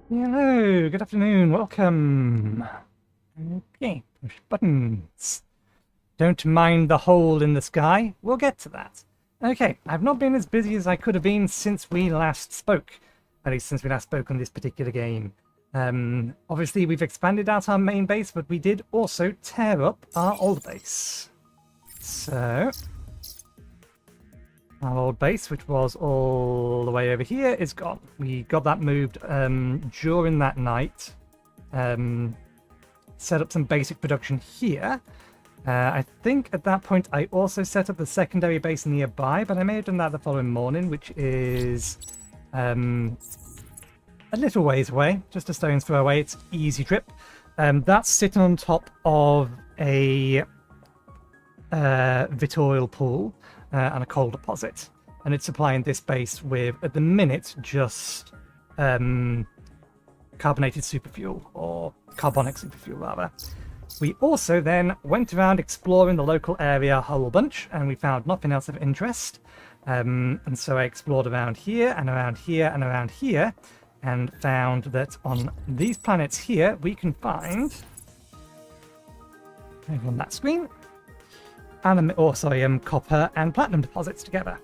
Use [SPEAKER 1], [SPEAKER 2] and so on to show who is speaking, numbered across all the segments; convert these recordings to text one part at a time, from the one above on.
[SPEAKER 1] Hello, good afternoon, welcome. Okay, push buttons. Don't mind the hole in the sky, we'll get to that. Okay, I've not been as busy as I could have been since we last spoke. At least since we last spoke on this particular game. Obviously we've expanded out our main base, but we did also tear up our old base. So, our old base, which was all the way over here, is gone. We got that moved during that night. Set up some basic production here. I think at that point I also set up the secondary base nearby, but I may have done that the following morning, which is a little ways away, just a stone's throw away. It's easy trip. That's sitting on top of a Vittorial pool and a coal deposit, and it's supplying this base with, at the minute, just carbonated superfuel, or carbonic superfuel rather. We also then went around exploring the local area a whole bunch, and we found nothing else of interest. And so I explored around here and around here and around here, and found that on these planets here we can find, over on that screen, copper and platinum deposits together.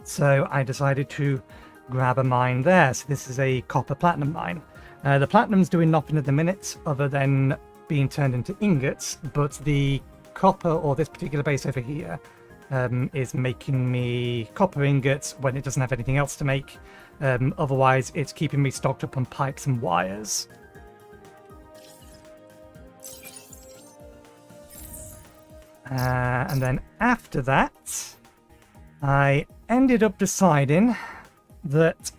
[SPEAKER 1] So I decided to grab a mine there. So this is a copper platinum mine. The platinum's doing nothing at the minute other than being turned into ingots, but the copper, or this particular base over here, is making me copper ingots when it doesn't have anything else to make. Otherwise, it's keeping me stocked up on pipes and wires. And then after that, I ended up deciding that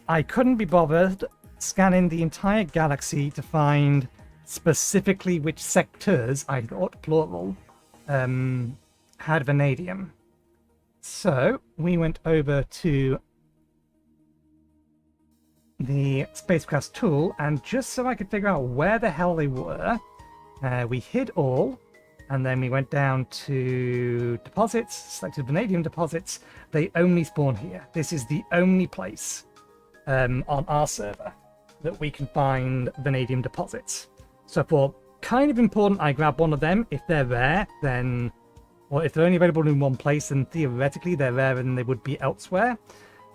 [SPEAKER 1] I couldn't be bothered scanning the entire galaxy to find specifically which sectors, I thought, plural, had vanadium. So we went over to the SpaceCraft tool, and just so I could figure out where the hell they were, we hid all, and then we went down to deposits, selected vanadium deposits. They only spawn here. This is the only place on our server that we can find vanadium deposits. So for kind of important, I grab one of them. If they're rare, then, or if they're only available in one place, then theoretically they're rarer than they would be elsewhere.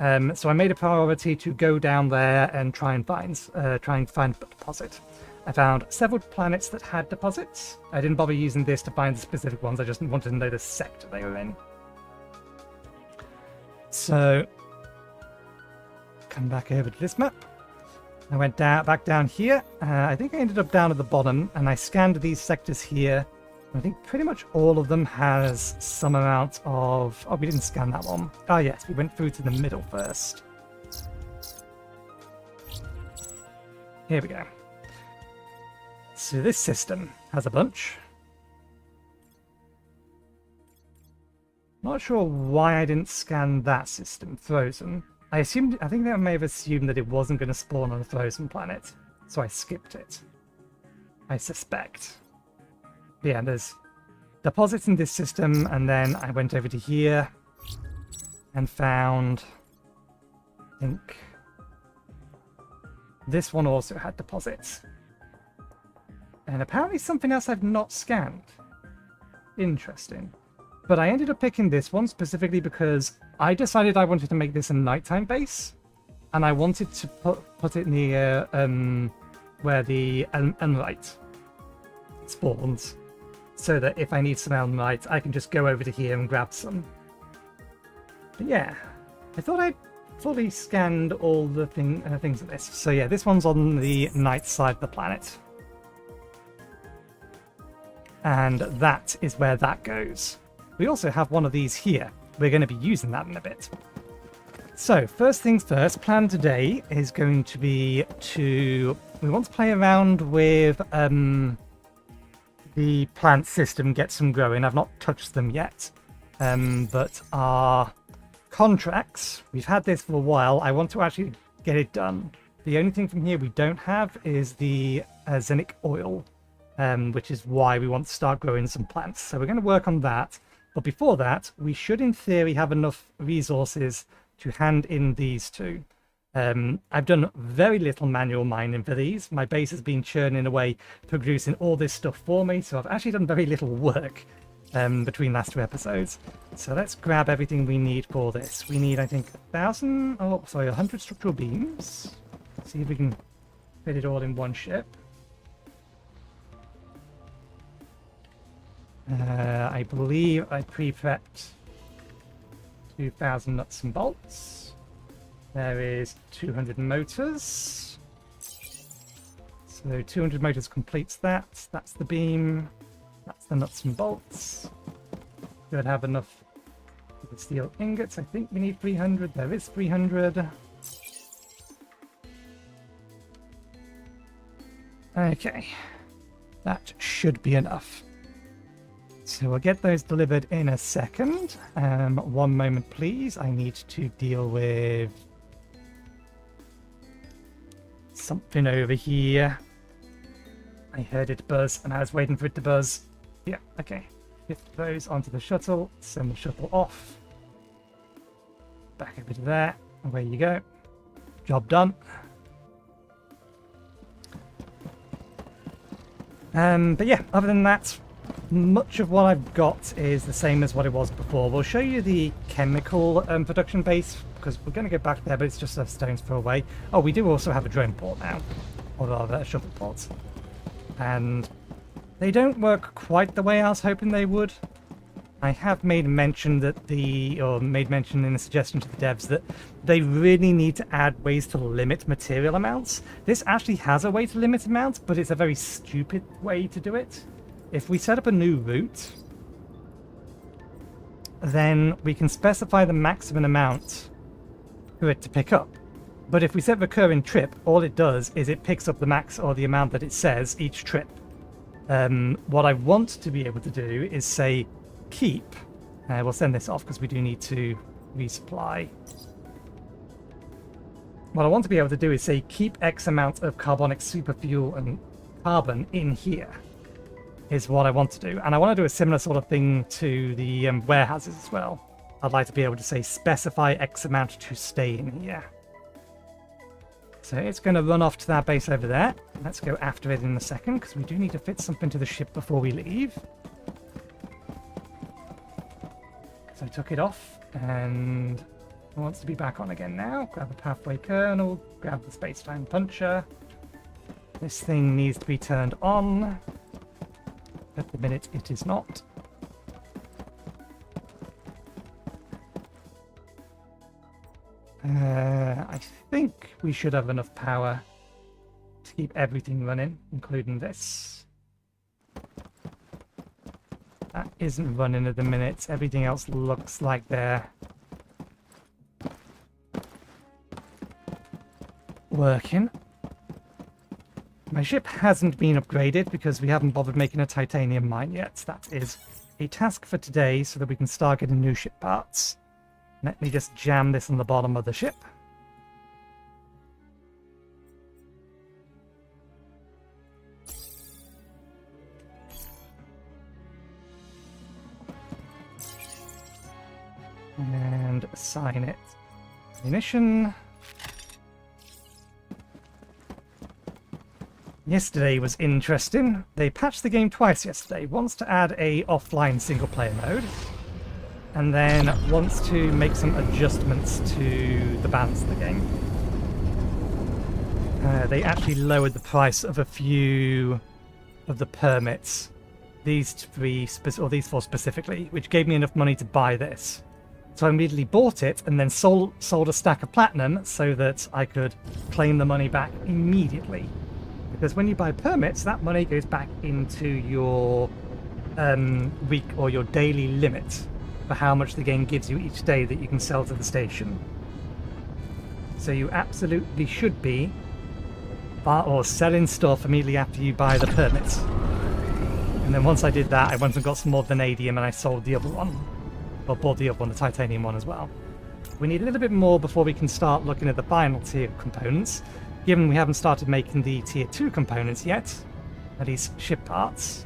[SPEAKER 1] So I made a priority to go down there and try and find a deposit. I found several planets that had deposits. I didn't bother using this to find the specific ones. I just wanted to know the sector they were in. So, come back over to this map. I went back down here. I think I ended up down at the bottom, and I scanned these sectors here. I think pretty much all of them has some amount of... Oh, we didn't scan that one. Oh, yes, we went through to the middle first. Here we go. So this system has a bunch. Not sure why I didn't scan that system, Frozen. I think they may have assumed that it wasn't going to spawn on a frozen planet, so I skipped it. I suspect. But yeah, there's deposits in this system, and then I went over to here and found, I think, this one also had deposits. And apparently something else I've not scanned. Interesting. But I ended up picking this one specifically because I decided I wanted to make this a nighttime base. And I wanted to put it near where the Elmite spawns. So that if I need some Elmite, I can just go over to here and grab some. But yeah, I thought I'd fully scanned all the things of this. So yeah, this one's on the night side of the planet. And that is where that goes. We also have one of these here. We're going to be using that in a bit. So, first things first, plan today is going to be we want to play around with the plant system, get some growing. I've not touched them yet. But our contracts, we've had this for a while. I want to actually get it done. The only thing from here we don't have is the xenic oil. Which is why we want to start growing some plants. So we're going to work on that. But before that, we should in theory have enough resources to hand in these two. I've done very little manual mining for these. My base has been churning away, producing all this stuff for me, so I've actually done very little work between last 2 episodes. So let's grab everything we need for this. We need, I think, 100 structural beams. See if we can fit it all in one ship. I believe I pre-prepped 2,000 nuts and bolts. There is 200 motors. So 200 motors completes that. That's the beam. That's the nuts and bolts. Should have enough for the steel ingots. I think we need 300. There is 300. Okay. That should be enough. So we'll get those delivered in a second. One moment, please. I need to deal with something over here. I heard it buzz, and I was waiting for it to buzz. Yeah, okay. Shift those onto the shuttle. Send the shuttle off. Back over to there. Away you go. Job done. But yeah, other than that, much of what I've got is the same as what it was before. We'll show you the chemical production base, because we're going to go back there, but it's just a stone's throw away. Oh, we do also have a drone port now, or rather shuttle ports. And they don't work quite the way I was hoping they would. I have made mention in a suggestion to the devs that they really need to add ways to limit material amounts. This actually has a way to limit amounts, but it's a very stupid way to do it. If we set up a new route, then we can specify the maximum amount for it to pick up. But if we set recurring trip, all it does is it picks up the max or the amount that it says each trip. What I want to be able to do is say keep. We'll send this off because we do need to resupply. What I want to be able to do is say keep X amount of carbonic superfuel and carbon in here. Is what I want to do. And I want to do a similar sort of thing to the warehouses as well. I'd like to be able to say specify X amount to stay in here. So it's going to run off to that base over there. Let's go after it in a second, because we do need to fit something to the ship before we leave. So I took it off, and it wants to be back on again now. Grab the pathway kernel, grab the space-time puncher. This thing needs to be turned on. At the minute, it is not. I think we should have enough power to keep everything running, including this. That isn't running at the minute. Everything else looks like they're working. My ship hasn't been upgraded because we haven't bothered making a titanium mine yet. That is a task for today so that we can start getting new ship parts. Let me just jam this on the bottom of the ship. And assign it ammunition. Yesterday was interesting. They patched the game twice yesterday. Once to add a offline single-player mode, and then once to make some adjustments to the balance of the game. They actually lowered the price of a few of the permits. These 4 specifically, which gave me enough money to buy this. So I immediately bought it and then sold a stack of platinum so that I could claim the money back immediately. Because when you buy permits, that money goes back into your week or your daily limit for how much the game gives you each day that you can sell to the station. So you absolutely should be selling stuff immediately after you buy the permits. And then once I did that, I went and got some more vanadium and I sold the other one. Or bought the other one, the titanium one as well. We need a little bit more before we can start looking at the final tier components. Given we haven't started making the tier 2 components yet, at least ship parts,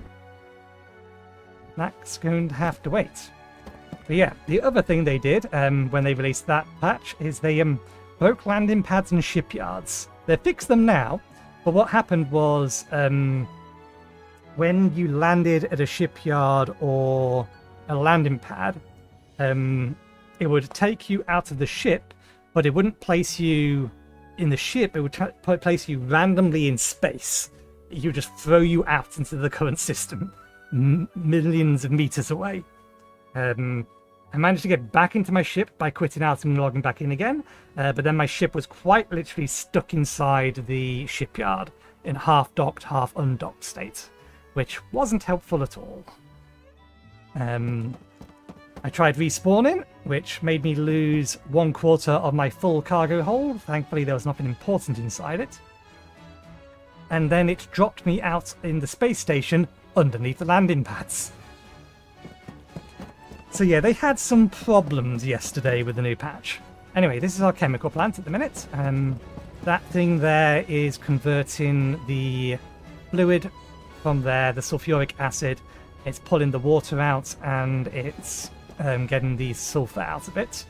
[SPEAKER 1] that's going to have to wait. But yeah, the other thing they did when they released that patch is they broke landing pads and shipyards. They fixed them now, but what happened was when you landed at a shipyard or a landing pad, it would take you out of the ship, but it wouldn't place you in the ship. It would place you randomly in space. It would just throw you out into the current system, millions of meters away. I managed to get back into my ship by quitting out and logging back in again, but then my ship was quite literally stuck inside the shipyard in half docked, half undocked state, which wasn't helpful at all. I tried respawning, which made me lose 1/4 of my full cargo hold. Thankfully, there was nothing important inside it. And then it dropped me out in the space station underneath the landing pads. So yeah, they had some problems yesterday with the new patch. Anyway, this is our chemical plant at the minute. That thing there is converting the fluid from there, the sulfuric acid. It's pulling the water out and it's getting the sulfur out of it.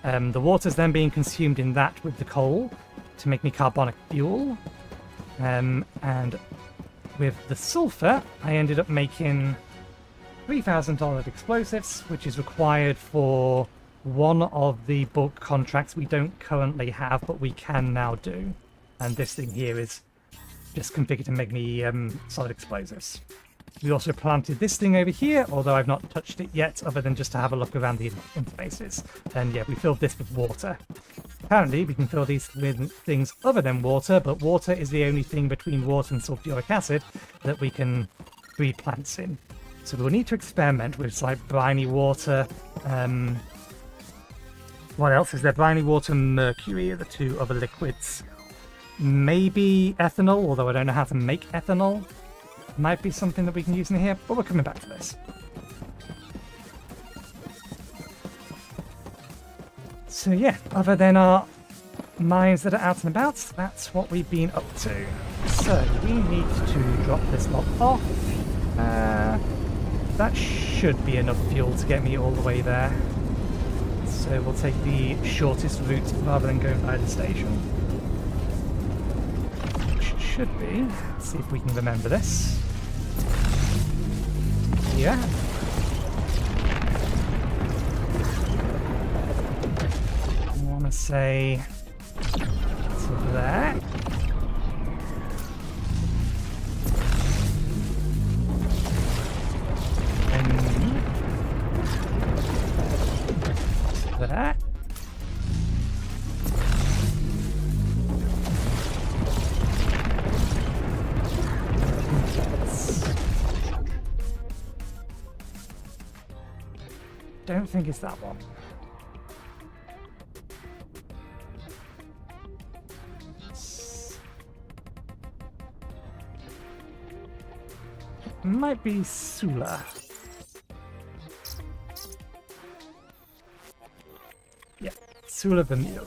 [SPEAKER 1] The water's then being consumed in that with the coal to make me carbonic fuel. And with the sulfur, I ended up making $3,000 explosives, which is required for one of the bulk contracts we don't currently have, but we can now do. And this thing here is just configured to make me solid explosives. We also planted this thing over here, although I've not touched it yet, other than just to have a look around the interfaces. And yeah, we filled this with water. Apparently, we can fill these with things other than water, but water is the only thing between water and sulfuric acid that we can breed plants in. So we'll need to experiment with like briny water. What else is there? Briny water and mercury are the two other liquids. Maybe ethanol, although I don't know how to make ethanol. Might be something that we can use in here, but we're coming back to this. So yeah, other than our mines that are out and about, that's what we've been up to. So we need to drop this lot off. That should be enough fuel to get me all the way there. So we'll take the shortest route rather than going by the station. Which should be, let's see if we can remember this. Yeah. I want to say to there. That. Don't think it's that one. It might be Sula. Yeah, Sula Vanille.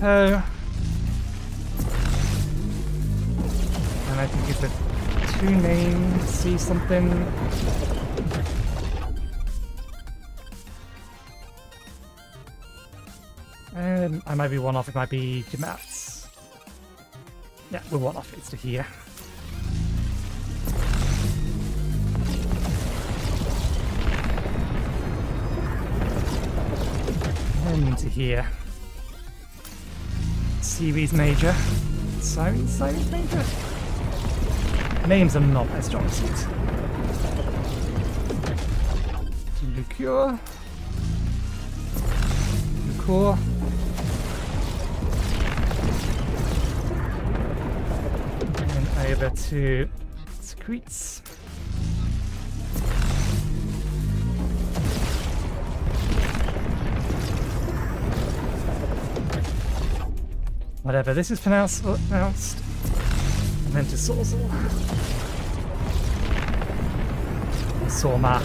[SPEAKER 1] And I think it's a two-name see something. I might be one off, it might be Jimats. Yeah, we're one off, it's to here. And to here. Series Major. Series Major? Names are not my strong suit. Lucure. Lucure. And over to Secrets. whatever this is pronounced. And then to Sawzall. Sawma.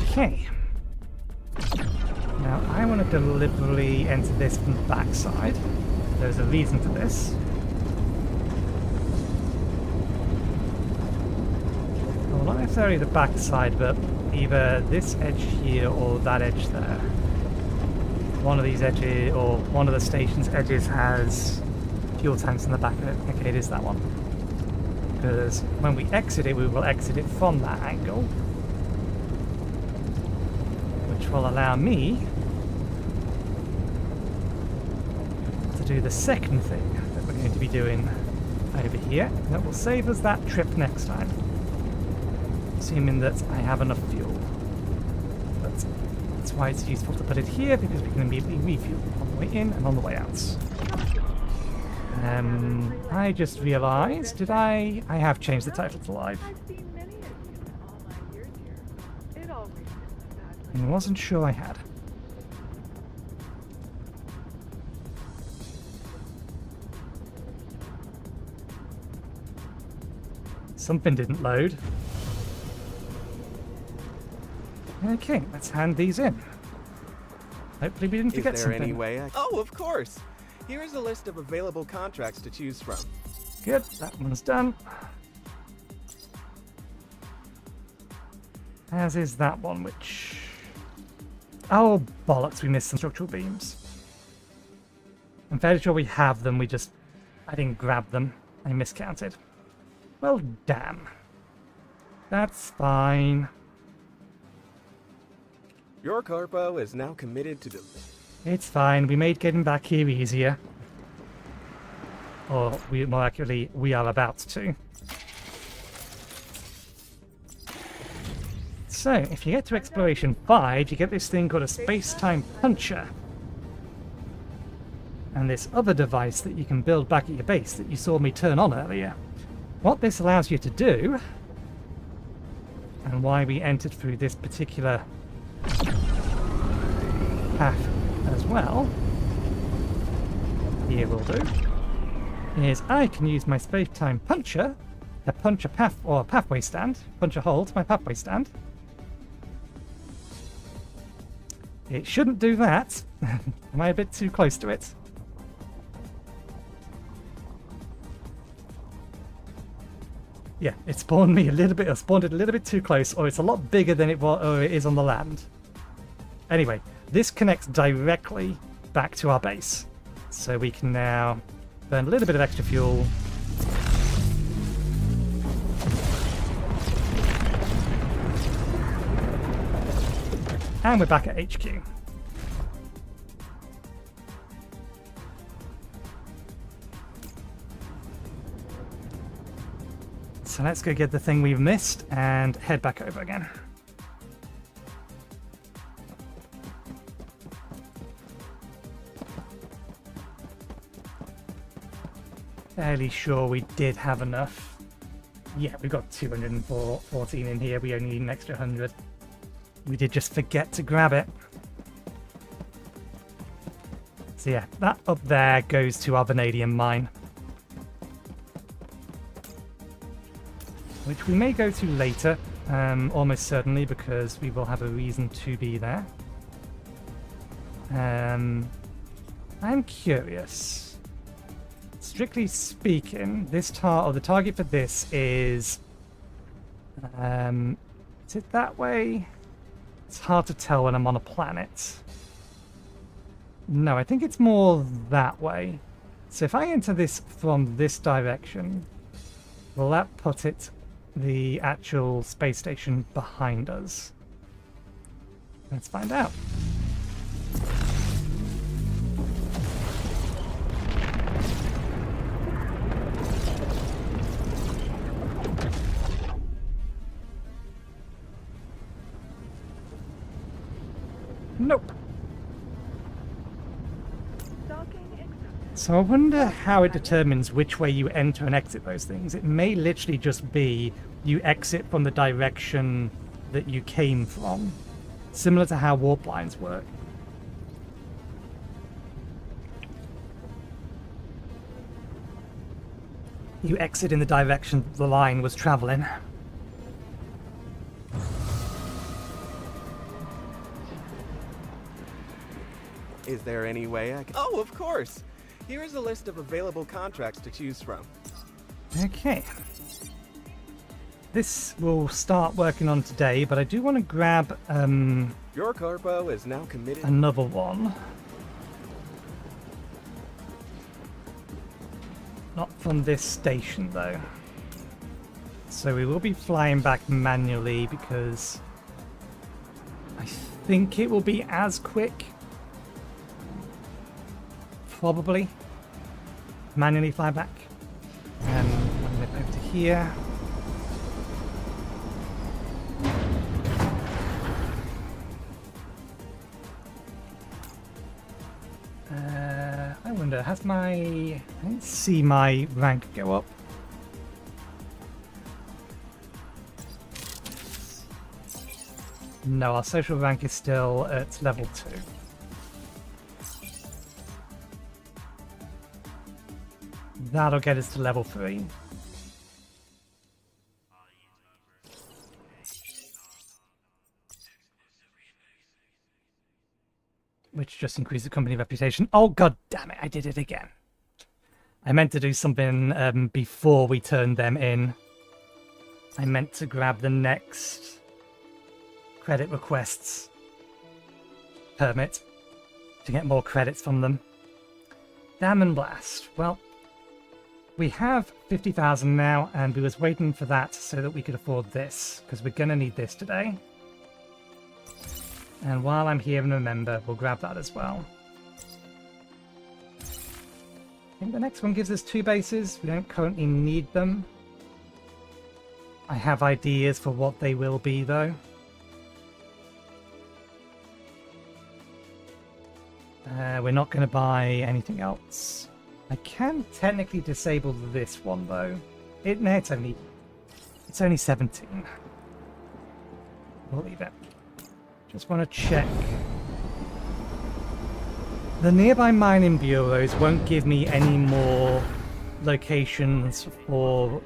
[SPEAKER 1] Okay. Now I want to deliberately enter this from the backside. There's a reason for this. Well, not necessarily the backside, but either this edge here or that edge there. One of these edges, or one of the station's edges, has fuel tanks in the back of it. Okay, it is that one. Because when we exit it, we will exit it from that angle, which will allow me to do the second thing that we're going to be doing over here. That will save us that trip next time, assuming that I have enough fuel. But that's why it's useful to put it here, because we can immediately refuel on the way in and on the way out. I just realised, I have changed the title to live. I wasn't sure I had. Something didn't load. Okay, let's hand these in. Hopefully we didn't forget something.
[SPEAKER 2] Is there any way I... Oh, of course! Here is a list of available contracts to choose from.
[SPEAKER 1] Good, that one's done. As is that one, which... Oh, bollocks, we missed some structural beams. I'm fairly sure we have them, I didn't grab them. I miscounted. Well, damn. That's fine.
[SPEAKER 2] Your corpo is now committed to
[SPEAKER 1] It's fine, we made getting back here easier. Or, more accurately, we are about to. So, if you get to Exploration 5, you get this thing called a space-time puncher. And this other device that you can build back at your base that you saw me turn on earlier. What this allows you to do, and why we entered through this particular path as well, here will do, is I can use my space-time puncher to punch a path or a pathway stand, punch a hole to my pathway stand. It shouldn't do that. Am I a bit too close to it? Yeah, it spawned me a little bit, spawned it a little bit too close, or it's a lot bigger than it is on the land. Anyway, this connects directly back to our base. So we can now burn a little bit of extra fuel. And we're back at HQ. So let's go get the thing we've missed and head back over again. Fairly sure we did have enough. Yeah, we got 214 in here. We only need an extra 100. We did just forget to grab it. So yeah, that up there goes to our vanadium mine, which we may go to later, almost certainly, because we will have a reason to be there. I'm curious. Strictly speaking, the target for this is it that way? It's hard to tell when I'm on a planet. No, I think it's more that way. So if I enter this from this direction, will that put the actual space station behind us? Let's find out. Nope. So I wonder how it determines which way you enter and exit those things. It may literally just be you exit from the direction that you came from, similar to how warp lines work. You exit in the direction the line was traveling.
[SPEAKER 2] Is there any way I can... Oh, of course! Here is a list of available contracts to choose from.
[SPEAKER 1] Okay. This we'll start working on today, but I do want to grab
[SPEAKER 2] Your corpo is now committed.
[SPEAKER 1] another one. Not from this station, though. So we will be flying back manually because I think it will be as quick. Probably. Manually fly back. And I'm going to go to here. I wonder, has my... I didn't see my rank go up. No, our social rank is still at level 2. That'll get us to level 3. Which just increased the company reputation. Oh, god damn it, I did it again. I meant to do something before we turned them in. I meant to grab the next credit requests permit to get more credits from them. Damn and blast. Well, we have 50,000 now, and we was waiting for that so that we could afford this, because we're going to need this today. And while I'm here and remember, we'll grab that as well. I think the next one gives us 2 bases. We don't currently need them. I have ideas for what they will be, though. We're not going to buy anything else. I can technically disable this one, though. No, it's only 17. We'll leave it. Just want to check. The nearby mining bureaus won't give me any more locations for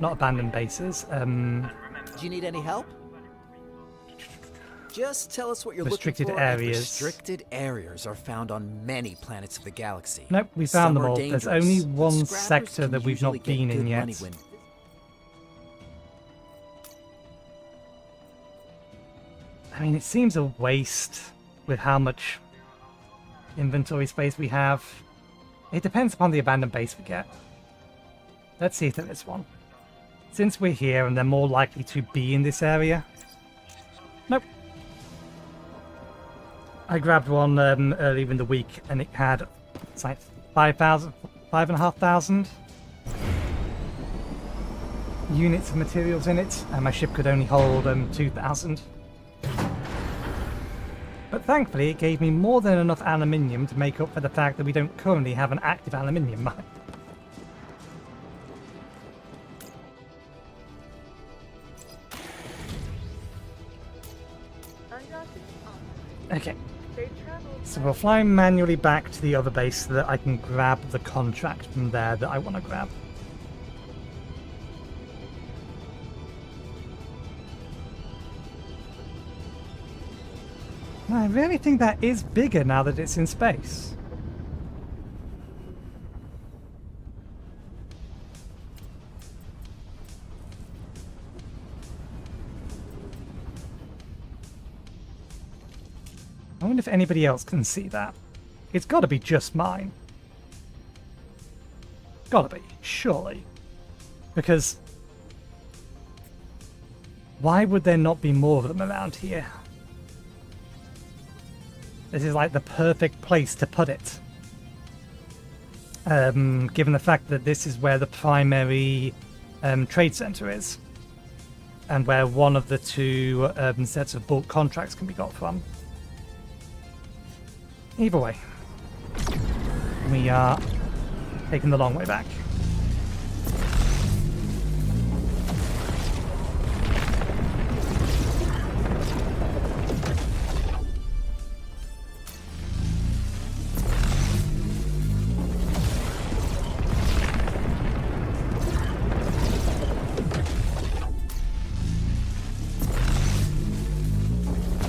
[SPEAKER 1] not abandoned bases.
[SPEAKER 3] Do you need any help? Just tell us what you're looking for.
[SPEAKER 1] Restricted areas.
[SPEAKER 3] Restricted areas are found on many planets of the galaxy.
[SPEAKER 1] Nope, we found
[SPEAKER 3] Some
[SPEAKER 1] them
[SPEAKER 3] are
[SPEAKER 1] all. There's
[SPEAKER 3] dangerous,
[SPEAKER 1] only
[SPEAKER 3] but
[SPEAKER 1] one
[SPEAKER 3] scrappers
[SPEAKER 1] sector
[SPEAKER 3] can
[SPEAKER 1] that we've
[SPEAKER 3] usually
[SPEAKER 1] not
[SPEAKER 3] get
[SPEAKER 1] been in
[SPEAKER 3] good
[SPEAKER 1] yet.
[SPEAKER 3] money when-
[SPEAKER 1] I mean, it seems a waste with how much inventory space we have. It depends upon the abandoned base we get. Let's see if there is one. Since we're here and they're more likely to be in this area. Nope. I grabbed one earlier in the week and it had, it's like 5,500 units of materials in it, and my ship could only hold 2,000. But thankfully, it gave me more than enough aluminium to make up for the fact that we don't currently have an active aluminium mine. Okay. So we'll fly manually back to the other base so that I can grab the contract from there that I want to grab. I really think that is bigger now that it's in space. I wonder if anybody else can see that. It's got to be just mine. Gotta be, surely. Because why would there not be more of them around here? This is like the perfect place to put it. Given the fact that this is where the primary trade center is. And where one of the 2 sets of bulk contracts can be got from. Either way. We are taking the long way back.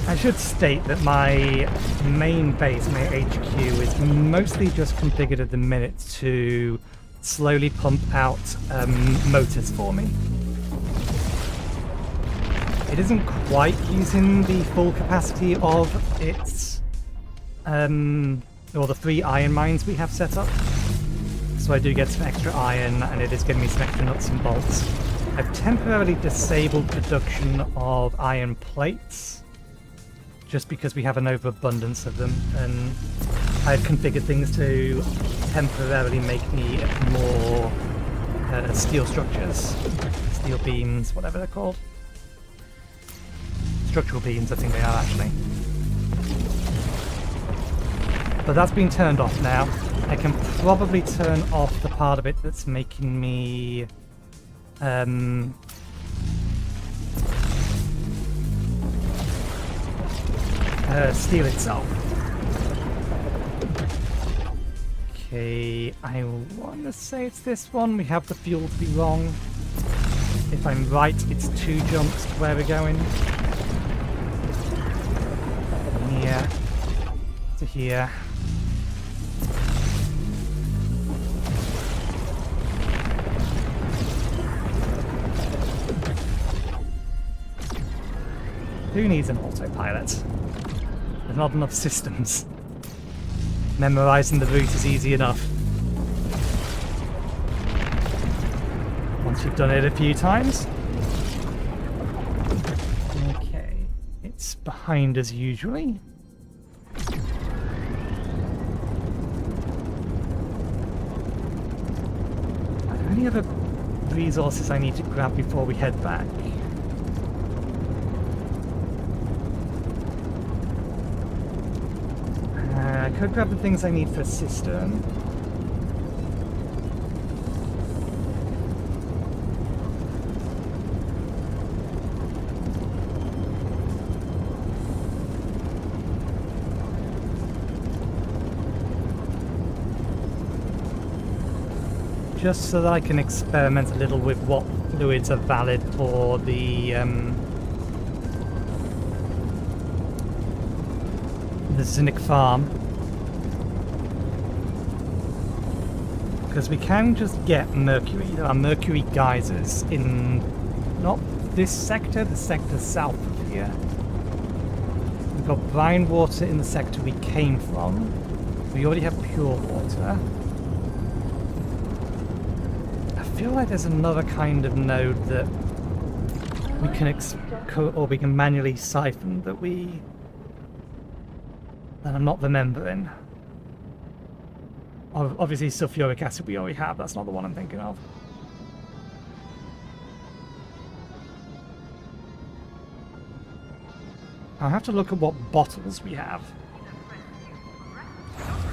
[SPEAKER 1] I should state that my main base, my HQ, is mostly just configured at the minute to slowly pump out motors for me. It isn't quite using the full capacity of its, or the 3 iron mines we have set up. So I do get some extra iron, and it is giving me some extra nuts and bolts. I've temporarily disabled production of iron plates, just because we have an overabundance of them, and I've configured things to temporarily make me more steel structures, steel beams, whatever they're called. Structural beams, I think they are actually. But that's been turned off now. I can probably turn off the part of it that's making me steel itself. Okay, I want to say it's this one. We have the fuel to be wrong. If I'm right, it's 2 jumps to where we're going. From here to here. Who needs an autopilot? There's not enough systems. Memorizing the route is easy enough. Once you've done it a few times. Okay, it's behind us usually. Are there any other resources I need to grab before we head back? I could grab the things I need for a cistern. Just so that I can experiment a little with what fluids are valid for the Zinnic farm. Because we can just get mercury. There are mercury geysers in not this sector, the sector south of here. We've got brine water in the sector we came from. We already have pure water. I feel like there's another kind of node that we can or we can manually siphon that I'm not remembering. Obviously, sulfuric acid we already have. That's not the one I'm thinking of. I'll have to look at what bottles we have.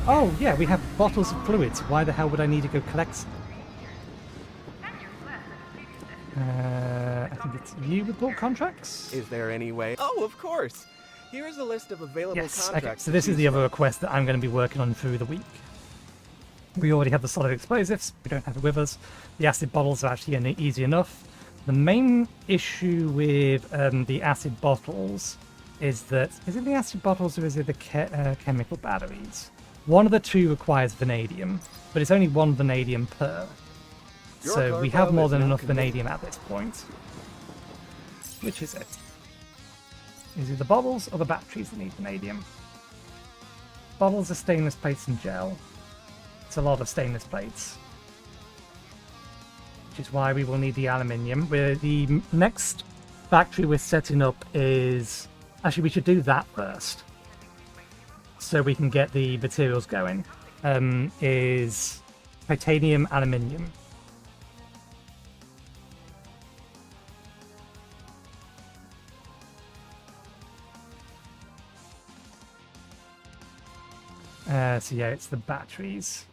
[SPEAKER 1] Oh, yeah, we have bottles of fluids. Why the hell would I need to go collect some? I think it's view report contracts?
[SPEAKER 2] Is there any way? Oh, of course! Here is a list of available
[SPEAKER 1] Yes,
[SPEAKER 2] contracts.
[SPEAKER 1] okay, so this is the other request that I'm going to be working on through the week. We already have the solid explosives, we don't have it with us. The acid bottles are actually easy enough. The main issue with the acid bottles is that... Is it the acid bottles or is it the chemical batteries? One of the two requires vanadium, but it's only 1 vanadium per. So we have more than enough vanadium at this point. Which is it? Is it the bottles or the batteries that need vanadium? Bottles are stainless plates and gel. It's a lot of stainless plates. Which is why we will need the aluminium. The next factory we're setting up is... Actually, we should do that first. So we can get the materials going. Is titanium, aluminium. So yeah, it's the batteries.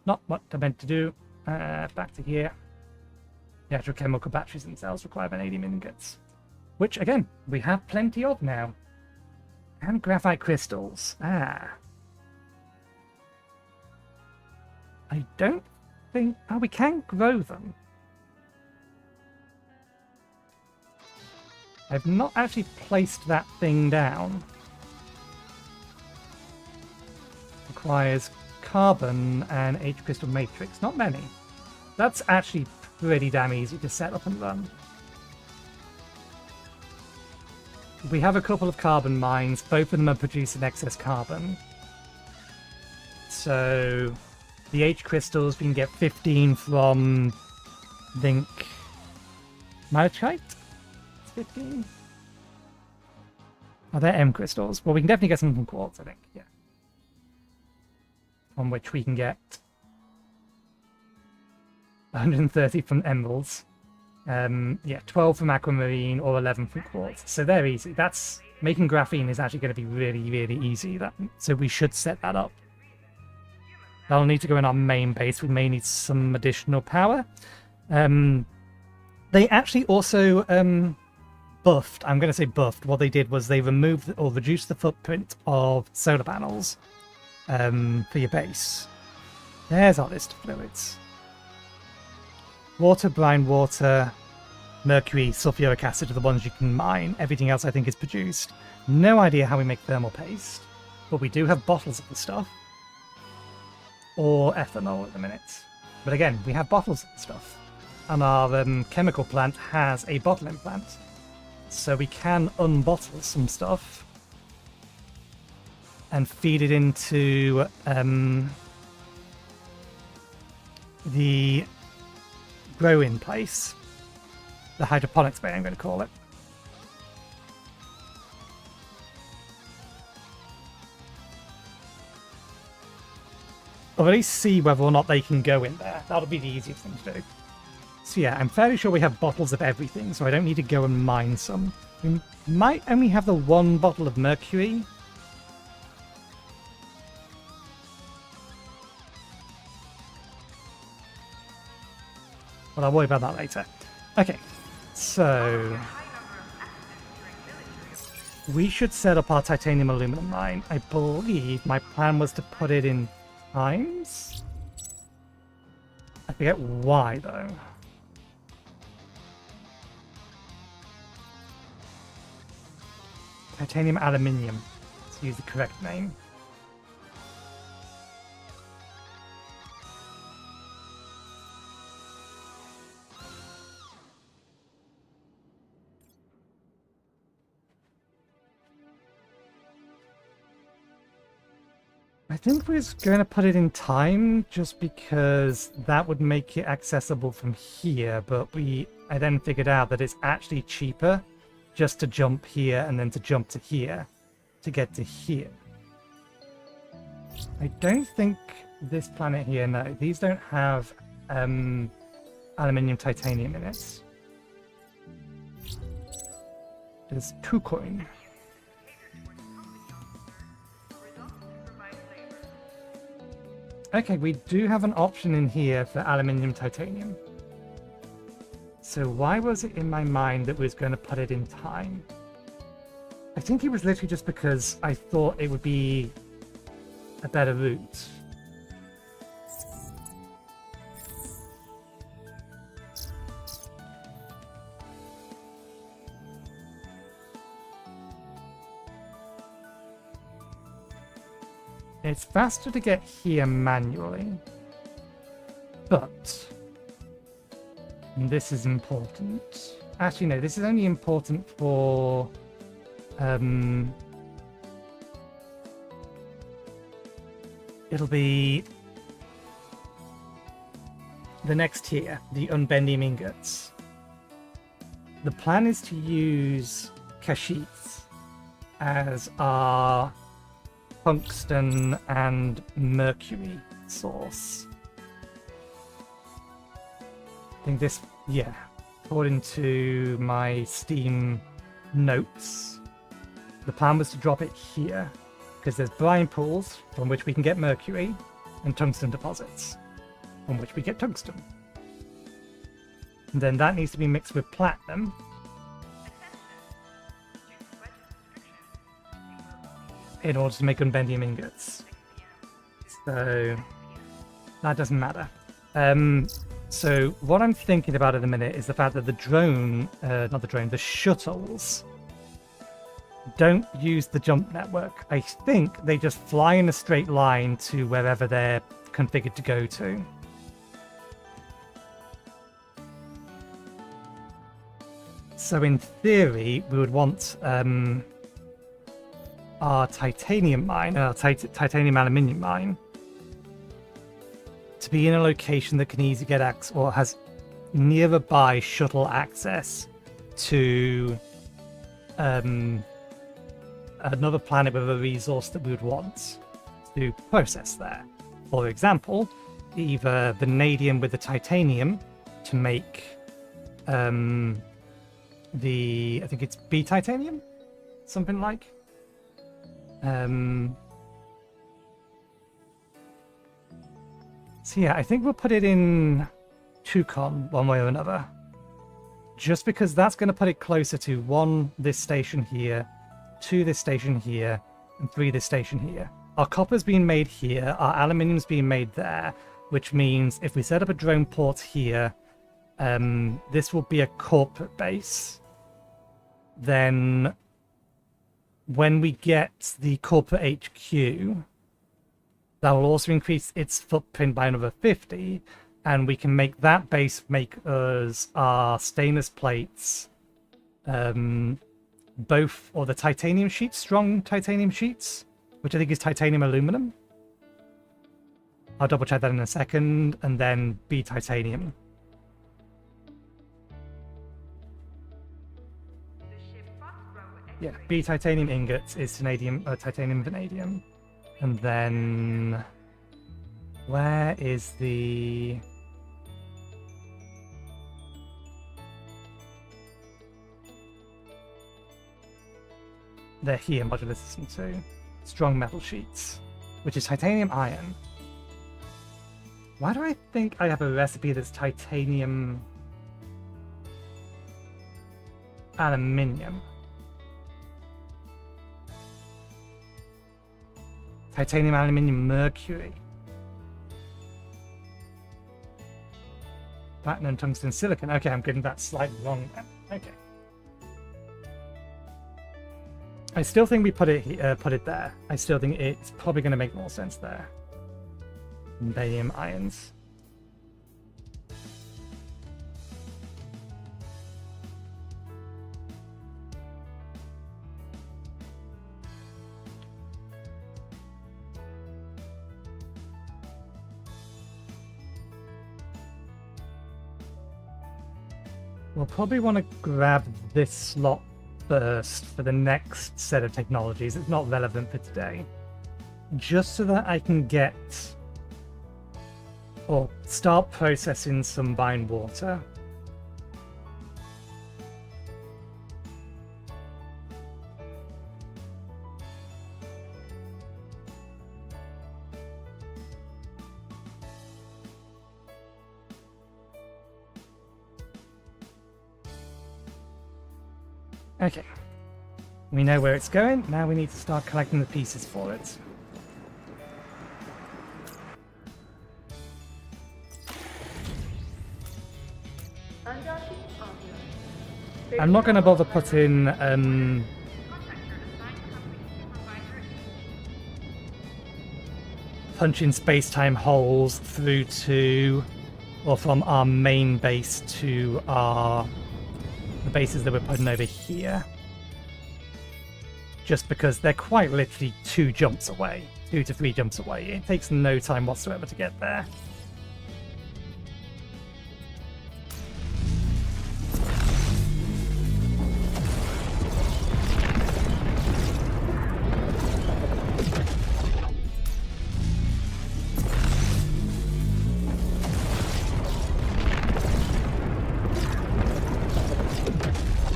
[SPEAKER 1] not what I meant to do. Back to here. The actual chemical batteries themselves require vanadium ingots, which again we have plenty of now, and graphite crystals. I don't think... Oh, we can grow them. I've not actually placed that thing down. Requires carbon and H crystal matrix. Not many. That's actually pretty damn easy to set up and run. We have a couple of carbon mines. Both of them are producing excess carbon. So the H crystals, we can get 15 from, I think, malachite? 15? Are there M crystals? Well, we can definitely get some from quartz, I think, yeah. On which we can get 130 from emeralds. Yeah, 12 from aquamarine or 11 from quartz. So they're easy. That's... Making graphene is actually going to be really, really easy. So we should set that up. That'll need to go in our main base. We may need some additional power. They actually also buffed. I'm going to say buffed. What they did was they removed or reduced the footprint of solar panels for your base. There's our list of fluids. Water, brine water, mercury, sulfuric acid are the ones you can mine. Everything else I think is produced. No idea how we make thermal paste, but we do have bottles of the stuff. Or ethanol at the minute. But again, we have bottles of the stuff. And our chemical plant has a bottling plant. So we can unbottle some stuff and feed it into the grow-in place. The hydroponics bay, I'm going to call it. Or at least see whether or not they can go in there. That'll be the easiest thing to do. So yeah, I'm fairly sure we have bottles of everything, so I don't need to go and mine some. We might only have the one bottle of mercury. But I'll worry about that later. Okay, so we should set up our titanium aluminum mine. I believe my plan was to put it in times? I forget why though. Titanium aluminium, to use the correct name. I think we're just going to put it in time just because that would make it accessible from here, but I then figured out that it's actually cheaper just to jump here and then to jump to here to get to here. I don't think this planet here, no, these don't have aluminium titanium in it. There's Kucoin. Okay, we do have an option in here for aluminium titanium. So why was it in my mind that we was going to put it in time? I think it was literally just because I thought it would be a better route. It's faster to get here manually, but this is important. Actually, no, this is only important for it'll be the next tier, the unbendium ingots. The plan is to use Kashyyyk as our tungsten and mercury source. I think this, yeah, according to my Steam notes, the plan was to drop it here because there's brine pools from which we can get mercury and tungsten deposits. from which we get tungsten. And then that needs to be mixed with platinum. In order to make unbendium ingots. So that doesn't matter. So what I'm thinking about at the minute is the fact that the the shuttles don't use the jump network. I think they just fly in a straight line to wherever they're configured to go to. So in theory, we would want our titanium mine, our titanium aluminium mine, to be in a location that can easily get access or has nearby shuttle access to another planet with a resource that we would want to process there. For example, either vanadium with the titanium to make I think it's B titanium, something like. So yeah, I think we'll put it in Tucon one way or another. Just because that's going to put it closer to 1, this station here, 2, this station here, and 3, this station here. Our copper's being made here, our aluminium's being made there, which means if we set up a drone port here, this will be a corporate base. Then when we get the corporate HQ, that will also increase its footprint by another 50, and we can make that base make us our stainless plates, both, or the titanium sheets, strong titanium sheets, which I think is titanium aluminum. I'll double check that in a second, and then B titanium. Yeah, B titanium ingots is titanium vanadium. And then where is the they're here, modular system 2. Strong metal sheets, which is titanium iron. Why do I think I have a recipe that's titanium aluminium? Titanium, aluminium, mercury. Platinum, tungsten, silicon. Okay, I'm getting that slightly wrong then. Okay. I still think we put it there. I still think it's probably going to make more sense there. Vanadium ions. We'll probably want to grab this slot first for the next set of technologies. It's not relevant for today. Just so that I can get or start processing some vine water. Okay, we know where it's going. Now we need to start collecting the pieces for it. I'm not going to bother putting punching space-time holes through to or from our main base to the bases that we're putting over here, just because they're quite literally 2 jumps away, 2 to 3 jumps away. It takes no time whatsoever to get there.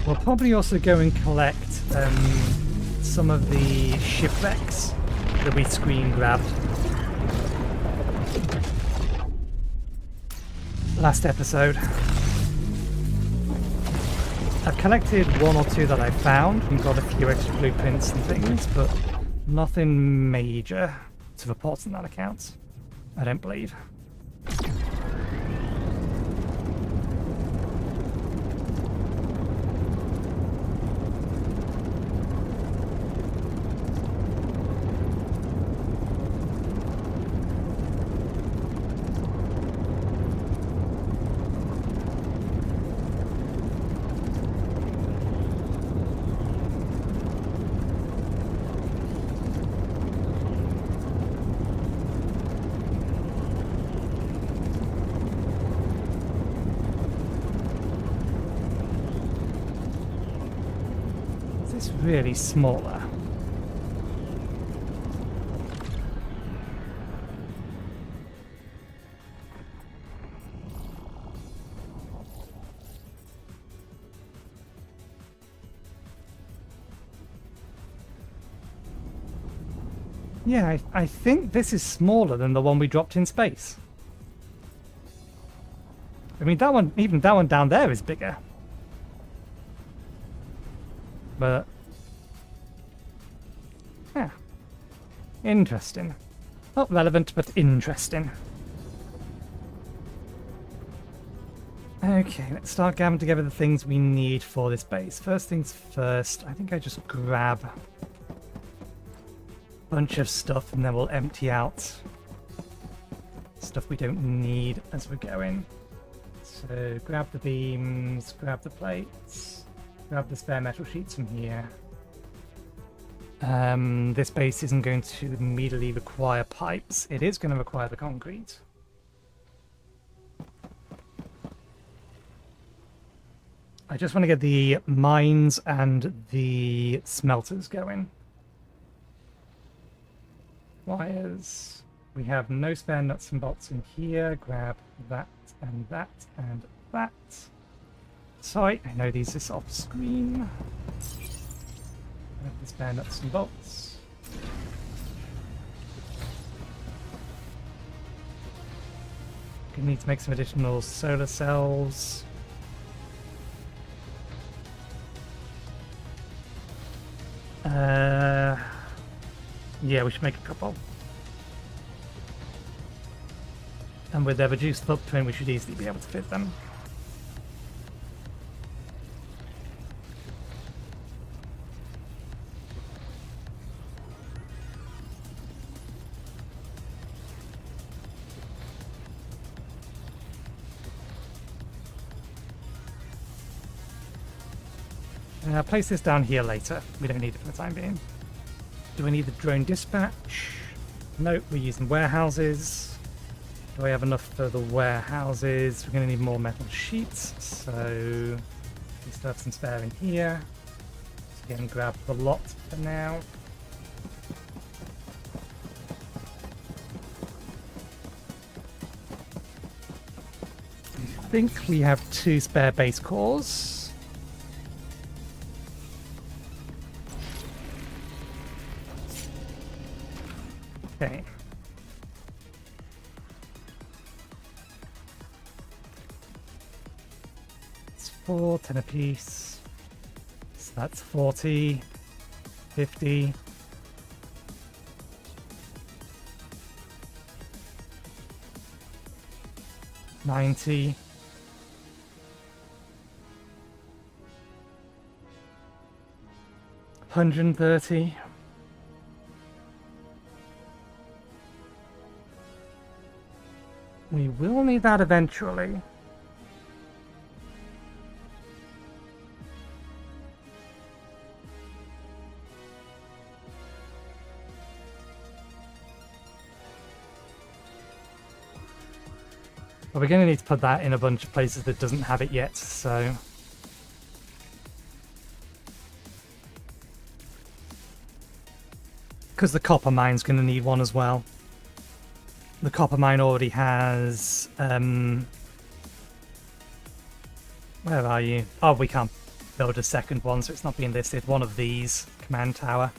[SPEAKER 1] We'll probably also go and collect some of the shipwrecks that we screen grabbed. last episode. I've collected one or two that I found and got a few extra blueprints and things, but nothing major to report on that account, I don't believe. Is this really smaller? Yeah, I think this is smaller than the one we dropped in space. I mean, that one, even that one down there is bigger. But yeah, interesting. Not relevant, but interesting. Okay, let's start gathering together the things we need for this base. First things first, I think I just grab a bunch of stuff and then we'll empty out stuff we don't need as we're going. So grab the beams, grab the plates, grab the spare metal sheets from here. This base isn't going to immediately require pipes. It is going to require the concrete. I just want to get the mines and the smelters going. Wires. We have no spare nuts and bolts in here. Grab that and that and that. Sorry, I know these is off screen. Grab the spare nuts and bolts. Gonna need to make some additional solar cells. Yeah, we should make a couple. And with their reduced footprint, we should easily be able to fit them. I'll place this down here later. We don't need it for the time being. Do we need the drone dispatch? Nope, we're using warehouses. Do I have enough for the warehouses? We're going to need more metal sheets, so we still have some spare in here. Just again, grab the lot for now. I think we have 2 spare base cores. Okay. It's 4, 10 apiece. So that's 40, 50. $90. $130. We will need that eventually. But we're going to need to put that in a bunch of places that doesn't have it yet, so... Because the copper mine's going to need one as well. The copper mine already has... where are you? Oh, we can't build a second one, so it's not being listed. One of these. Command tower.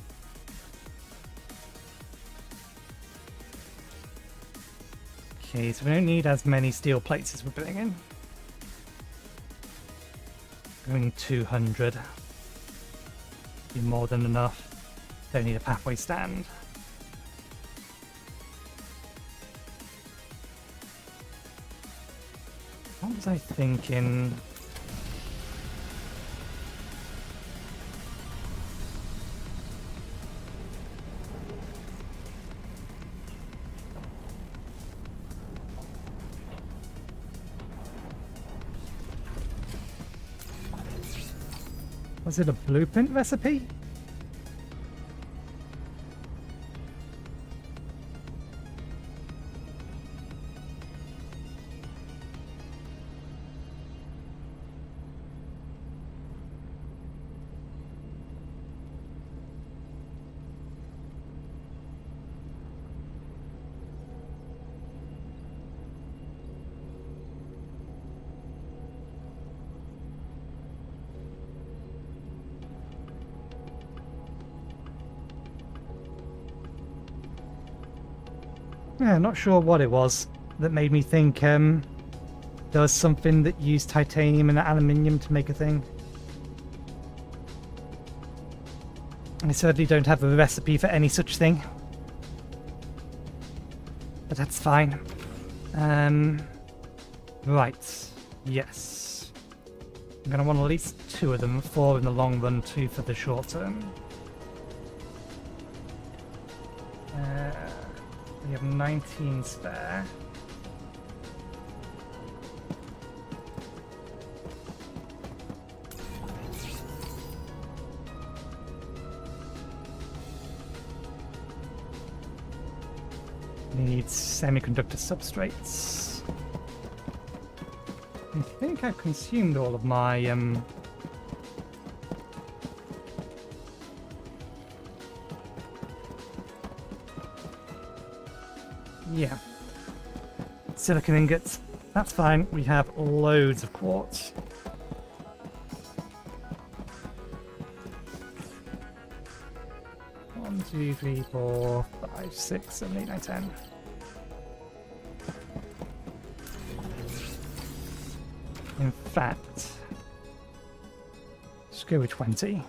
[SPEAKER 1] Okay, so we don't need as many steel plates as we're putting in. Going 200. Be more than enough. Don't need a pathway stand. What was I thinking? Was it a blueprint recipe? Yeah, not sure what it was that made me think there was something that used titanium and aluminium to make a thing. I certainly don't have a recipe for any such thing. But that's fine. Right. Yes. I'm going to want at least 2 of them, 4 in the long run, 2 for the short term. We have 19 spare. Need semiconductor substrates. I think I've consumed all of my yeah. Silicon ingots. That's fine. We have loads of quartz. One, 2, 3, 4, 5, 6, 7, 8, 9, 10. In fact, let's go with 20.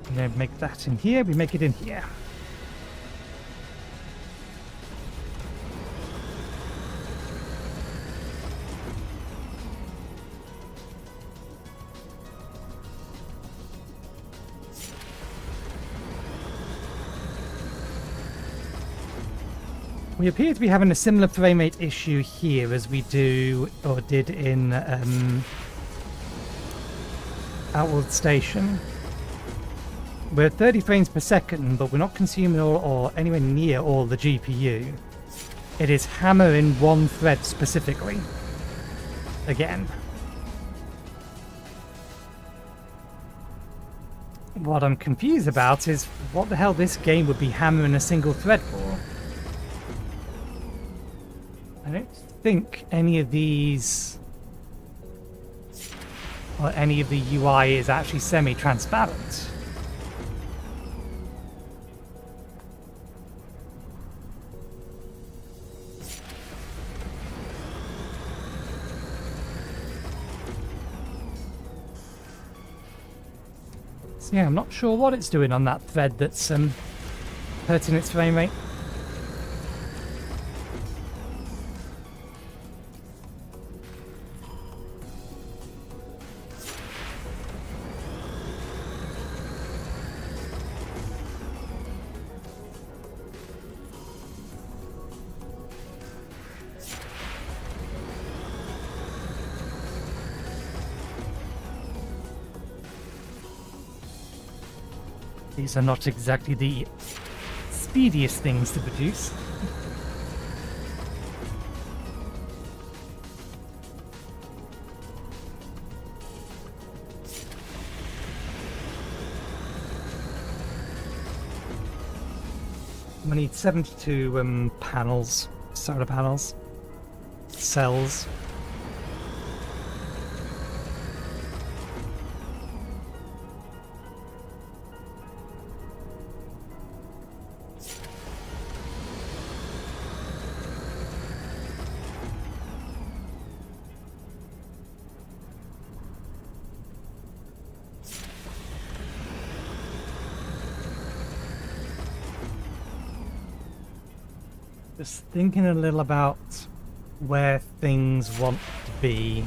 [SPEAKER 1] We don't make that in here, we make it in here. We appear to be having a similar frame rate issue here as we do, or did in Outworld Station. We're at 30 frames per second, but we're not consuming all or anywhere near all the GPU. It is hammering one thread specifically. Again. What I'm confused about is what the hell this game would be hammering a single thread for. I don't think any of these or any of the UI is actually semi-transparent. So yeah, I'm not sure what it's doing on that thread that's hurting its frame rate. These are not exactly the speediest things to produce. We need 72 panels, solar panels, cells. Just thinking a little about where things want to be.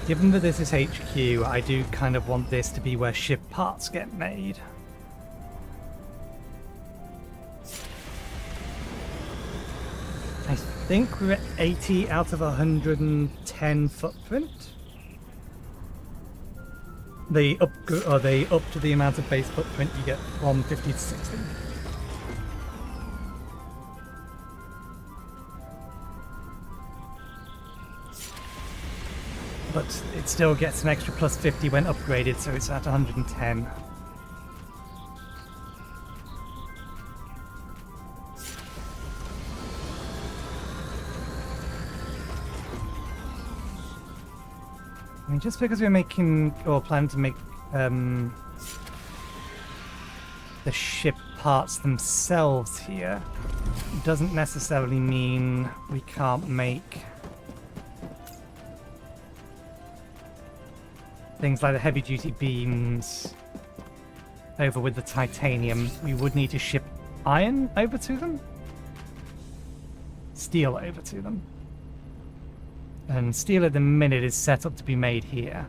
[SPEAKER 1] Given that this is HQ, I do kind of want this to be where ship parts get made. I think we're at 80 out of 110 footprint. They up to the amount of base footprint you get from 50 to 60. But it still gets an extra plus 50 when upgraded, so it's at 110. I mean, just because we're making, or plan to make, the ship parts themselves here, doesn't necessarily mean we can't make things like the heavy-duty beams over with the titanium. We would need to ship iron over to them, steel over to them. And steel at the minute is set up to be made here.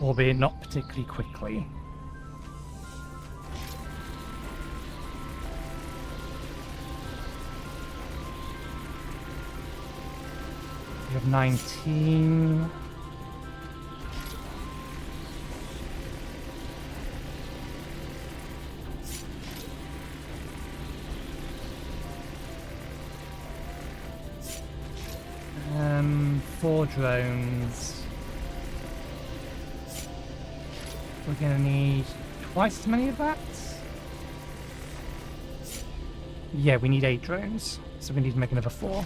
[SPEAKER 1] Albeit not particularly quickly. We have 19. Four drones. We're gonna need twice as many of that. Yeah, we need 8 drones, so we need to make another 4.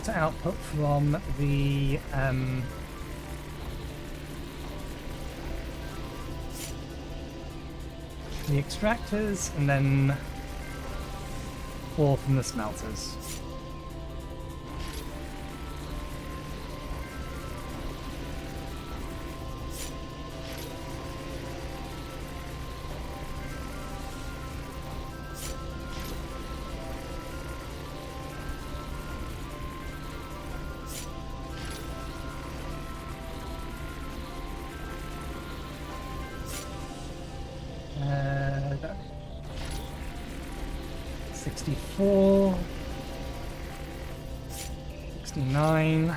[SPEAKER 1] To output from the extractors, and then 4 from the smelters. Uh, 64, 69,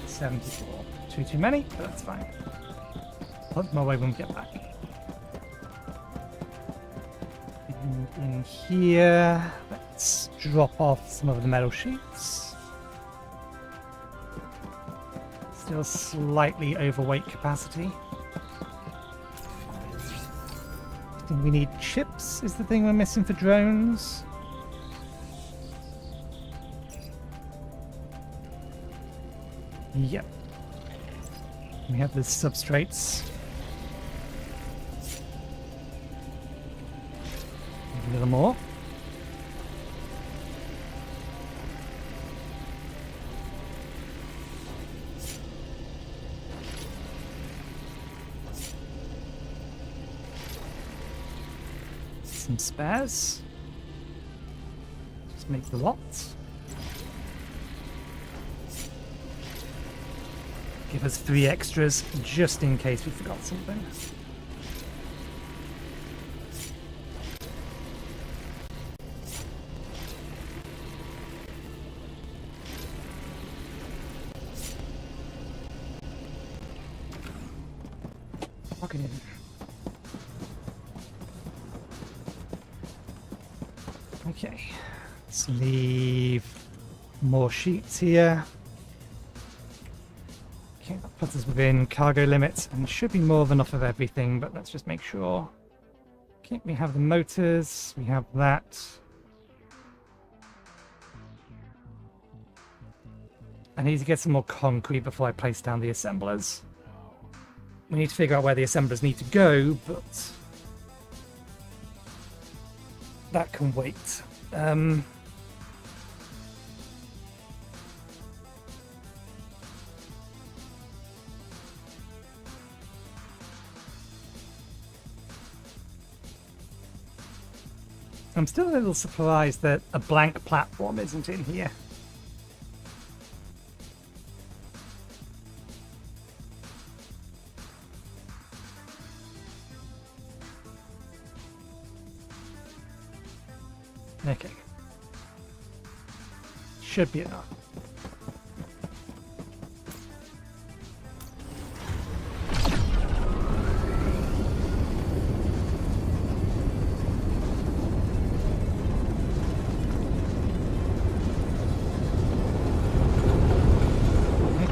[SPEAKER 1] 74. Too many, but that's fine. Put my way when we get back. In here, let's drop off some of the metal sheets. Still slightly overweight capacity. I think we need chips is the thing we're missing for drones. Yep. We have the substrates. A little more. Some spares. Just make the lot. Give us 3 extras just in case we forgot something. Lock it in. Okay, let's leave more sheets here. Okay, that puts us within cargo limits and should be more than enough of everything, but let's just make sure. Okay, we have the motors, we have that. I need to get some more concrete before I place down the assemblers. We need to figure out where the assemblers need to go, but that can wait. I'm still a little surprised that a blank platform isn't in here. Okay. Should be enough.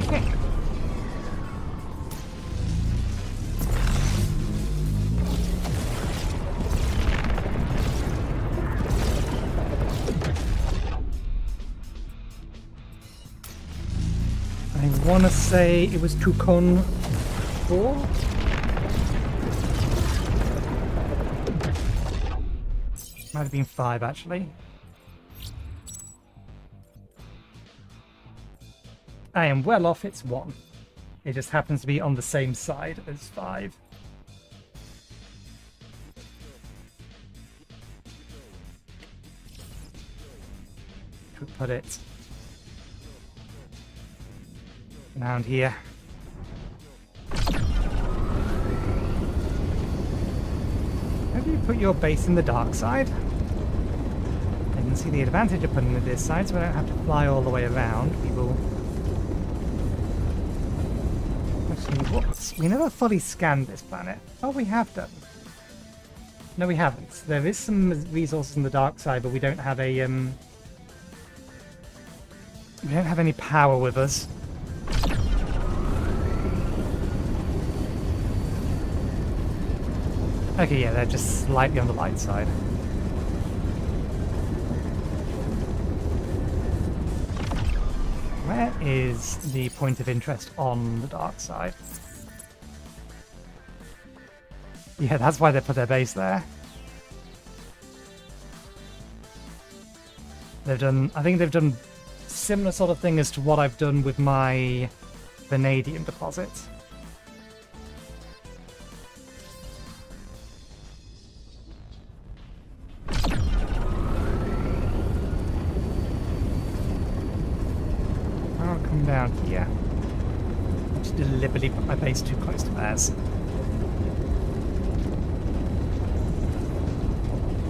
[SPEAKER 1] Okay. I want to say it was Tukon 4? Might have been 5, actually. I am well off, it's 1. It just happens to be on the same side as 5. To put it around here. How do you put your base in the dark side? I can see the advantage of putting it this side, so I don't have to fly all the way around. We will... Actually, whoops. We never fully scanned this planet. Oh, we have done. No, we haven't. There is some resources in the dark side, but we don't have a, we don't have any power with us. Okay, yeah, they're just slightly on the light side. Where is the point of interest on the dark side? Yeah, that's why they put their base there. They've done, I think they've done similar sort of thing as to what I've done with my vanadium deposits. I'll come down here. I just deliberately put my base too close to theirs.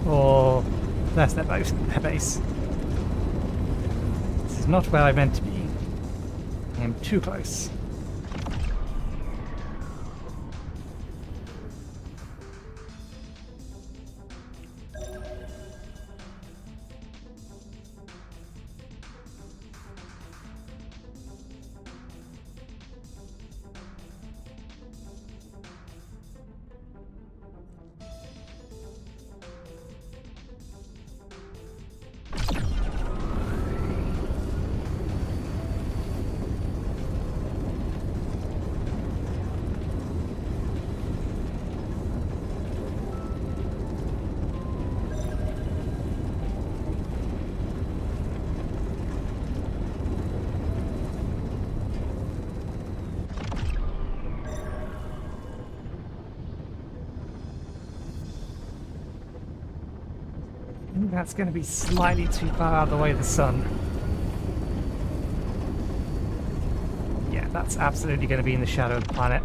[SPEAKER 1] Or that's their base. This is not where I meant to be. I am too close. That's going to be slightly too far out of the way of the sun. Yeah, that's absolutely going to be in the shadow of the planet.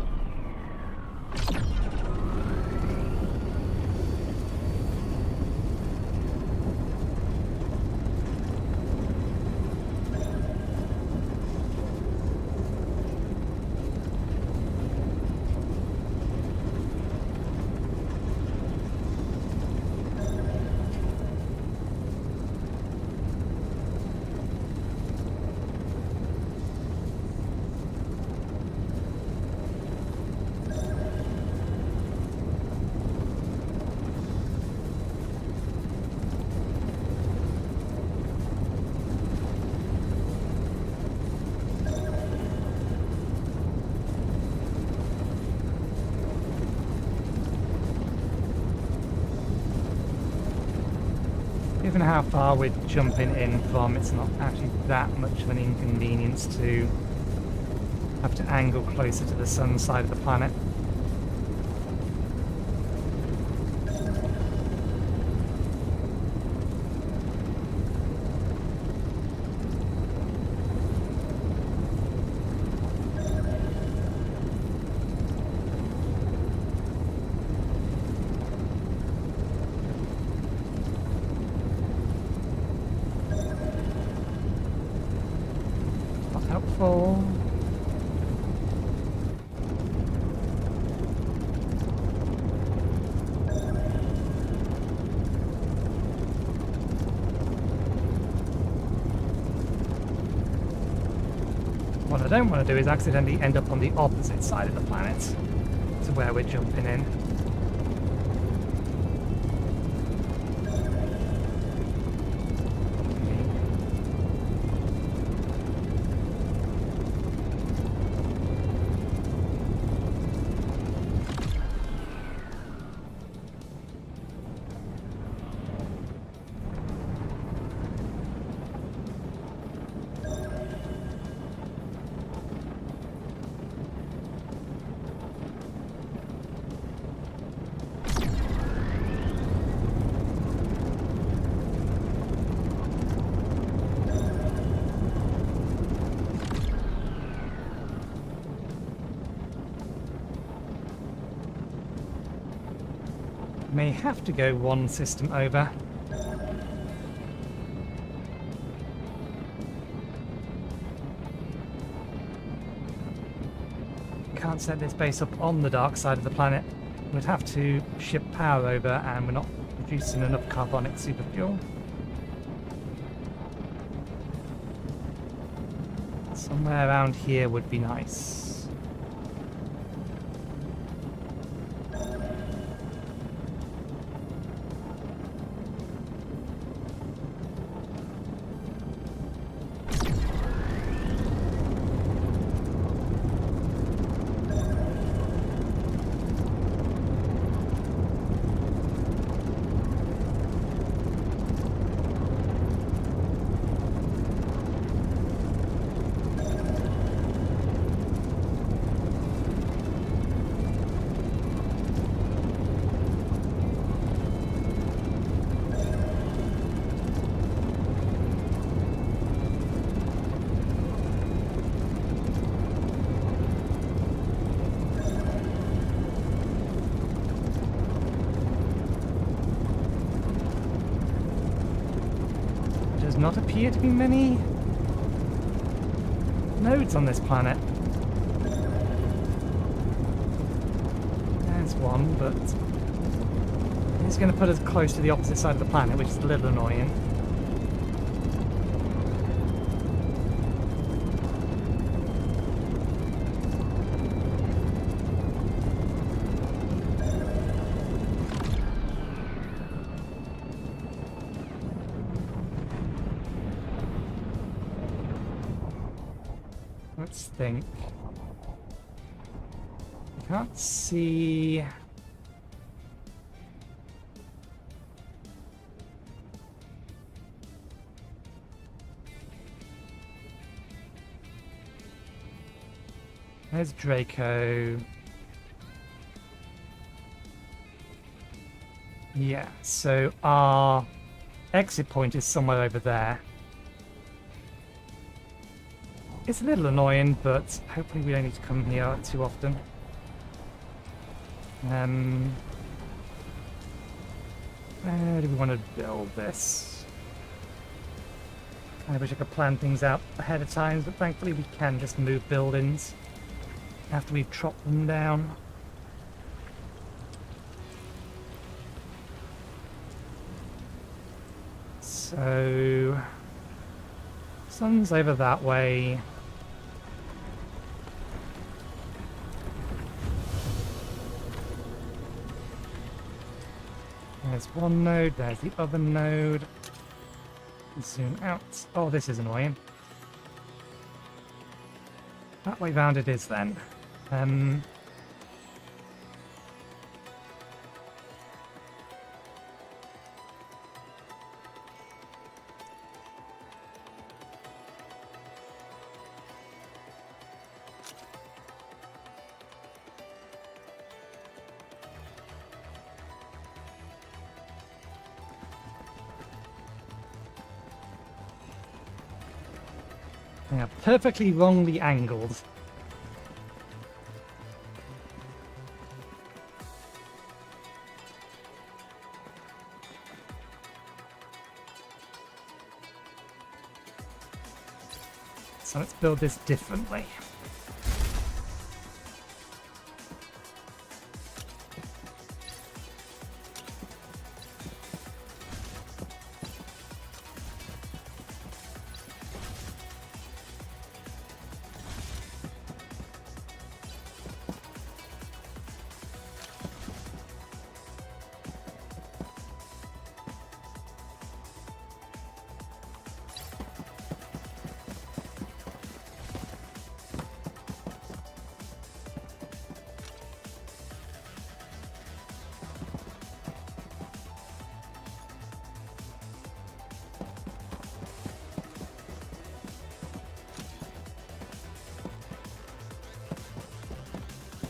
[SPEAKER 1] Given how far we're jumping in from, it's not actually that much of an inconvenience to have to angle closer to the sun side of the planet. Careful. What I don't want to do is accidentally end up on the opposite side of the planet to where we're jumping in. May have to go one system over. Can't set this base up on the dark side of the planet. We'd have to ship power over, and we're not producing enough carbonic superfuel. Somewhere around here would be nice. Does not appear to be many nodes on this planet. There's one, but it's going to put us close to the opposite side of the planet, which is a little annoying. Let's think. I can't see. There's Draco. Yeah, so our exit point is somewhere over there. It's a little annoying, but hopefully we don't need to come here too often. Where do we want to build this? I wish I could plan things out ahead of time, but thankfully we can just move buildings after we've chopped them down. So, sun's over that way. There's one node, there's the other node. Zoom out. Oh, this is annoying. That way round it is then. They are perfectly wrongly angled. So let's build this differently.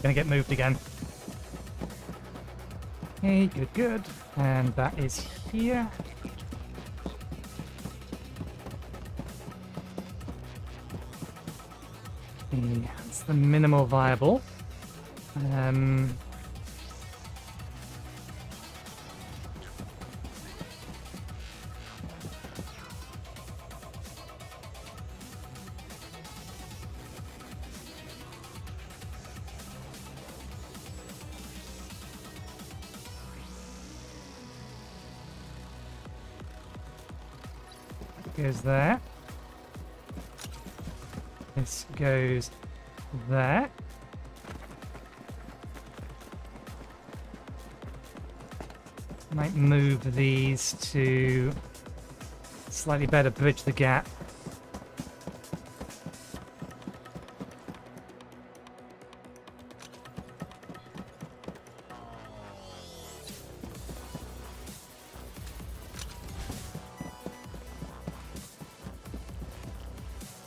[SPEAKER 1] Gonna get moved again. Okay, good, good. And that is here. That's the minimal viable. Goes there. This goes there. Might move these to slightly better bridge the gap.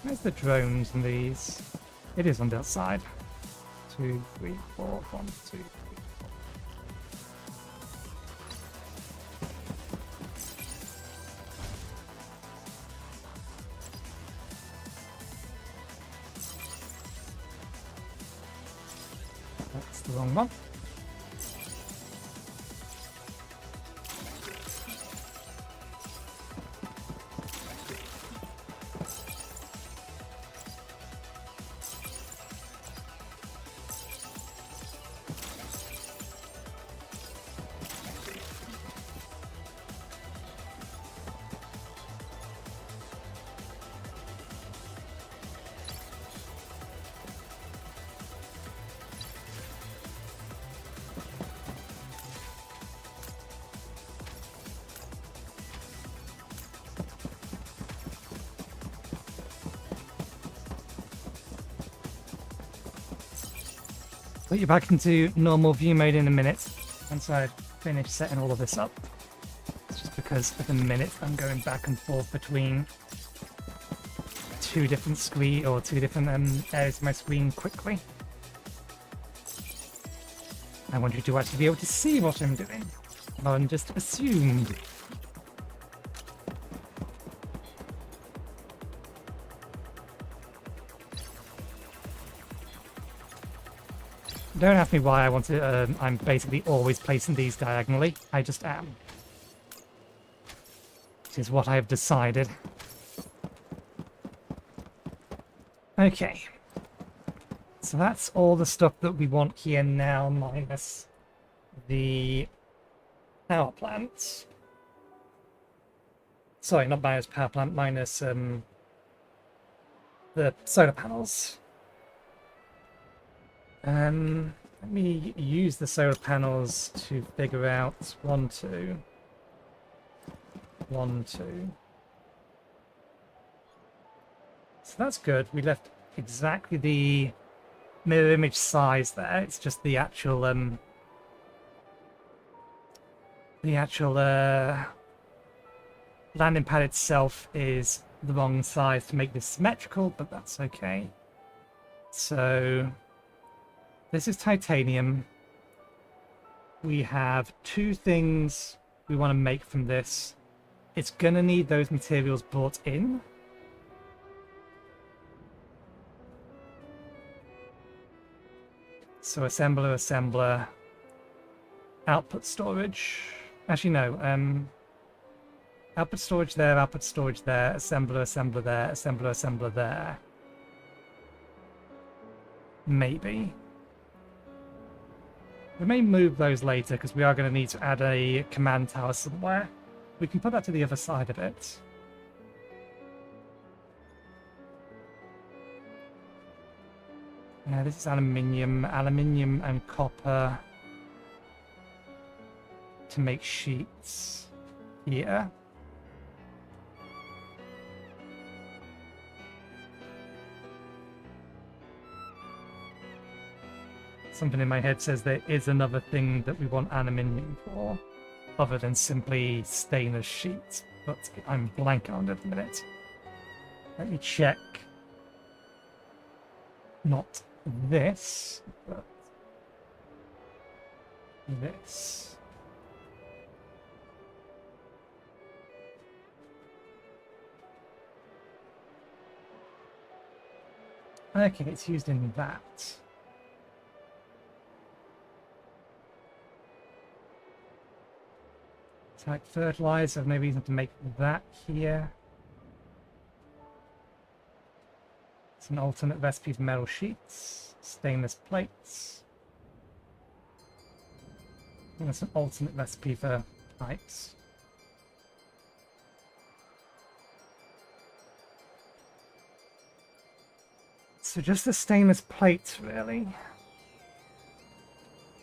[SPEAKER 1] Where's the drones in these? It is on the outside. 2, 3, 4, 1, 2, 3, 4. That's the wrong one. Put you back into normal view mode in a minute once I've finished setting all of this up. It's just because at the minute I'm going back and forth between two different areas of my screen quickly. I want you to actually be able to see what I'm doing, rather than just assume. Don't ask me why I want to. I'm basically always placing these diagonally. I just am. Which is what I have decided. Okay. So that's all the stuff that we want here now, minus the power plant. Sorry, not minus power plant, minus the solar panels. Let me use the solar panels to figure out 1, 2. 1, 2. So that's good. We left exactly the mirror image size there. It's just the actual landing pad itself is the wrong size to make this symmetrical, but that's okay. So this is titanium. We have 2 things we want to make from this. It's gonna need those materials brought in. So assembler, output storage. Actually no, output storage there, assembler there, assembler there. Maybe. We may move those later because we are going to need to add a command tower somewhere. We can put that to the other side of it. Yeah, this is aluminium and copper to make sheets here. Something in my head says there is another thing that we want aluminium for, other than simply stainless sheets, but I'm blank on it at the minute. Let me check. Not this, but this. Okay, it's used in that. Type fertilizer, no reason to make that here. It's an alternate recipe for metal sheets, stainless plates. And that's an alternate recipe for pipes. So just the stainless plates, really.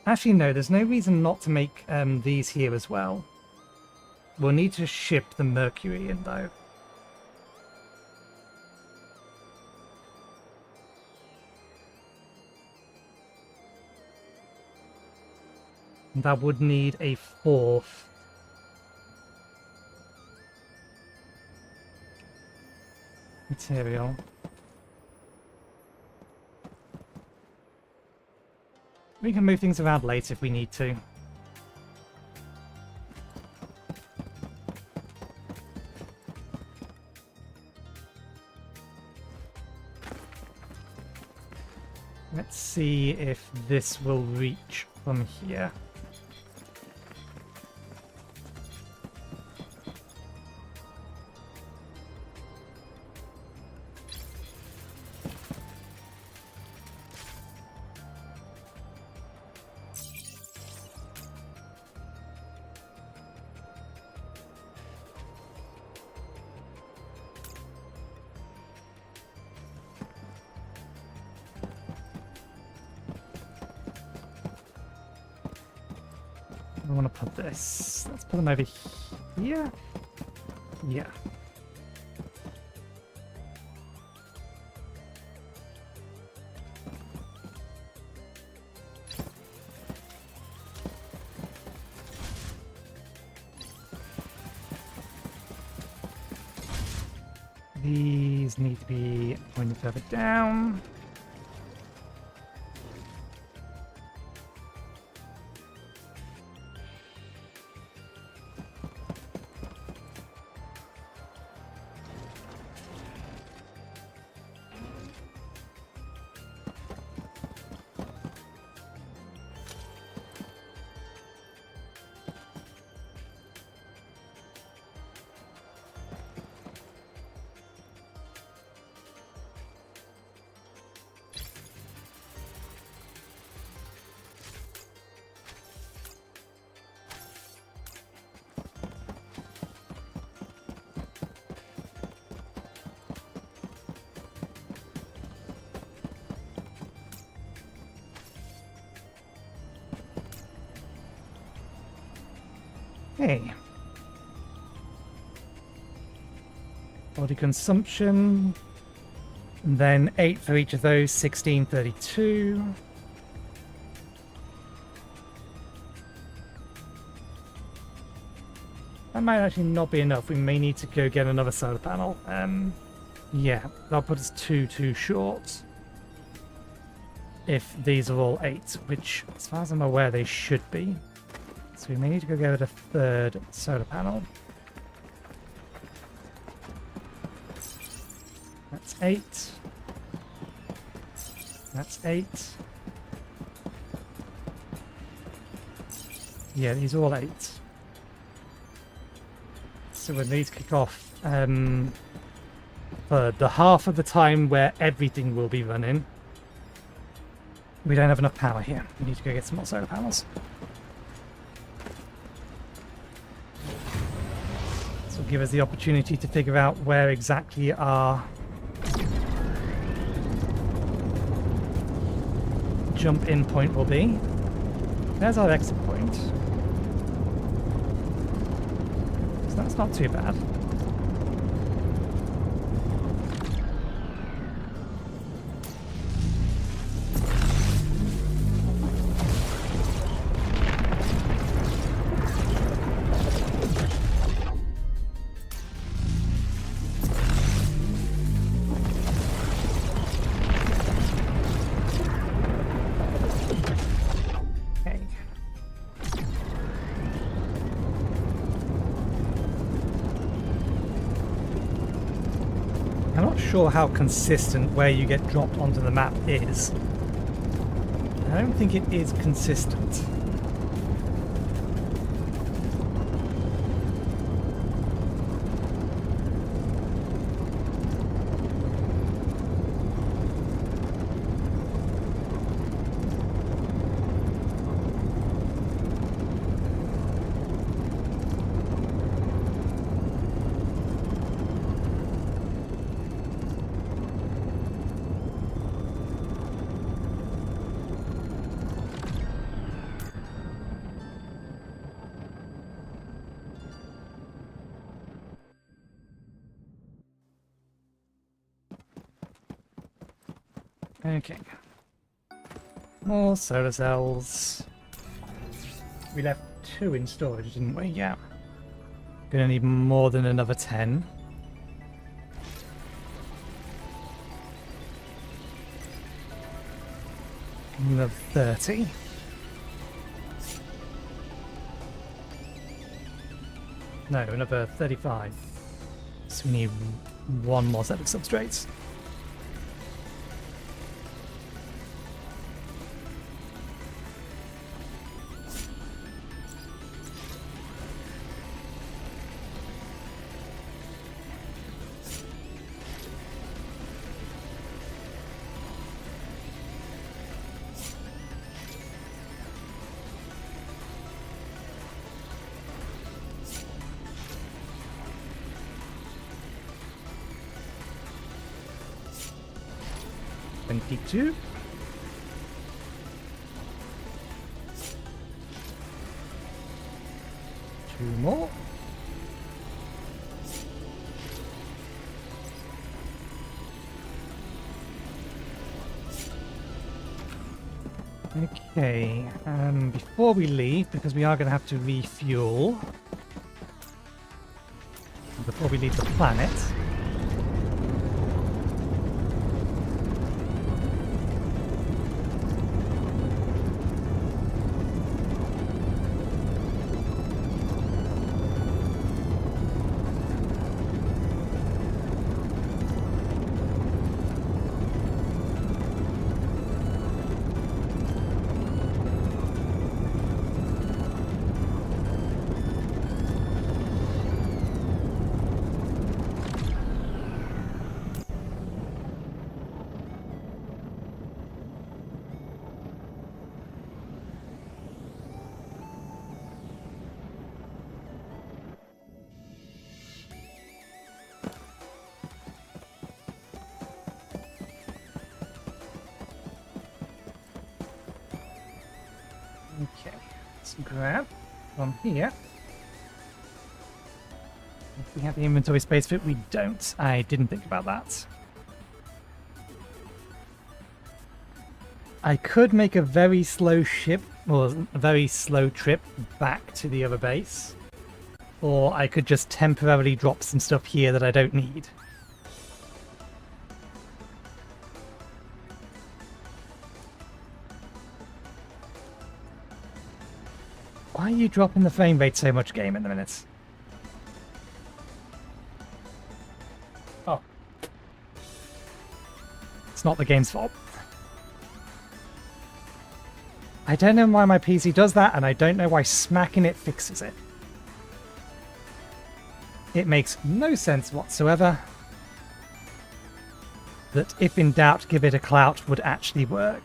[SPEAKER 1] Actually, no, there's no reason not to make these here as well. We'll need to ship the mercury in, though. And that would need a fourth. Material. We can move things around later if we need to. Let's see if this will reach from here. I want to put this. Let's put them over here. Yeah. These need to be pointed further down. Hey. Body consumption. And then 8 for each of those, 1632. That might actually not be enough. We may need to go get another solar panel. Yeah, that'll put us too short. If these are all 8, which, as far as I'm aware, they should be. So we may need to go get a third solar panel. That's 8. That's 8. Yeah, these are all 8. So we need to kick off for the half of the time where everything will be running. We don't have enough power here. We need to go get some more solar panels. This will give us the opportunity to figure out where exactly our jump in point will be. There's our exit point. So that's not too bad. Sure how consistent where you get dropped onto the map is. I don't think it is consistent. Okay. More solar cells. We left 2 in storage, didn't we? Yeah. Gonna need more than another 10. Another 30. No, another 35. So we need 1 more set of substrates. Two more. Okay, before we leave, because we are going to have to refuel before we leave the planet. Okay, let's grab from here. If we have the inventory space for it, we don't. I didn't think about that. I could make a very slow ship, or a very slow trip back to the other base. Or I could just temporarily drop some stuff here that I don't need. Why are you dropping the frame rate so much, game, in the minutes? Oh. It's not the game's fault. I don't know why my PC does that, and I don't know why smacking it fixes it. It makes no sense whatsoever that if in doubt, give it a clout would actually work.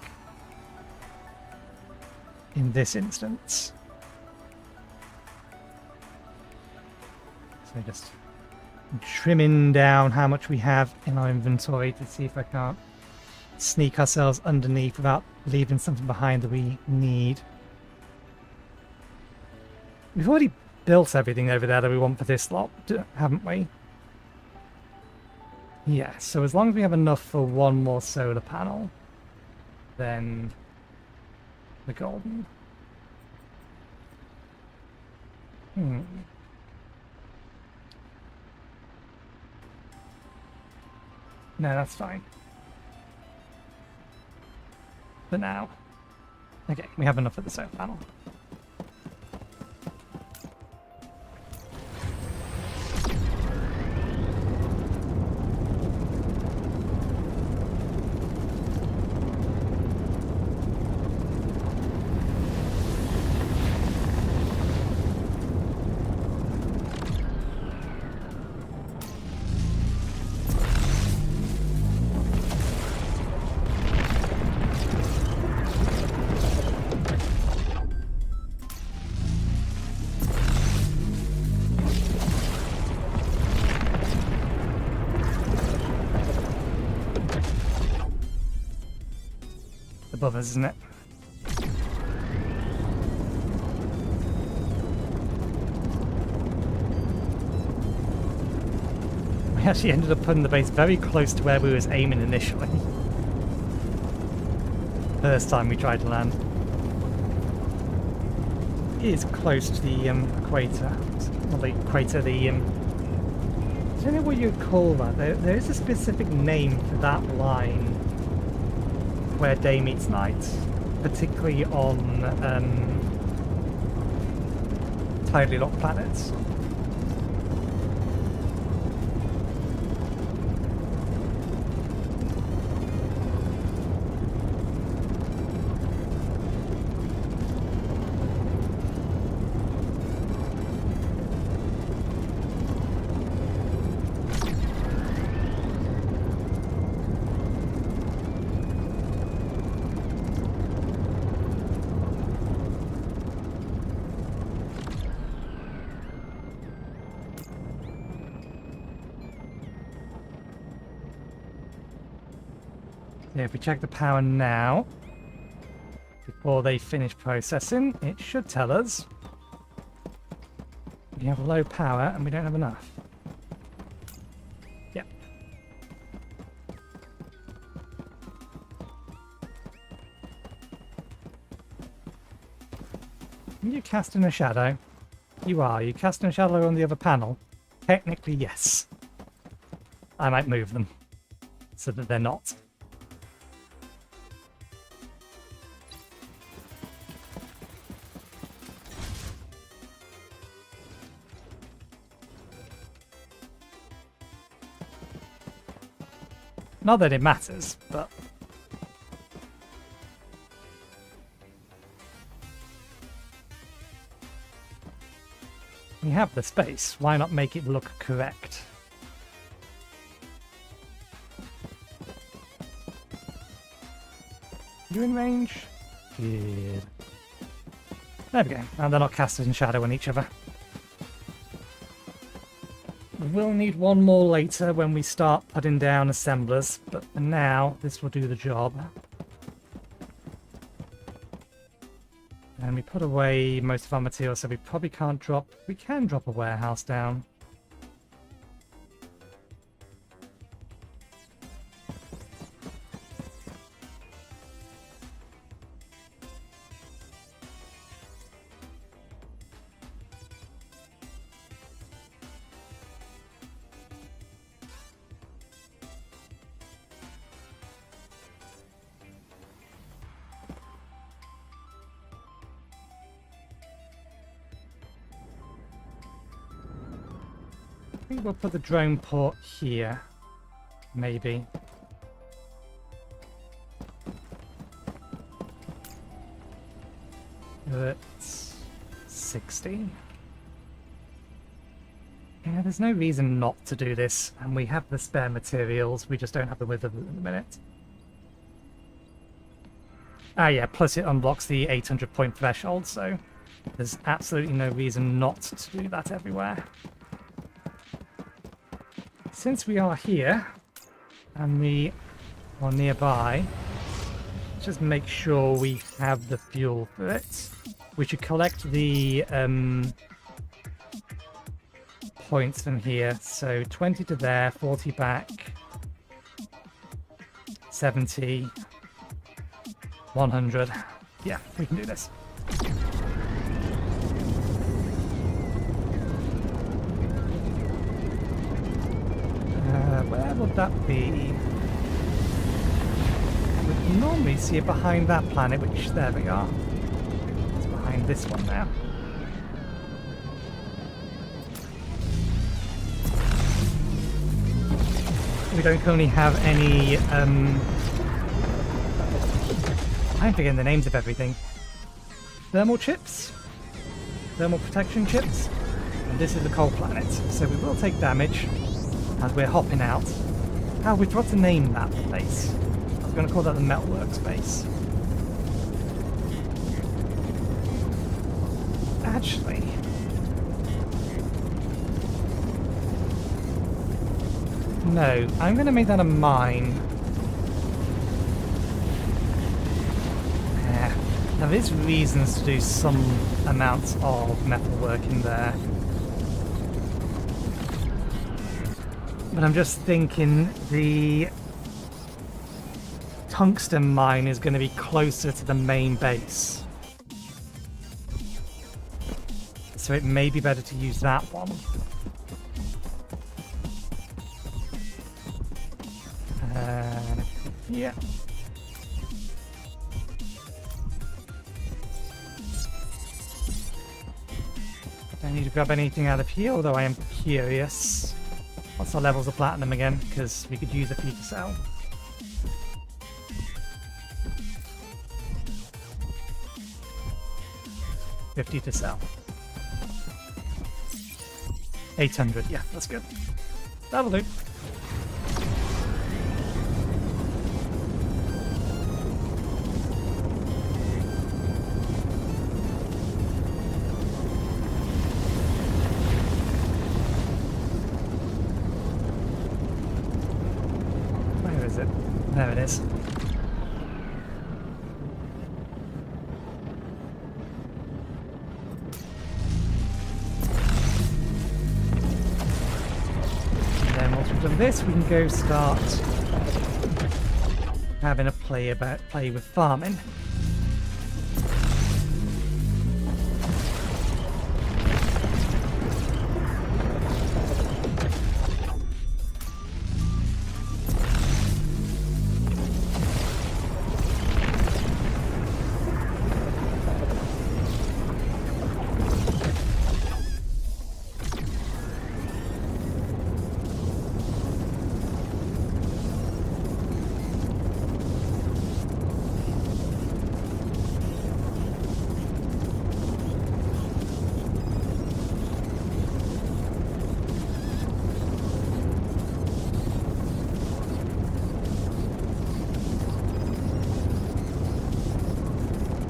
[SPEAKER 1] in this instance. So just trimming down how much we have in our inventory to see if I can't sneak ourselves underneath without leaving something behind that we need. We've already built everything over there that we want for this lot, haven't we? Yeah, so as long as we have enough for one more solar panel, then we're golden. No, that's fine. For now. Okay, we have enough for the solar panel. Above us, isn't it? We actually ended up putting the base very close to where we was aiming initially. First time we tried to land. It is close to the equator. Not the equator, the I don't know what you'd call that. There is a specific name for that line where day meets night, particularly on tidally locked planets. Yeah, if we check the power now, before they finish processing, it should tell us we have low power and we don't have enough. Yep. Are you casting a shadow? You are. You casting a shadow on the other panel? Technically, yes. I might move them so that they're not. Not that it matters, but... we have the space, why not make it look correct? You in range? Good. There we go, and they're not casting shadow on each other. We'll need one more later when we start putting down assemblers, but for now, this will do the job. And we put away most of our materials, so we probably can't drop... we can drop a warehouse down. I think we'll put the drone port here, maybe. That's 60. Yeah, there's no reason not to do this, and we have the spare materials, we just don't have the width of it at the minute. Ah, yeah, plus it unlocks the 800 point threshold, so there's absolutely no reason not to do that everywhere. Since we are here, and we are nearby, just make sure we have the fuel for it. We should collect the points from here. So 20 to there, 40 back, 70, 100. Yeah, we can do this. Where would that be? I would normally see it behind that planet, which, there we are. It's behind this one now. We don't currently have any, I'm forgetting the names of everything. Thermal chips? Thermal protection chips? And this is the cold planet, so we will take damage as we're hopping out. How we forgot to name that place. I was going to call that the Metalworks base. Actually, no, I'm going to make that a mine. Yeah, there is reasons to do some amounts of metal work in there. But I'm just thinking the tungsten mine is going to be closer to the main base. So it may be better to use that one. Yeah. Don't need to grab anything out of here, although I am curious. What's our levels of platinum again? Because we could use a few to sell. $50 to sell. 800, yeah, that's good. That'll do. Where is it? There it is. Of this, we can go start having a play with farming.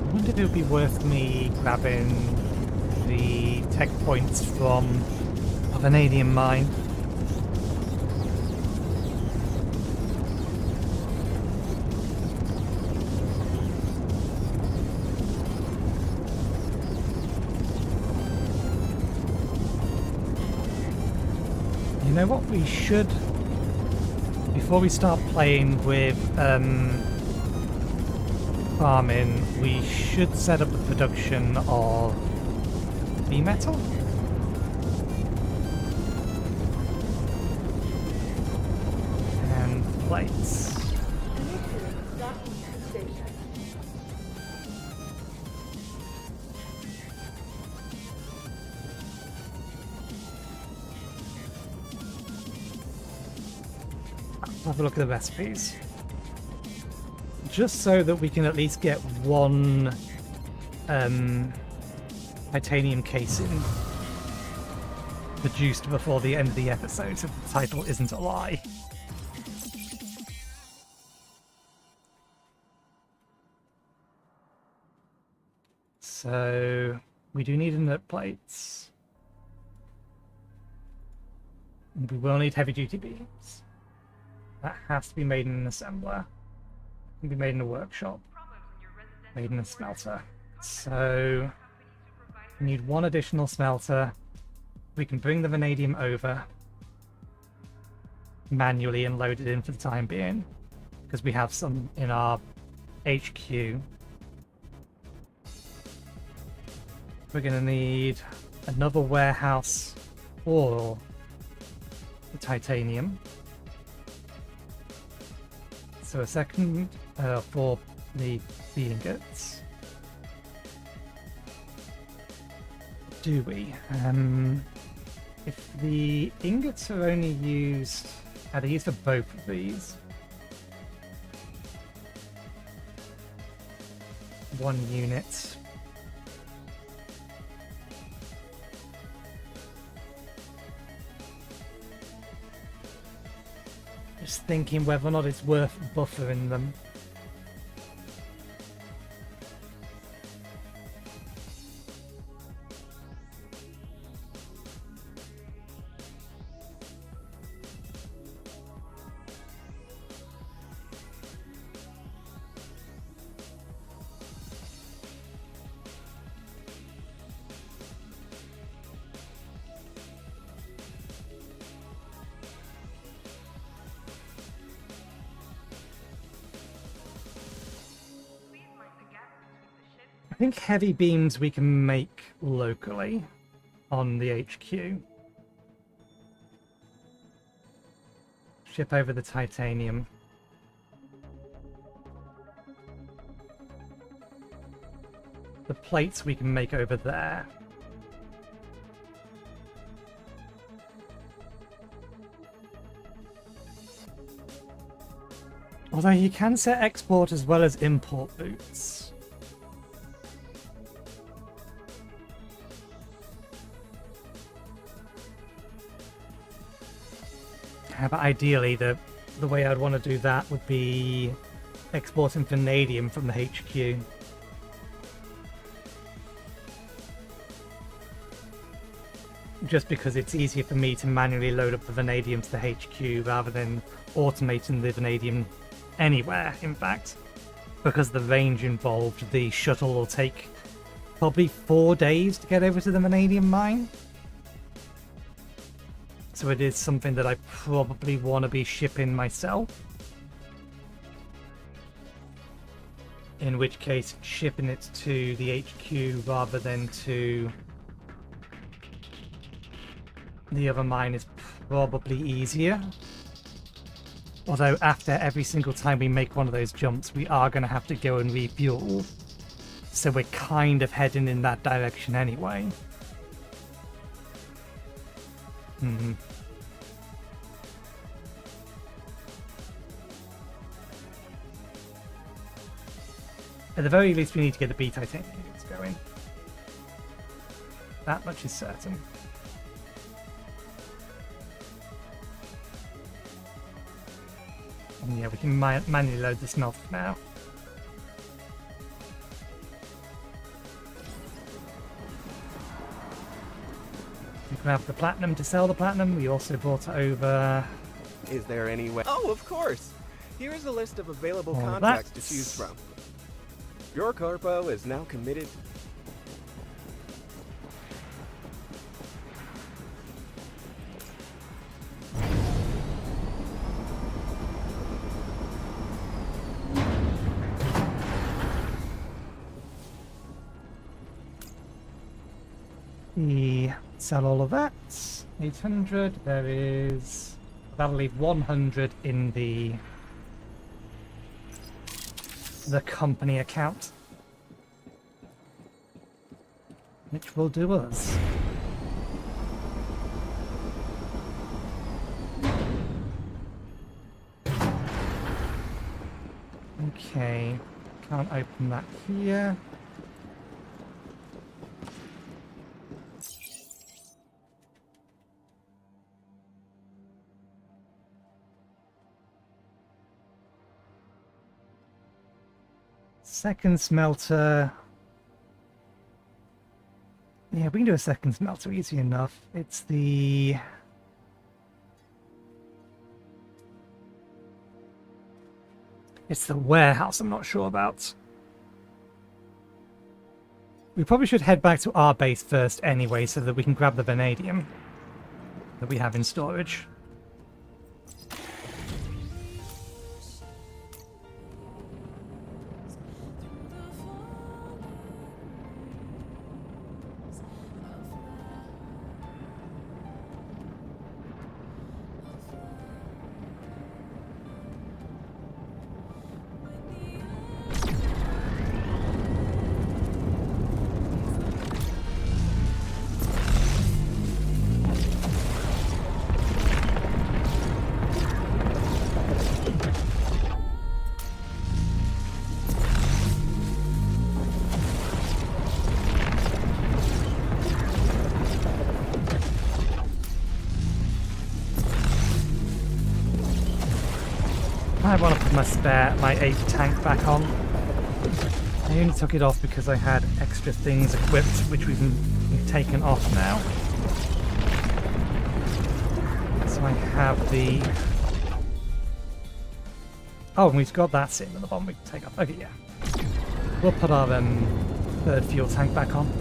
[SPEAKER 1] I wonder if it would be worth me grabbing the tech points from a vanadium mine. You know what we should, before we start playing with farming, we should set up the production of V-metal. And plates. Let's have a look at the recipes. Just so that we can at least get one titanium casing produced before the end of the episode, so the title isn't a lie. So we do need inert plates. And we will need heavy duty beams. That has to be made in an assembler. It can be made in a workshop. Made in a smelter. So we need one additional smelter. We can bring the vanadium over manually and load it in for the time being, because we have some in our HQ. We're going to need another warehouse for the titanium. So a second for the ingots. Do we? If the ingots are only used... they're used for both of these. One unit. Just thinking whether or not it's worth buffering them. I think heavy beams we can make locally on the HQ. Ship over the titanium. The plates we can make over there. Although you can set export as well as import boots. But ideally, the way I'd want to do that would be exporting vanadium from the HQ. Just because it's easier for me to manually load up the vanadium to the HQ rather than automating the vanadium anywhere, in fact. Because the range involved, the shuttle will take probably 4 days to get over to the vanadium mine. So it is something that I probably want to be shipping myself. In which case, shipping it to the HQ rather than to the other mine is probably easier. Although after every single time we make one of those jumps, we are going to have to go and refuel. So we're kind of heading in that direction anyway. At the very least, we need to get the B titanium units going. That much is certain. And yeah, we can manually load the smelter now. We can have the platinum to sell the platinum. We also brought it over.
[SPEAKER 2] Is there any way? Oh, of course! Here is a list of available
[SPEAKER 1] Well,
[SPEAKER 2] contracts to
[SPEAKER 1] that's-
[SPEAKER 2] choose from. Your corpo is now committed.
[SPEAKER 1] We sell all of that. 800. There is... That'll leave 100 in the company account. Which will do us. Okay. Can't open that here. Second smelter. Yeah, we can do a second smelter easy enough. It's the... It's the warehouse I'm not sure about. We probably should head back to our base first anyway, so that we can grab the vanadium that we have in storage. I want to put my 8 tank back on. I only took it off because I had extra things equipped, which we've taken off now. So I have the... Oh, and we've got that sitting at the bottom we can take off. Okay, yeah. We'll put our third fuel tank back on.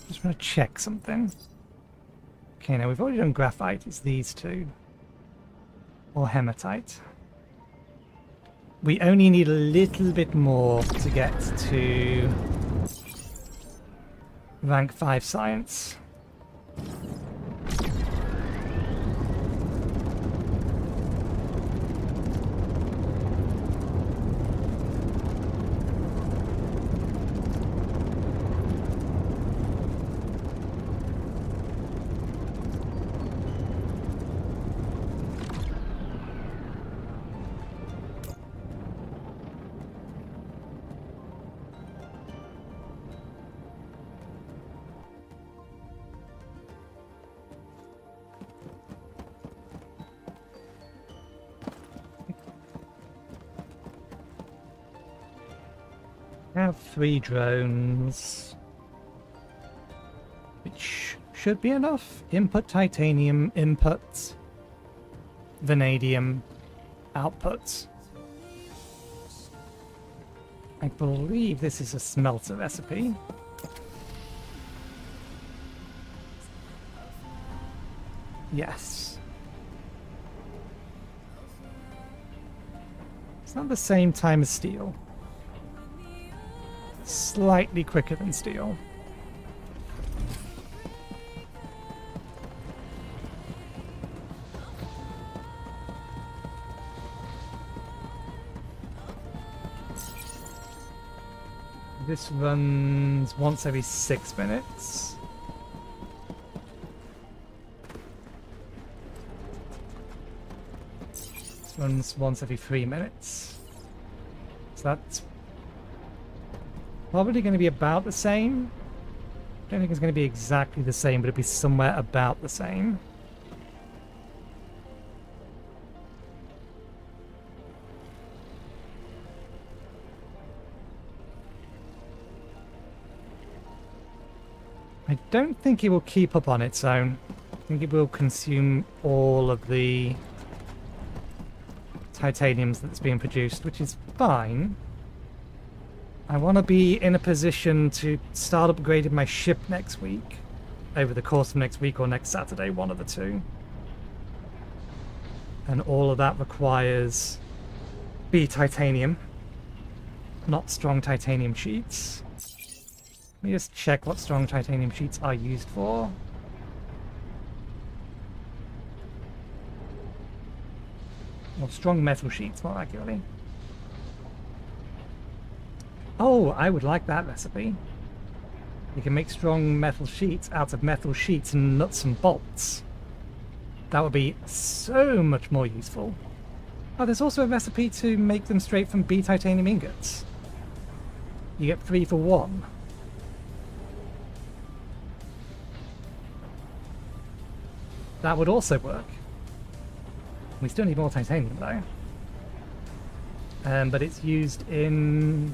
[SPEAKER 1] Just want to check something. Okay, now we've already done graphite. It's these two. Or hematite. We only need a little bit more to get to rank 5 science. Have 3 drones, which should be enough. Input titanium, input vanadium, output. I believe this is a smelter recipe. Yes. It's not the same time as steel. Slightly quicker than steel. This runs once every 6 minutes. This runs once every 3 minutes. So that's probably going to be about the same. I don't think it's going to be exactly the same, but it'll be somewhere about the same. I don't think it will keep up on its own. I think it will consume all of the titaniums that's being produced, which is fine. I want to be in a position to start upgrading my ship next week. Over the course of next week or next Saturday, one of the two. And all of that requires B titanium, not strong titanium sheets. Let me just check what strong titanium sheets are used for. Or strong metal sheets, more accurately. Oh, I would like that recipe. You can make strong metal sheets out of metal sheets and nuts and bolts. That would be so much more useful. Oh, there's also a recipe to make them straight from B titanium ingots. You get 3 for 1. That would also work. We still need more titanium though. but it's used in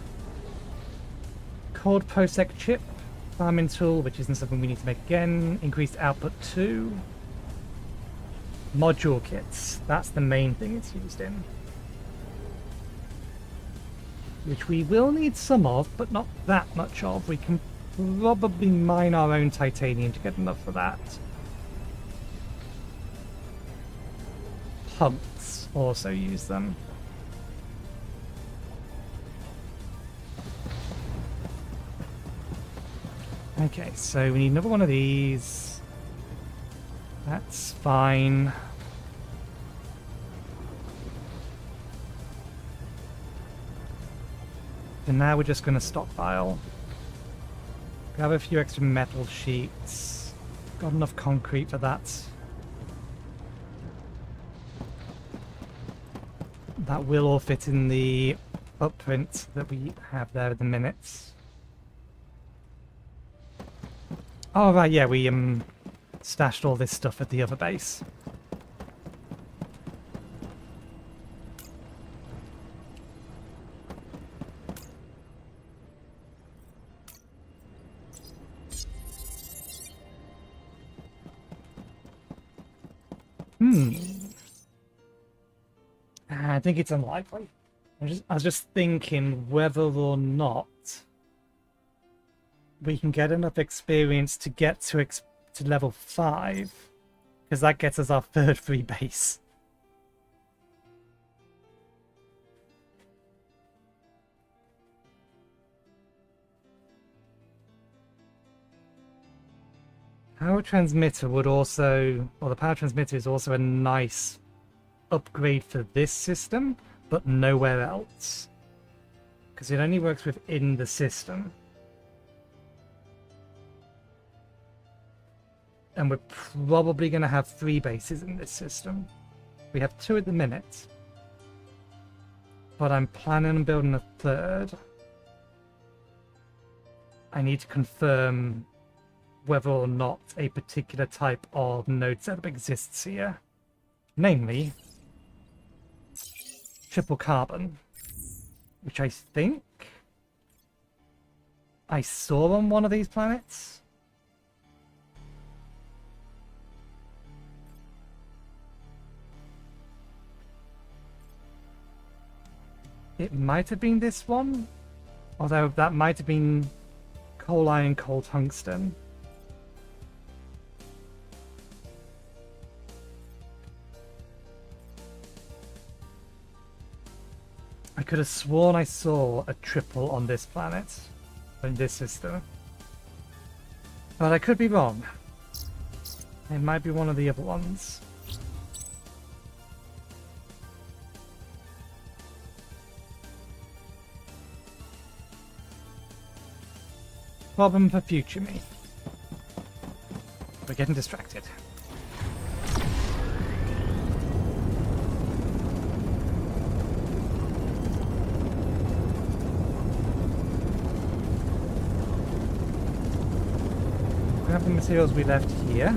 [SPEAKER 1] Cord Prosec chip, farming tool, which isn't something we need to make again. Increased output 2. Module kits, that's the main thing it's used in. Which we will need some of, but not that much of. We can probably mine our own titanium to get enough for that. Pumps also use them. Okay, so we need another one of these. That's fine. And now we're just going to stockpile. Grab a few extra metal sheets. Got enough concrete for that. That will all fit in the footprint that we have there at the minute. Oh right, yeah, we stashed all this stuff at the other base. I think it's unlikely. I was just thinking whether or not we can get enough experience to get to level 5, because that gets us our third free base. Power transmitter would also, well, the power transmitter is also a nice upgrade for this system, but nowhere else, because it only works within the system. And we're probably going to have 3 bases in this system. We have 2 at the minute, but I'm planning on building a 3rd. I need to confirm whether or not a particular type of node setup exists here, namely triple carbon, which I think I saw on one of these planets. It might have been this one, although that might have been coal iron, coal tungsten. I could have sworn I saw a triple on this planet, in this system. But I could be wrong. It might be one of the other ones. Problem for future me. We're getting distracted. Grab the materials we left here.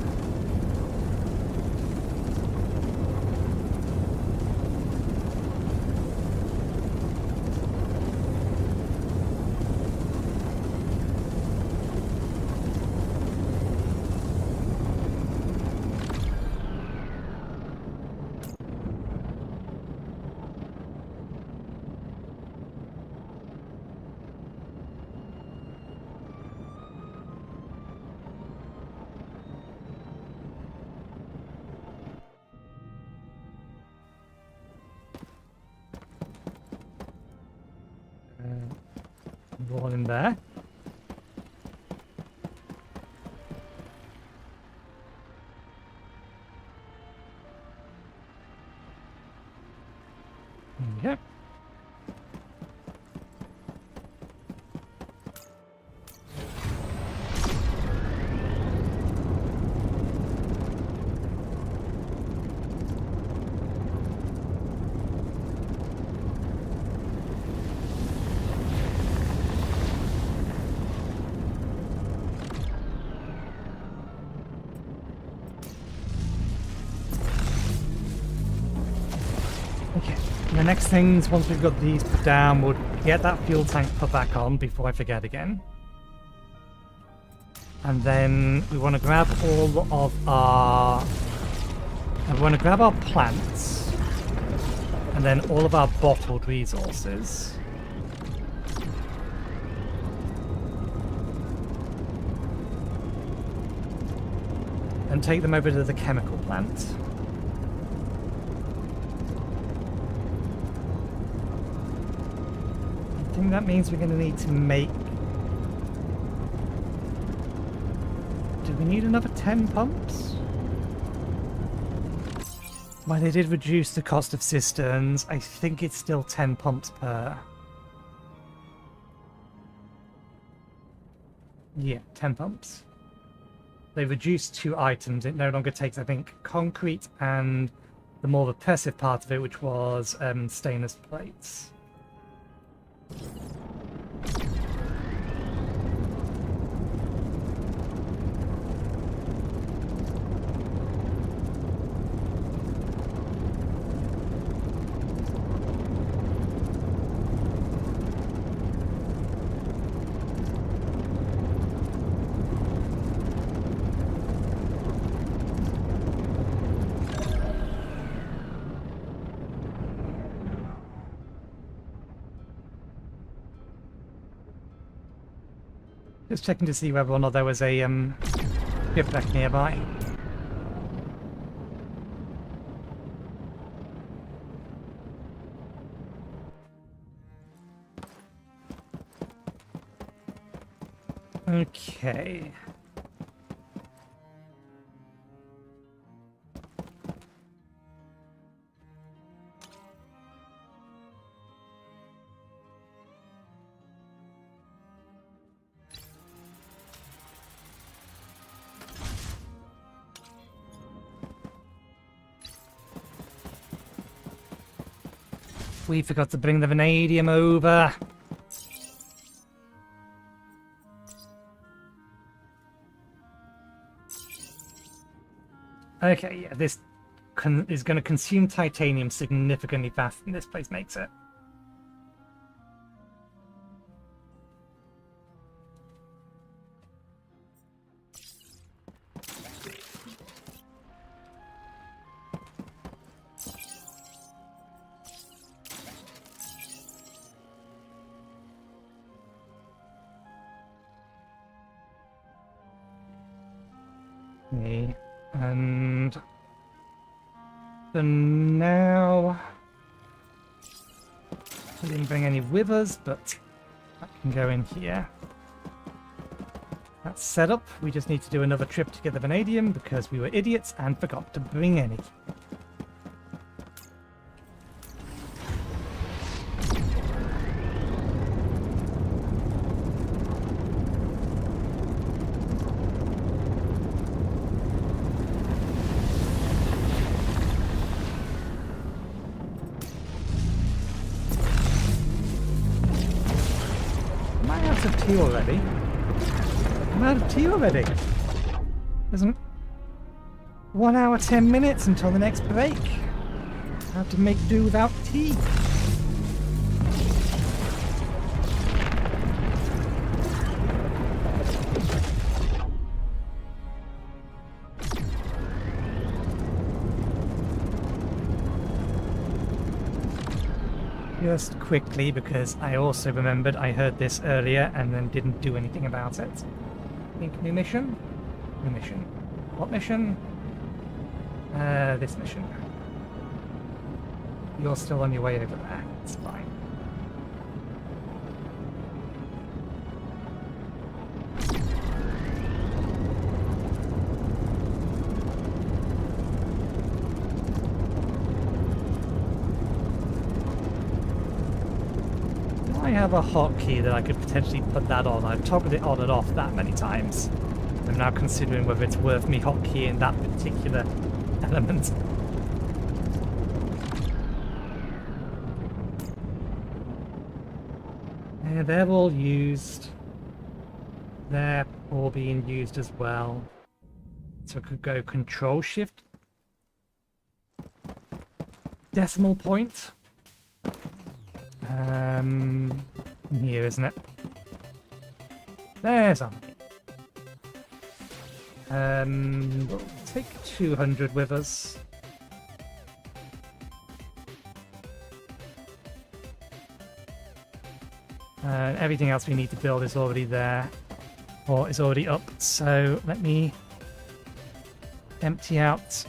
[SPEAKER 1] One in there. Yep. next things, once we've got these put down, we'll get that fuel tank put back on before I forget again. And then we want to grab all of our... And we want to grab our plants. And then all of our bottled resources. And take them over to the chemical plant. I think that means we're going to need to make... Do we need another 10 pumps? Well, they did reduce the cost of cisterns. I think it's still 10 pumps per. Yeah, 10 pumps. They reduced 2 items. It no longer takes, I think, concrete and the more repressive part of it, which was stainless plates. Just checking to see whether or not there was a shipwreck nearby. Okay. We forgot to bring the vanadium over. Okay, yeah, this is going to consume titanium significantly faster than this place makes it. Okay, and for now, we didn't bring any with us, but that can go in here. That's set up. We just need to do another trip to get the vanadium because we were idiots and forgot to bring any. Already. I'm out of tea already. There's 1 hour 10 minutes until the next break. I have to make do without tea. Just quickly, because I also remembered I heard this earlier and then didn't do anything about it. Think new mission? New mission. What mission? This mission. You're still on your way over there. It's fine. I have a hotkey that I could potentially put that on. I've toggled it on and off that many times. I'm now considering whether it's worth me hotkeying that particular element. Yeah, they're all used. They're all being used as well. So I could go Control Shift. Decimal point. Here, isn't it? There's our money. We'll take 200 with us. Everything else we need to build is already there, or is already up. So let me empty out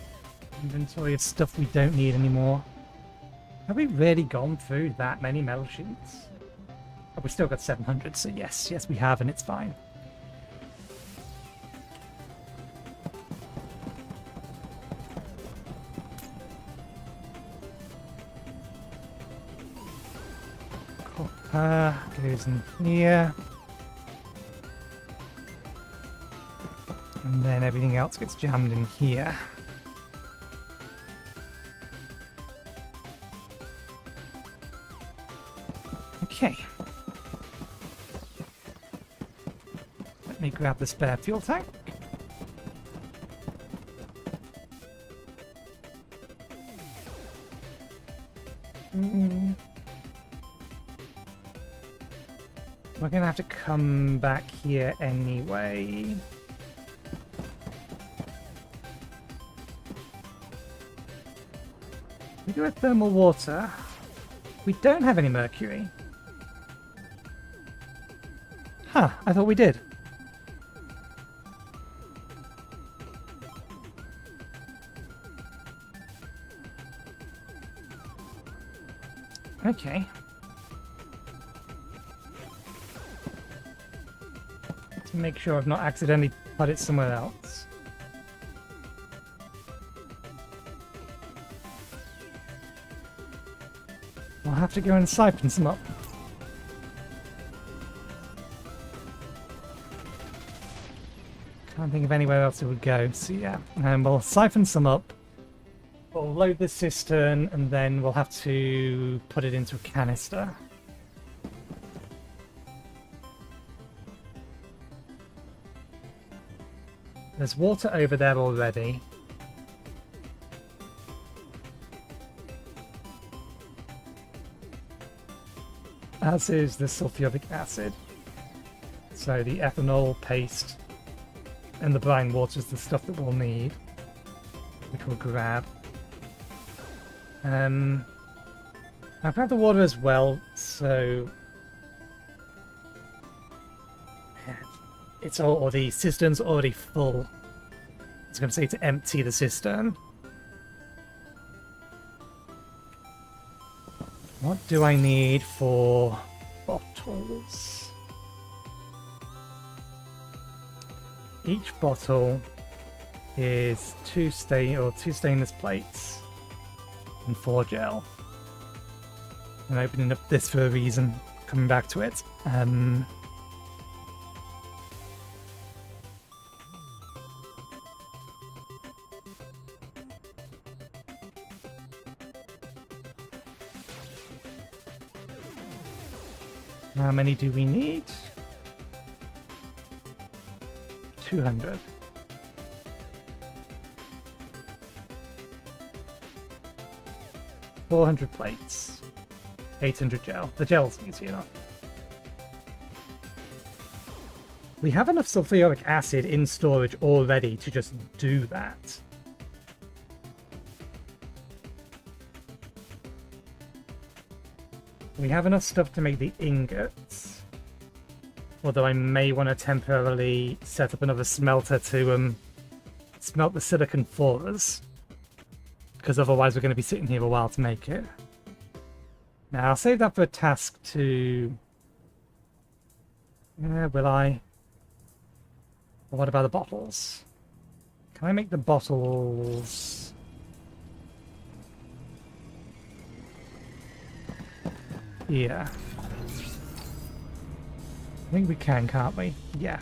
[SPEAKER 1] inventory of stuff we don't need anymore. Have we really gone through that many metal sheets? Oh, we've still got 700, so yes, we have, and it's fine. Copper goes in here. And then everything else gets jammed in here. Okay. Let me grab the spare fuel tank. We're gonna have to come back here anyway. We do have thermal water. We don't have any mercury. Huh, I thought we did. Okay. To make sure I've not accidentally put it somewhere else. I'll have to go and siphon some up. Can't think of anywhere else it would go, so yeah. And we'll siphon some up. We'll load the cistern, and then we'll have to put it into a canister. There's water over there already. As is the sulfuric acid. So the ethanol paste and the brine water is the stuff that we'll need, which we'll grab. I've grabbed the water as well, so it's all, or the cistern's already full. I was going to say to empty the cistern. What do I need for bottles? Each bottle is two stainless plates and 4 gel. I'm opening up this for a reason. Coming back to it. How many do we need? 200. $400 plates. 800 gel. The gel's easy enough. We have enough sulfuric acid in storage already to just do that. We have enough stuff to make the ingots. Although I may want to temporarily set up another smelter to smelt the silicon for us. Because otherwise we're going to be sitting here a while to make it. Now I'll save that for a task to... will I? Or what about the bottles? Can I make the bottles... Yeah. I think we can, can't we? Yeah.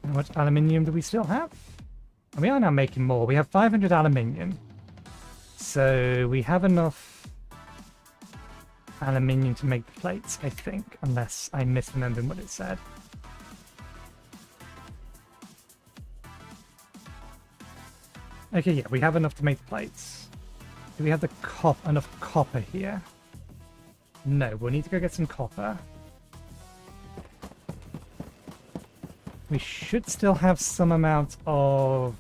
[SPEAKER 1] How much aluminium do we still have? And we are now making more. We have 500 aluminium. So we have enough aluminium to make plates, I think. Unless I'm misremembering what it said. Okay, yeah, we have enough to make plates. Do we have the enough copper here? No, we'll need to go get some copper. We should still have some amount of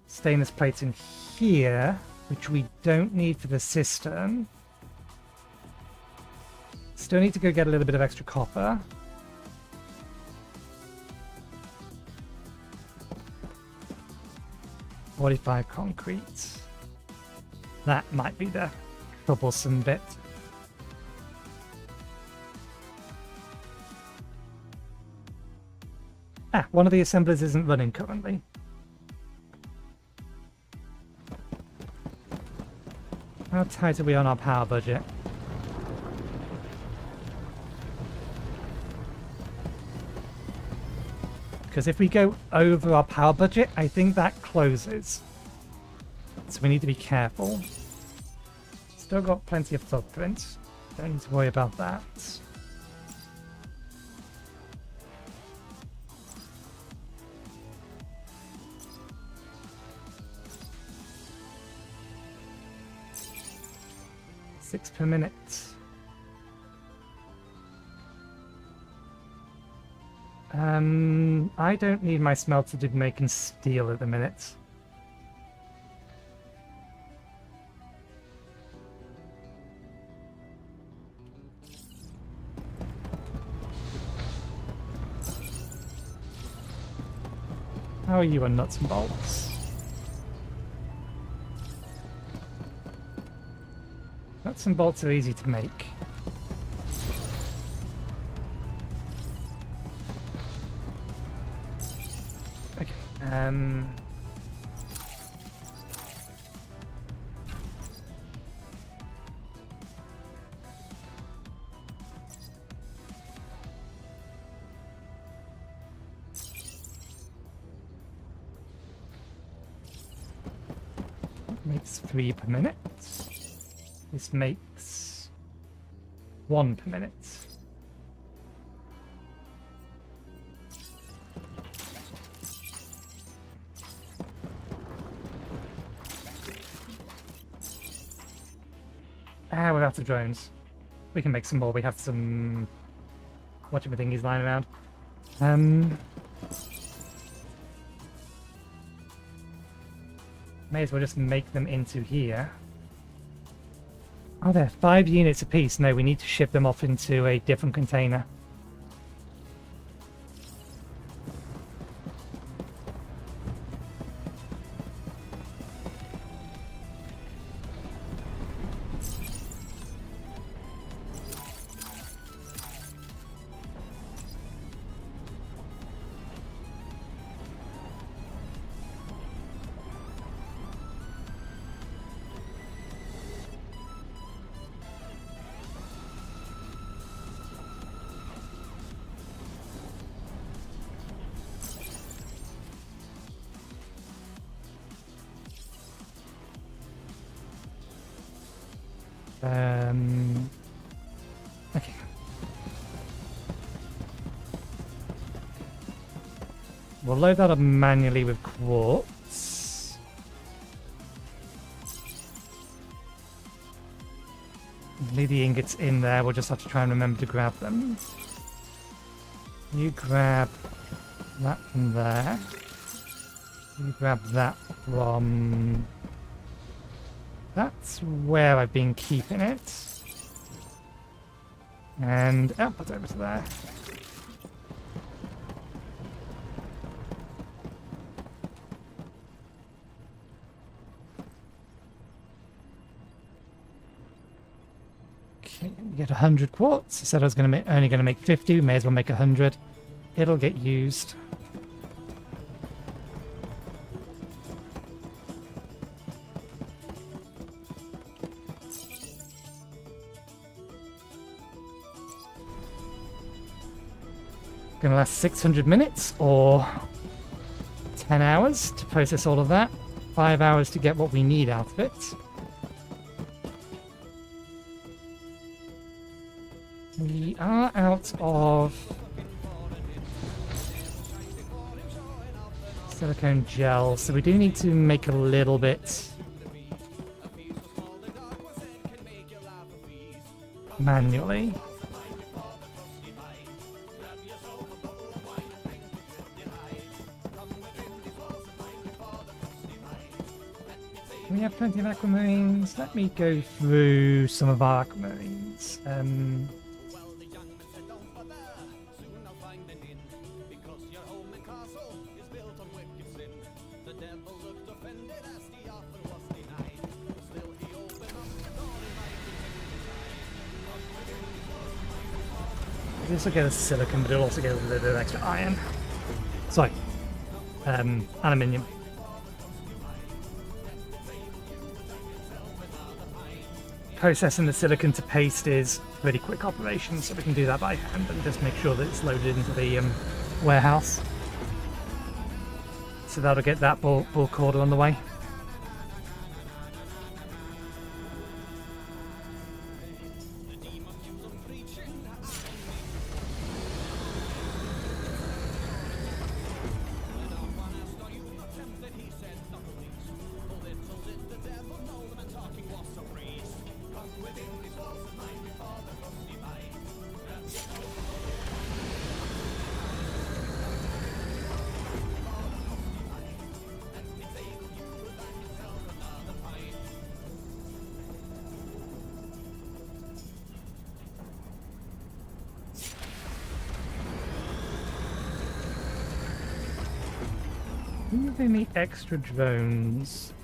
[SPEAKER 1] stainless plates in here, which we don't need for the cistern. Still need to go get a little bit of extra copper. $45 concrete. That might be the troublesome bit. Ah, one of the assemblers isn't running currently. How tight are we on our power budget? Because if we go over our power budget, I think that closes. So we need to be careful. Still got plenty of footprint. Don't need to worry about that. Six per minute. I don't need my smelter to be making steel at the minute. How are you on nuts and bolts? Nuts and bolts are easy to make. Okay, makes 3 per minute. This makes 1 per minute. Ah, we're out of drones. We can make some more. We have some whatchamathingies lying around. May as well just make them into here. Oh, they're 5 units apiece. No, we need to ship them off into a different container. Okay. We'll load that up manually with quartz. Leave the ingots in there. We'll just have to try and remember to grab them. You grab that from there. You grab that from... That's where I've been keeping it. And output over to there. Okay, we get 100 quartz. I said I was only going to make 50. We may as well make 100. It'll get used. Gonna last 600 minutes or 10 hours to process all of that. 5 hours to get what we need out of it. We are out of silicone gel. So we do need to make a little bit manually. We have plenty of aquamarines. Let me go through some of our aquamarines. This will get us silicon, but it'll also get us a little bit of extra iron. Sorry, aluminium. Processing the silicon to paste is a pretty quick operation, so we can do that by hand and just make sure that it's loaded into the warehouse. So that'll get that bulk order on the way. Do they need extra drones?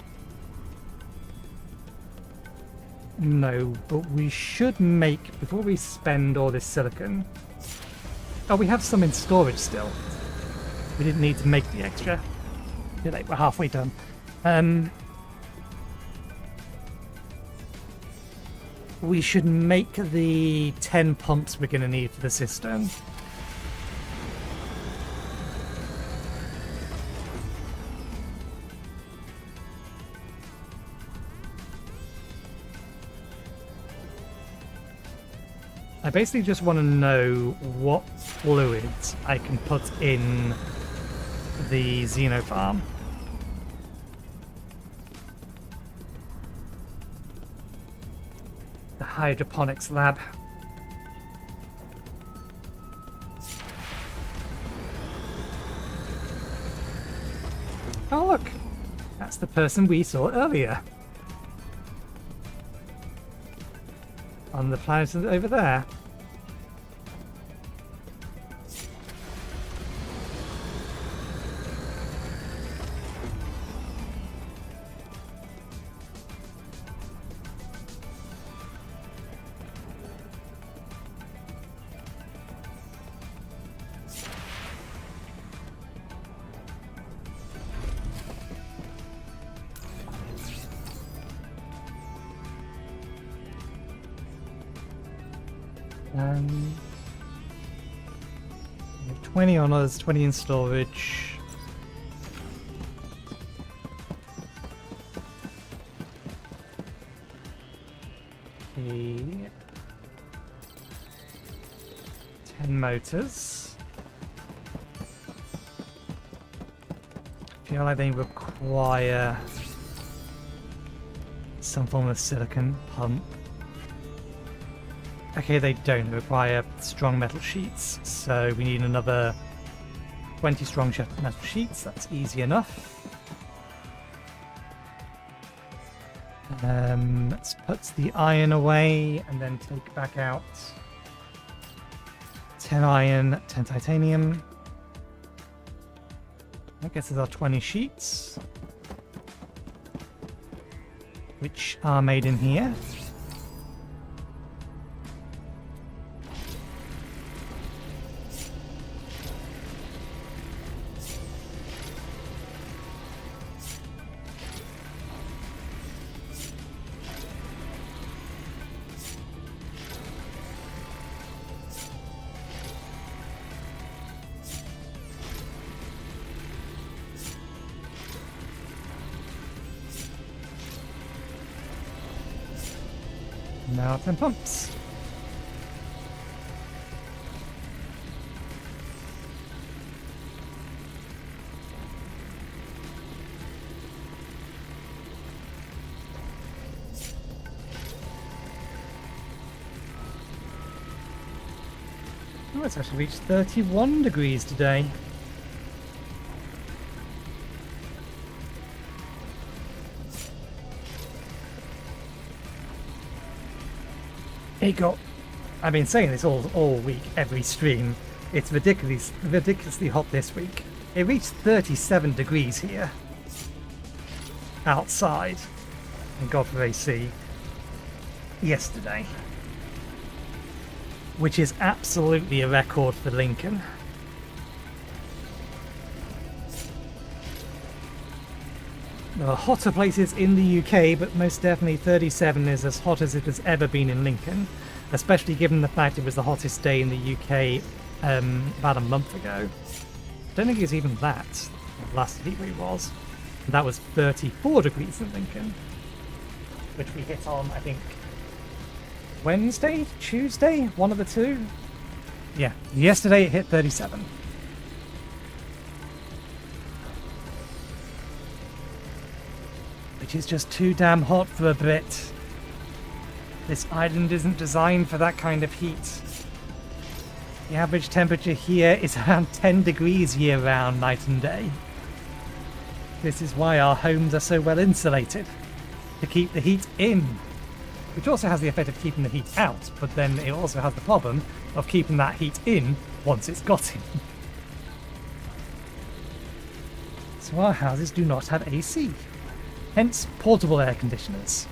[SPEAKER 1] No, but we should make, before we spend all this silicon... Oh, we have some in storage still. We didn't need to make the extra. Too late, we're halfway done. We should make the 10 pumps we're going to need for the cistern. I basically just want to know what fluids I can put in the Xenofarm. The hydroponics lab. Oh look! That's the person we saw earlier. On the planet over there. We have 20 on us, 20 in storage. Okay. 10 motors. I feel like they require some form of silicon pump. Okay, they don't require strong metal sheets, so we need another 20 strong metal sheets. That's easy enough. Let's put the iron away and then take back out 10 iron, 10 titanium. I guess there's our 20 sheets, which are made in here. Now 10 pumps. Oh, it's actually reached 31 degrees today. I've been saying this all week, every stream. It's ridiculously hot this week. It reached 37 degrees here. Outside. And God for AC. Yesterday. Which is absolutely a record for Lincoln. There are hotter places in the UK, but most definitely 37 is as hot as it has ever been in Lincoln, especially given the fact it was the hottest day in the UK about a month ago. I don't think it was even that. The last heatwave was. That was 34 degrees in Lincoln, which we hit on, I think, Wednesday? Tuesday? One of the two? Yeah, yesterday it hit 37. Which is just too damn hot for a Brit. This island isn't designed for that kind of heat. The average temperature here is around 10 degrees year-round, night and day. This is why our homes are so well insulated. To keep the heat in. Which also has the effect of keeping the heat out, but then it also has the problem of keeping that heat in once it's got in. So our houses do not have AC. Hence portable air conditioners.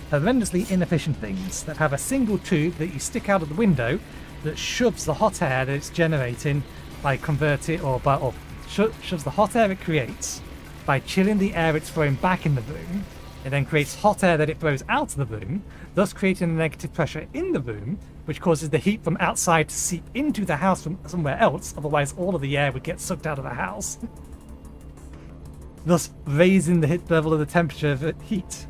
[SPEAKER 1] Horrendously inefficient things that have a single tube that you stick out of the window that shoves the hot air that it's generating by converting shoves the hot air it creates by chilling the air it's throwing back in the room. It then creates hot air that it throws out of the room, thus creating a negative pressure in the room, which causes the heat from outside to seep into the house from somewhere else, otherwise all of the air would get sucked out of the house. Thus raising the hit level of the temperature of the heat.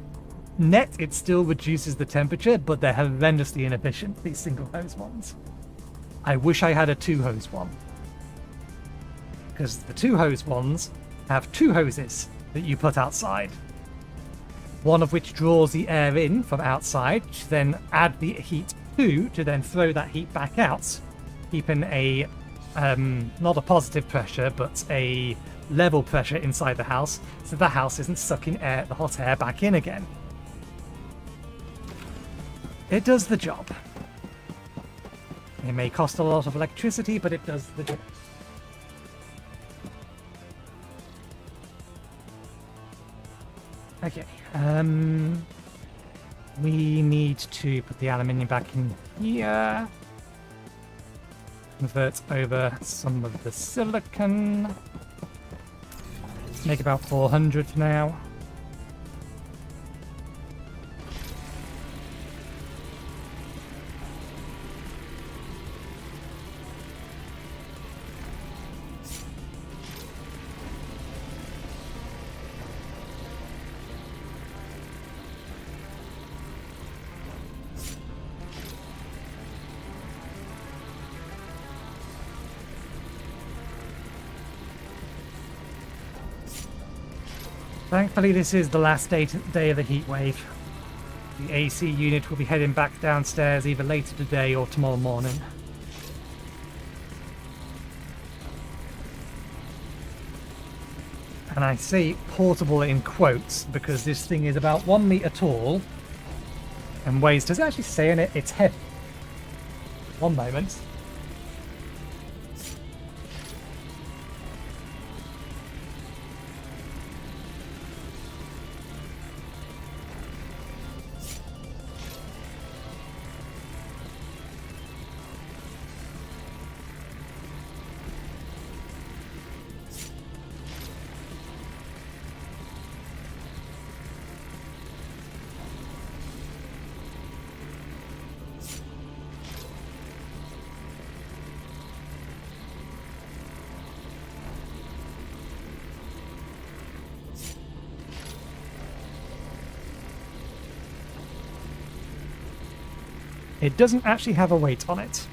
[SPEAKER 1] Net, it still reduces the temperature, but they're horrendously inefficient, these single hose ones. I wish I had a two hose one. Because the two hose ones have two hoses that you put outside. One of which draws the air in from outside, to then add the heat to then throw that heat back out, keeping a, not a positive pressure, but a level pressure inside the house, so the house isn't sucking the hot air back in again. It does the job. It may cost a lot of electricity, but it does the job. Okay, we need to put the aluminium back in here. Convert over some of the silicon. Make about 400 for now. Thankfully, this is the last day of the heat wave. The AC unit will be heading back downstairs either later today or tomorrow morning. And I say portable in quotes because this thing is about 1 meter tall and weighs, does it actually say in it, it's heavy. One moment. It doesn't actually have a weight on it.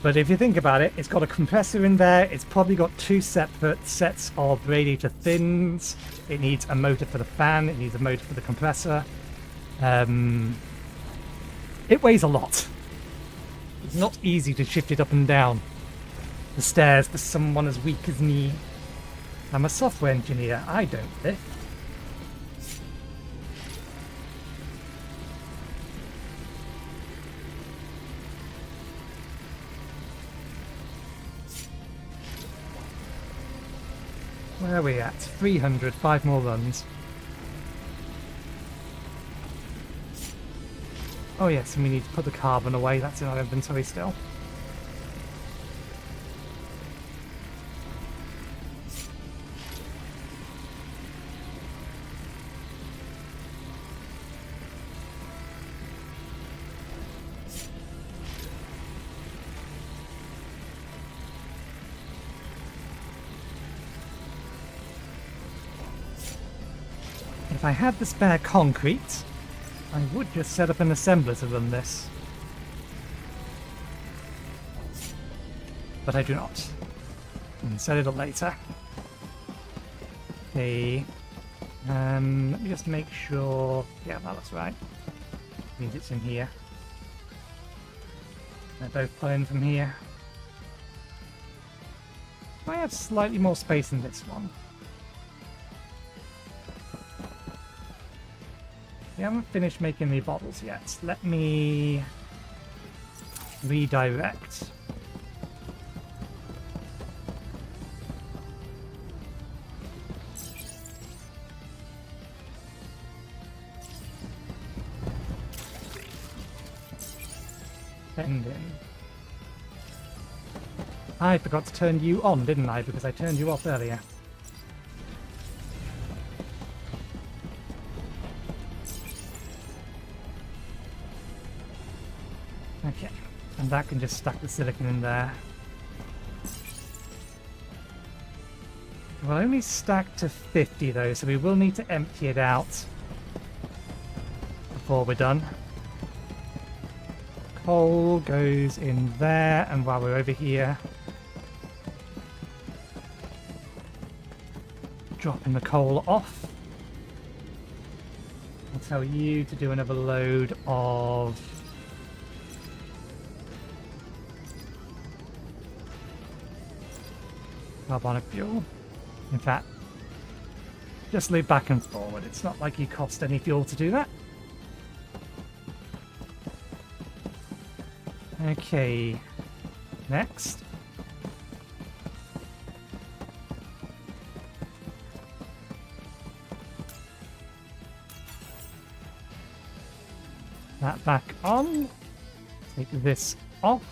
[SPEAKER 1] But if you think about it, it's got a compressor in there, it's probably got two separate sets of radiator fins, it needs a motor for the fan, it needs a motor for the compressor. It weighs a lot. It's not easy to shift it up and down the stairs for someone as weak as me. I'm a software engineer. I don't lift. Where are we at? 300, 5 more runs. Oh yes, and we need to put the carbon away. That's in our inventory still. If I had the spare concrete, I would just set up an assembler to run this. But I do not. And set it up later. Okay. Let me just make sure... Yeah, that looks right. Means it's in here. They're both put in from here. I have slightly more space in this one. We haven't finished making the bottles yet. Let me redirect. Send in. I forgot to turn you on, didn't I? Because I turned you off earlier. Okay, and that can just stack the silicon in there. We'll only stack to 50 though, so we will need to empty it out before we're done. Coal goes in there, and while we're over here, dropping the coal off. I'll tell you to do another load of carbonic fuel. In fact, just loop back and forward. It's not like you cost any fuel to do that. Okay, next. That back on. Take this off.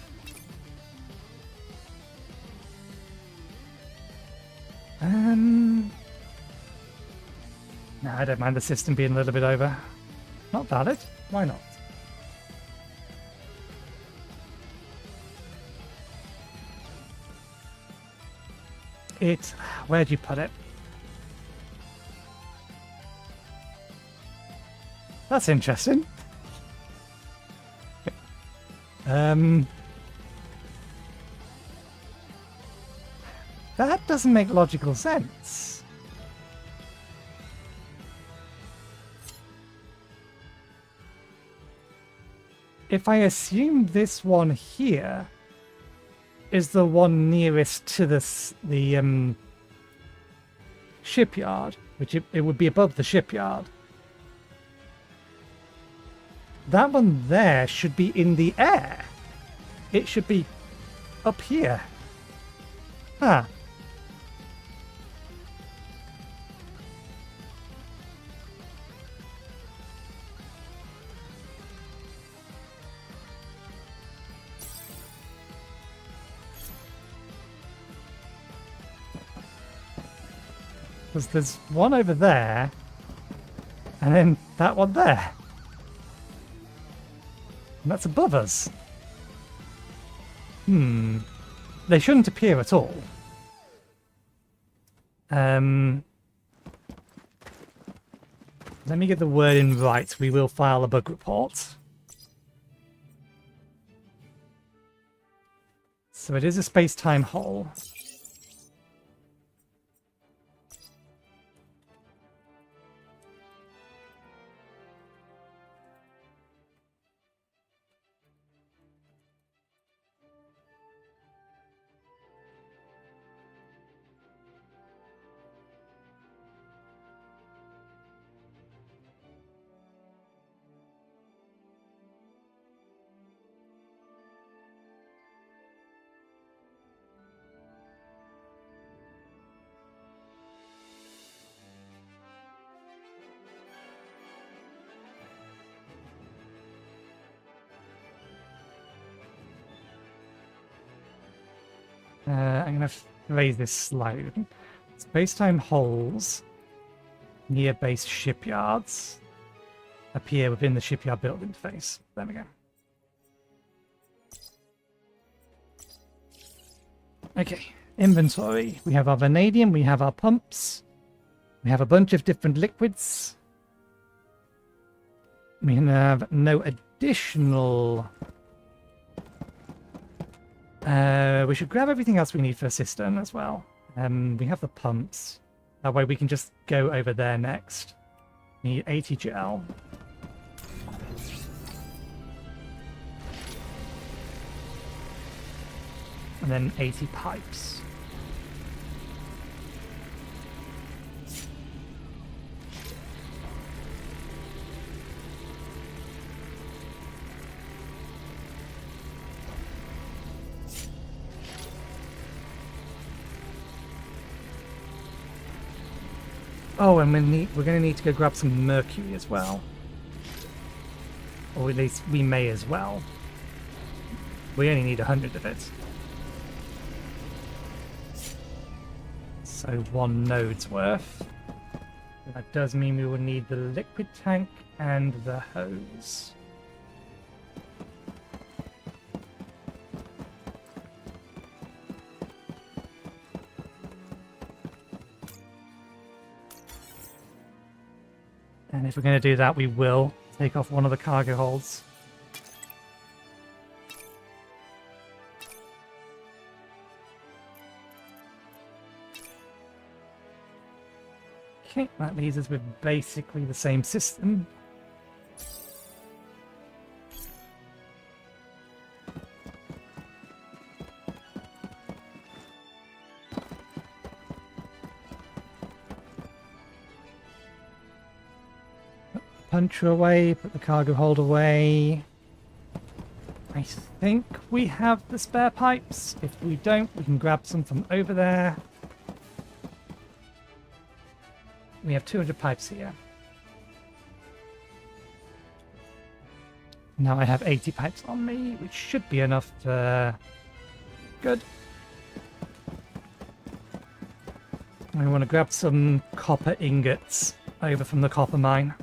[SPEAKER 1] No, I don't mind the system being a little bit over. Not valid. Why not? Where'd you put it? That's interesting. That doesn't make logical sense. If I assume this one here is the one nearest to the shipyard, which it would be above the shipyard, that one there should be in the air. It should be up here. Huh. Because there's one over there, and then that one there. And that's above us. They shouldn't appear at all. Let me get the word in right. We will file a bug report. So it is a space-time hole. I'm going to raise this slightly. Space-time holes near base shipyards appear within the shipyard build interface. There we go. Okay, inventory. We have our vanadium, we have our pumps, we have a bunch of different liquids. We have no additional... we should grab everything else we need for a cistern as well. We have the pumps. That way we can just go over there next. We need 80 gel. And then 80 pipes. Oh, and we're going to need to go grab some mercury as well. Or at least we may as well. We only need 100 of it. So 1 node's worth. And that does mean we will need the liquid tank and the hose. And if we're going to do that, we will take off one of the cargo holds. Okay, that leaves us with basically the same system. Puncher away, put the cargo hold away. I think we have the spare pipes. If we don't, we can grab some from over there. We have 200 pipes here. Now I have 80 pipes on me, which should be enough to... Good. I want to grab some copper ingots over from the copper mine.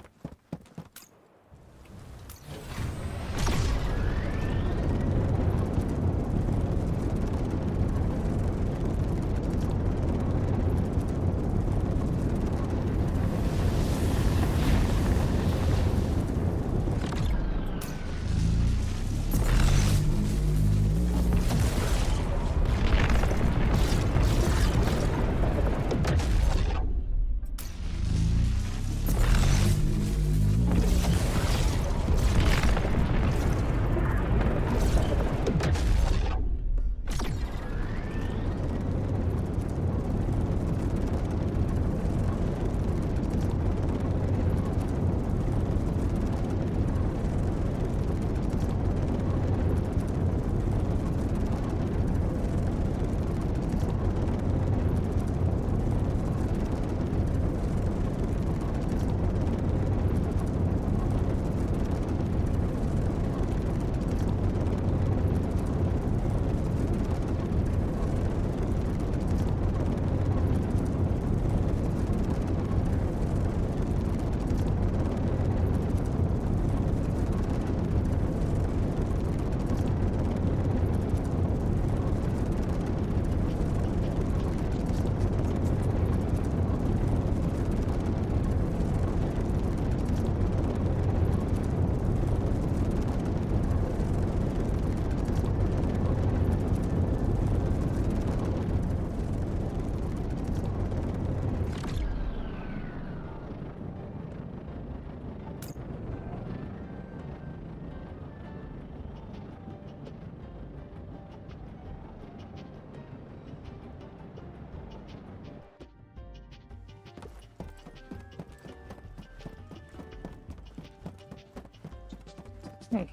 [SPEAKER 1] Okay.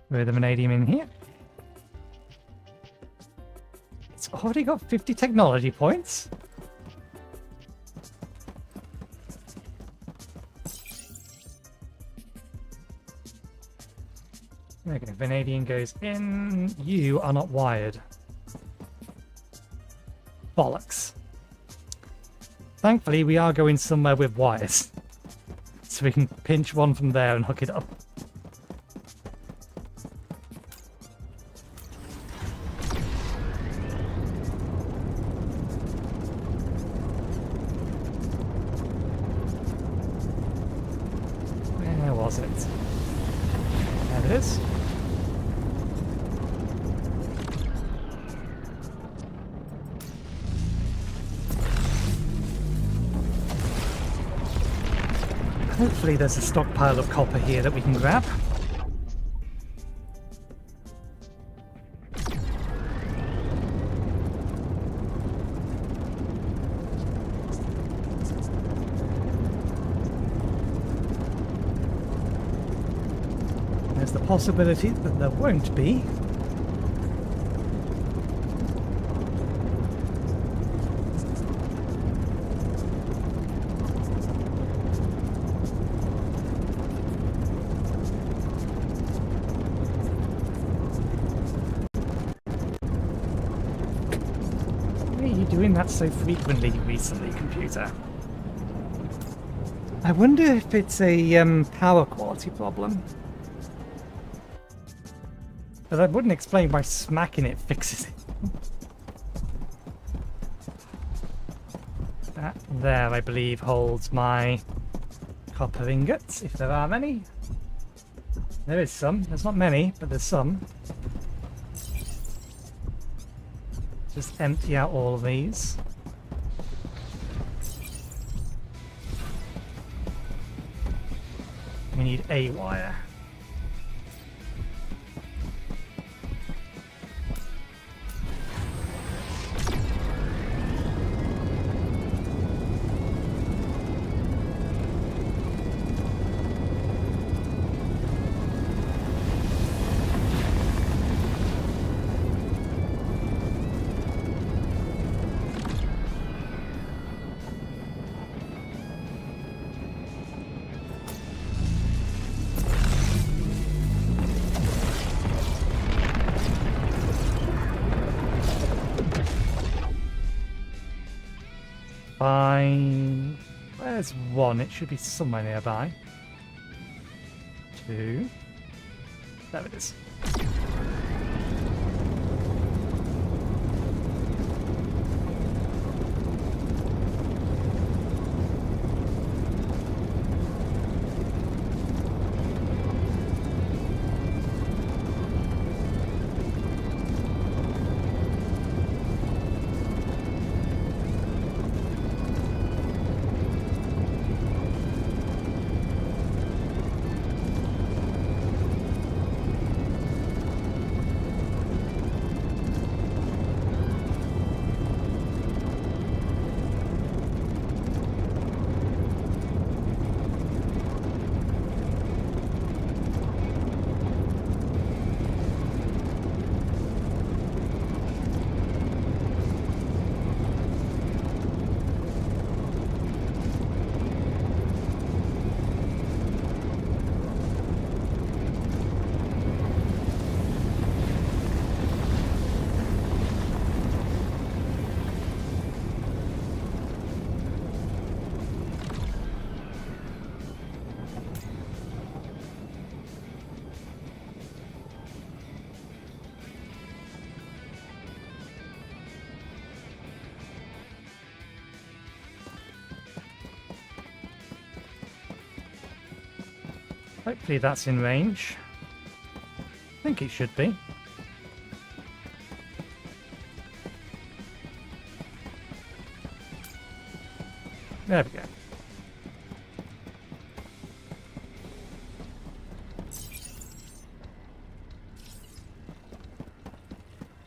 [SPEAKER 1] Throw the vanadium in here. It's already got 50 technology points. Okay, vanadium goes in. You are not wired. bollocks. Thankfully, we are going somewhere with wires. So we can pinch one from there and hook it up. Where was it? There it is. Hopefully there's a stockpile of copper here that we can grab. There's the possibility that there won't be. Doing that so frequently recently, computer. I wonder if it's a power quality problem. But that wouldn't explain why smacking it fixes it. That there, I believe, holds my copper ingots, if there are any. There is some. There's not many, but there's some. Just empty out all of these. We need a wire. Fine. Where's one? It should be somewhere nearby. 2. There it is. Hopefully that's in range. I think it should be. There we go.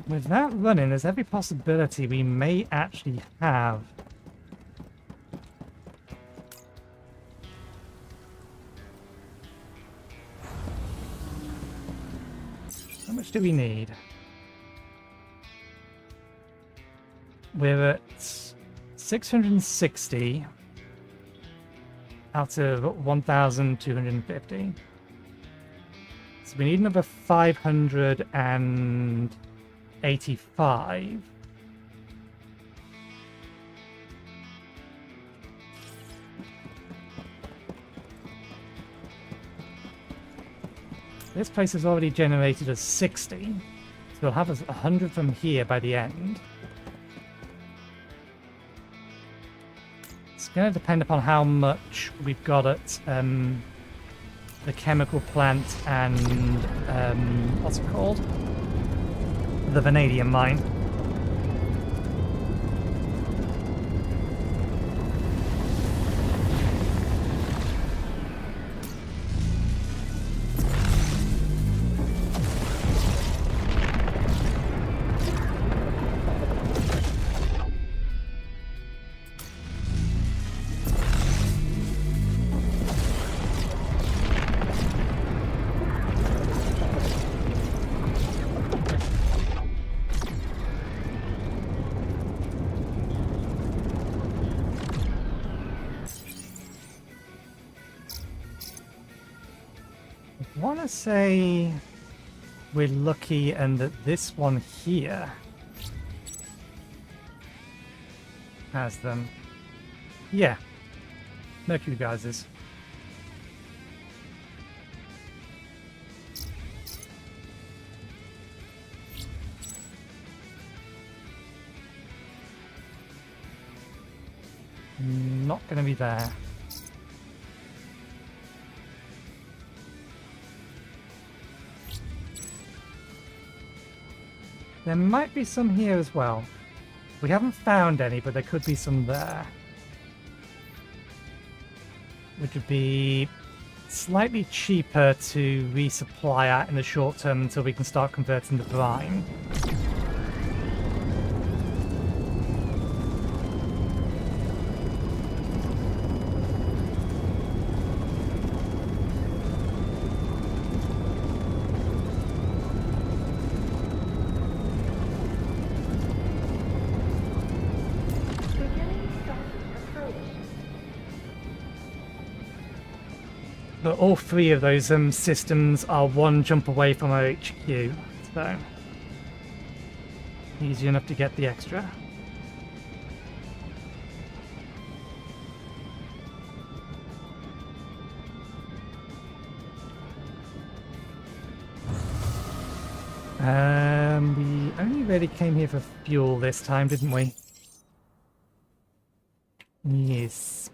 [SPEAKER 1] With that running, there's every possibility we may actually have how much do we need? We're at 660 out of 1,250. So we need another 585. This place has already generated us 60. So we'll have us 100 from here by the end. It's going to depend upon how much we've got at the chemical plant and what's it called? The vanadium mine. I want to say we're lucky and that this one here has them. Yeah. Mercury gases. Not going to be there. There might be some here as well. We haven't found any, but there could be some there. Which would be slightly cheaper to resupply at in the short term until we can start converting the brine. But all three of those systems are one jump away from our HQ, so easy enough to get the extra. We only really came here for fuel this time, didn't we? Yes.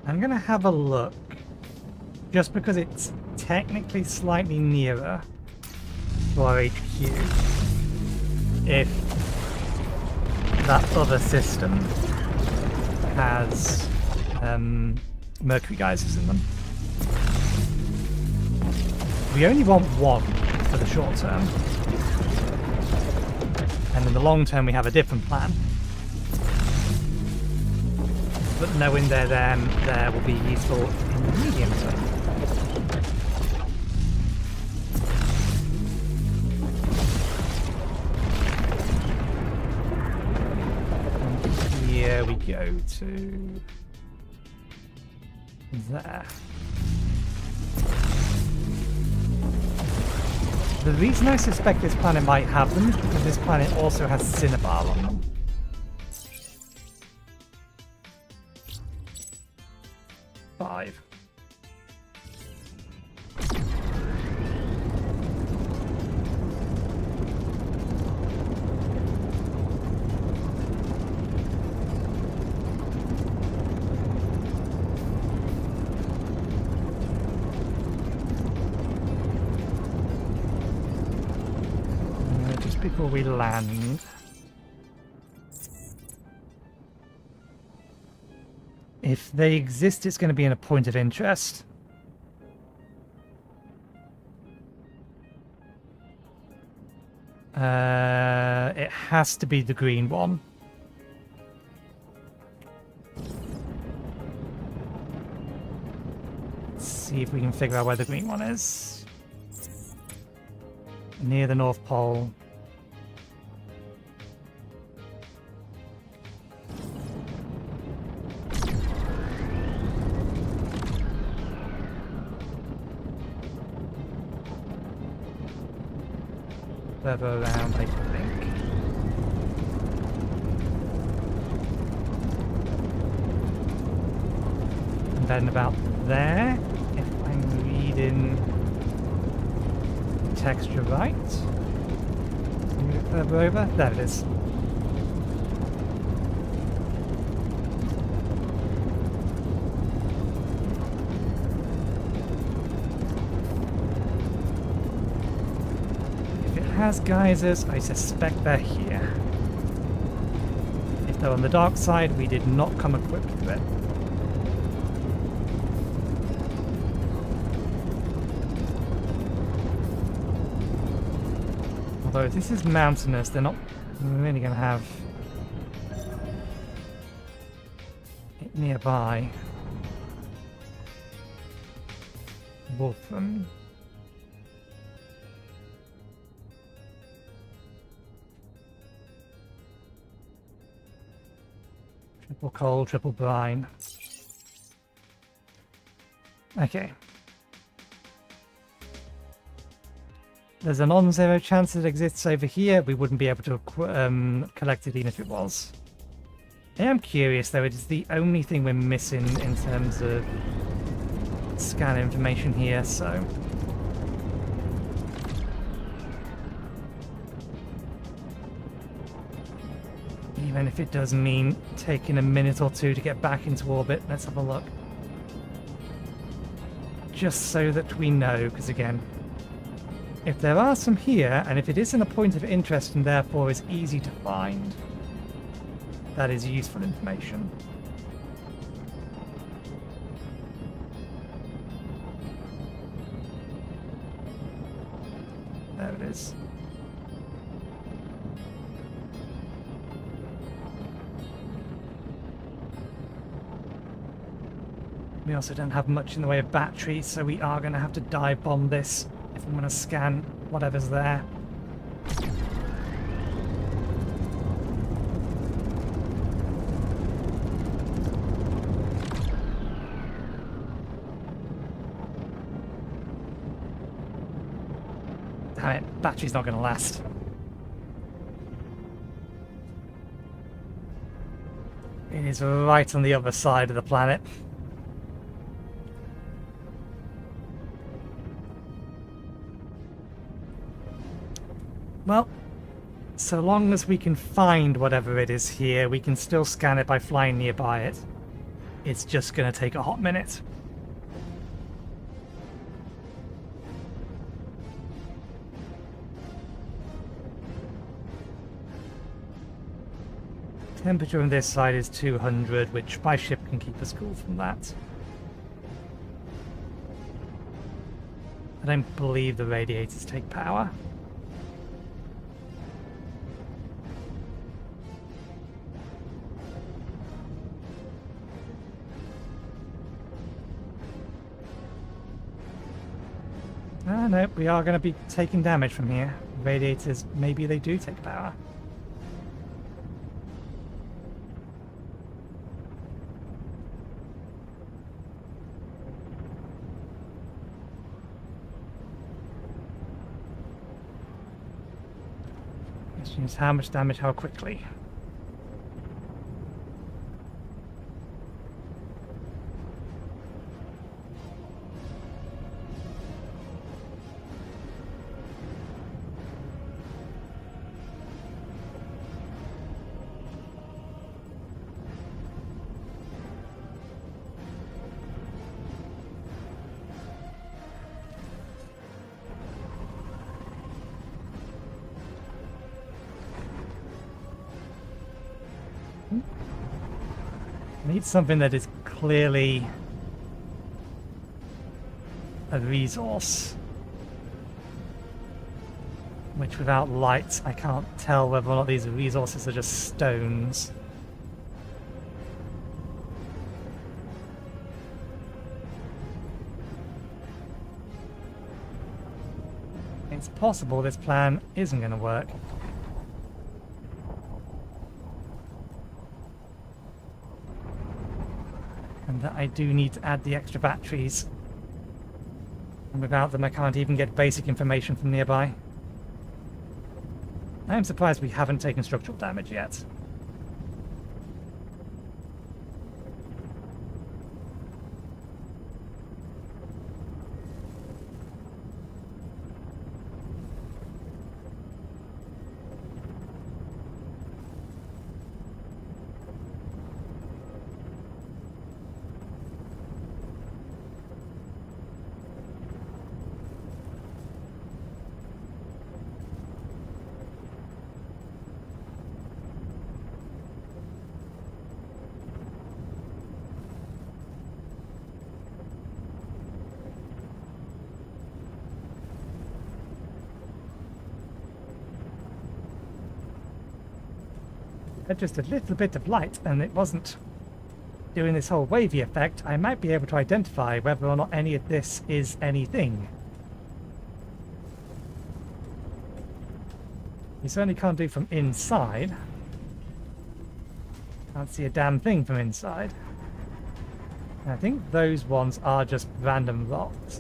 [SPEAKER 1] I'm going to have a look, just because it's technically slightly nearer to our HQ, if that other system has mercury geysers in them. We only want one for the short term, and in the long term we have a different plan. But knowing they're there will be useful in the medium term. And here we go to there. The reason I suspect this planet might have them is because this planet also has Cinnabar on them. Five. Just before we land. If they exist, it's going to be in a point of interest. It has to be the green one. Let's see if we can figure out where the green one is. Near the North Pole. further around, I think. And then about there, if I'm reading the texture right. Move it further over. There it is. Has geysers, I suspect they're here. If they're on the dark side, we did not come equipped with it. Although if this is mountainous, they're not really going to have it nearby. Wolfram. Triple coal, triple brine. Okay. There's a non-zero chance it exists over here. We wouldn't be able to collect it even if it was. I am curious though, it is the only thing we're missing in terms of scan information here, so... Even if it does mean taking a minute or two to get back into orbit, let's have a look. Just so that we know, because again, if there are some here, and if it isn't a point of interest and therefore is easy to find, that is useful information. There it is. We also don't have much in the way of batteries, so we are going to have to dive bomb this if I'm going to scan whatever's there. Damn it, battery's not going to last. It is right on the other side of the planet. Well, so long as we can find whatever it is here, we can still scan it by flying nearby it. It's just going to take a hot minute. Temperature on this side is 200, which my ship can keep us cool from that. I don't believe the radiators take power. Ah, no, we are going to be taking damage from here. Radiators, maybe they do take power. Question is how much damage, how quickly. Need something that is clearly a resource, which without light I can't tell whether or not these resources are just stones. It's possible this plan isn't going to work. And that I do need to add the extra batteries. And without them I can't even get basic information from nearby. I'm surprised we haven't taken structural damage yet. Just a little bit of light and it wasn't doing this whole wavy effect, I might be able to identify whether or not any of this is anything. You certainly can't do from inside. Can't see a damn thing from inside. And I think those ones are just random rocks.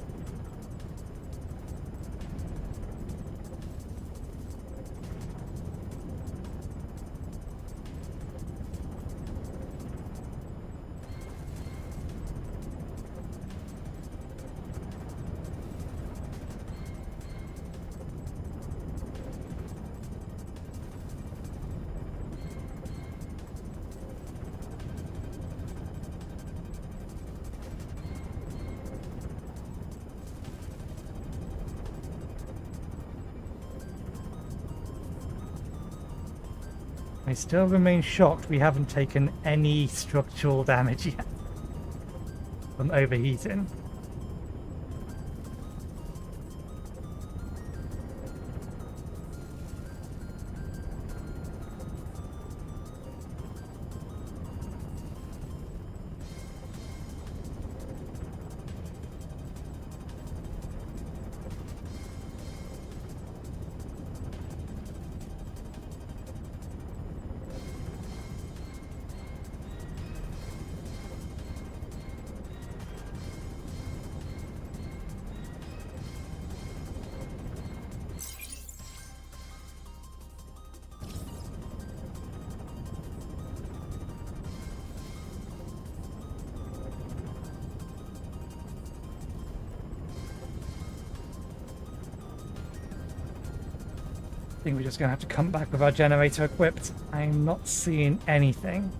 [SPEAKER 1] I still remain shocked we haven't taken any structural damage yet from overheating. I think we're just going to have to come back with our generator equipped. I'm not seeing anything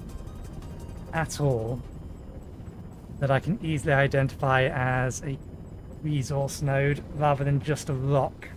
[SPEAKER 1] at all that I can easily identify as a resource node rather than just a rock.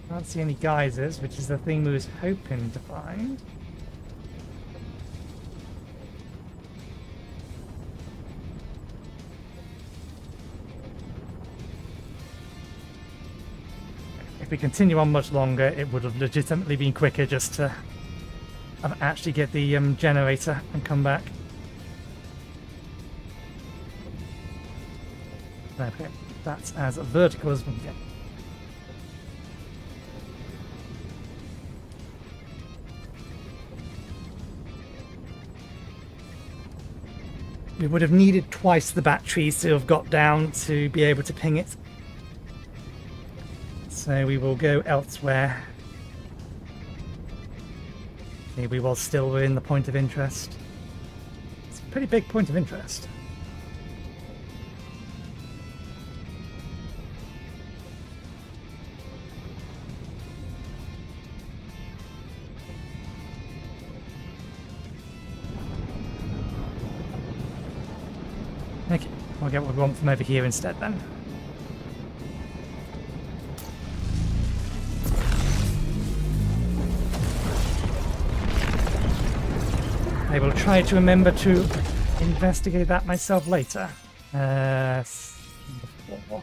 [SPEAKER 1] Can't see any geysers, which is the thing we was hoping to find. If we continue on much longer, it would have legitimately been quicker just to actually get the generator and come back. Okay, that's as vertical as we can get. We would have needed twice the batteries to have got down to be able to ping it. So we will go elsewhere. Okay, we will still within the point of interest. It's a pretty big point of interest. Okay, I'll get what we want from over here instead then. I will try to remember to investigate that myself later. Number 4.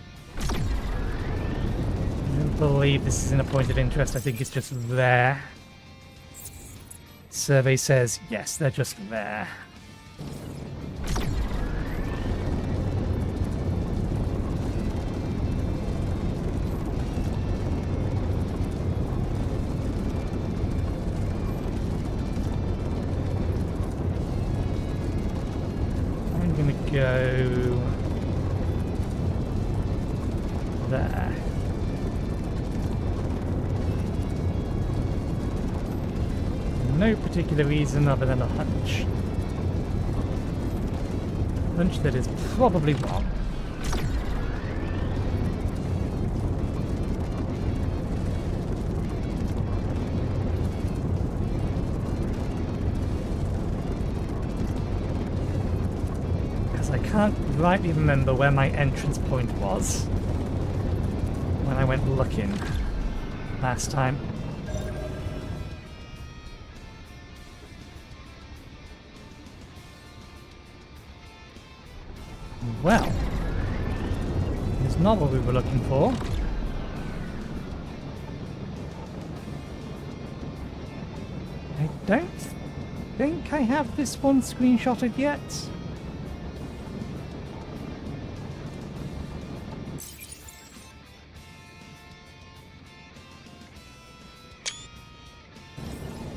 [SPEAKER 1] believe this is in a point of interest. I think it's just there. Survey says, yes, they're just there. I'm going to go there. No particular reason other than a hunch. Hunch that is probably wrong. Because I can't rightly remember where my entrance point was when I went looking last time. Well, it's not what we were looking for. I don't think I have this one screenshotted yet.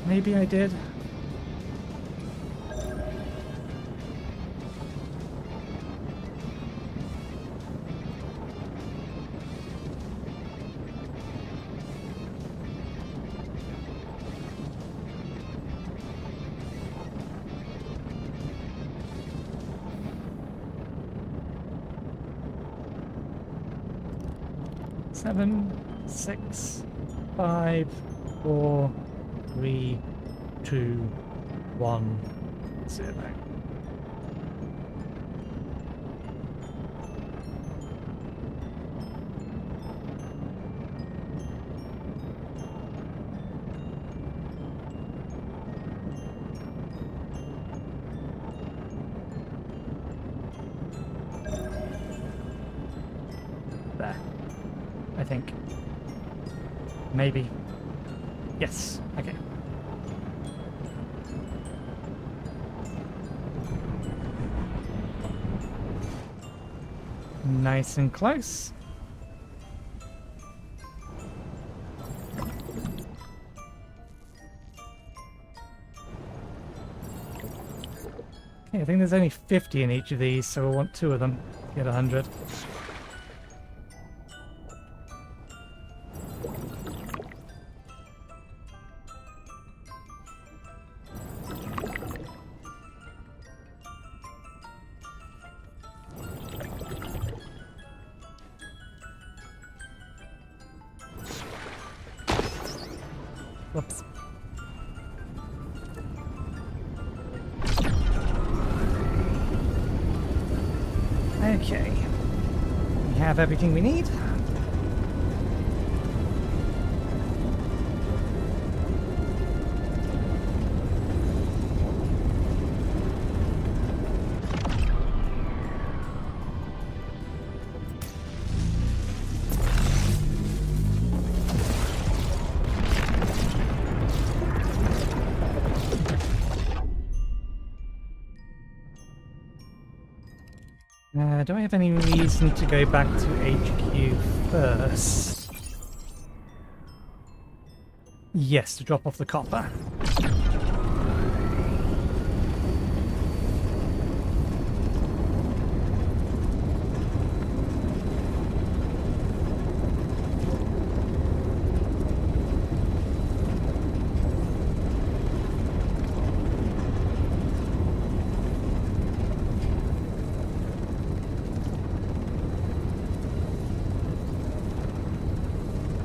[SPEAKER 1] Maybe I did. Seven, 6, 5, 4, 3, 2, 1, 0. There. I think. Maybe. Yes. Okay. Nice and close. Okay, I think there's only 50 in each of these, so we'll want 2 of them to get 100. Whoops. Okay. We have everything we need. Do I have any reason to go back to HQ first? Yes, to drop off the copper.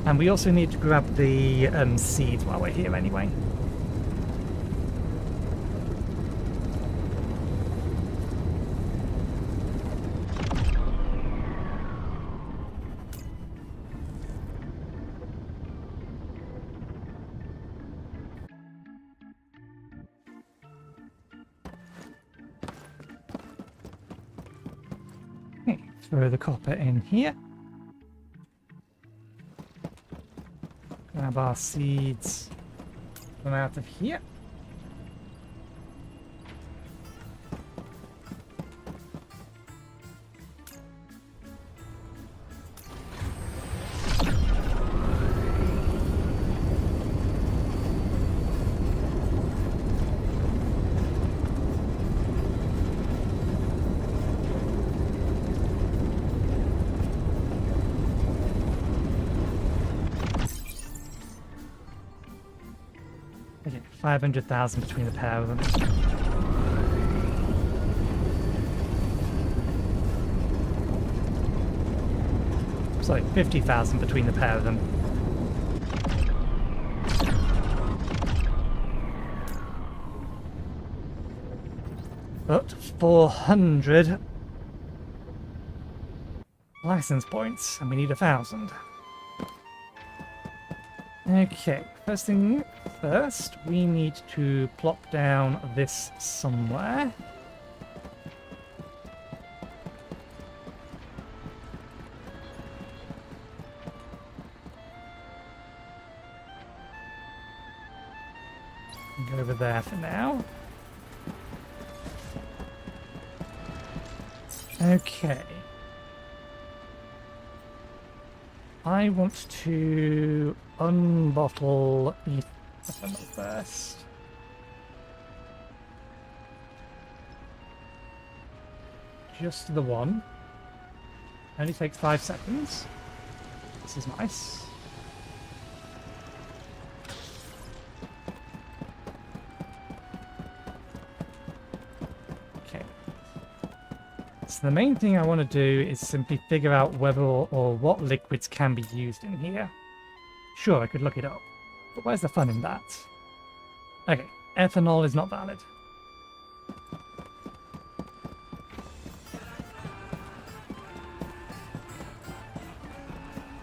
[SPEAKER 1] And we also need to grab the seeds while we're here anyway. Okay, throw the copper in here. have our seeds come out of here. Okay, 500,000 between the pair of them. Sorry, 50,000 between the pair of them. But 400 license points, and we need 1,000. Okay, first thing first, we need to plop down this somewhere. Go over there for now. Okay. I want to unbottle ethanol first. Just the one. Only takes 5 seconds. This is nice. So the main thing I want to do is simply figure out whether or what liquids can be used in here. Sure, I could look it up, but where's the fun in that? Okay, ethanol is not valid.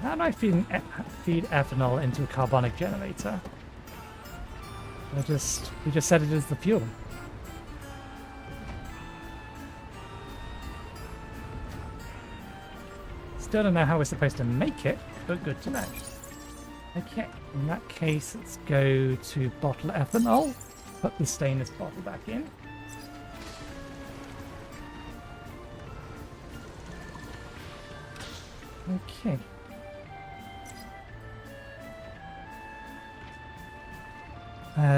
[SPEAKER 1] How do I feed ethanol into a carbonic generator? We just set it as the fuel. Still don't know how we're supposed to make it, but good to know. Okay, in that case, let's go to bottle ethanol. Put the stainless bottle back in. Okay.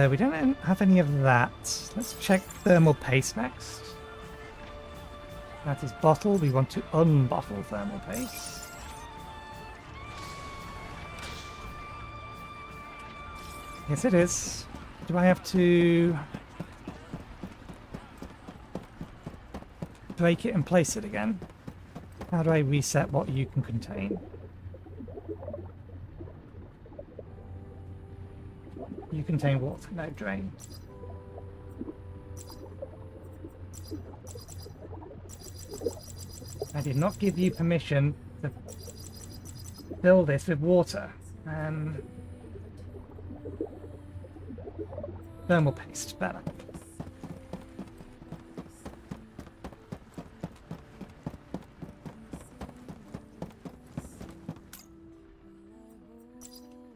[SPEAKER 1] We don't have any of that. Let's check thermal paste next. That is bottle. We want to unbottle thermal paste. Yes, it is. Do I have to break it and place it again? How do I reset what you can contain? You contain water, no drain. I did not give you permission to fill this with water. Thermal paste, better.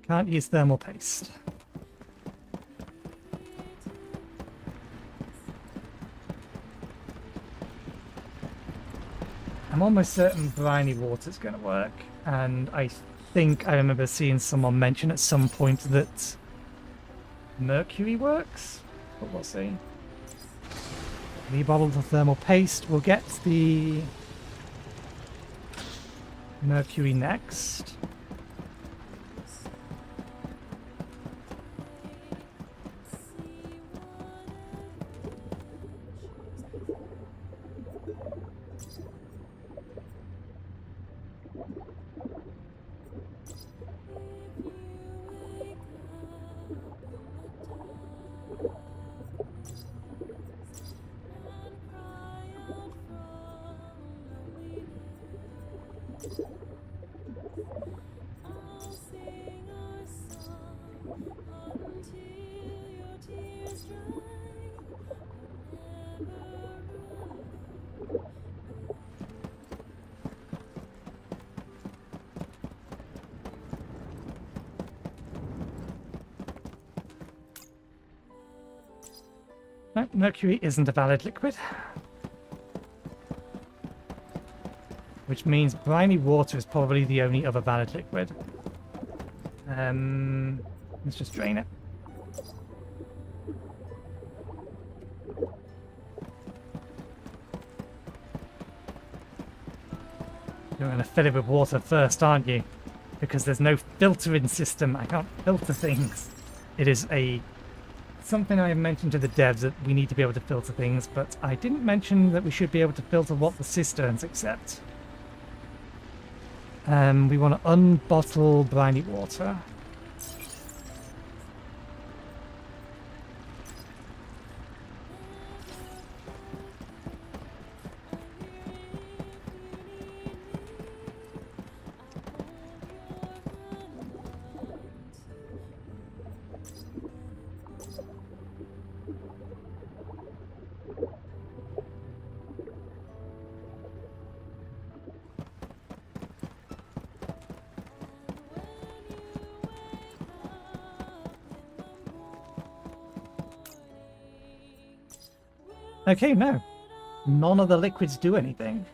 [SPEAKER 1] Can't use thermal paste. I'm almost certain briny water's going to work, and I think I remember seeing someone mention at some point that mercury works, but we'll see. Rebottle the thermal paste. We'll get the mercury next. No, mercury isn't a valid liquid. Which means briny water is probably the only other valid liquid. Let's just drain it. You're going to fill it with water first, aren't you? Because there's no filtering system. I can't filter things. It is something I have mentioned to the devs that we need to be able to filter things, but I didn't mention that we should be able to filter what the cisterns accept. We want to unbottle briny water. Okay, no. None of the liquids do anything.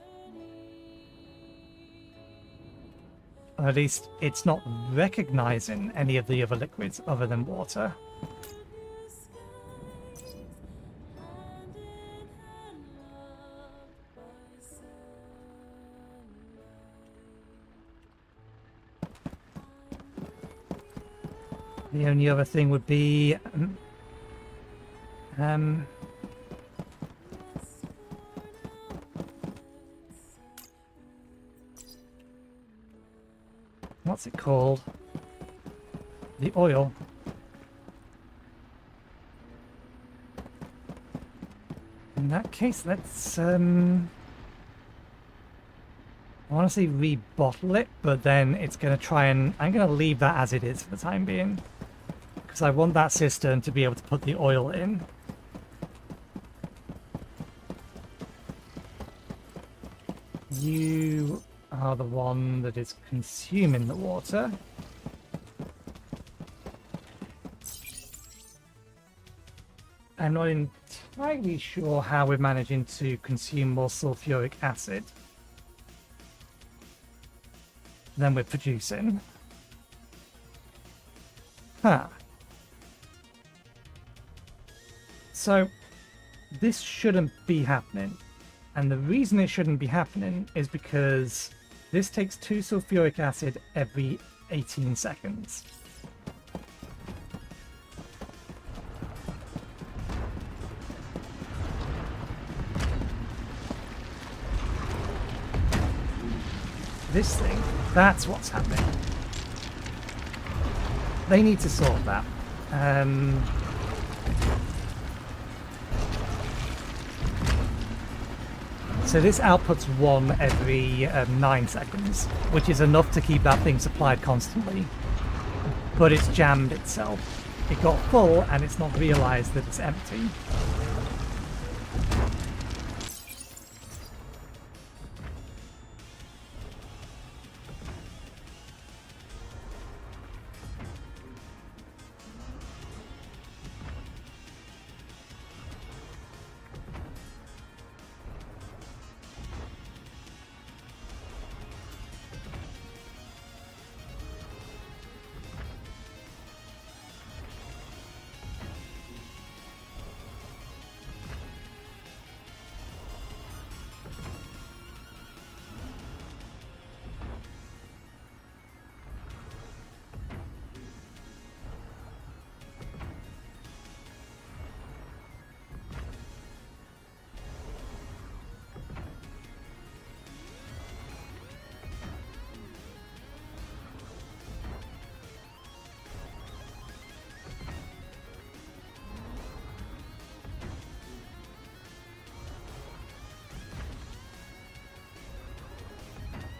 [SPEAKER 1] Or at least it's not recognizing any of the other liquids other than water. The only other thing would be what's it called? The oil. In that case, let's I want to say rebottle it, but then it's going to try and... I'm going to leave that as it is for the time being. Because I want that cistern to be able to put the oil in. You are the one that is consuming the water. I'm not entirely sure how we're managing to consume more sulfuric acid than we're producing. Huh. So, this shouldn't be happening. And the reason it shouldn't be happening is because this takes 2 sulfuric acid every 18 seconds. This thing, that's what's happening. They need to sort that. So this outputs 1 every 9 seconds, which is enough to keep that thing supplied constantly. But it's jammed itself. It got full and it's not realized that it's empty.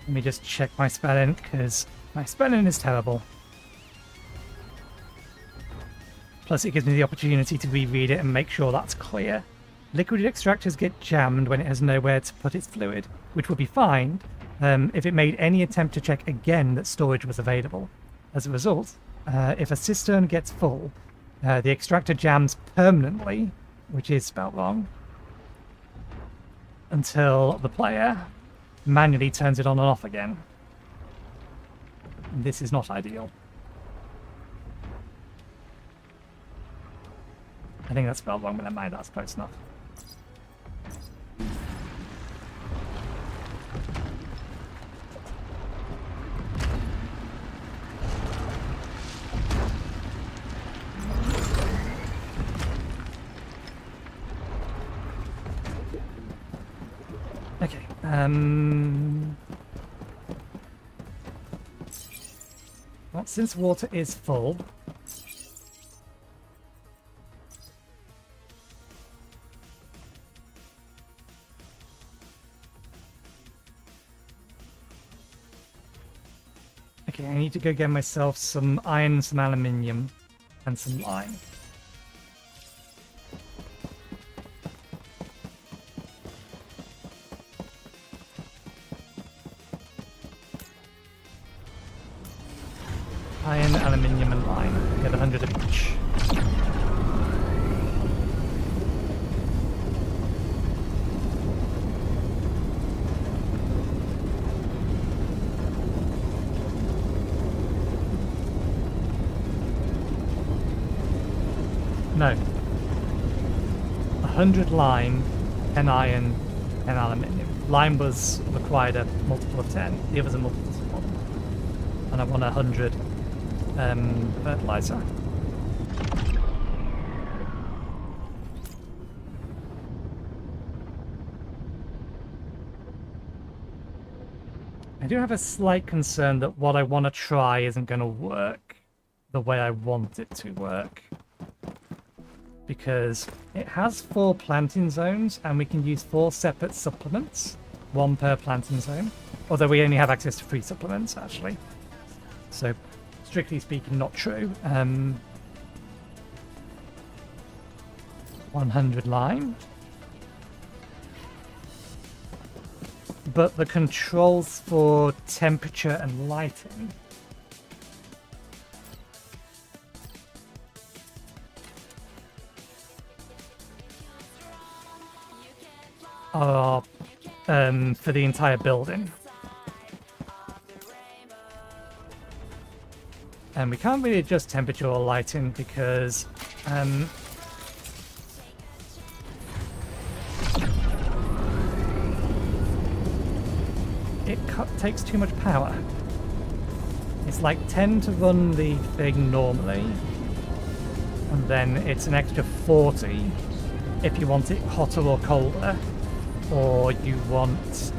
[SPEAKER 1] Let me just check my spelling, because my spelling is terrible. Plus it gives me the opportunity to reread it and make sure that's clear. Liquid extractors get jammed when it has nowhere to put its fluid, which would be fine if it made any attempt to check again that storage was available. As a result, if a cistern gets full, the extractor jams permanently which is spelled wrong, until the player manually turns it on and off again. And this is not ideal. I think that's spelled wrong, but never mind, that's close enough. Okay, well, since water is full, okay, I need to go get myself some iron, some aluminium, and some lime. Iron, aluminium, and lime. Get 100 of each. No. 100 lime, 10 iron, 10 aluminium. Lime was required a multiple of 10. The others are multiples of 1. And I want 100 fertilizer. I do have a slight concern that what I want to try isn't going to work the way I want it to work. Because it has 4 planting zones and we can use 4 separate supplements, 1 per planting zone. Although we only have access to 3 supplements actually. So strictly speaking, not true. 100 lime. But the controls for temperature and lighting are for the entire building. And we can't really adjust temperature or lighting because it takes too much power. It's like 10 to run the thing normally, and then it's an extra 40 if you want it hotter or colder, or you want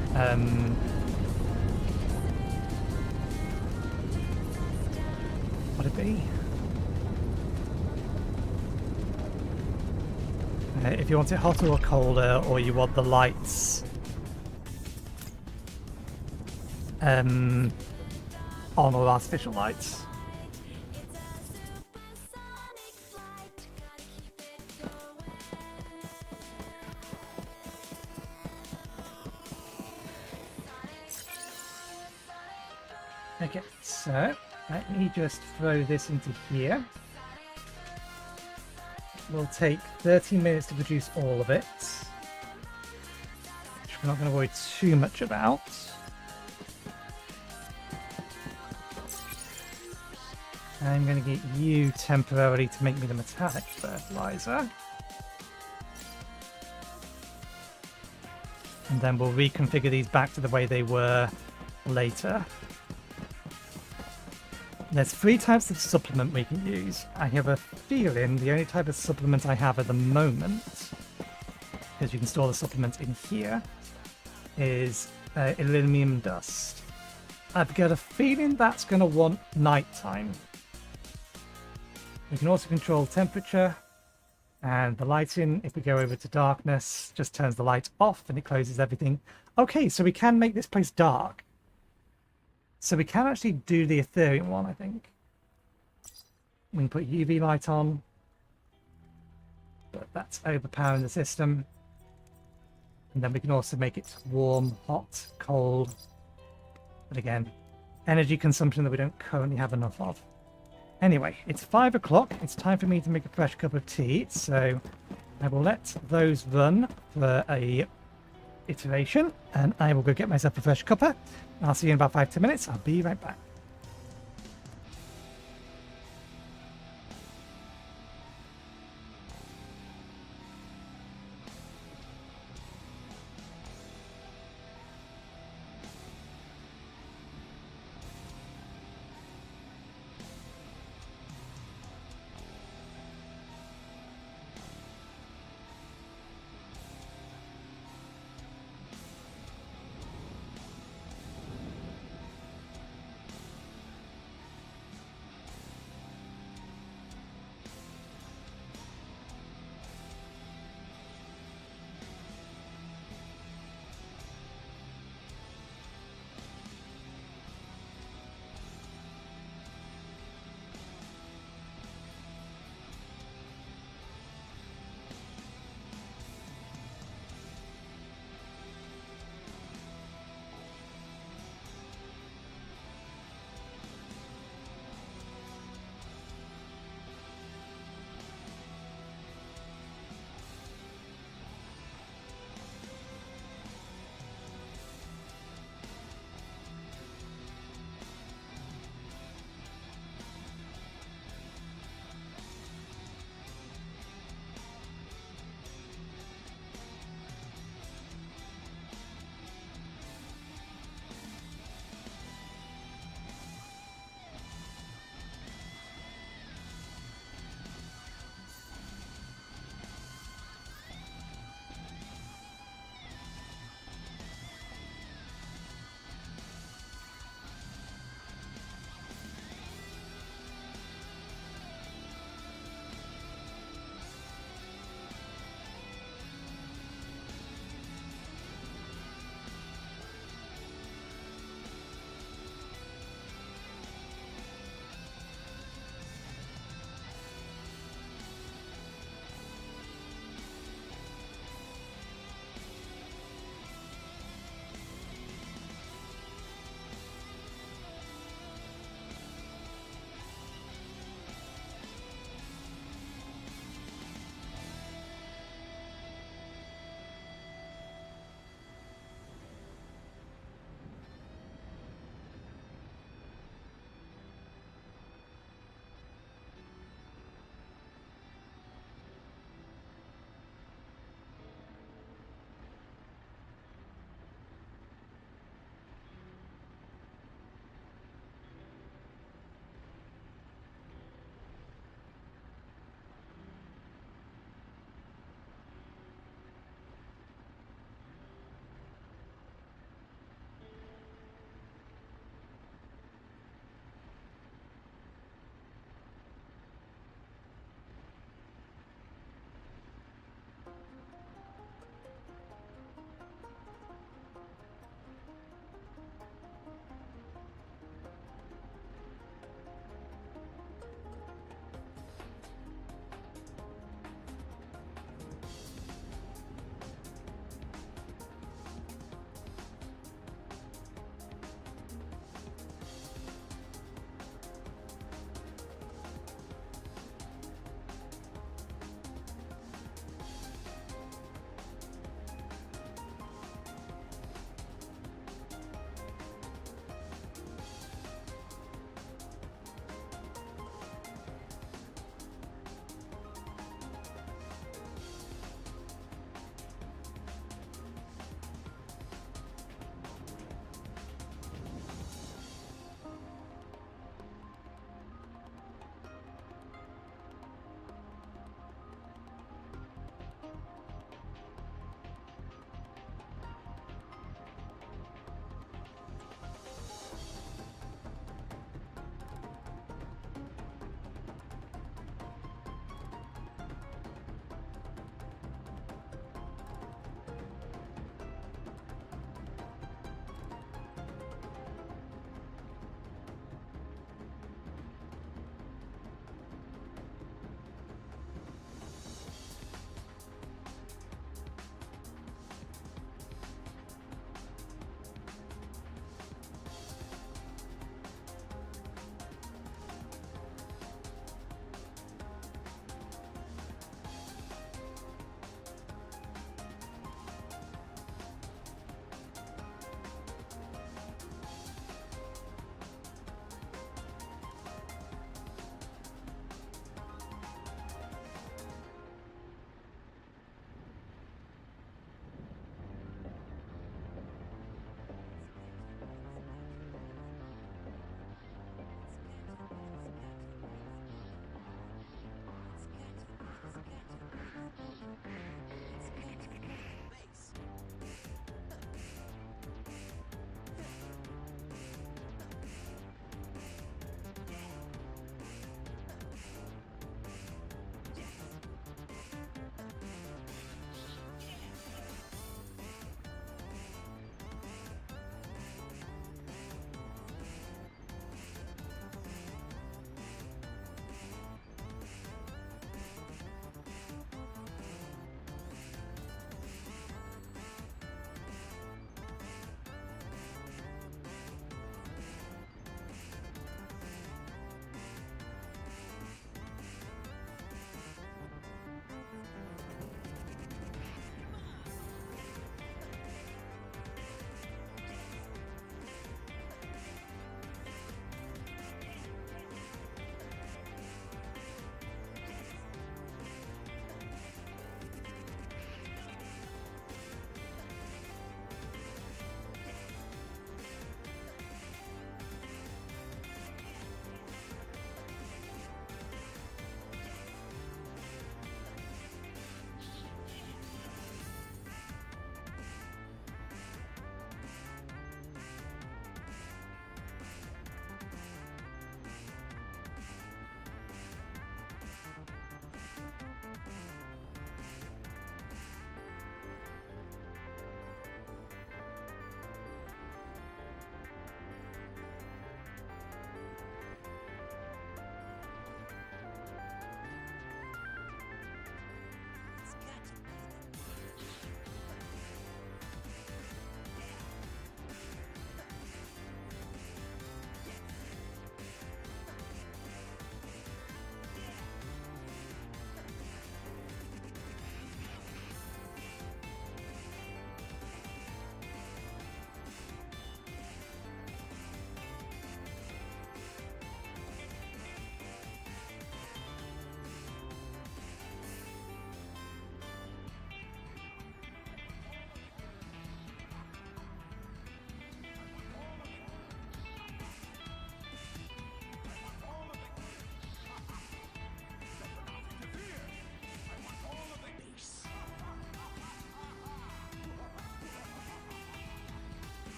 [SPEAKER 1] what it be? If you want it hotter or colder, or you want the lights on, or artificial lights. Okay, so let me just throw this into here. We'll take 30 minutes to produce all of it, which we're not going to worry too much about. I'm going to get you temporarily to make me the metallic fertilizer. And then we'll reconfigure these back to the way they were later. There's 3 types of supplement we can use. I have a feeling the only type of supplement I have at the moment, because you can store the supplement in here, is aluminium dust. I've got a feeling that's going to want nighttime. We can also control temperature and the lighting. If we go over to darkness, just turns the light off and it closes everything. Okay, so we can make this place dark. So we can actually do the Ethereum one, I think. We can put UV light on, but that's overpowering the system. And then we can also make it warm, hot, cold. But again, energy consumption that we don't currently have enough of. Anyway, it's 5 o'clock. It's time for me to make a fresh cup of tea. So I will let those run for a iteration, and I will go get myself a fresh cuppa. I'll see you in about 5-10 minutes. I'll be right back.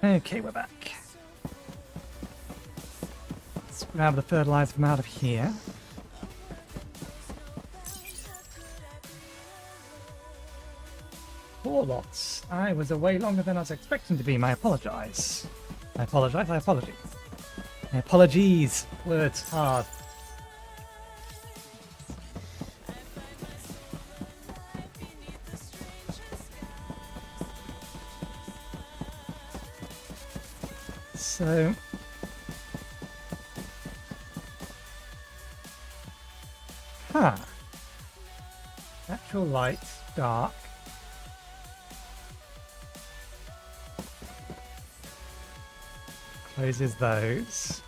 [SPEAKER 1] Okay, we're back. Let's grab the fertilizer from out of here. Four lots. I was away longer than I was expecting to be. I apologise. I apologise. I apologize. My apologies. Words hard. So, natural light, dark. Closes those.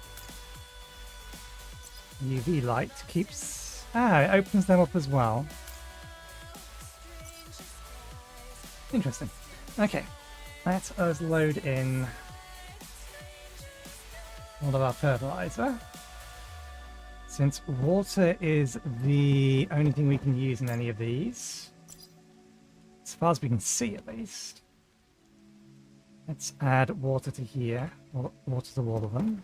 [SPEAKER 1] UV light keeps... it opens them up as well. Interesting. Okay, let us load in all of our fertilizer. Since water is the only thing we can use in any of these, as far as we can see at least, let's add water to here, or water to all of them.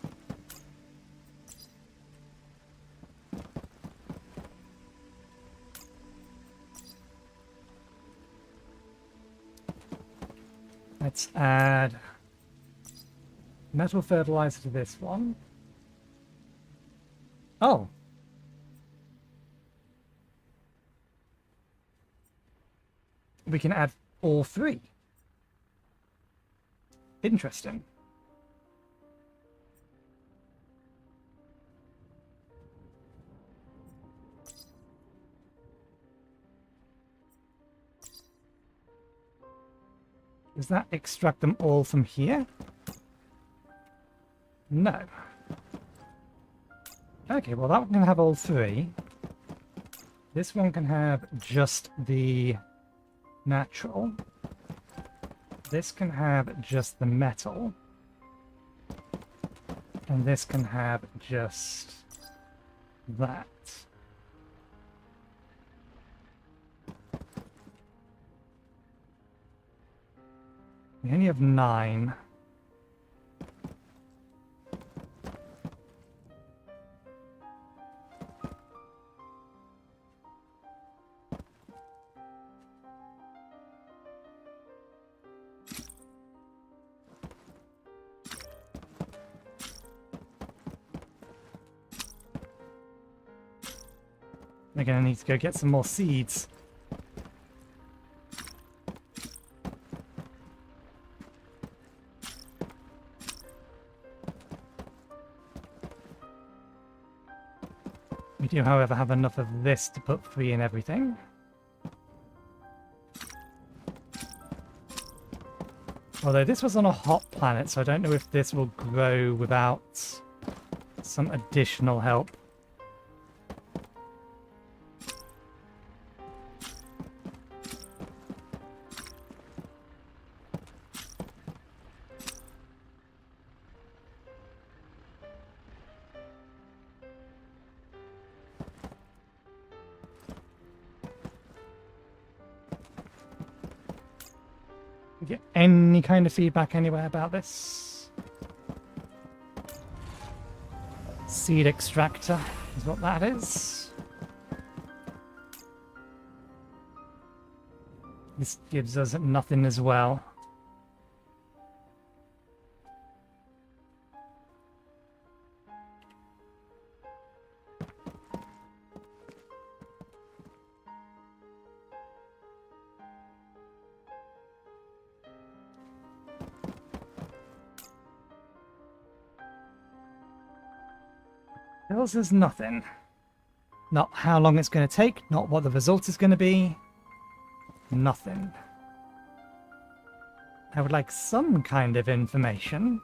[SPEAKER 1] Let's add metal fertilizer to this one. Oh. We can add all three. Interesting. Does that extract them all from here? No. Okay, well that one can have all three. This one can have just the natural. This can have just the metal. And this can have just that. We only have 9. We're gonna need to go get some more seeds. We do, however, have enough of this to put free in everything. Although this was on a hot planet, so I don't know if this will grow without some additional help. Get any kind of feedback anywhere about this? Seed extractor is what that is. This gives us nothing as well. Tells us nothing. Not how long it's going to take, not what the result is going to be. Nothing. I would like some kind of information.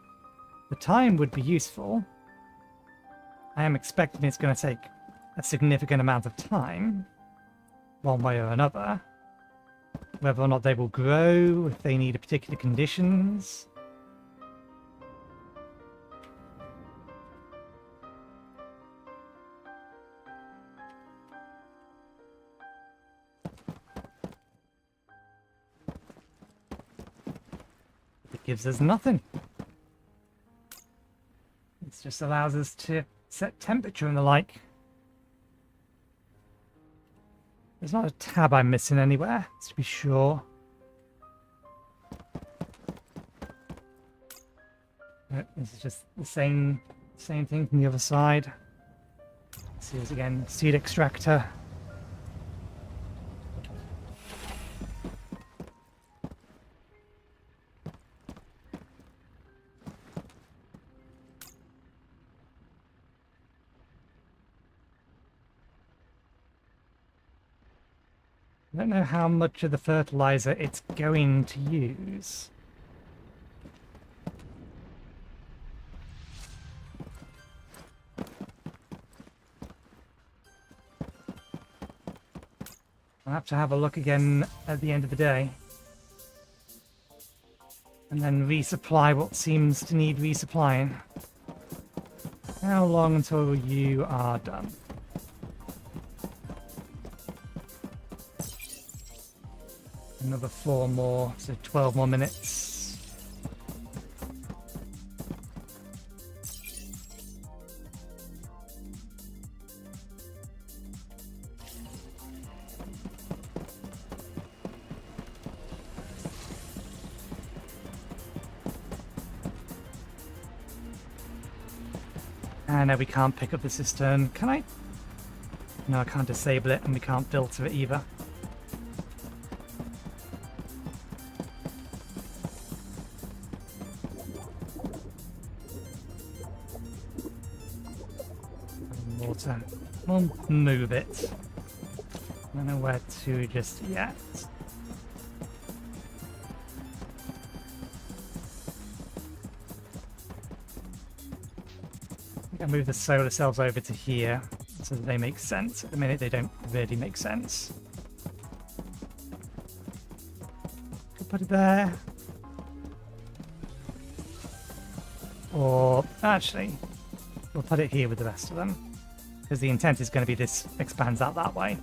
[SPEAKER 1] The time would be useful. I am expecting it's going to take a significant amount of time, one way or another. Whether or not they will grow, if they need particular conditions. Gives us nothing. just allows us to set temperature and the like. There's not a tab I'm missing anywhere, to be sure. This is just the same thing from the other side. See this again, seed extractor. I don't know how much of the fertilizer it's going to use. I'll have to have a look again at the end of the day. And then resupply what seems to need resupplying. How long until you are done? Another 4 more, so 12 more minutes. And no, we can't pick up the cistern. Can I? No, I can't disable it, and we can't filter it either. Water. We'll move it. I don't know where to just yet. I move the solar cells over to here so that they make sense. At the minute, they don't really make sense. Could put it there. Or, actually, we'll put it here with the rest of them. Because the intent is going to be this expands out that way.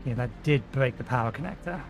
[SPEAKER 1] Yeah, that did break the power connector.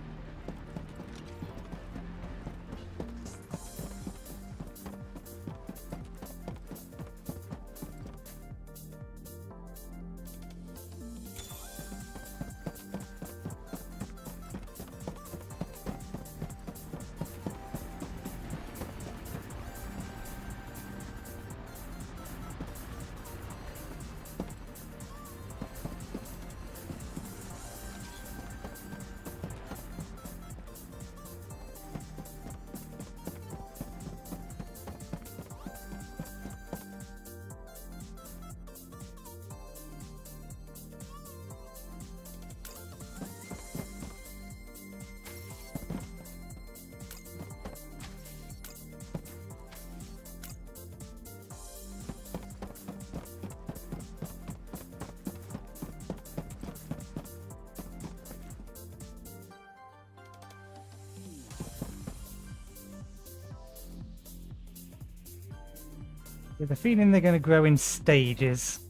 [SPEAKER 1] I have a feeling they're going to grow in stages.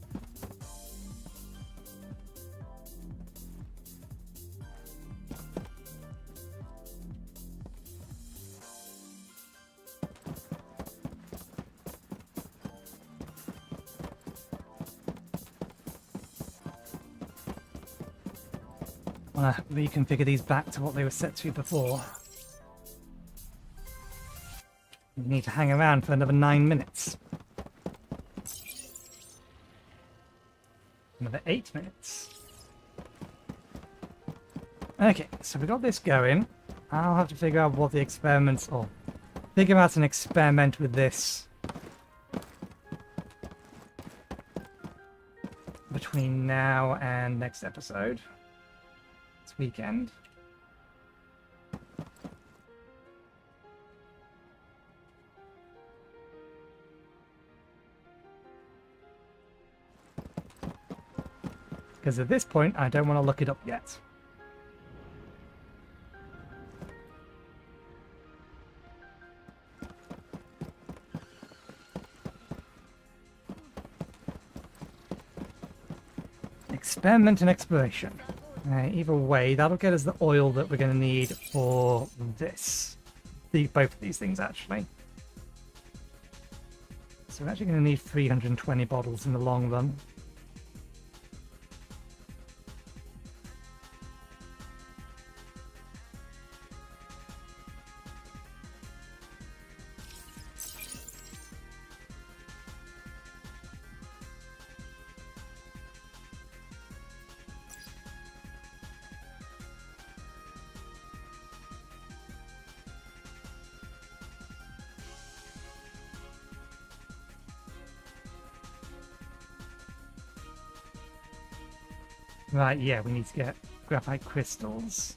[SPEAKER 1] I want to reconfigure these back to what they were set to before. We need to hang around for another 9 minutes. Another 8 minutes. Okay, so we got this going. I'll have to figure out what the experiments or figure out an experiment with this between now and next episode. This weekend. because at this point I don't want to look it up yet. Experiment and exploration. Either way, that'll get us the oil that we're going to need for this. Both of these things, actually. So we're actually going to need 320 bottles in the long run. Right, yeah, we need to get graphite crystals.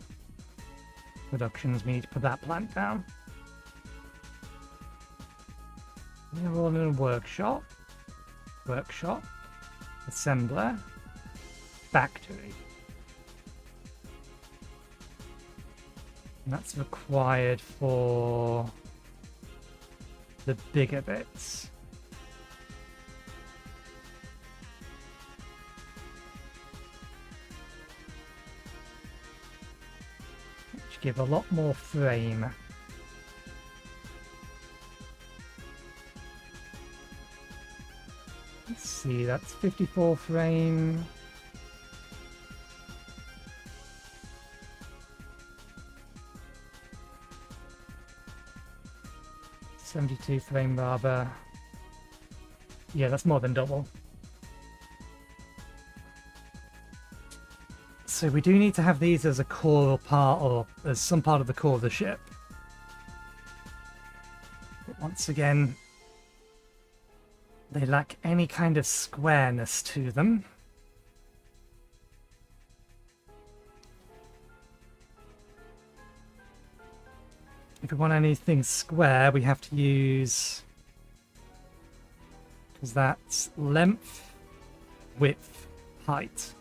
[SPEAKER 1] Productions, we need to put that plant down. We're all in a workshop. Workshop. Assembler. Factory. And that's required for the bigger bits. Give a lot more frame. Let's see, that's 54 frame. $72 frame rather. Yeah, that's more than double. So we do need to have these as a core part, or as some part of the core of the ship. But once again, they lack any kind of squareness to them. If we want anything square, we have to use... because that's length, width, height.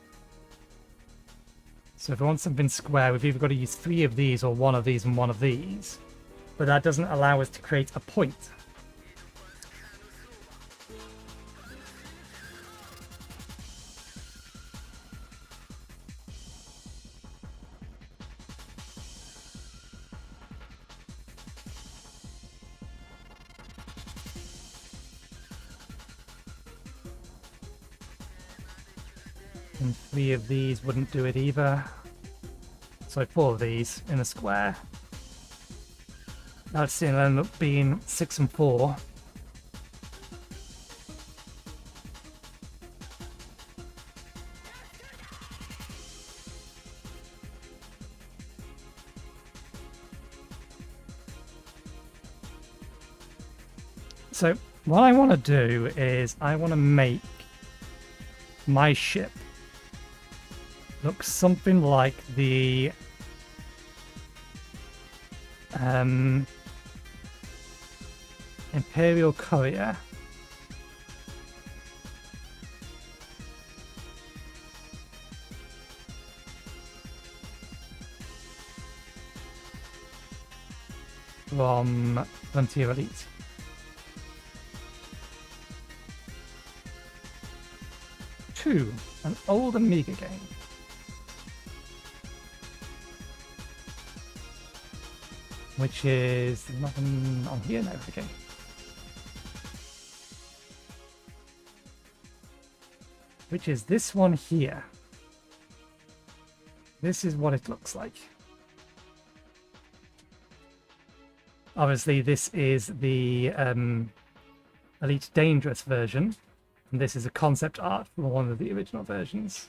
[SPEAKER 1] So if we want something square, we've either got to use 3 of these or 1 of these and 1 of these. But that doesn't allow us to create a point. And 3 of these wouldn't do it either. So 4 of these in a square. That'd still end up being 6 and 4. So what I want to do is I want to make my ship looks something like the Imperial Courier. From Frontier Elite. Two, an old Amiga game. Which is nothing on here now, okay. Which is this one here. This is what it looks like. Obviously, this is the Elite Dangerous version, and this is a concept art from one of the original versions.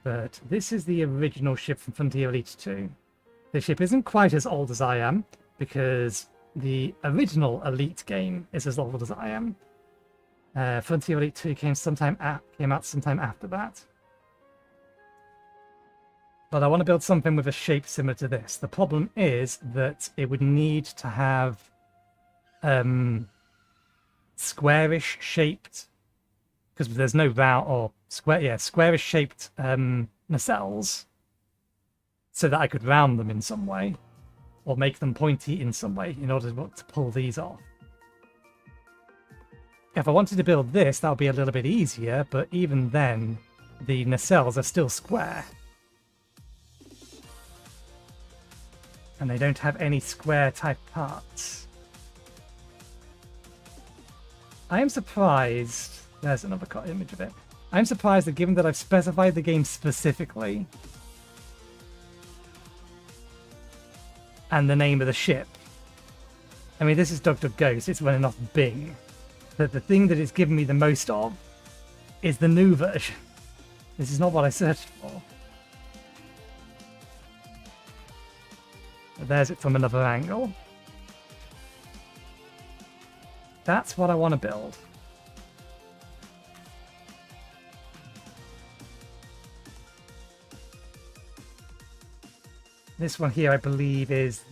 [SPEAKER 1] But this is the original ship from Frontier Elite 2. The ship isn't quite as old as I am, because the original Elite game is as old as I am. Frontier Elite 2 came out sometime after that. But I want to build something with a shape similar to this. The problem is that it would need to have squarish shaped because there's no round or squarish shaped nacelles, so that I could round them in some way or make them pointy in some way in order to pull these off. If I wanted to build this, that would be a little bit easier, but even then, the nacelles are still square. And they don't have any square type parts. I am surprised. There's another image of it. I'm surprised that given that I've specified the game specifically and the name of the ship. I mean, this is DuckDuckGo, so it's running off Bing. But the thing that it's given me the most of is the new version. This is not what I searched for. But there's it from another angle. That's what I want to build. This one here, I believe, is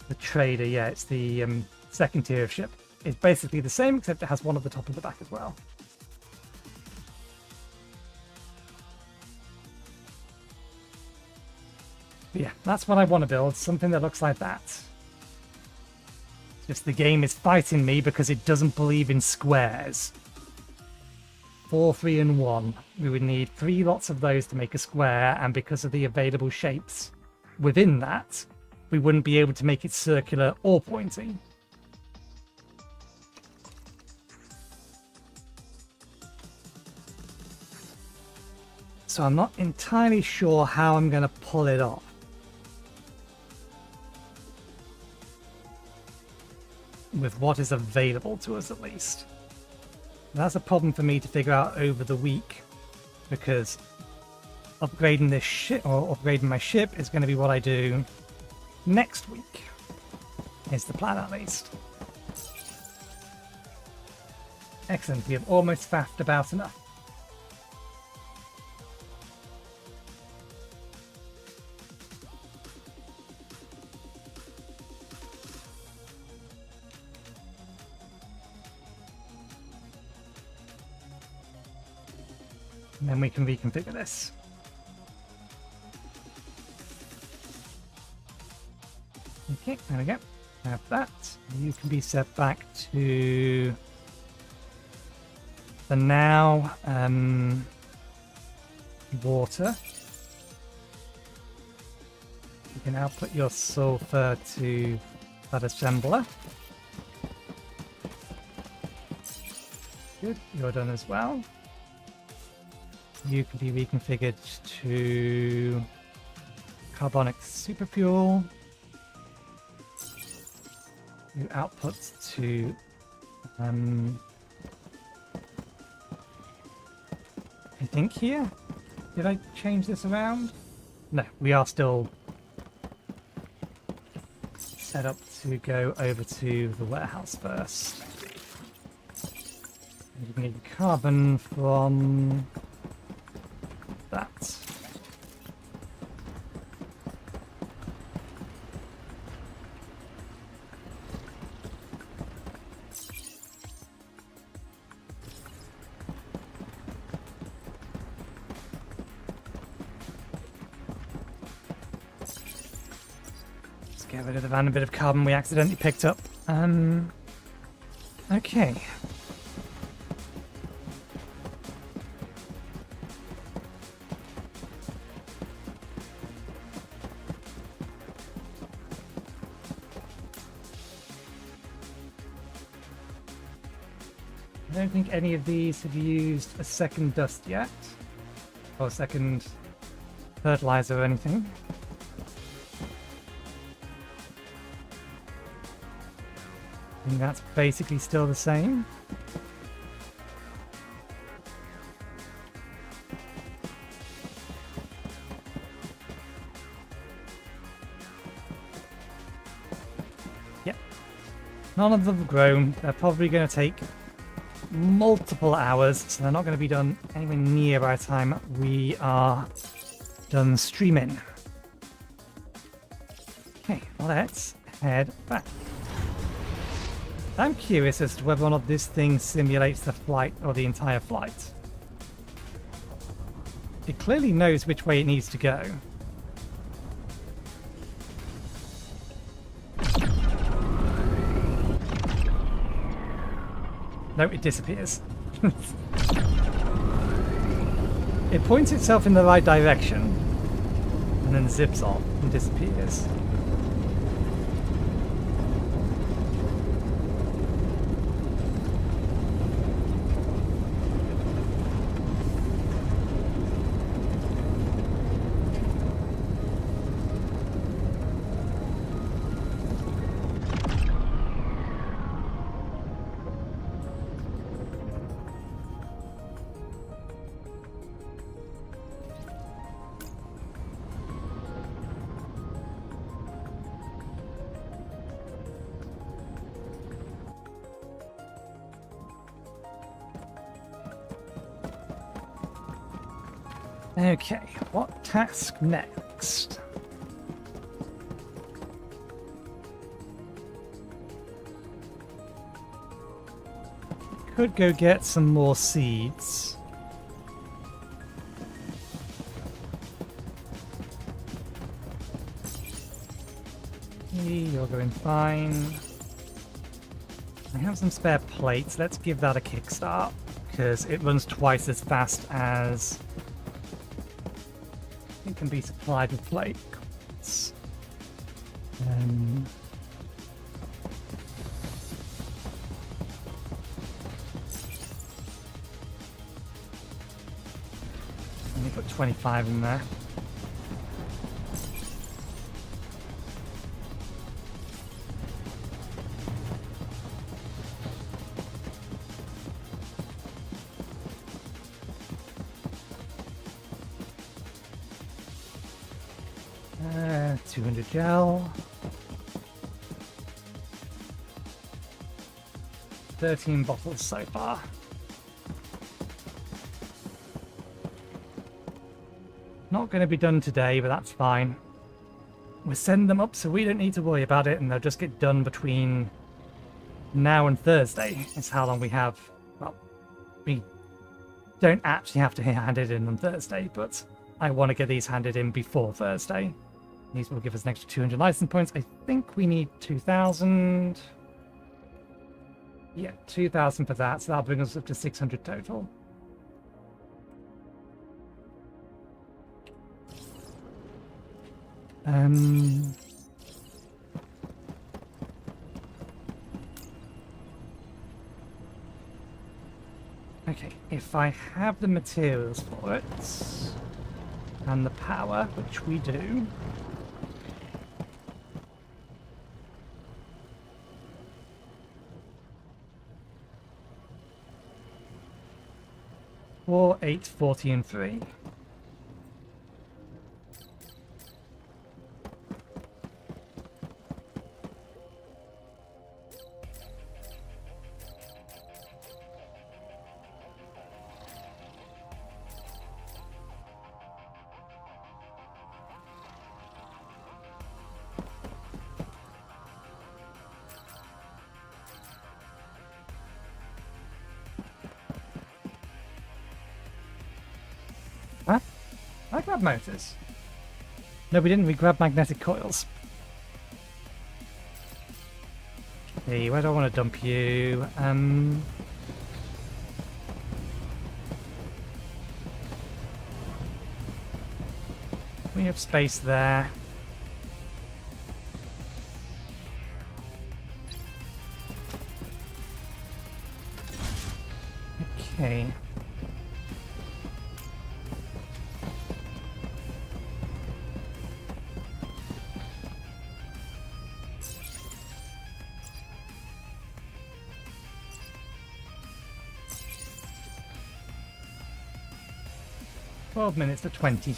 [SPEAKER 1] the trader. Yeah, it's the second tier of ship. It's basically the same, except it has one at the top and the back as well. But yeah, that's what I want to build. Something that looks like that. Just the game is fighting me because it doesn't believe in squares. 4, 3, and 1. We would need 3 lots of those to make a square, and because of the available shapes within that, we wouldn't be able to make it circular or pointy. So I'm not entirely sure how I'm going to pull it off. With what is available to us, at least. That's a problem for me to figure out over the week, because upgrading this ship, or upgrading my ship, is going to be what I do next week. Is the plan, at least. Excellent, we have almost faffed about enough. And then we can reconfigure this. Okay, there we go. Have that. You can be set back to the now water. You can now put your sulfur to that assembler. Good, you're done as well. You can be reconfigured to carbonic superfuel. You output to I think here. Did I change this around? No, we are still set up to go over to the warehouse first. You can get carbon from that. Let's get rid of the random bit of carbon we accidentally picked up. Okay. I don't think any of these have used a second dust yet, or a second fertilizer or anything. I think that's basically still the same. Yep. None of them have grown. They're probably going to take multiple hours, so they're not going to be done anywhere near by the time we are done streaming. Okay, let's head back. I'm curious as to whether or not this thing simulates the flight or the entire flight. It clearly knows which way it needs to go. No, it disappears. It points itself in the right direction and then zips off and disappears. Okay, what task next? Could go get some more seeds. Okay, you're going fine. I have some spare plates. Let's give that a kickstart because it runs twice as fast as it can be supplied with plates. Only put 25 in there. Uh, 200 gel. 13 bottles so far. Not going to be done today, but that's fine. We'll send them up so we don't need to worry about it, and they'll just get done between now and Thursday. It's how long we have. Well, we don't actually have to hand it in on Thursday, but I want to get these handed in before Thursday. These will give us an extra 200 license points. I think we need 2,000. Yeah, 2,000 for that, so that'll bring us up to 600 total. Okay, if I have the materials for it, and the power, which we do, four, 8, 40, and 3. Huh? I grabbed motors. No, we didn't. We grabbed magnetic coils. Okay, where do I want to dump you? We have space there. Okay. Minutes to 20.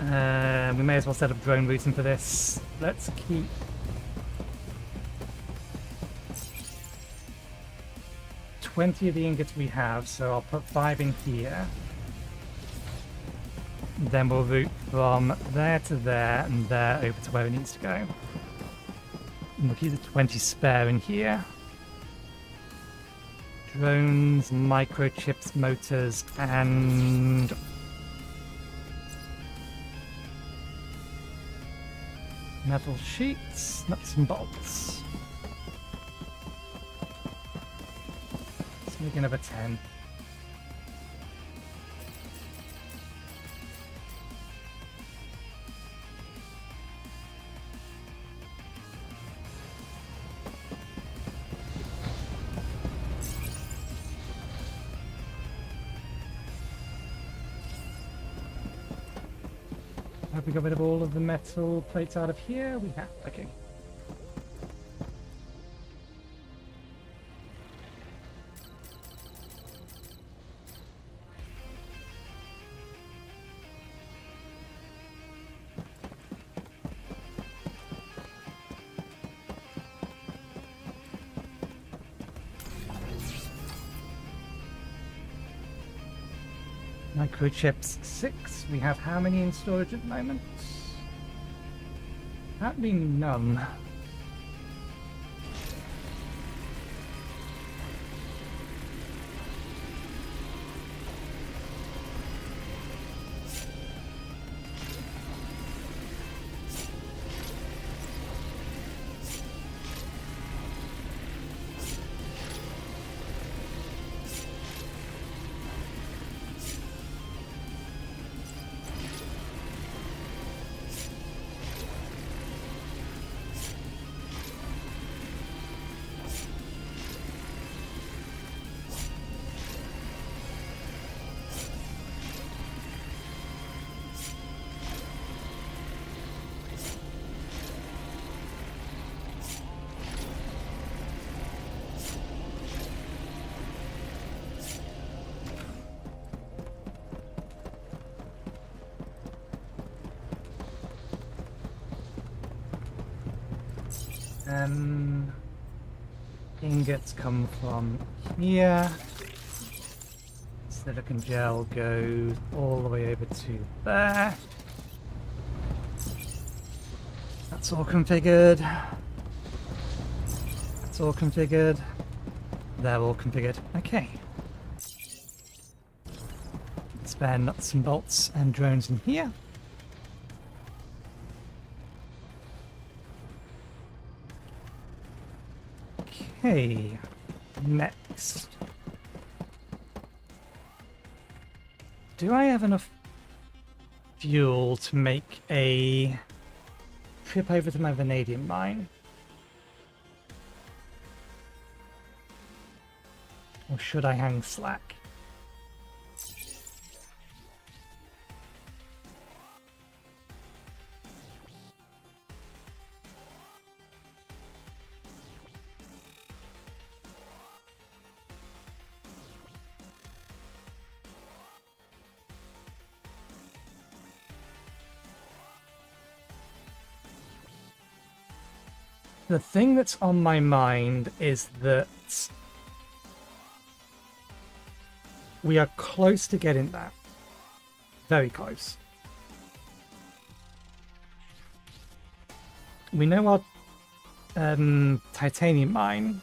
[SPEAKER 1] We may as well set up drone routing for this. Let's keep $20 of the ingots we have, so I'll put 5 in here. Then we'll route from there to there and there over to where it needs to go. And we'll keep the 20 spare in here. drones, microchips, motors, and metal sheets, nuts and bolts. Let's make another 10. Have we got rid of all of the metal plates out of here? We have. Okay. Microchips 6. We have how many in storage at the moment? Apparently none. Ingots come from here. Silicon gel goes all the way over to there. That's all configured. That's all configured. They're all configured. Okay. Spare nuts and bolts and drones in here. Okay, next. Do I have enough fuel to make a trip over to my vanadium mine? Or should I hang slack? The thing that's on my mind is that we are close to getting that. Very close. We know our titanium mine,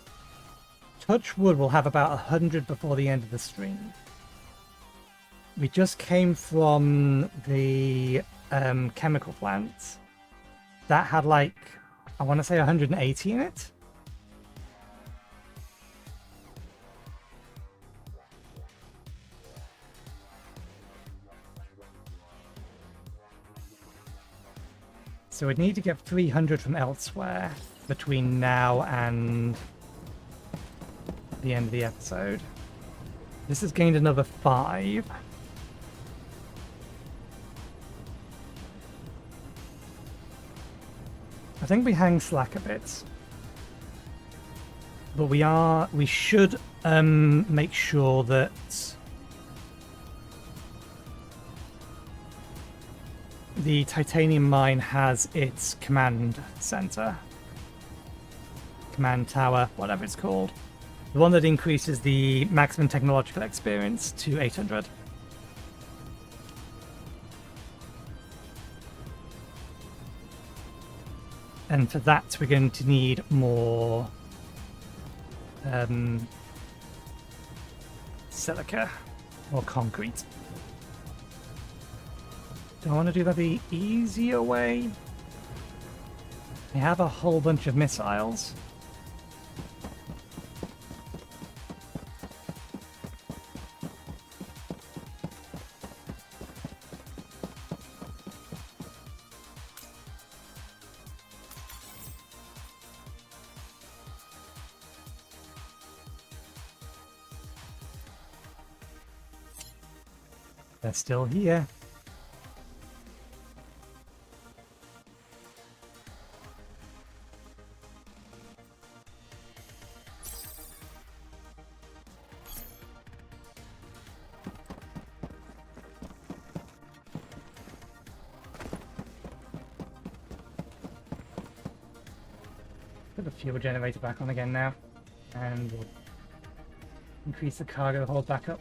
[SPEAKER 1] touch wood, will have about 100 before the end of the stream. We just came from the chemical plant that had like, I want to say 180 in it. So we'd need to get 300 from elsewhere between now and the end of the episode. This has gained another 5. I think we hang slack a bit. But we should make sure that the titanium mine has its command center. Command tower, whatever it's called. The one that increases the maximum technological experience to 800. And for that, we're going to need more silica or concrete. Do I want to do that the easier way? I have a whole bunch of missiles. They're still here. Put the fuel generator back on again now, and we'll increase the cargo hold back up.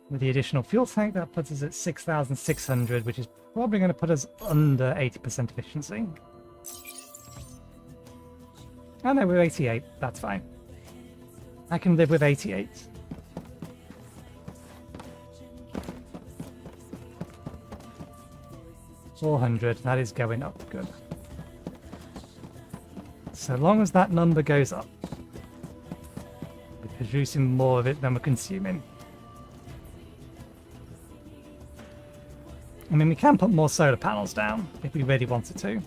[SPEAKER 1] With the additional fuel tank, that puts us at 6,600, which is probably going to put us under 80% efficiency. Oh no, we're 88. That's fine. I can live with 88. $400. That is going up. Good. So long as that number goes up, we're producing more of it than we're consuming. I mean, we can put more solar panels down if we really wanted to.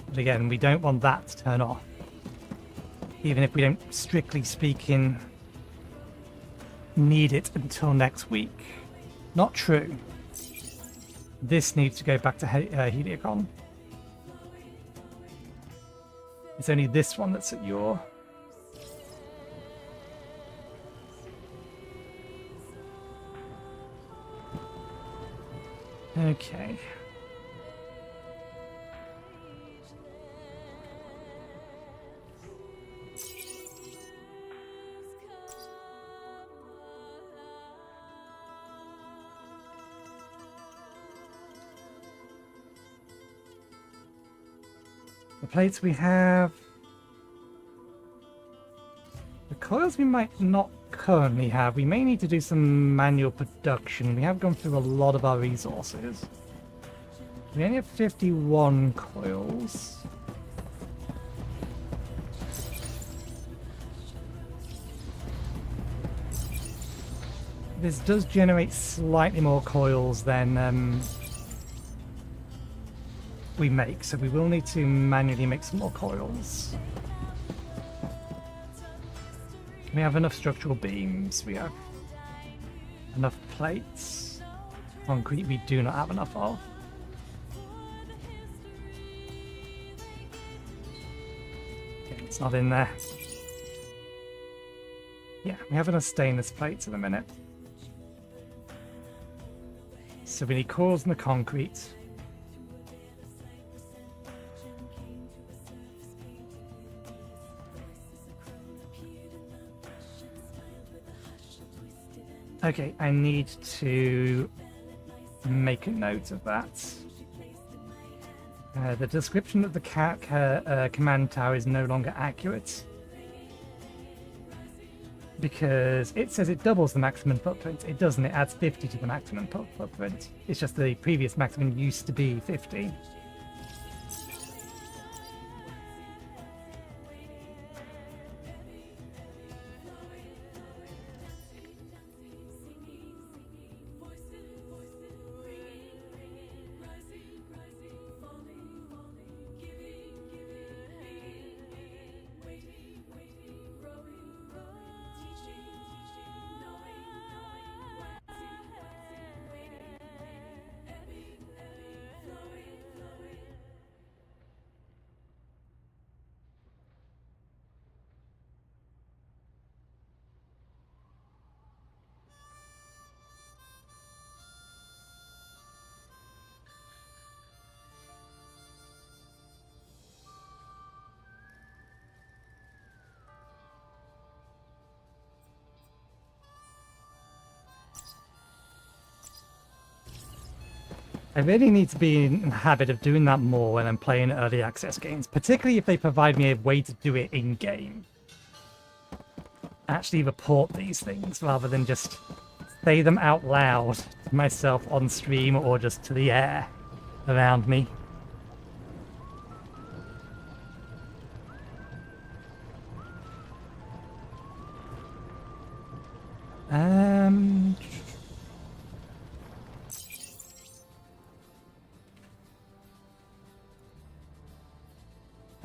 [SPEAKER 1] But again, we don't want that to turn off. Even if we don't, strictly speaking, need it until next week. Not true. This needs to go back to Heliocon. It's only this one that's at your... Okay. The plates we have... The coils we might not currently have. We may need to do some manual production. We have gone through a lot of our resources. We only have 51 coils. This does generate slightly more coils than we make, so we will need to manually make some more coils. We have enough structural beams, we have enough plates. Concrete we do not have enough of. Okay, it's not in there. Yeah, we have enough stainless plates at the minute. So we need cores in the concrete. Okay, I need to make a note of that. The description of the command tower is no longer accurate. Because it says it doubles the maximum footprint. It doesn't, it adds 50 to the maximum footprint. It's just the previous maximum used to be 50. I really need to be in the habit of doing that more when I'm playing early access games, particularly if they provide me a way to do it in-game. Actually report these things rather than just say them out loud to myself on stream or just to the air around me.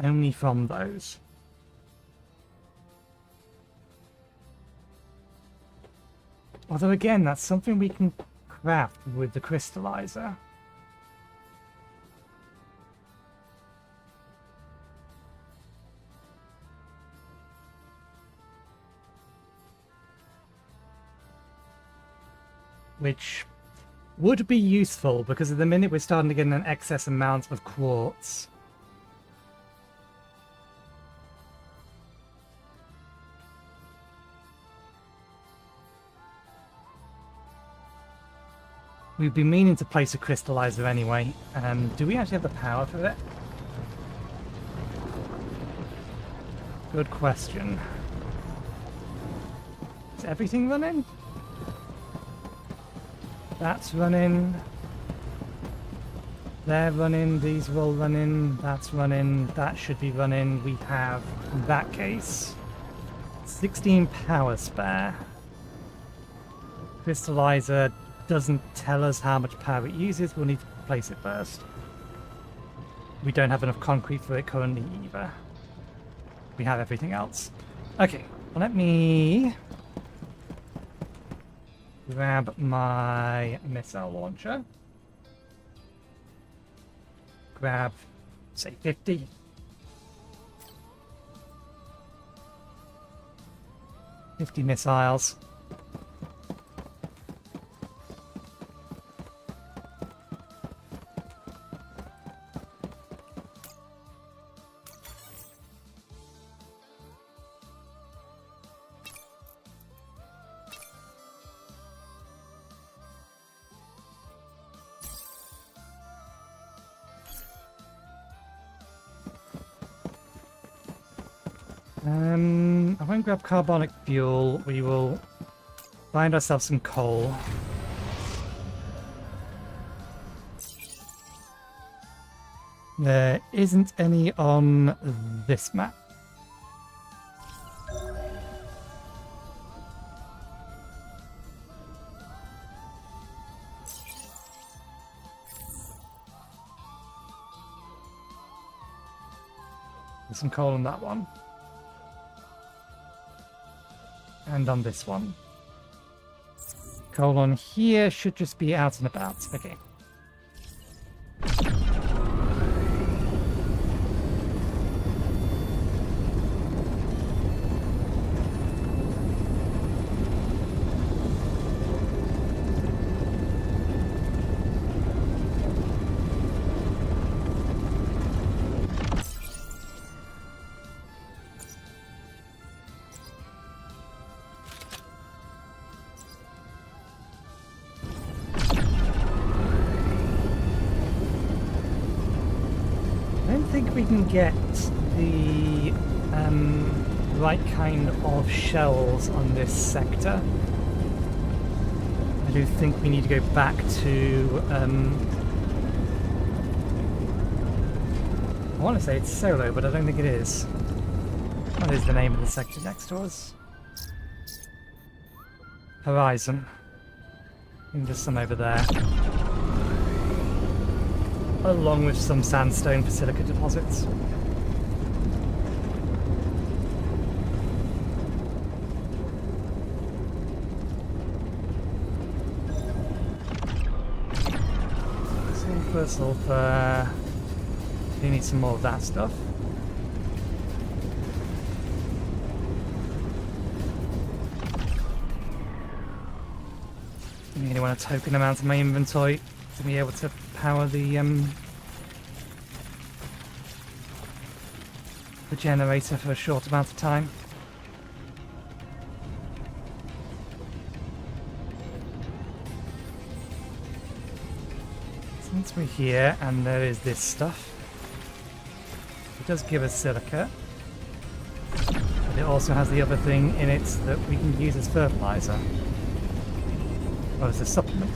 [SPEAKER 1] Only from those. Although again, that's something we can craft with the crystallizer. Which would be useful because at the minute we're starting to get an excess amount of quartz. We've been meaning to place a crystallizer anyway. Do we actually have the power for it? Good question. Is everything running? That's running. They're running. These are all running. That's running. That should be running. We have, in that case, 16 power spare. Crystallizer doesn't tell us how much power it uses. We'll need to place it first. We don't have enough concrete for it currently either. We have everything else. Okay, well, let me grab my missile launcher. Grab, say, 50. Missiles. I won't grab carbonic fuel. We will find ourselves some coal. There isn't any on this map. There's some coal on that one. And on this one. Coal on here should just be out and about. Okay. We can get the right kind of shells on this sector. I do think we need to go back to I want to say it's Solo, but I don't think it is. What is the name of the sector next to us? Horizon. I think there's some over there. Along with some sandstone for silica deposits. Sulfur. We need some more of that stuff. I really want a token amount in my inventory to be able to power the generator for a short amount of time. once we're here, and there is this stuff. It does give us silica. But it also has the other thing in it that we can use as fertilizer. Or as a supplement.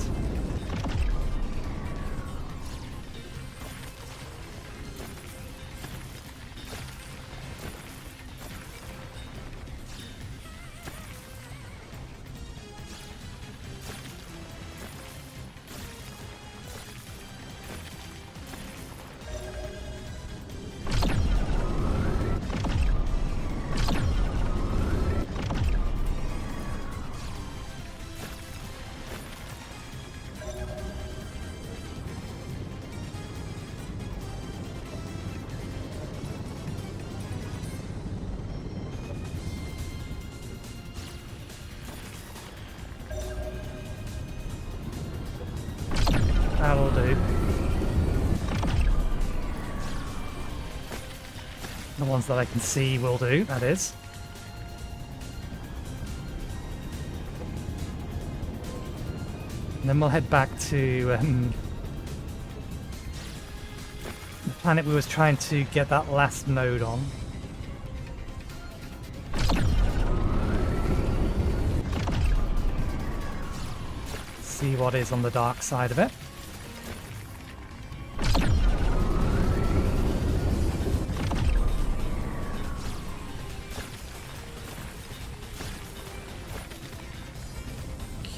[SPEAKER 1] That'll do. The ones that I can see will do, that is. And then we'll head back to the planet we was trying to get that last node on. See what is on the dark side of it.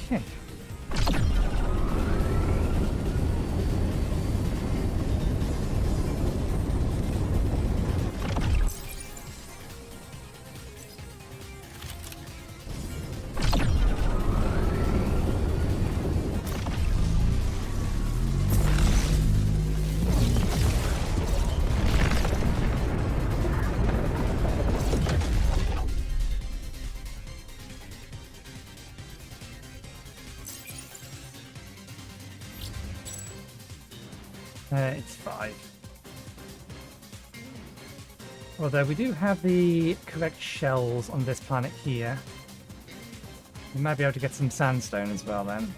[SPEAKER 1] Okay. It's 5. Although we do have the correct shells on this planet here. We might be able to get some sandstone as well then.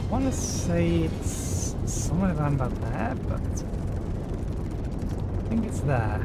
[SPEAKER 1] I want to say it's somewhere around about there, but I think it's there.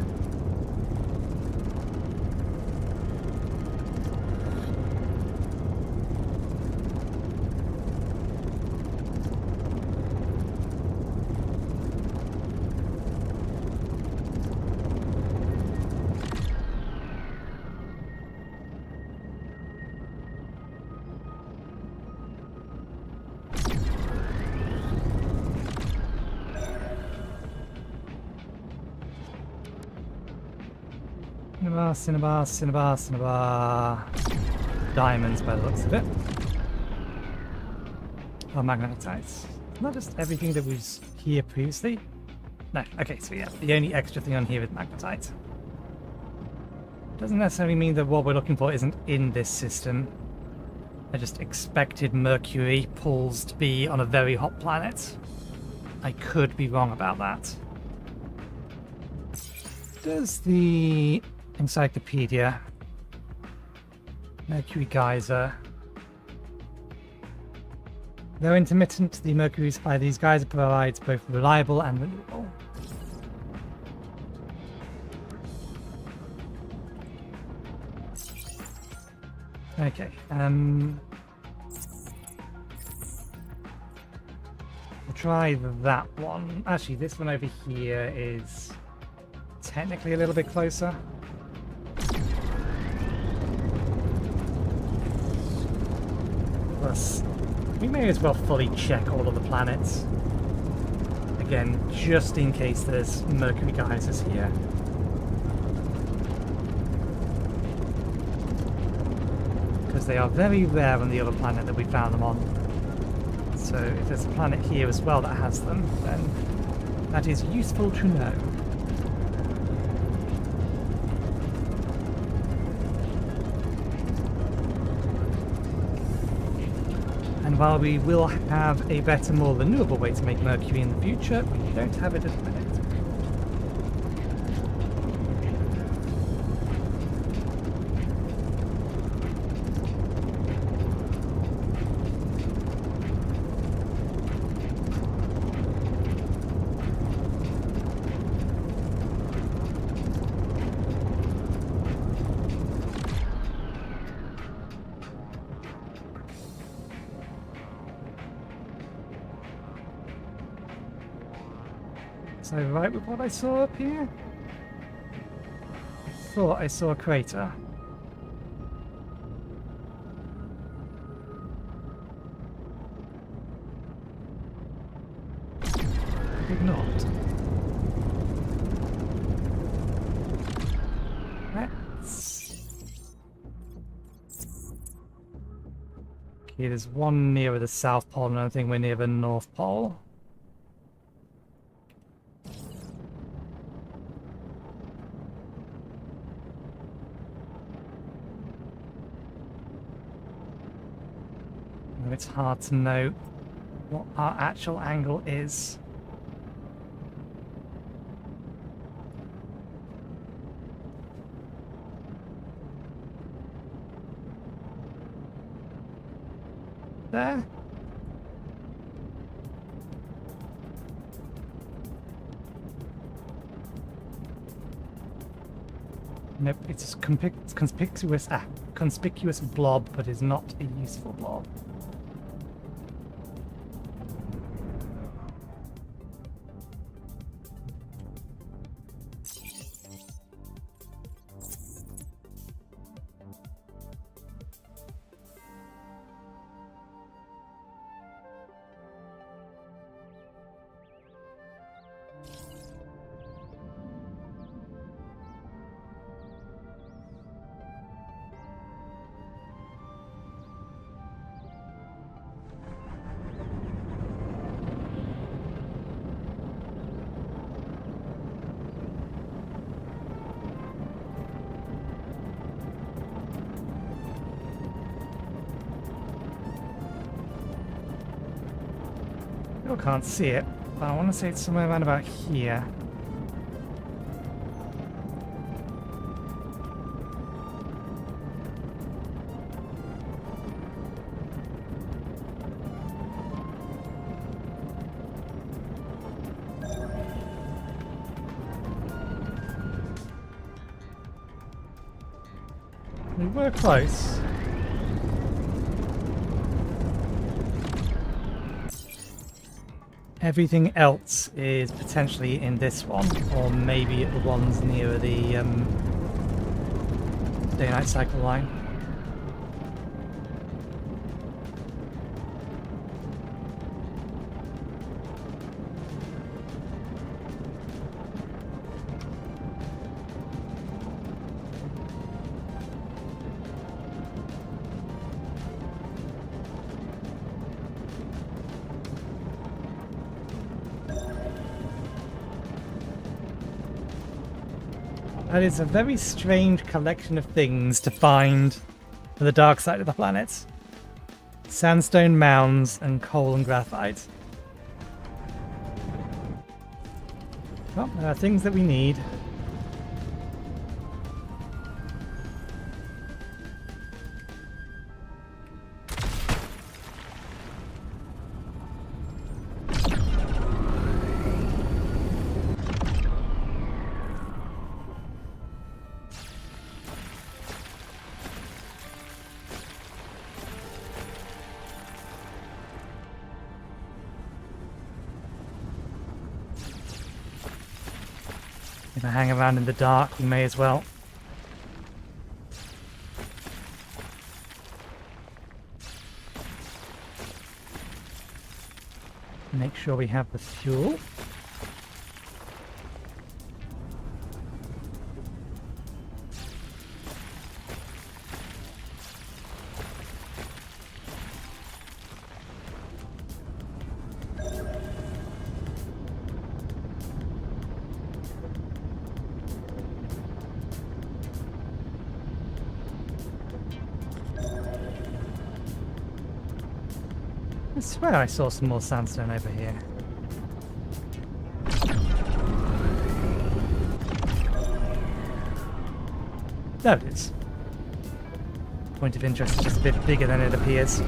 [SPEAKER 1] Cinnabar. Diamonds by the looks of it. Oh, magnetites. Not just everything that was here previously. No, okay, so yeah, the only extra thing on here is magnetite. Doesn't necessarily mean that what we're looking for isn't in this system. I just expected Mercury pulls to be on a very hot planet. I could be wrong about that. Does the encyclopedia Mercury geyser. Though intermittent, the mercury supply of these geysers provides both reliable and renewable. Okay, we'll try that one. Actually, this one over here is technically a little bit closer. Plus, we may as well fully check all of the planets. Again, just in case there's Mercury geysers here. Because they are very rare on the other planet that we found them on. So if there's a planet here as well that has them, then that is useful to know. And while we will have a better, more renewable way to make mercury in the future, we don't have it at the minute. Was I right with what I saw up here? Thought I saw a crater. I did not. Okay, there's one nearer the South Pole, and I think we're near the North Pole. It's hard to know what our actual angle is. There. Nope, it's conspicuous blob, but is not a useful blob. Still can't see it, but I want to say it's somewhere around about here. We were close. Everything else is potentially in this one, or maybe the ones near the day-night cycle line. That is a very strange collection of things to find on the dark side of the planet. Sandstone mounds and coal and graphite. Well, there are things that we need. If I hang around in the dark, we may as well. Make sure we have the fuel. I swear I saw some more sandstone over here. There it is. Point of interest is just a bit bigger than it appears.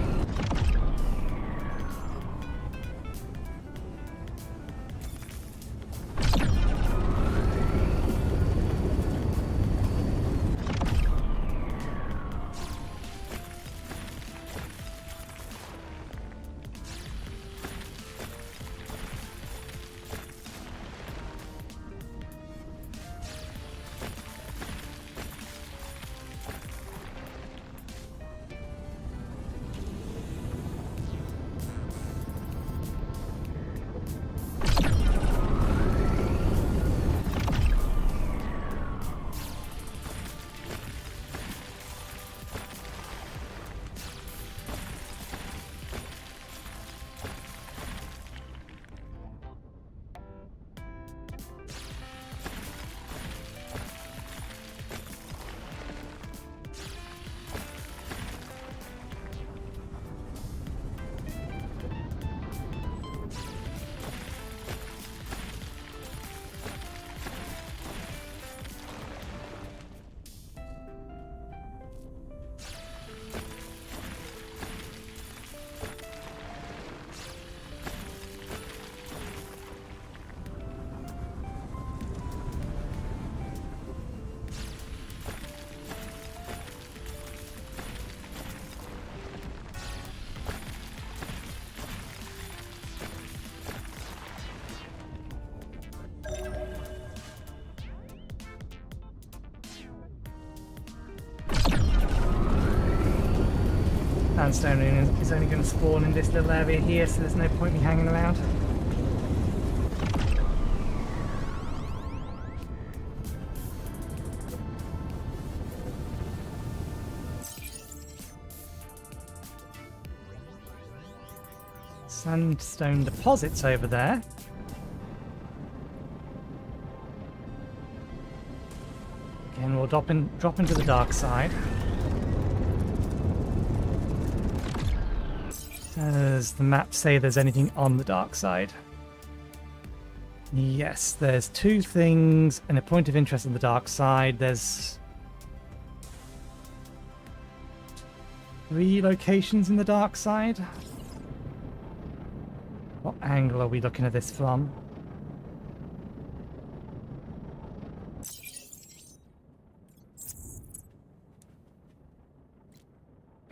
[SPEAKER 1] Sandstone is only going to spawn in this little area here, so there's no point me hanging around. Sandstone deposits over there. Again, we'll drop into the dark side. Does the map say there's anything on the dark side? Yes, there's two things and a point of interest on the dark side. There's 3 locations in the dark side. What angle are we looking at this from?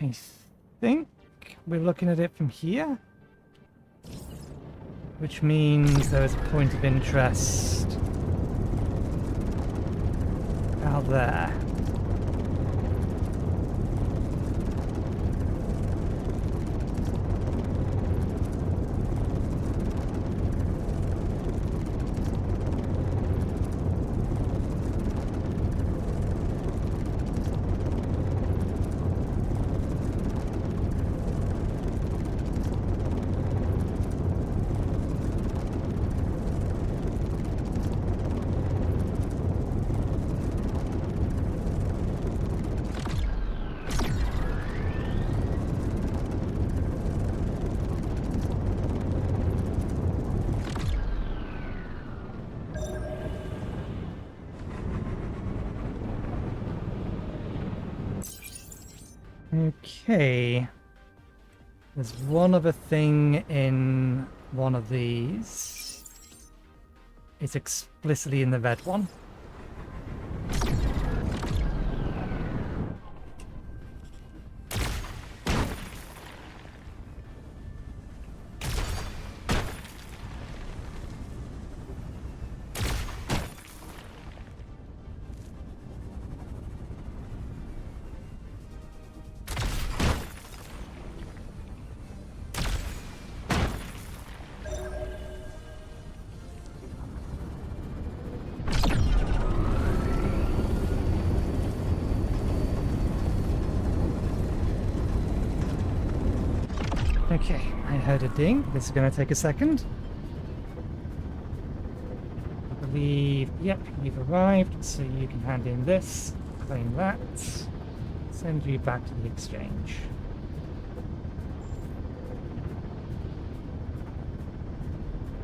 [SPEAKER 1] I think we're looking at it from here, which means there is a point of interest out there. Okay. There's one other thing in one of these. It's explicitly in the red one. Okay, I heard a ding. This is going to take a second. I believe, yep, you've arrived, so you can hand in this, claim that, send you back to the exchange.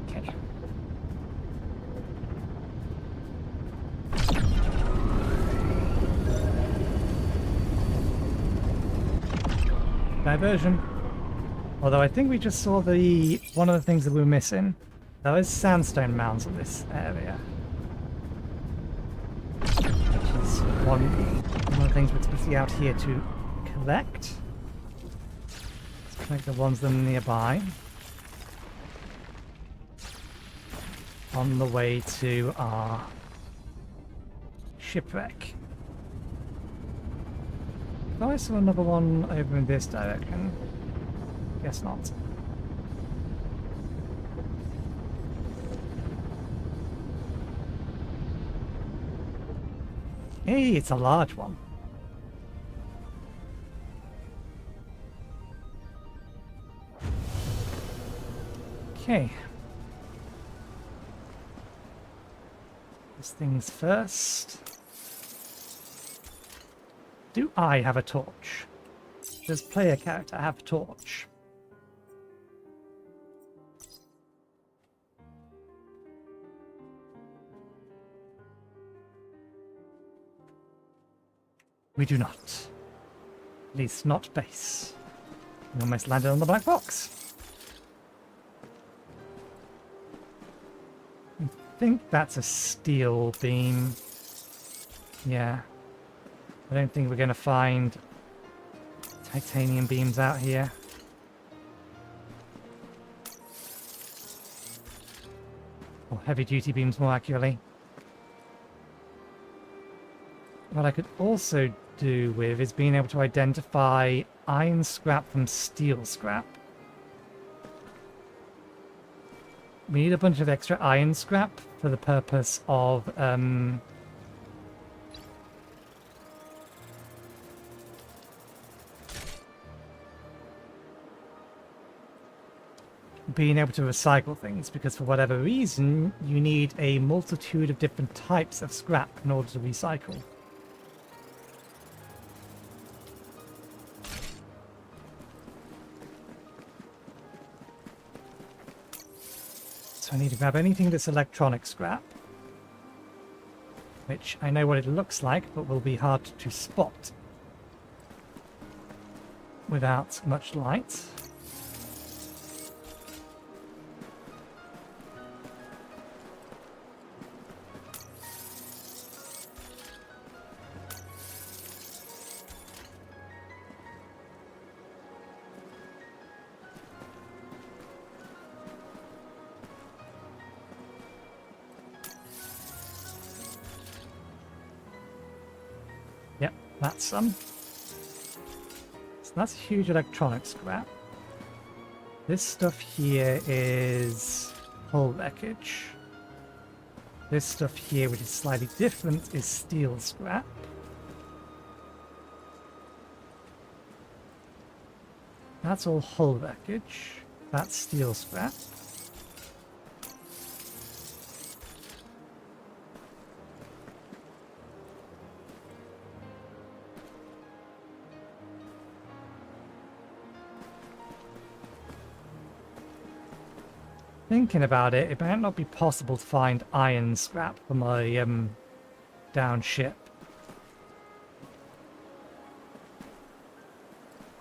[SPEAKER 1] Okay. Diversion. Although I think we just saw one of the things that we were missing. There is sandstone mounds in this area. Which is one of the things we're supposed to be out here to collect. Let's collect the ones that are nearby. On the way to our shipwreck. Oh, I saw another one over in this direction. Guess not. Hey, it's a large one. Okay. These things first. Do I have a torch? Does player character have a torch? We do not. At least not base. We almost landed on the black box. I think that's a steel beam. Yeah. I don't think we're going to find titanium beams out here. Or heavy-duty beams, more accurately. What I could also do with is being able to identify iron scrap from steel scrap. We need a bunch of extra iron scrap for the purpose of being able to recycle things, because for whatever reason you need a multitude of different types of scrap in order to recycle. So I need to grab anything that's electronic scrap, which I know what it looks like, but will be hard to spot without much light. That's some. So that's huge electronic scrap. This stuff here is hull wreckage. This stuff here, which is slightly different, is steel scrap. That's all hull wreckage. That's steel scrap. Thinking about it, it might not be possible to find iron scrap from a down ship.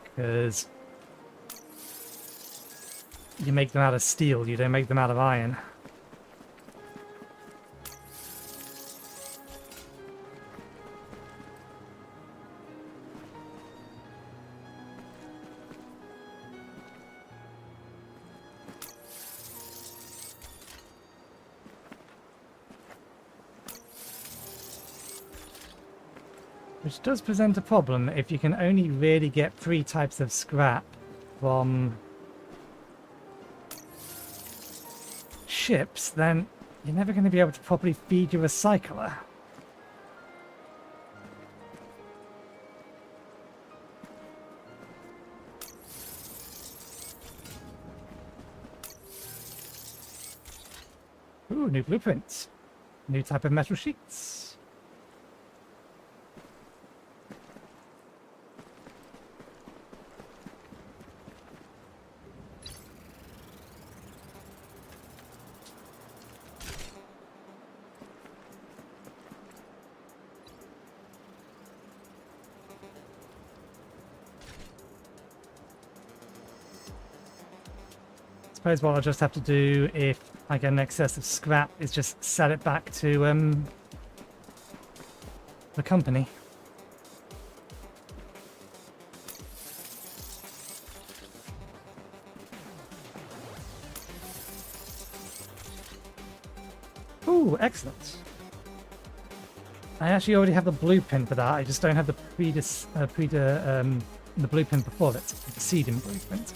[SPEAKER 1] Because you make them out of steel, you don't make them out of iron. Which does present a problem if you can only really get 3 types of scrap from ships, then you're never going to be able to properly feed your recycler. Ooh, new blueprints. New type of metal sheets. Suppose what I'll just have to do if I get an excess of scrap is just sell it back to the company. Ooh, excellent. I actually already have the blueprint for that. I just don't have the the blueprint before it, the seeding blueprint.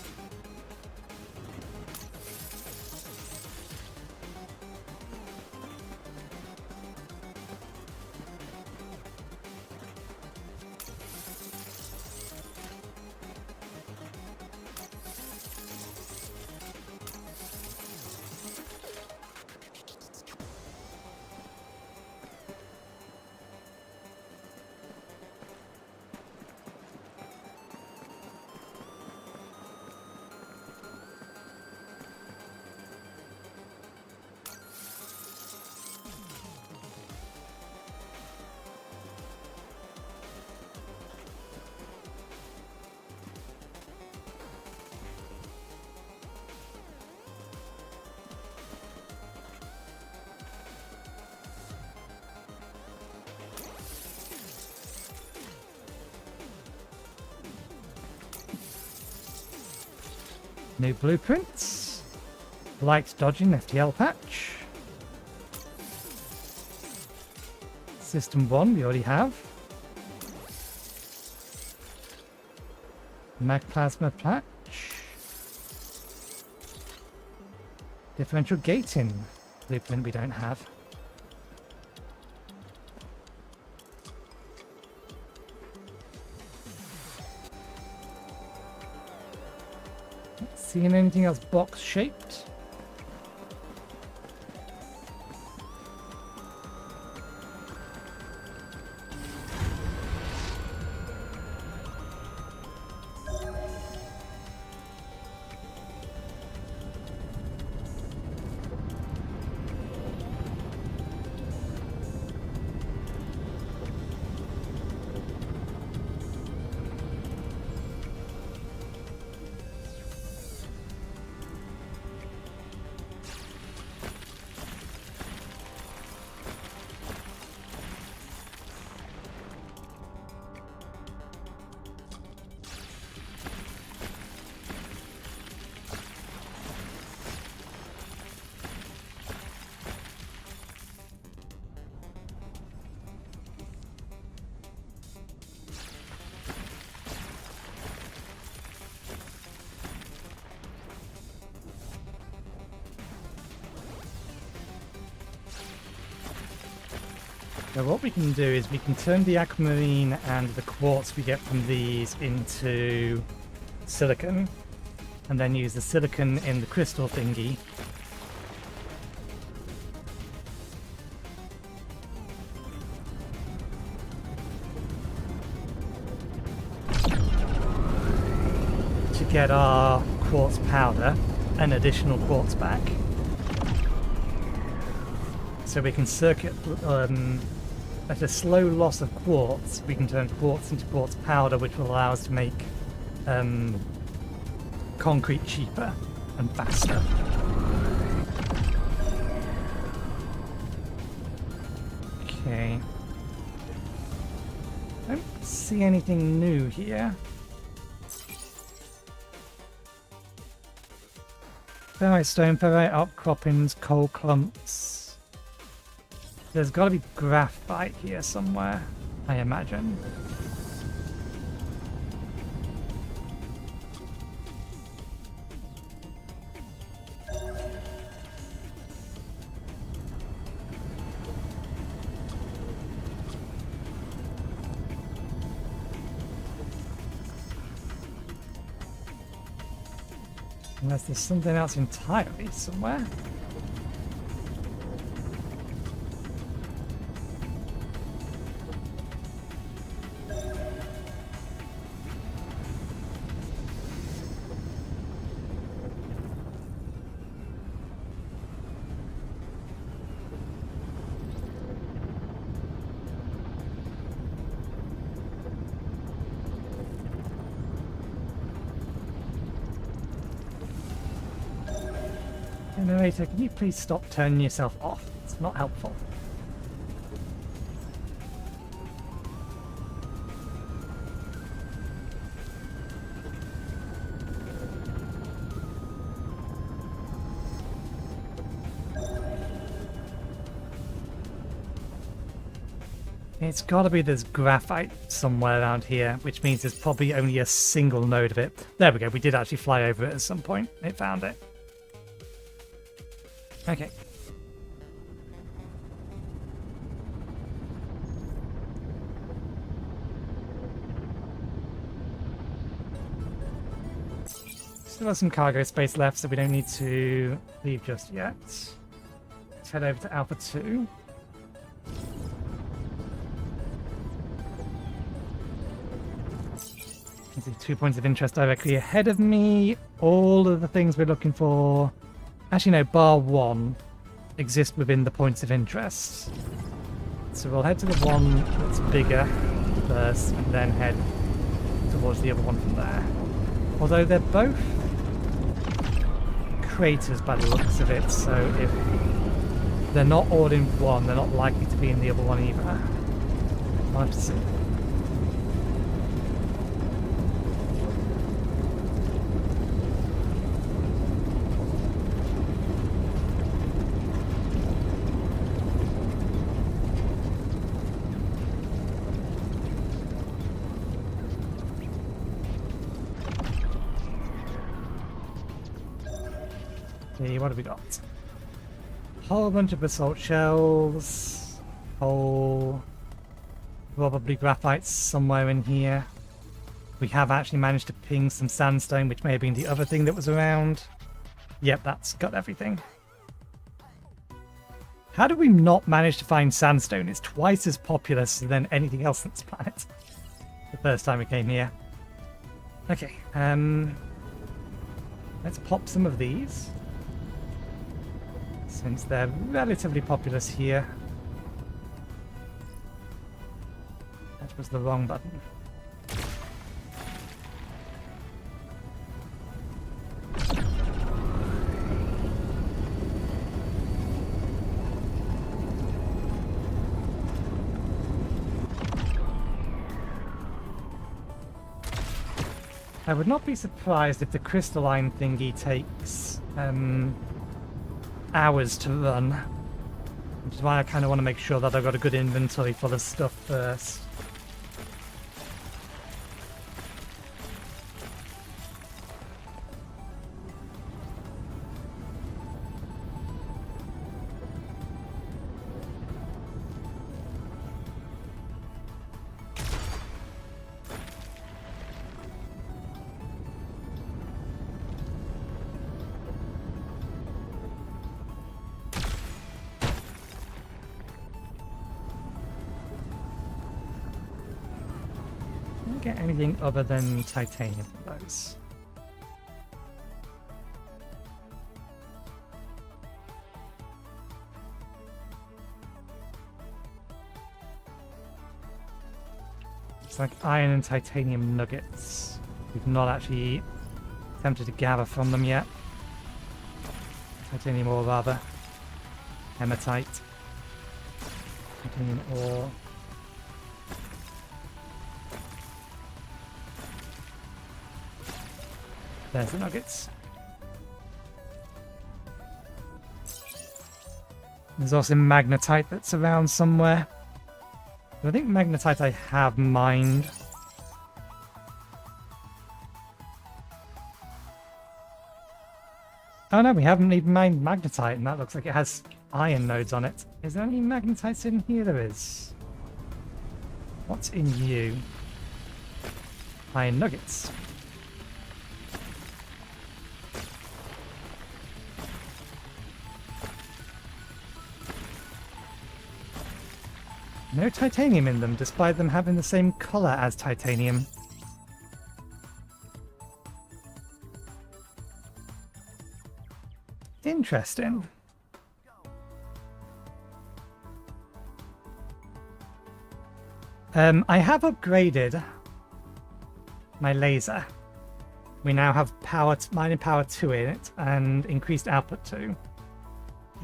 [SPEAKER 1] New blueprints. Light dodging FTL patch. System 1 we already have. Mag plasma patch. Differential gating blueprint we don't have. Seeing anything else box shaped? So what we can do is we can turn the aquamarine and the quartz we get from these into silicon, and then use the silicon in the crystal thingy. To get our quartz powder, an additional quartz back. So we can circuit at a slow loss of quartz, we can turn quartz into quartz powder, which will allow us to make concrete cheaper and faster. Okay. Don't see anything new here. Ferrite stone, ferrite outcroppings, coal clumps. There's got to be graphite here somewhere, I imagine. Unless there's something else entirely somewhere. Generator, can you please stop turning yourself off? It's not helpful. It's got to be there's graphite somewhere around here, which means there's probably only a single node of it. There we go, we did actually fly over it at some point. It found it. Okay. Still have some cargo space left, so we don't need to leave just yet. Let's head over to Alpha 2. I see 2 points of interest directly ahead of me. All of the things we're looking for, actually no, bar 1, exist within the points of interest. So we'll head to the one that's bigger first, and then head towards the other one from there. Although they're both craters by the looks of it, so if they're not all in one, they're not likely to be in the other one either. We'll have to see. Okay, what have we got? Whole bunch of basalt shells, coal, probably graphite somewhere in here. We have actually managed to ping some sandstone, which may have been the other thing that was around. Yep, that's got everything. How did we not manage to find sandstone? It's twice as populous than anything else on this planet. The first time we came here. Okay, let's pop some of these, since they're relatively populous here. That was the wrong button. I would not be surprised if the crystalline thingy takes hours to run, which is why I kind of want to make sure that I've got a good inventory full of stuff first. Get anything other than titanium from those. It's like iron and titanium nuggets. We've not actually attempted to gather from them yet. Titanium ore rather. Hematite. Titanium ore. There's the nuggets. There's also magnetite that's around somewhere. I think magnetite I have mined. Oh no, we haven't even mined magnetite, and that looks like it has iron nodes on it. Is there any magnetites in here? There is. What's in you? Iron nuggets. No titanium in them, despite them having the same color as titanium. Interesting. I have upgraded my laser. We now have mining power 2 in it and increased output 2.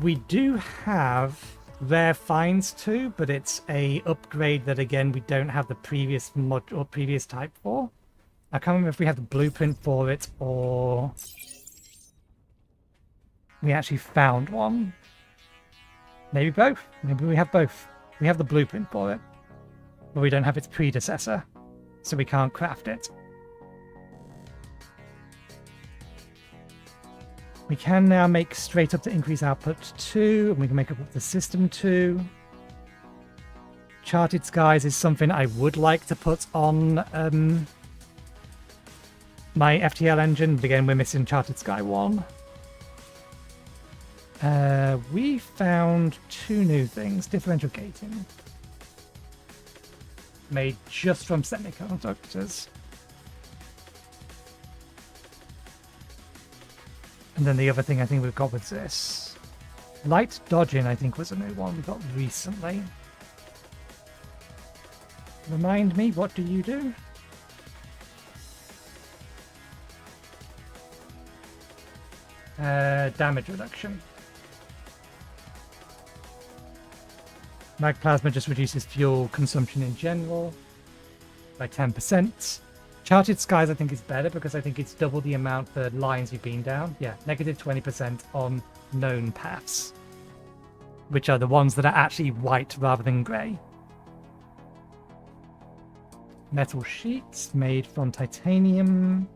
[SPEAKER 1] We do have rare finds 2, but it's a upgrade that again we don't have the previous mod or previous type for. I can't remember if we have the blueprint for it or we actually found one. Maybe both. Maybe we have both. We have the blueprint for it, but we don't have its predecessor, so we can't craft it. We can now make straight up to increase output 2, and we can make up the system 2. Charted Skies is something I would like to put on my FTL engine, but again we're missing Charted Sky 1. We found 2 new things. Differential gating. Made just from semiconductors. And then the other thing I think we've got was this. Light dodging, I think, was a new one we got recently. Remind me, what do you do? Damage reduction. Mag plasma just reduces fuel consumption in general by 10%. Charted Skies I think is better because I think it's double the amount for lines you've been down. Yeah, negative 20% on known paths, which are the ones that are actually white rather than grey. Metal sheets made from titanium.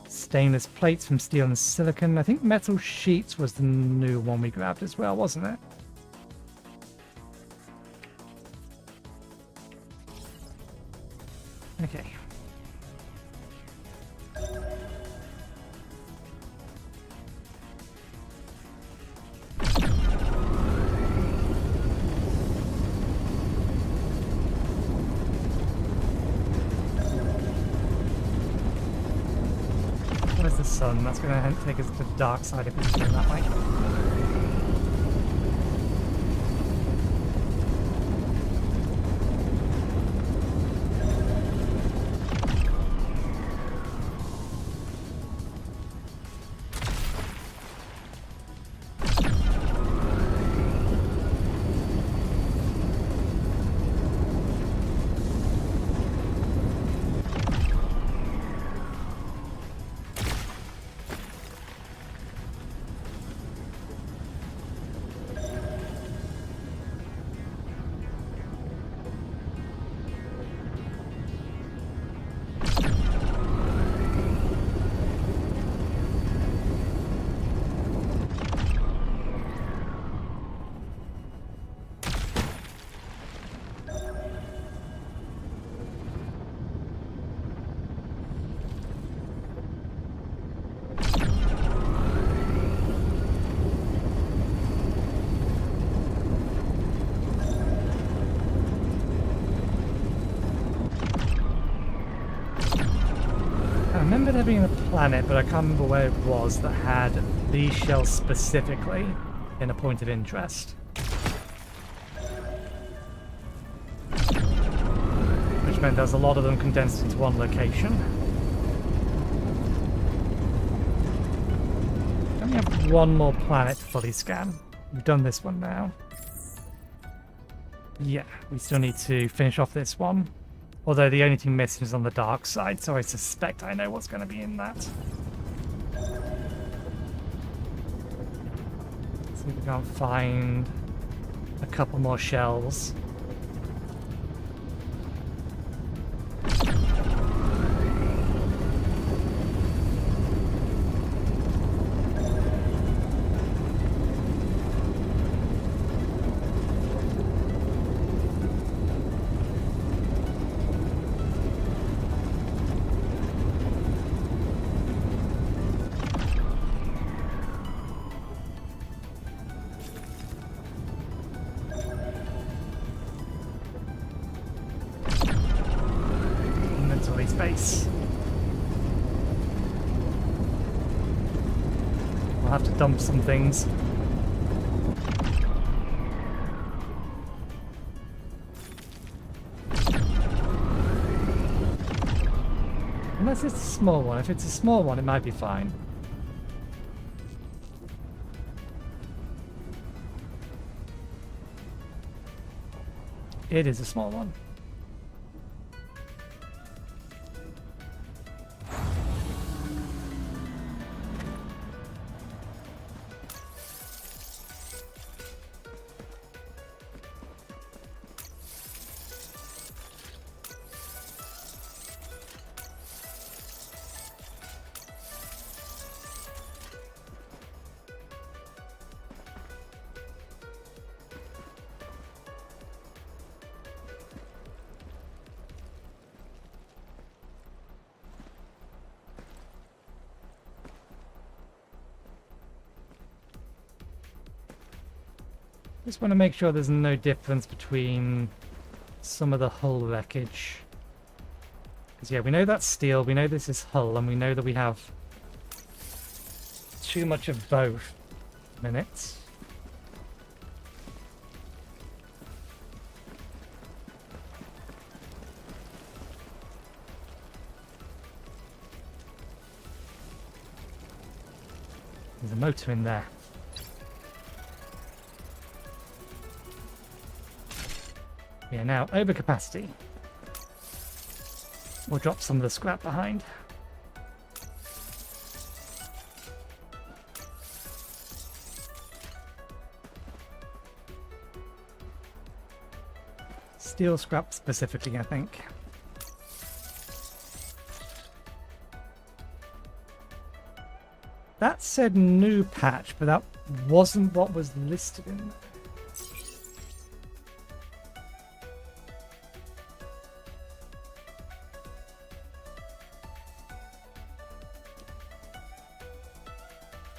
[SPEAKER 1] Stainless plates from steel and silicon. I think metal sheets was the new one we grabbed as well, wasn't it? Okay. Where's the sun? That's going to take us to the dark side if we go that way. I remember there being a planet, but I can't remember where it was, that had these shells specifically in a point of interest. Which meant there's a lot of them condensed into one location. We only have one more planet to fully scan. We've done this one now. Yeah, we still need to finish off this one. Although the only thing missing is on the dark side, so I suspect I know what's going to be in that. See if we can't find a couple more shells. Space. We'll have to dump some things. Unless it's a small one. If it's a small one, it might be fine. It is a small one. Just want to make sure there's no difference between some of the hull wreckage. Because yeah, we know that's steel, we know this is hull, and we know that we have too much of both. Minutes. There's a motor in there. We are now over capacity. We'll drop some of the scrap behind. Steel scrap specifically, I think. That said new patch, but that wasn't what was listed in there.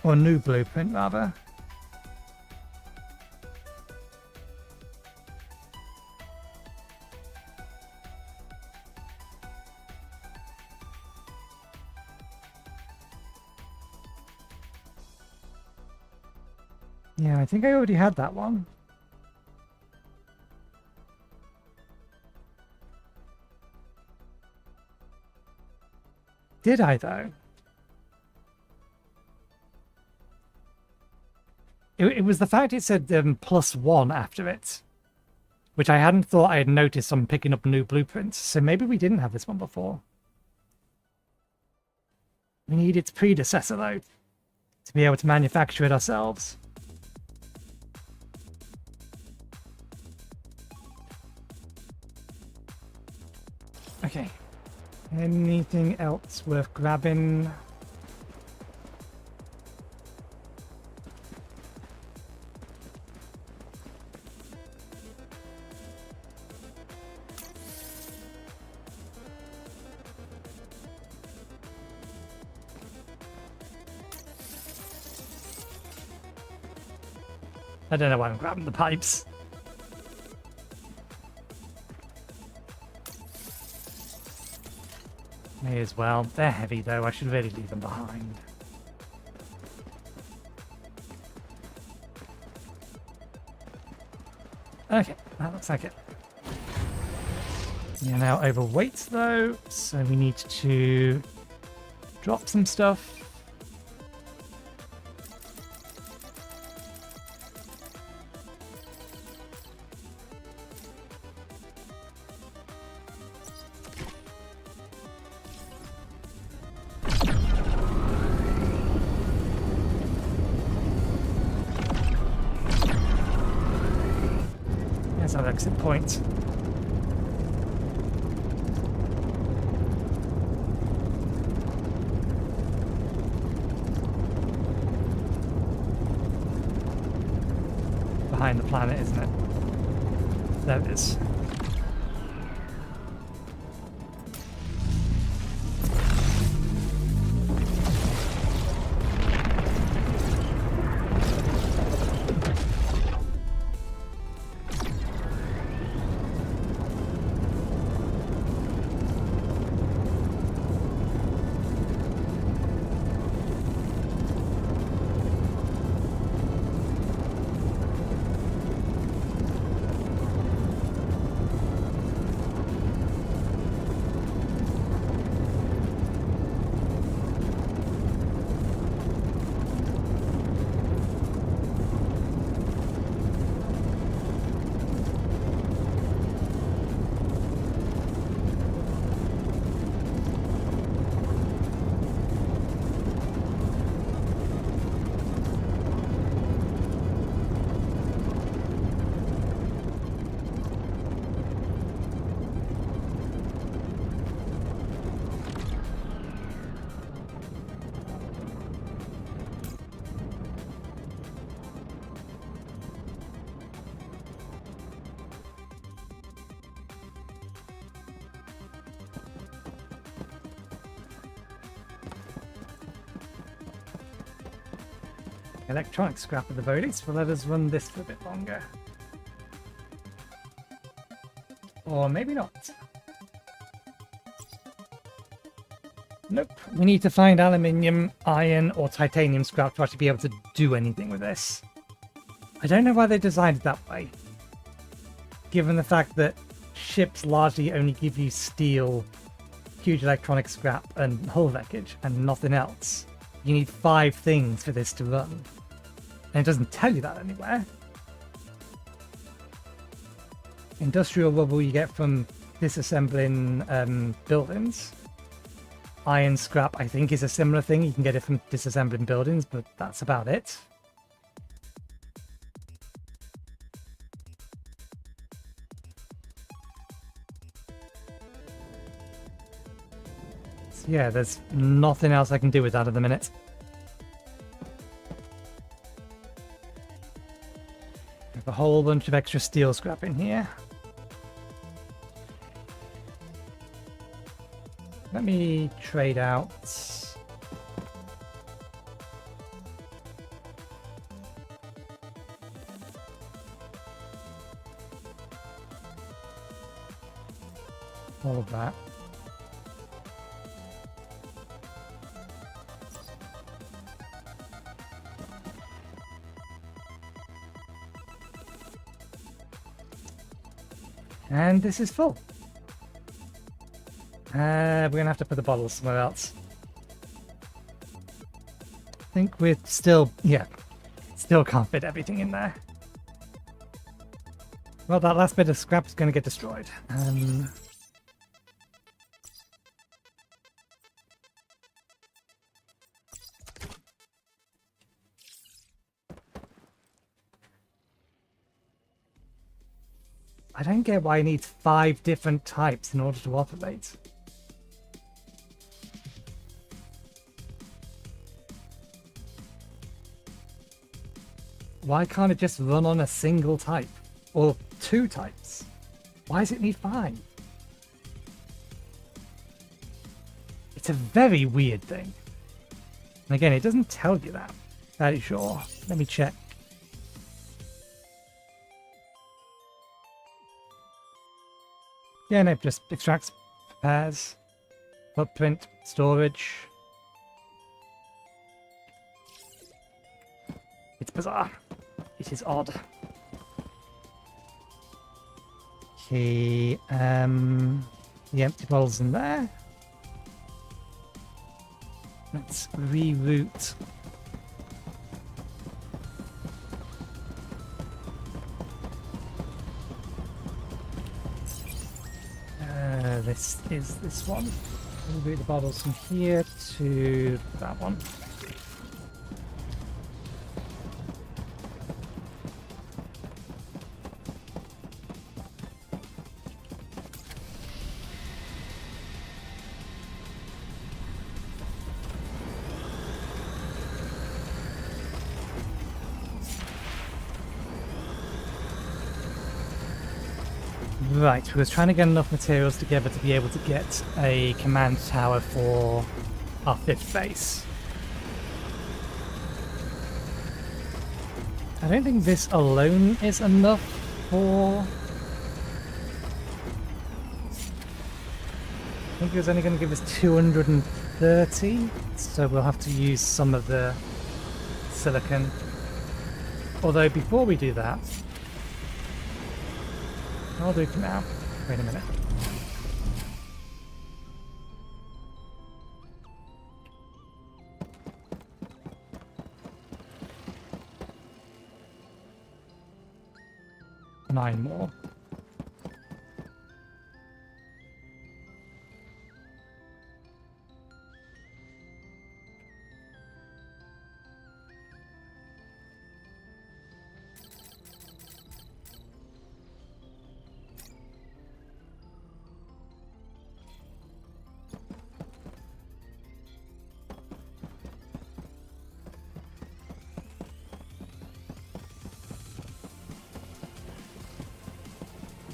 [SPEAKER 1] Or new blueprint, rather. Yeah, I think I already had that one. Did I, though? It was the fact it said +1 after it, which I hadn't thought I had noticed on picking up new blueprints, so maybe we didn't have this one before. We need its predecessor, though, to be able to manufacture it ourselves. Okay. Anything else worth grabbing? I don't know why I'm grabbing the pipes. May as well. They're heavy though, I should really leave them behind. Okay, that looks like it. We are now overweight though, so we need to drop some stuff. There's our exit point. Behind the planet, isn't it? There it is. Electronic scrap at the very least will let us run this for a bit longer. Or maybe not. Nope. We need to find aluminium, iron, or titanium scrap to actually be able to do anything with this. I don't know why they designed it that way. Given the fact that ships largely only give you steel, huge electronic scrap, and hull wreckage, and nothing else. You need 5 things for this to run. And it doesn't tell you that anywhere. Industrial rubble you get from disassembling buildings. Iron scrap, I think, is a similar thing. You can get it from disassembling buildings, but that's about it. So yeah, there's nothing else I can do with that at the minute. I have a whole bunch of extra steel scrap in here. Let me trade out. All of that. And this is full. We're gonna have to put the bottles somewhere else. I think we're still, yeah, still can't fit everything in there. Well, that last bit of scrap is gonna get destroyed. I don't get why it needs 5 different types in order to operate. Why can't it just run on a single type? Or 2 types? Why does it need 5? It's a very weird thing. And again, it doesn't tell you that. Fairly sure. Let me check. Yeah, no, just extracts, prepares, footprint, storage. It's bizarre. It is odd. Okay, the empty bottles in there. Let's reroute. This is this one. We'll route the bottles from here to that one. Right, we were trying to get enough materials together to be able to get a command tower for our 5th base. I don't think this alone is enough for... I think it was only going to give us 230, so we'll have to use some of the silicon. Although before we do that, I'll do it for now. Wait a minute. Nine more.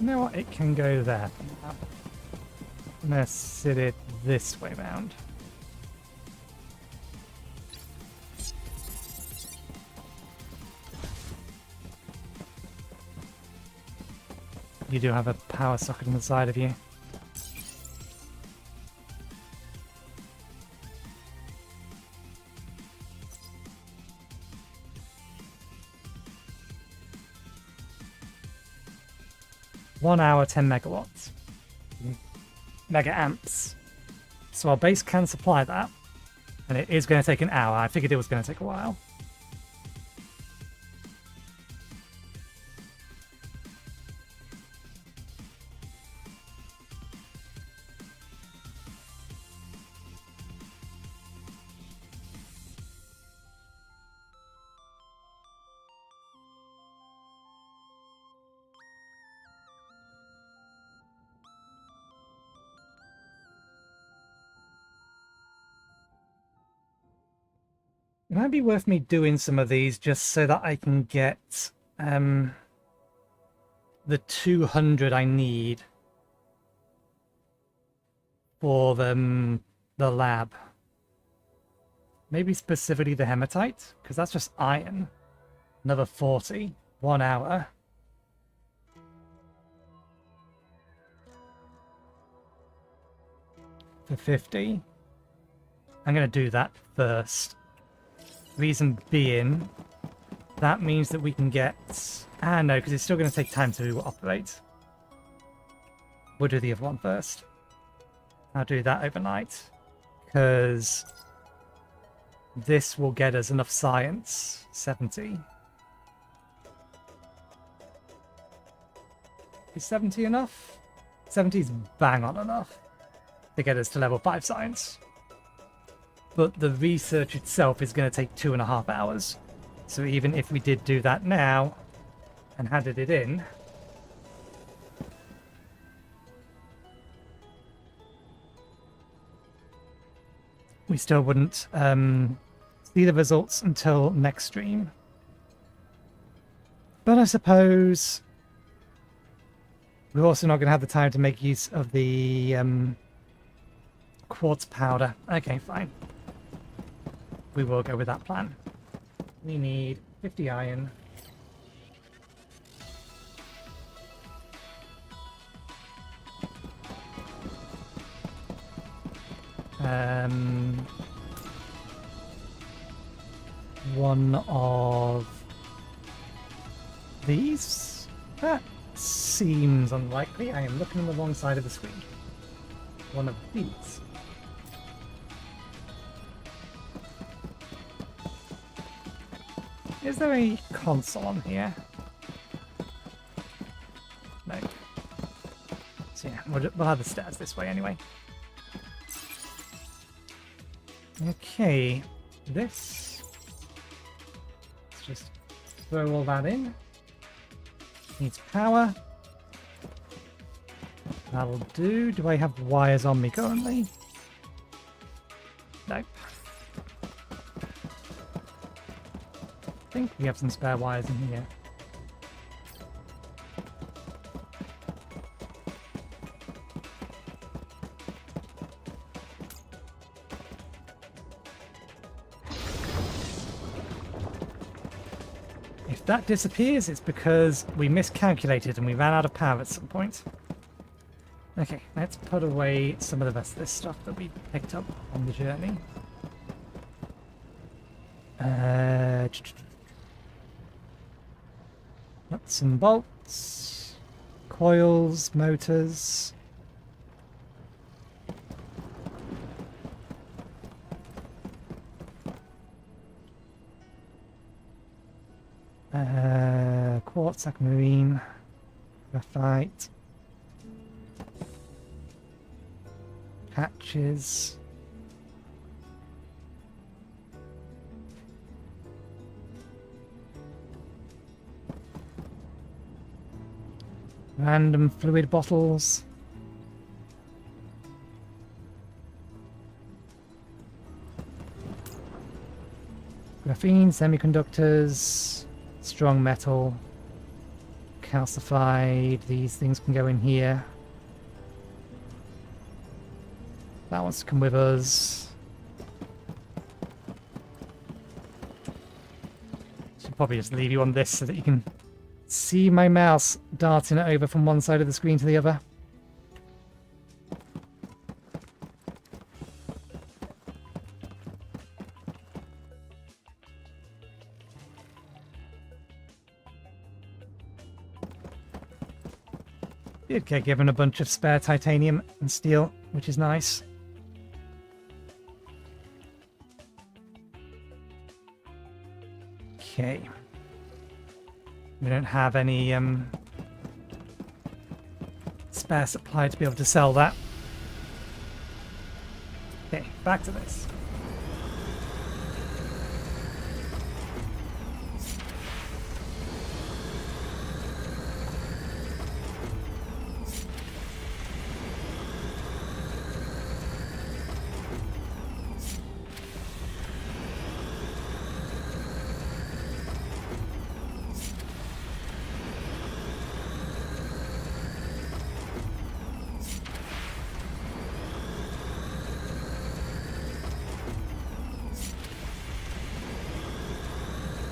[SPEAKER 1] You know what? It can go there. I'm gonna sit it this way round. You do have a power socket on the side of you. One hour, 10 megawatts. Mega amps. So our base can supply that. And it is going to take an hour. I figured it was going to take a while. It might be worth me doing some of these just so that I can get the 200 I need for the lab. Maybe specifically the hematite, because that's just iron. Another 40, 1 hour. For 50. I'm going to do that first. Reason being, that means that we can get... Ah, no, because it's still going to take time to operate. We'll do the other one first. I'll do that overnight. Because this will get us enough science. 70. Is 70 enough? 70 is bang on enough to get us to level 5 science. But the research itself is going to take 2.5 hours. So even if we did do that now and handed it in, we still wouldn't see the results until next stream. But I suppose we're also not going to have the time to make use of the quartz powder. Okay, fine. We will go with that plan. We need 50 iron. One of these? That seems unlikely. I am looking on the wrong side of the screen. One of these. Is there a console on here? No. So yeah, we'll have the stairs this way anyway. Okay, this. Let's just throw all that in. Needs power. That'll do. Do I have wires on me currently? Nope. I think we have some spare wires in here. If that disappears, it's because we miscalculated and we ran out of power at some point. Okay, let's put away some of the rest of this stuff that we picked up on the journey. Nuts and bolts, coils, motors. Quartz, aquamarine, graphite, patches. Random fluid bottles. Graphene, semiconductors, strong metal, calcified. These things can go in here. That wants to come with us. Should probably just leave you on this so that you can see my mouse darting it over from one side of the screen to the other. Did get given a bunch of spare titanium and steel, which is nice. Okay. We don't have any spare supply to be able to sell that. Okay, back to this.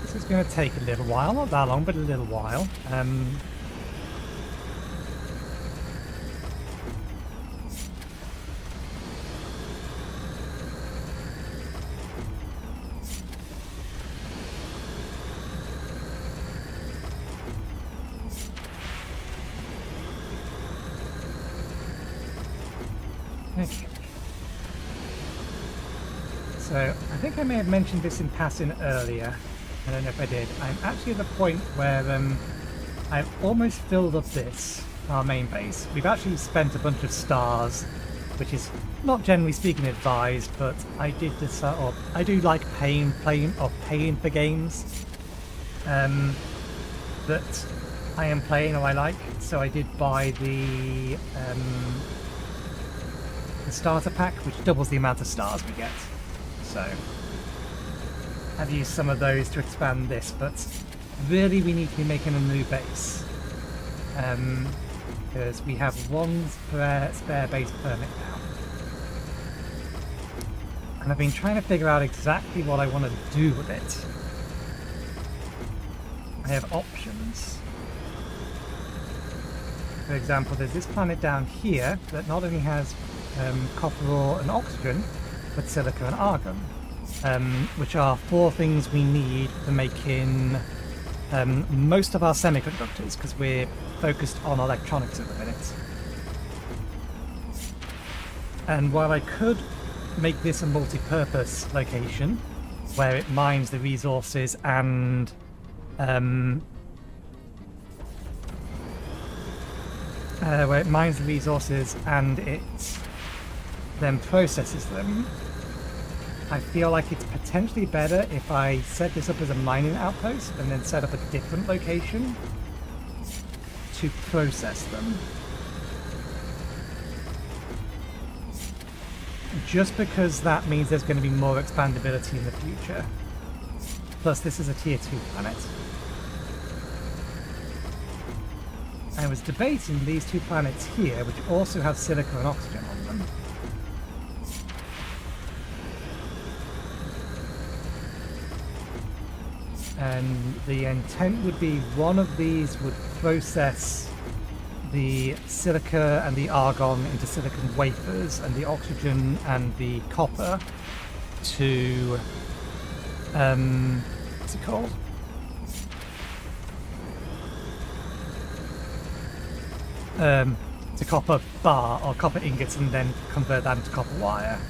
[SPEAKER 1] This is going to take a little while, not that long, but a little while. Okay. So, I think I may have mentioned this in passing earlier. I don't know if I did. I'm actually at the point where I've almost filled up our main base. We've actually spent a bunch of stars, which is not generally speaking advised, but I did decide, or I do like paying for games that I am playing or I like. So I did buy the starter pack, which doubles the amount of stars we get. So I've used some of those to expand this, but really we need to be making a new base. Because we have one spare base permit now. And I've been trying to figure out exactly what I want to do with it. I have options. For example, there's this planet down here that not only has copper ore and oxygen, but silica and argon. Which are 4 things we need for making most of our semiconductors, because we're focused on electronics at the minute. And while I could make this a multi-purpose location, where it mines the resources and it then processes them, I feel like it's potentially better if I set this up as a mining outpost and then set up a different location to process them. Just because that means there's going to be more expandability in the future. Plus, this is a tier 2 planet. I was debating these 2 planets here, which also have silica and oxygen on them. And the intent would be one of these would process the silica and the argon into silicon wafers, and the oxygen and the copper to what's it called? To copper bar or copper ingots, and then convert that into copper wire.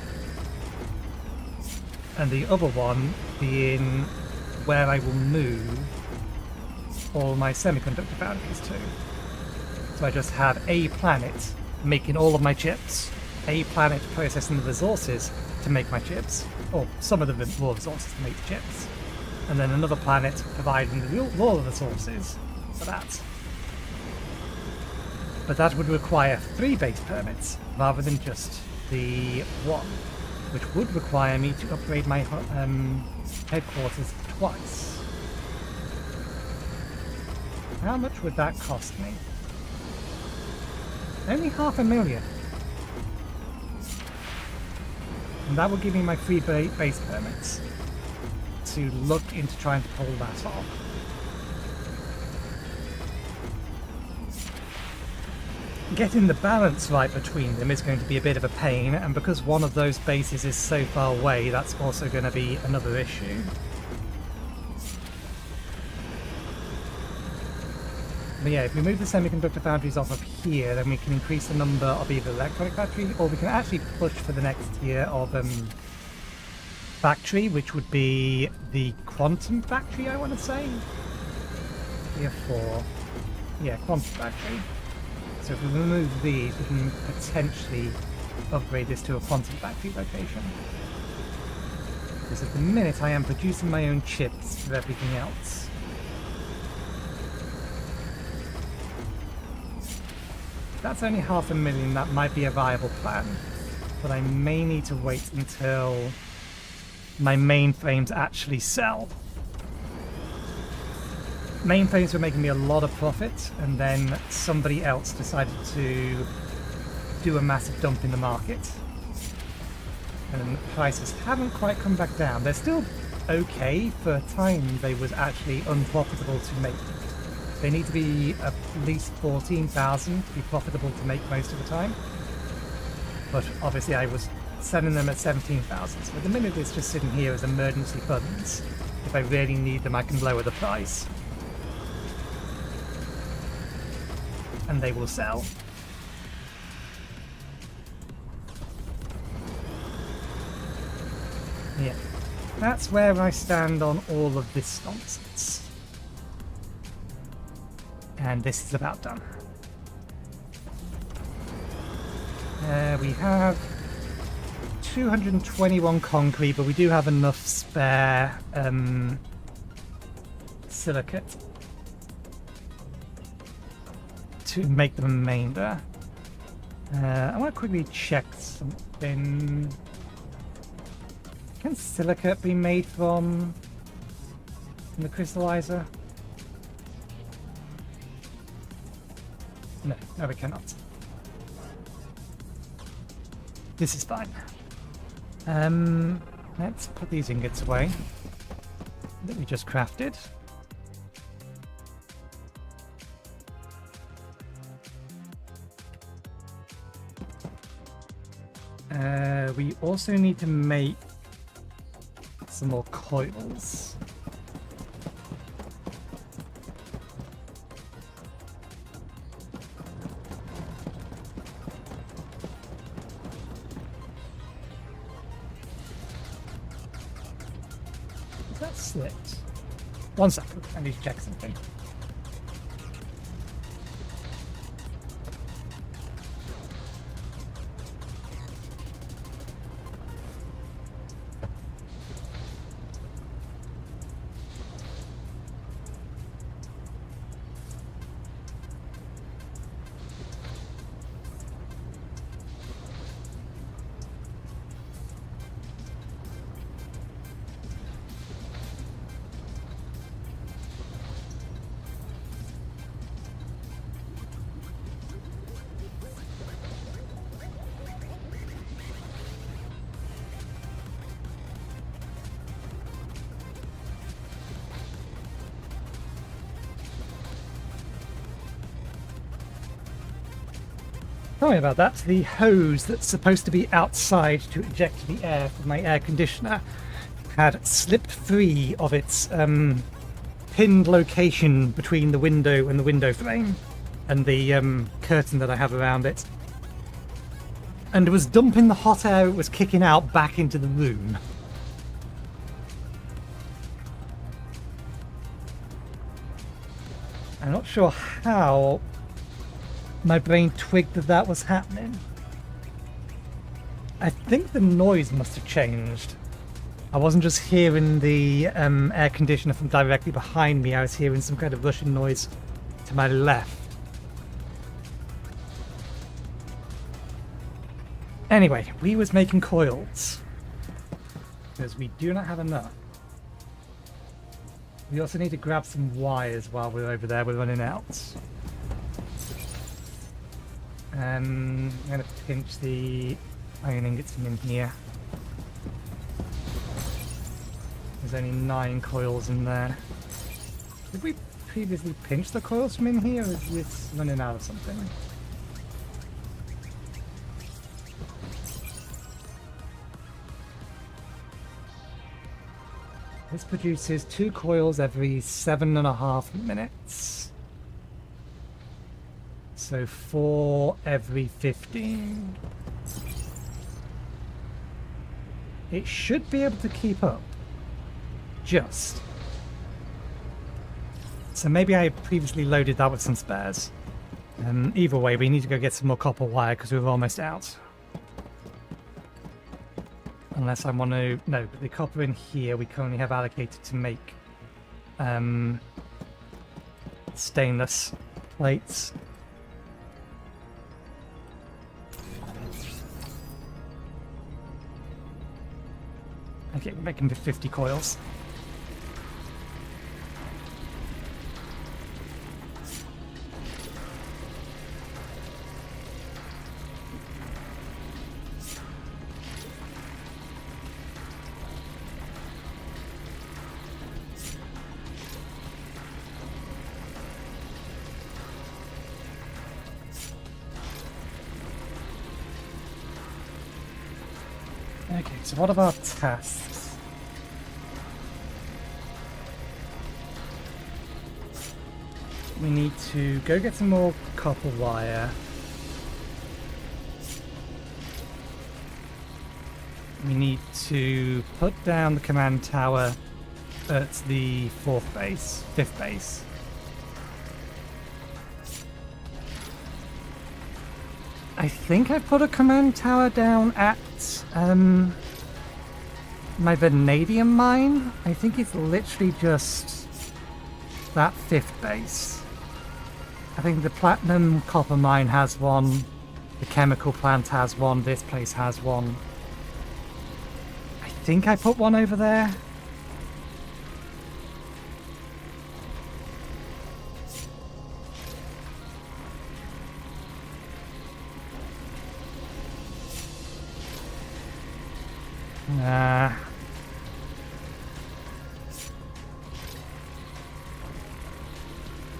[SPEAKER 1] And the other one being where I will move all my semiconductor foundries to. So I just have a planet making all of my chips, a planet processing the resources to make my chips, or some of the raw resources to make the chips, and then another planet providing the raw resources for that. But that would require 3 base permits rather than just the 1, which would require me to upgrade my headquarters twice. How much would that cost me? Only $500,000. And that would give me my 3 base permits to look into trying to pull that off. getting the balance right between them is going to be a bit of a pain, and because one of those bases is so far away, that's also going to be another issue. But yeah, if we move the semiconductor foundries off of here, then we can increase the number of either electronic factory, or we can actually push for the next tier of factory, which would be the quantum factory, I want to say. Tier 4. Yeah, quantum factory. So if we remove these, we can potentially upgrade this to a quantum factory location. Because at the minute I am producing my own chips for everything else. That's only 500,000, that might be a viable plan. But I may need to wait until my mainframes actually sell. Mainframes were making me a lot of profit, and then somebody else decided to do a massive dump in the market. And prices haven't quite come back down. They're still okay. For a time they was actually unprofitable to make. They need to be at least 14,000 to be profitable to make most of the time. But obviously I was selling them at 17,000. So at the minute it's just sitting here as emergency funds. If I really need them, I can lower the price. And they will sell. Yeah. That's where I stand on all of this nonsense. And this is about done. We have 221 concrete, but we do have enough spare silicate to make the remainder. I want to quickly check something. Can silicate be made from the crystallizer? No, we cannot. This is fine. Let's put these ingots away that we just crafted. We also need to make some more coils. Is that slit? One second, I need to check something. Sorry about that. The hose that's supposed to be outside to eject the air from my air conditioner had slipped free of its pinned location between the window and the window frame and the curtain that I have around it, and was dumping the hot air it was kicking out back into the room. I'm not sure how my brain twigged that that was happening. I think the noise must have changed. I wasn't just hearing the air conditioner from directly behind me, I was hearing some kind of rushing noise to my left. Anyway, we was making coils, because we do not have enough. We also need to grab some wires while we're over there, we're running out. I'm going to pinch the iron ingots from in here. There's only 9 coils in there. Did we previously pinch the coils from in here, or is this running out of something? This produces 2 coils every 7.5 minutes. So 4 every 15. It should be able to keep up. Just. So maybe I previously loaded that with some spares. Either way, we need to go get some more copper wire because we're almost out. Unless I want to... No, but the copper in here we currently have allocated to make stainless plates. Okay, we're making the 50 coils. Okay, so what are our tasks? We need to go get some more copper wire. We need to put down the command tower at the 5th base. I think I put a command tower down at my vanadium mine. I think it's literally just that 5th base. I think the platinum copper mine has one, the chemical plant has one, this place has one. I think I put one over there.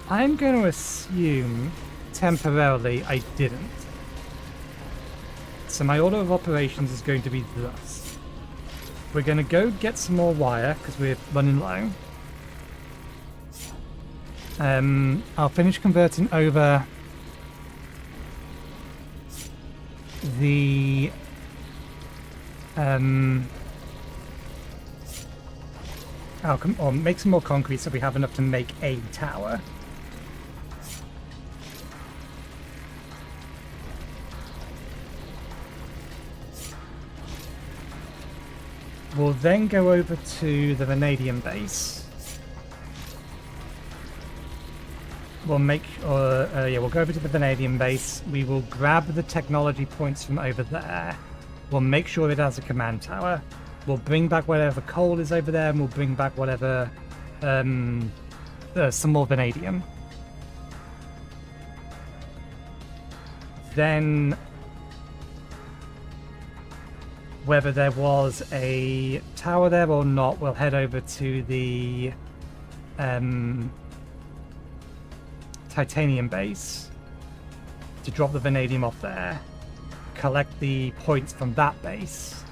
[SPEAKER 1] I'm going to assume temporarily I didn't. So my order of operations is going to be thus. We're going to go get some more wire because we're running low. I'll finish converting over the or make some more concrete so we have enough to make a tower. We'll then go over to the vanadium base. We'll we'll go over to the vanadium base. We will grab the technology points from over there. We'll make sure it has a command tower. We'll bring back whatever coal is over there, and we'll bring back whatever some more vanadium. Then, whether there was a tower there or not, we'll head over to the titanium base to drop the vanadium off there, collect the points from that base,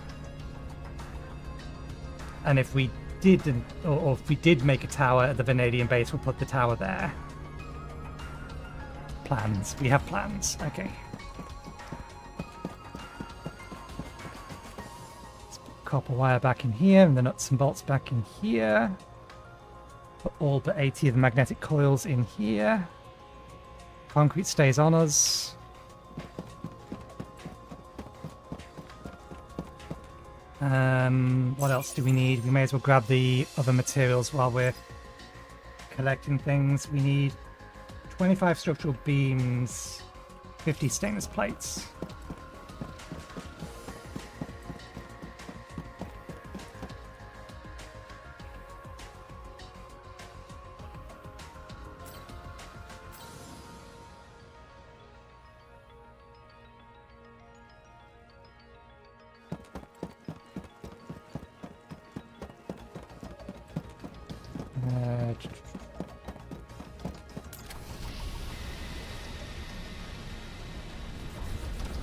[SPEAKER 1] and if we didn't, or if we did make a tower at the vanadium base, we'll put the tower there. Plans. We have plans. Okay. Copper wire back in here, and the nuts and bolts back in here. Put all but 80 of the magnetic coils in here. Concrete stays on us. What else do we need? We may as well grab the other materials while we're collecting things. We need 25 structural beams, 50 stainless plates.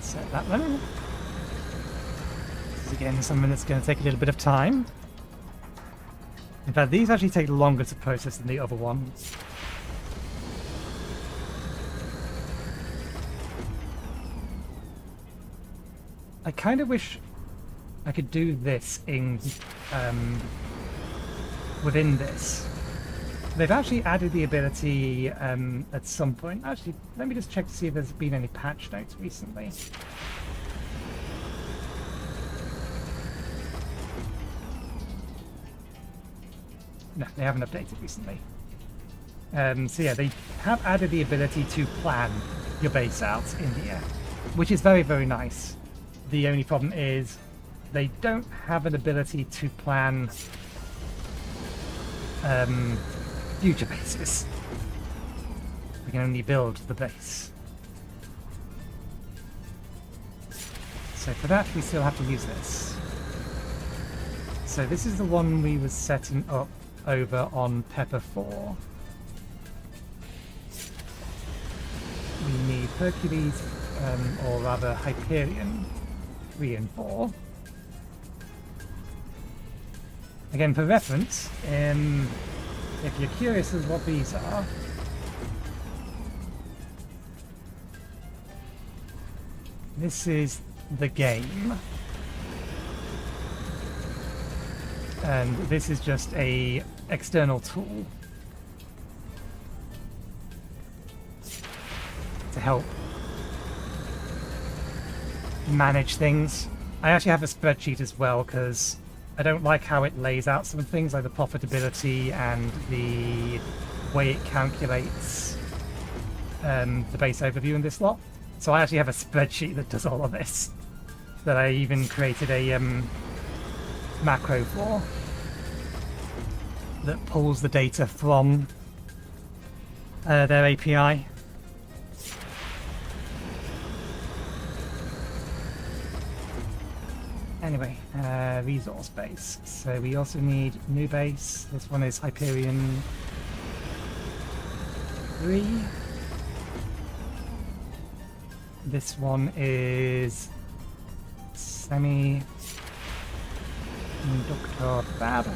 [SPEAKER 1] Set that one. This is again something that's going to take a little bit of time. In fact, these actually take longer to process than the other ones. I kind of wish I could do this in within this. They've actually added the ability at some point. Actually, let me just check to see if there's been any patch notes recently. No, they haven't updated recently. So yeah, they have added the ability to plan your base out in here, which is very, very nice. The only problem is they don't have an ability to plan future bases. We can only build the base. So for that, we still have to use this. So this is the one we were setting up over on Pepper 4. We need Hercules, or rather Hyperion 3 and 4. Again, for reference, if you're curious as what these are, this is the game. And this is just a external tool to help manage things. I actually have a spreadsheet as well because I don't like how it lays out some things like the profitability and the way it calculates the base overview in this lot. So I actually have a spreadsheet that does all of this that I even created a macro for that pulls the data from their API. Anyway, resource base. So we also need new base. This one is Hyperion 3. This one is Semi-Conductor Fab.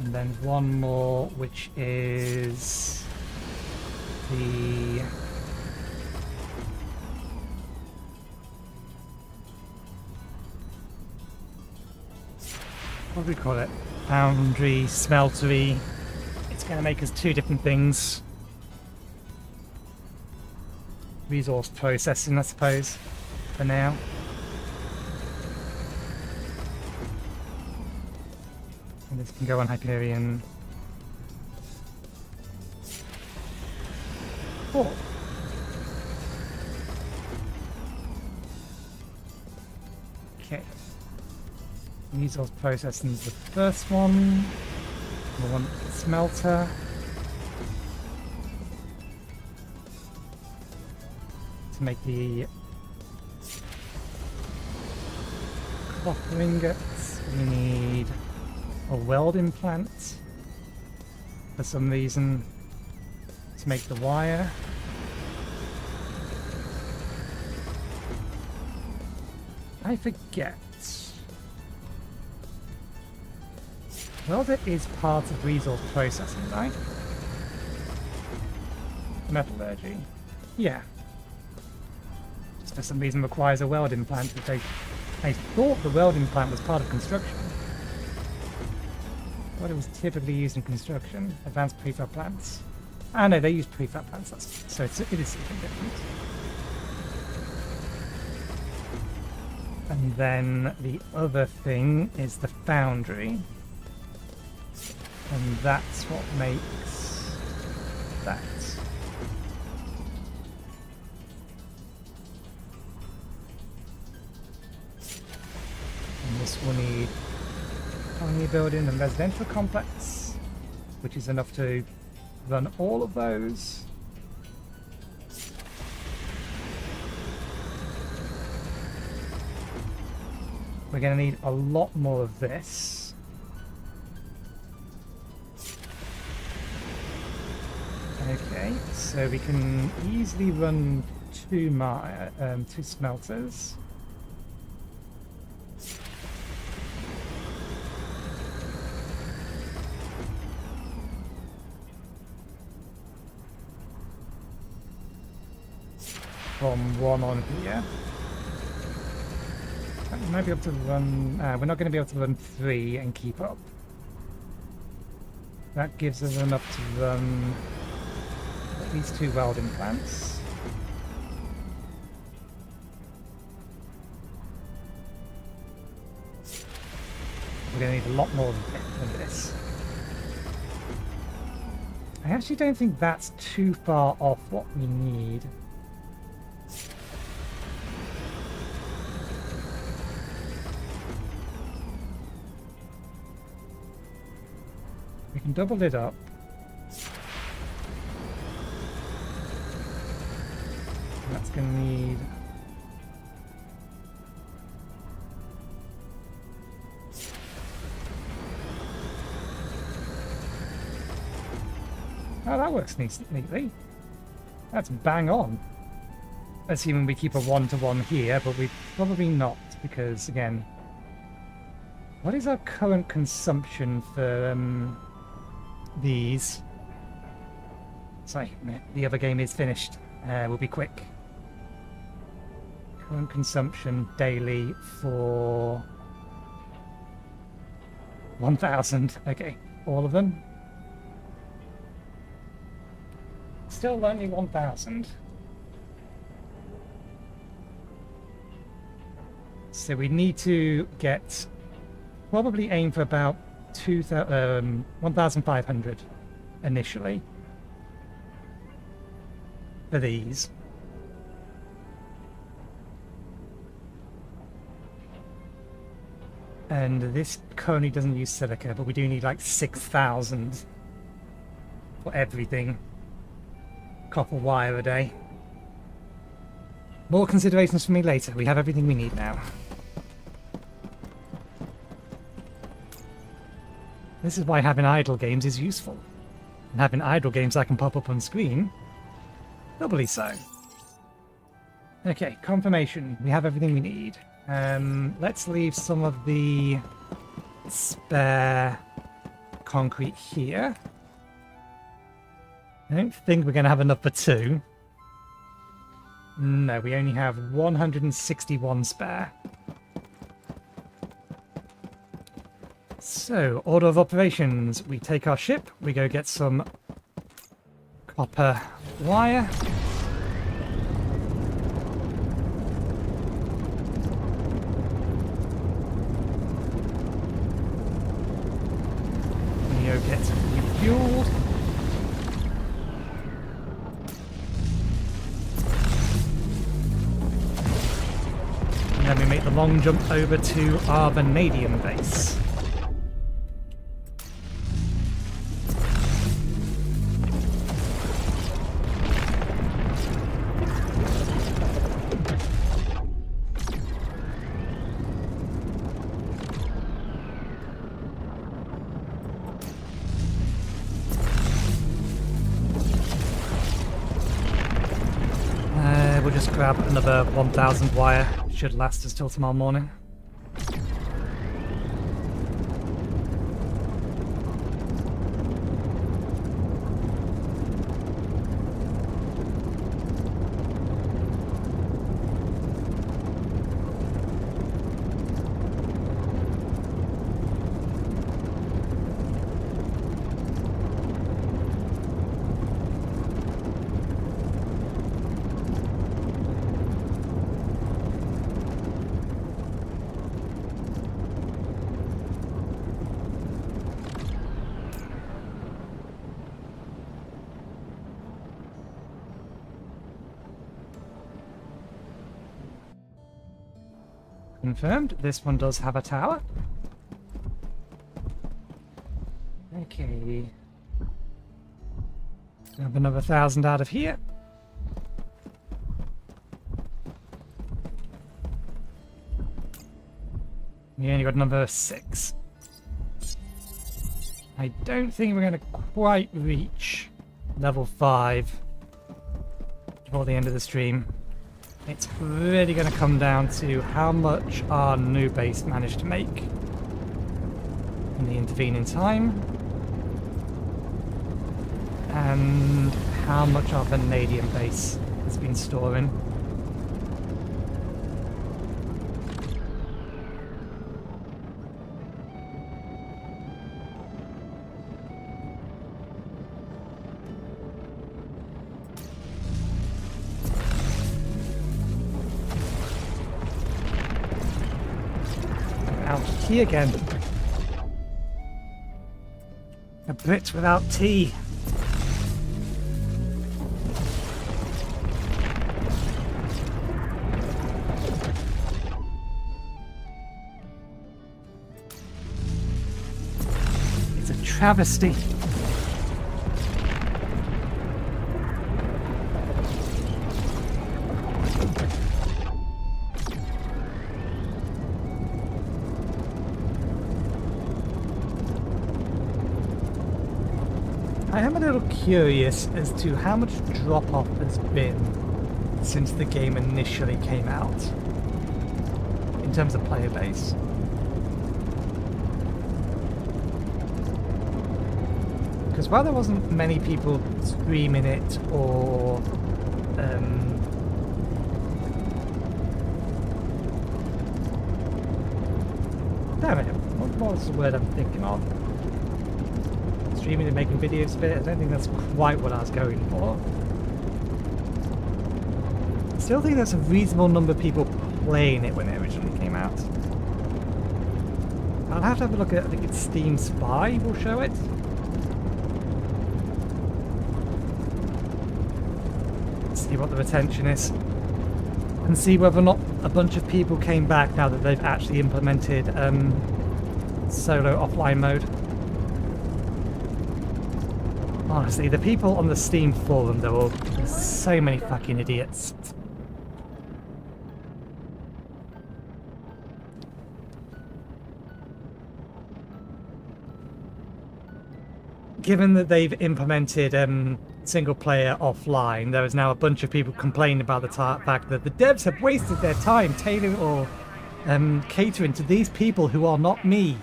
[SPEAKER 1] And then one more, which is the what do we call it? Foundry, smeltery. It's going to make us two different things. Resource processing, I suppose, for now. And this can go on Hyperion 4. Okay. Resource processing is the first one. We want smelter. To make the copper ingots, we need a welding plant for some reason to make the wire. I forget. Welder is part of resource processing, right? Metallurgy. Yeah. Just for some reason requires a welding plant, which I thought the welding plant was part of construction. What it was typically used in construction. Advanced prefab plants. Ah no, they use prefab plants, so it is something different. And then the other thing is the foundry. And that's what makes that. And this will need colony building and residential complex, which is enough to run all of those. We're going to need a lot more of this. Okay, so we can easily run two smelters. from one on here. We might be able to run... we're not going to be able to run 3 and keep up. That gives us enough to run at least 2 welding plants. We're going to need a lot more than this. I actually don't think that's too far off what we need. We can double it up. That's going to need... Oh, that works neatly. That's bang on. Assuming we keep a 1-to-1 here, but we probably not, because, again... What is our current consumption for these? Sorry, the other game is finished. We'll be quick. Current consumption daily for... 1,000. Okay, all of them. Still only 1,000. So we need to get... Probably aim for about 1,500 initially. For these. And this currently doesn't use silica, but we do need like 6,000 for everything. Copper wire a day. More considerations for me later. We have everything we need now. This is why having idle games is useful. And having idle games that can pop up on screen, doubly so. Okay, confirmation. We have everything we need. Let's leave some of the spare concrete here. I don't think we're going to have enough for 2. No, we only have 161 spare. So, order of operations. We take our ship, we go get some copper wire. We go get refueled. And then we make the long jump over to our vanadium base. We'll just grab another 1,000 wire. Should last us till tomorrow morning. Confirmed. This one does have a tower. Okay. Grab another 1,000 out of here. We only got number 6. I don't think we're going to quite reach level 5 before the end of the stream. It's really going to come down to how much our new base managed to make in the intervening time, and how much our vanadium base has been storing. tea again. A Brit without tea. It's a travesty. I am a little curious as to how much drop-off there's been since the game initially came out in terms of player base. Because while there wasn't many people streaming it or damn it, what was the word I'm thinking of? Streaming and making videos of it. I don't think that's quite what I was going for. Still think there's a reasonable number of people playing it when it originally came out. I'll have to have a look at, I think it's Steam Spy will show it. See what the retention is. And see whether or not a bunch of people came back now that they've actually implemented solo offline mode. Honestly, the people on the Steam forum, there are so many fucking idiots. Given that they've implemented single player offline, there is now a bunch of people complaining about the fact that the devs have wasted their time tailoring or catering to these people who are not me.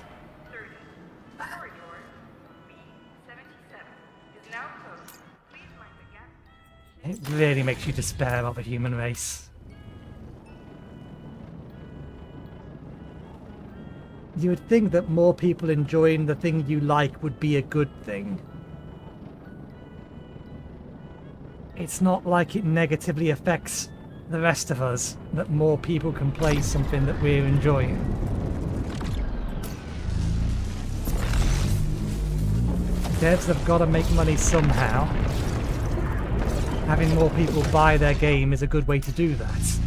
[SPEAKER 1] It really makes you despair of the human race. You would think that more people enjoying the thing you like would be a good thing. It's not like it negatively affects the rest of us that more people can play something that we're enjoying. Devs have got to make money somehow. Having more people buy their game is a good way to do that.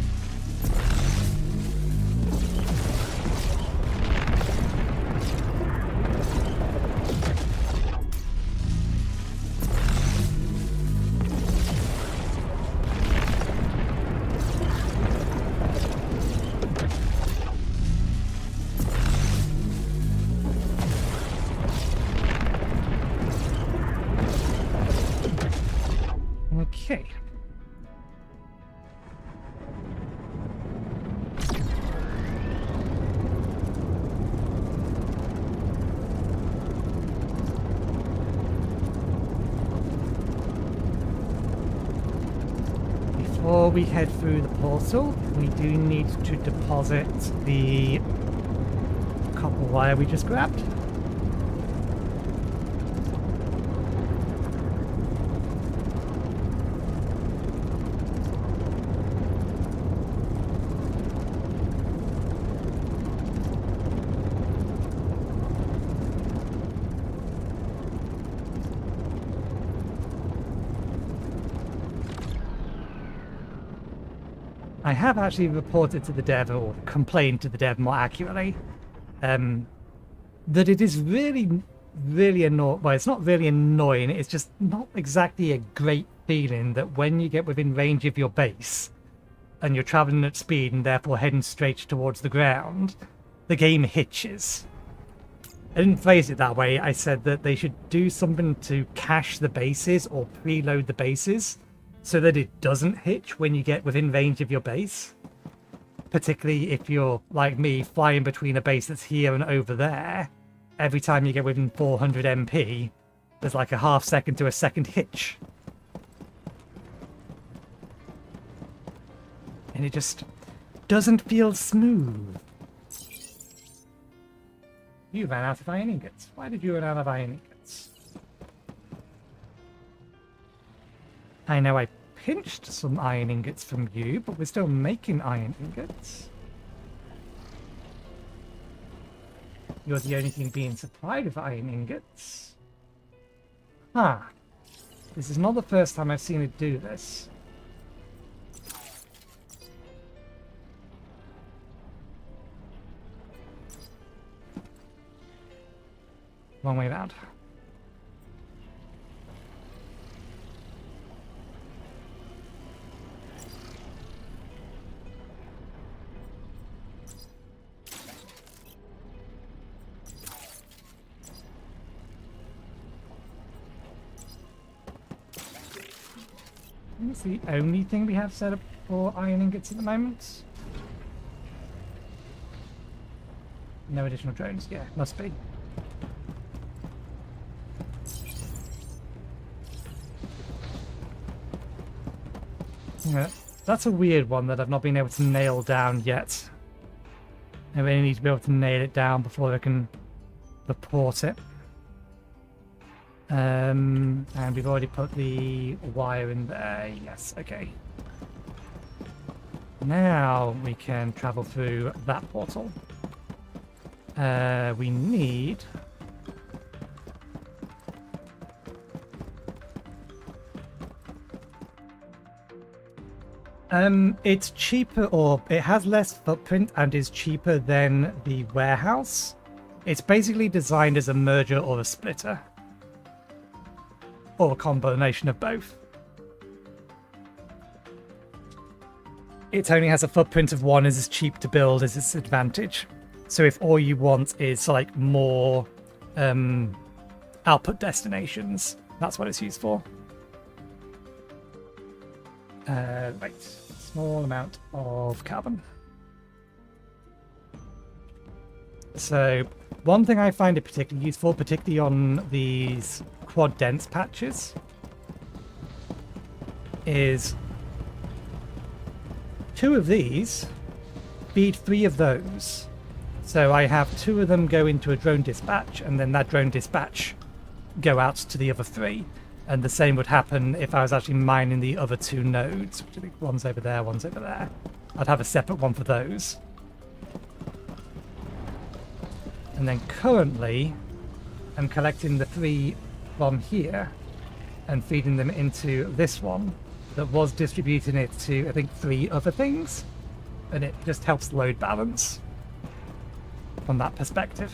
[SPEAKER 1] Okay. Before we head through the portal, we do need to deposit the copper wire we just grabbed. I have actually reported to the dev, or complained to the dev more accurately, that it is really, really annoying. Well, it's not really annoying, it's just not exactly a great feeling that when you get within range of your base, and you're traveling at speed and therefore heading straight towards the ground, the game hitches. I didn't phrase it that way, I said that they should do something to cache the bases or preload the bases, so that it doesn't hitch when you get within range of your base. Particularly if you're, like me, flying between a base that's here and over there. Every time you get within 400 MP, there's like a half second to a second hitch. And it just doesn't feel smooth. You ran out of iron ingots. Why did you run out of iron ingots? I know I pinched some iron ingots from you, but we're still making iron ingots. You're the only thing being supplied with iron ingots. Huh. This is not the first time I've seen it do this. Wrong way around. It's the only thing we have set up for iron ingots at the moment. No additional drones. Yeah, must be. Yeah, that's a weird one that I've not been able to nail down yet. I really need to be able to nail it down before I can report it. And we've already put the wire in there. Yes, okay. Now we can travel through that portal. We need... it's cheaper, or it has less footprint and is cheaper than the warehouse. It's basically designed as a merger or a splitter. Or a combination of both. It only has a footprint of 1 as it's cheap to build as its advantage. So if all you want is like more output destinations, that's what it's used for. Right, small amount of carbon. So one thing I find it particularly useful, particularly on these quad dense patches, is 2 of these feed 3 of those. So I have 2 of them go into a drone dispatch, and then that drone dispatch go out to the other 3. And the same would happen if I was actually mining the other 2 nodes. Which I think one's over there, one's over there. I'd have a separate one for those. And then currently, I'm collecting the 3 from here and feeding them into this one that was distributing it to, I think, 3 other things. And it just helps load balance from that perspective.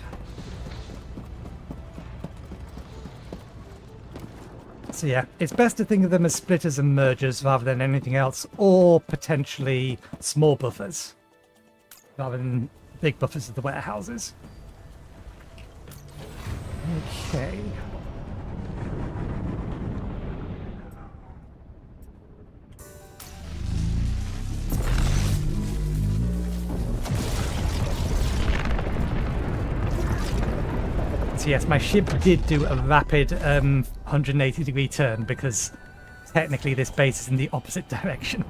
[SPEAKER 1] So yeah, it's best to think of them as splitters and mergers rather than anything else, or potentially small buffers rather than big buffers of the warehouses. Okay. So yes, my ship did do a rapid 180-degree turn because technically this base is in the opposite direction.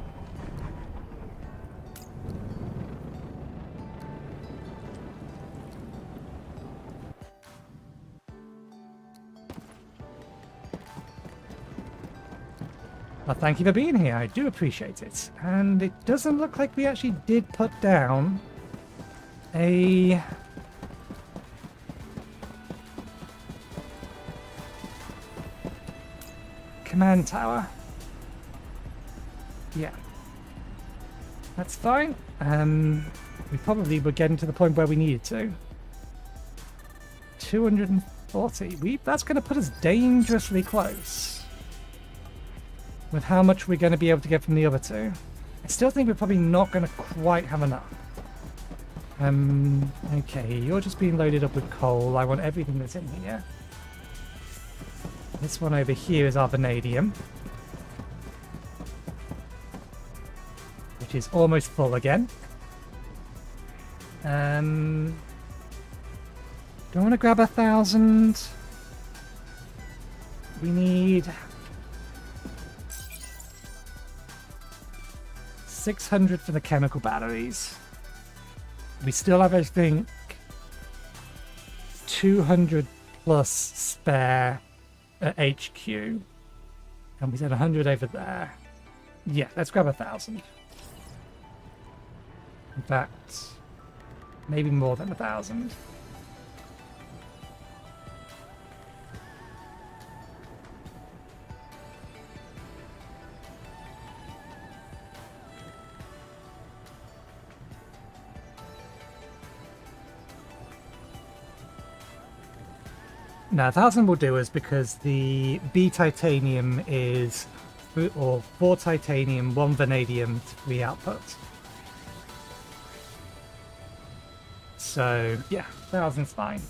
[SPEAKER 1] Well, thank you for being here. I do appreciate it. And it doesn't look like we actually did put down a... command tower. Yeah. That's fine. We probably were getting to the point where we needed to. 240. That's going to put us dangerously close with how much we're going to be able to get from the other 2. I still think we're probably not going to quite have enough. Okay, you're just being loaded up with coal. I want everything that's in here. This one over here is our vanadium, which is almost full again. Do I want to grab 1,000? We need 600 for the chemical batteries. We still have, I think, 200 plus spare at HQ. And we said 100 over there. Yeah, let's grab 1,000. In fact, maybe more than 1,000. No, 1,000 will do us because the B titanium is, or 4 titanium, 1 vanadium, 3 output. So, yeah, 1,000's fine.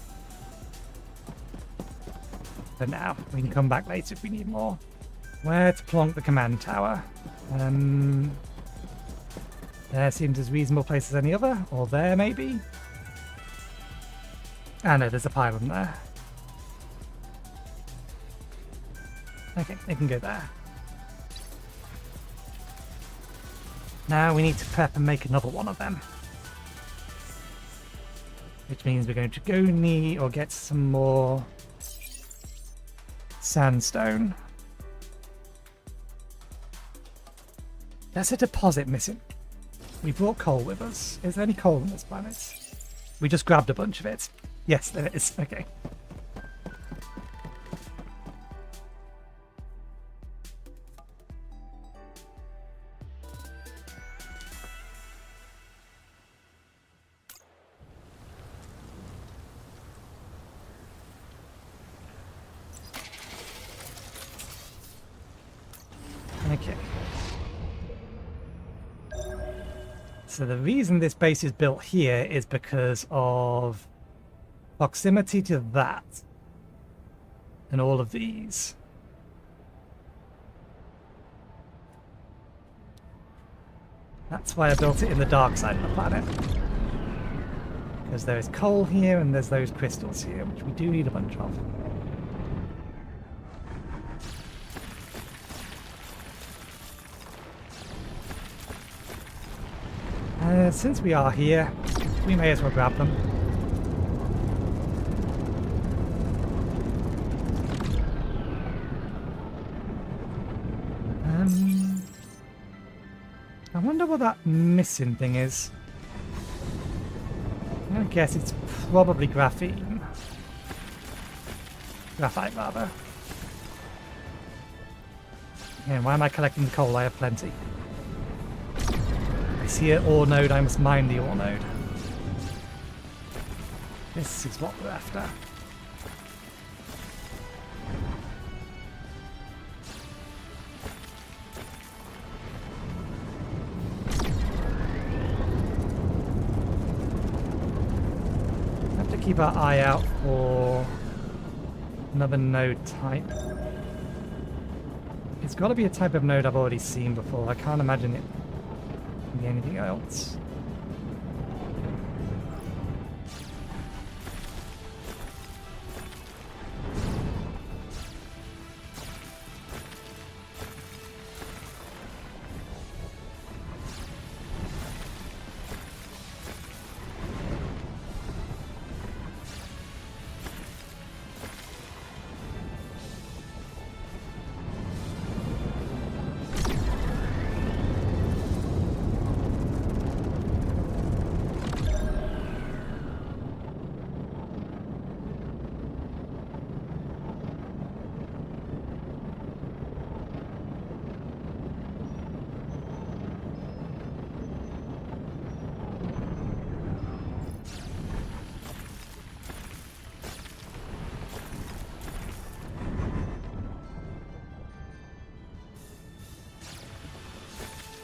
[SPEAKER 1] For now, we can come back later if we need more. Where to plonk the command tower? There seems as reasonable place as any other, or there maybe? Ah no, there's a pylon there. Okay, it can go there. Now we need to prep and make another one of them. Which means we're going to go need or get some more sandstone. There's a deposit missing. We brought coal with us. Is there any coal on this planet? We just grabbed a bunch of it. Yes, there is. Okay. Okay. So the reason this base is built here is because of proximity to that and all of these. That's why I built it in the dark side of the planet. Because there is coal here and there's those crystals here, which we do need a bunch of. Since we are here, we may as well grab them. I wonder what that missing thing is. I guess it's probably graphene. Graphite, rather. Yeah, why am I collecting the coal? I have plenty. I see an ore node, I must mine the ore node. This is what we're after. Have to keep our eye out for another node type. It's got to be a type of node I've already seen before. I can't imagine it be anything else.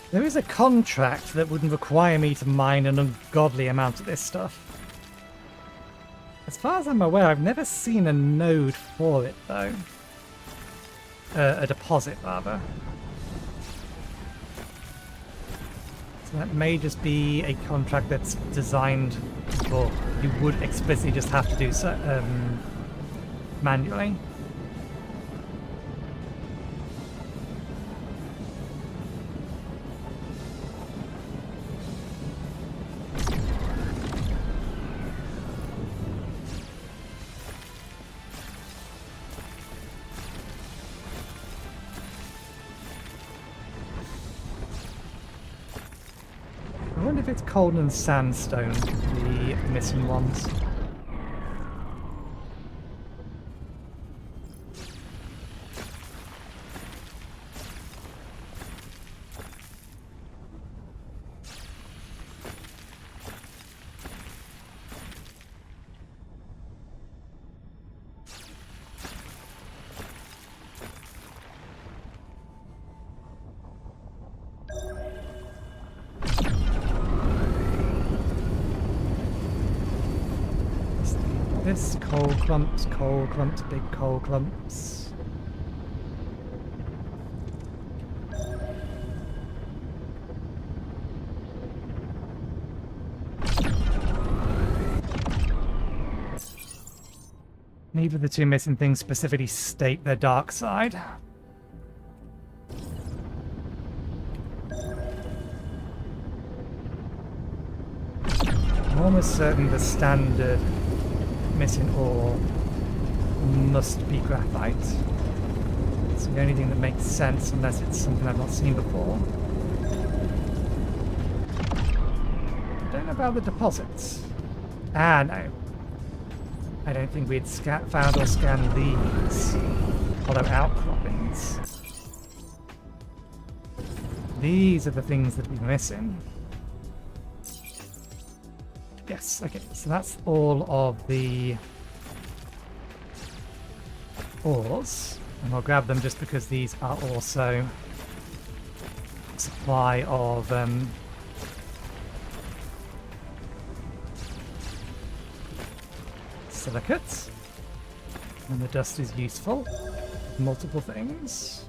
[SPEAKER 1] There is a contract that wouldn't require me to mine an ungodly amount of this stuff. As far as I'm aware, I've never seen a node for it, though. A deposit, rather. So that may just be a contract that's designed for... You would explicitly just have to do so manually. I wonder if it's coal and sandstone, the missing ones. this? Coal clumps, big coal clumps. Neither of the two missing things specifically state their dark side. I'm almost certain the standard missing ore must be graphite. It's the only thing that makes sense unless it's something I've not seen before. I don't know about the deposits. Ah, no. I don't think we'd found or scanned these. Although outcroppings. These are the things that we're missing. Yes, okay, so that's all of the ores. And I'll grab them just because these are also a supply of silicates. And the dust is useful. Multiple things.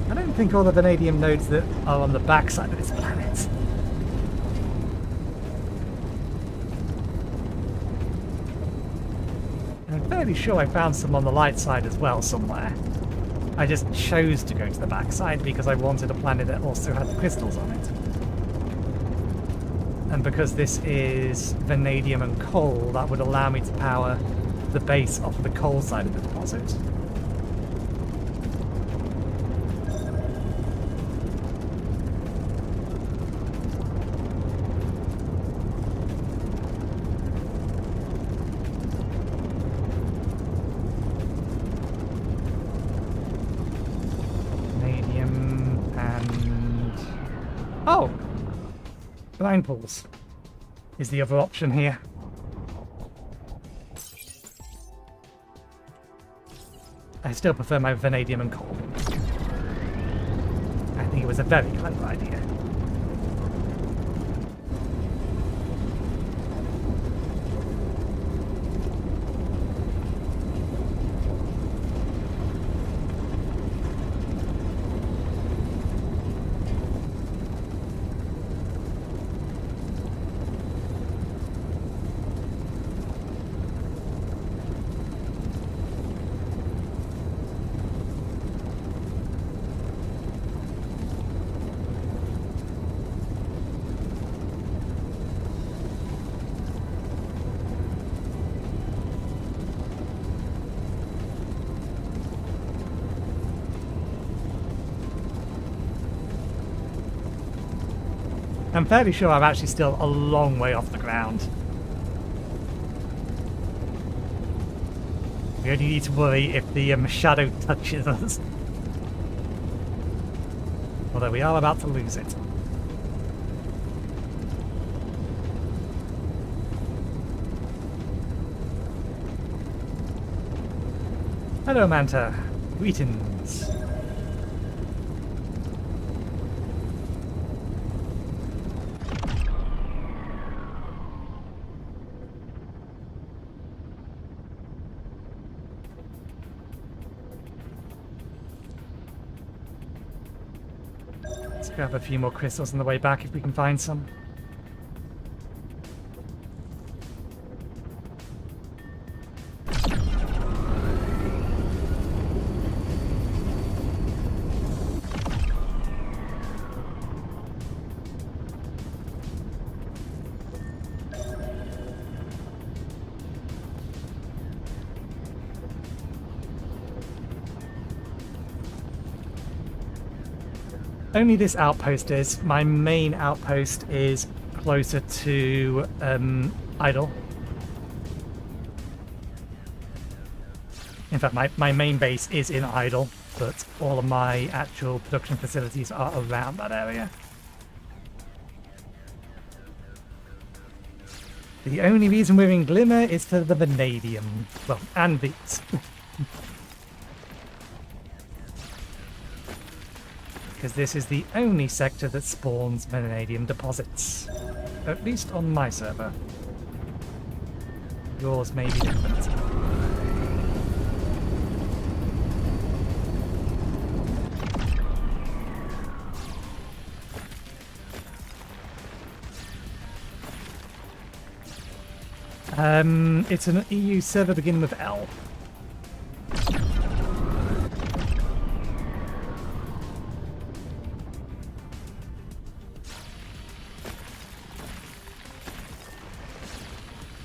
[SPEAKER 1] I don't think all the vanadium nodes that are on the backside of this planet. I'm fairly sure I found some on the light side as well somewhere. I just chose to go to the backside because I wanted a planet that also had the crystals on it. And because this is vanadium and coal, that would allow me to power the base off of the coal side of the deposit. Oh! Blind pools is the other option here. I still prefer my vanadium and coal. I think it was a very clever idea. I'm fairly sure I'm actually still a long way off the ground. We only need to worry if the shadow touches us. Although we are about to lose it. Hello, Manta. Greetings. Let's grab a few more crystals on the way back if we can find some. Only this outpost is. My main outpost is closer to Idle. In fact, my main base is in Idle, but all of my actual production facilities are around that area. The only reason we're in Glimmer is for the vanadium. Well, and these. Because this is the only sector that spawns vanadium deposits. At least on my server. Yours may be different. It's an EU server beginning with L.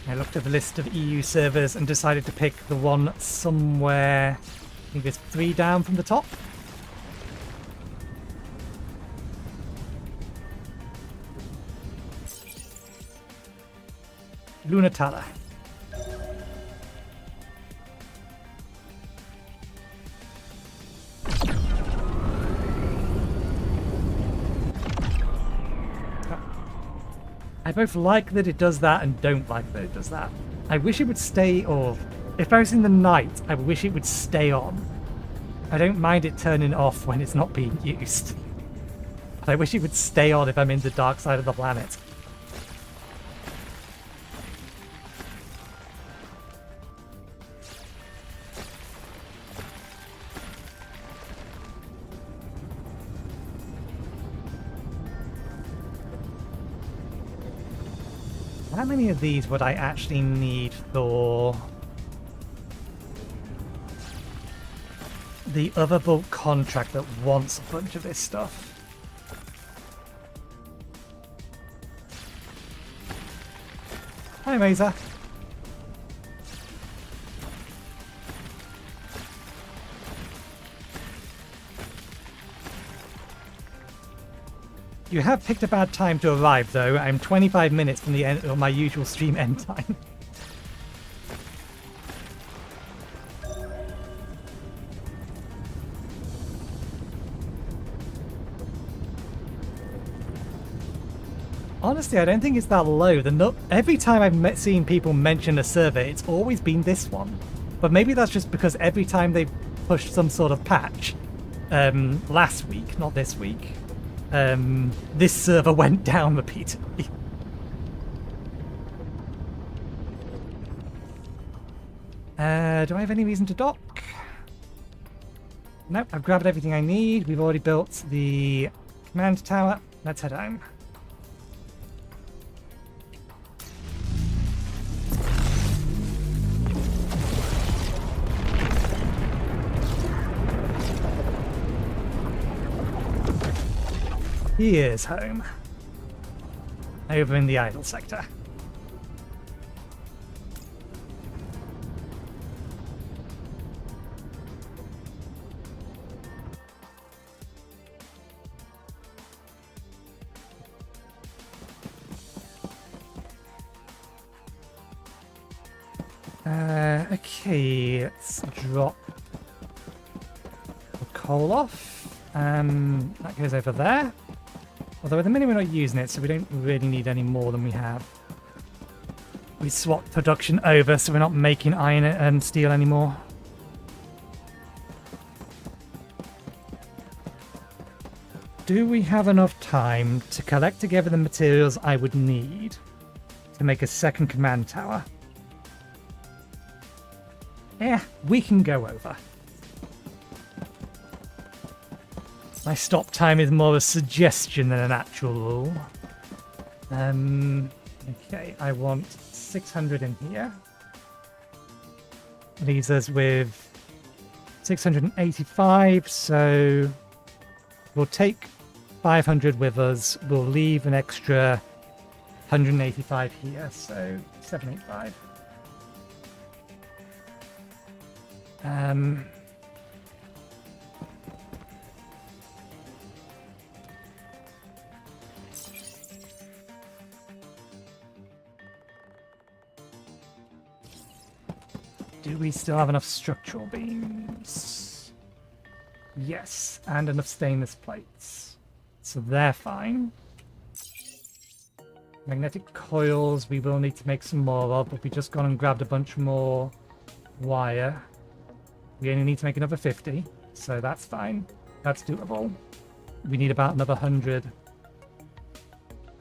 [SPEAKER 1] I looked at the list of EU servers and decided to pick the one somewhere, I think it's 3 down from the top. Lunatala. I both like that it does that and don't like that it does that. I wish it would stay, or if I was in the night, I wish it would stay on. I don't mind it turning off when it's not being used. But I wish it would stay on if I'm in the dark side of the planet. How many of these would I actually need for the other bulk contract that wants a bunch of this stuff? Hi, Mesa. You have picked a bad time to arrive, though. I'm 25 minutes from the end of my usual stream end time. Honestly, I don't think it's that low. Every time I've seen people mention a server, it's always been this one. But maybe that's just because every time they pushed some sort of patch, last week, not this week, this server went down repeatedly. Do I have any reason to dock? Nope, I've grabbed everything I need. We've already built the command tower. Let's head home. Here's home. Over in the idle sector. Okay, let's drop the coal off. That goes over there. Although at the minute we're not using it, so we don't really need any more than we have. We swapped production over, so we're not making iron and steel anymore. Do we have enough time to collect together the materials I would need to make a second command tower? Yeah, we can go over. My stop time is more a suggestion than an actual rule. Okay, I want 600 in here. Leaves us with 685, so we'll take 500 with us. We'll leave an extra 185 here, so 785. Do we still have enough structural beams? Yes, and enough stainless plates. So they're fine. Magnetic coils we will need to make some more of, but we just gone and grabbed a bunch more wire. We only need to make another 50, so that's fine. That's doable. We need about another 100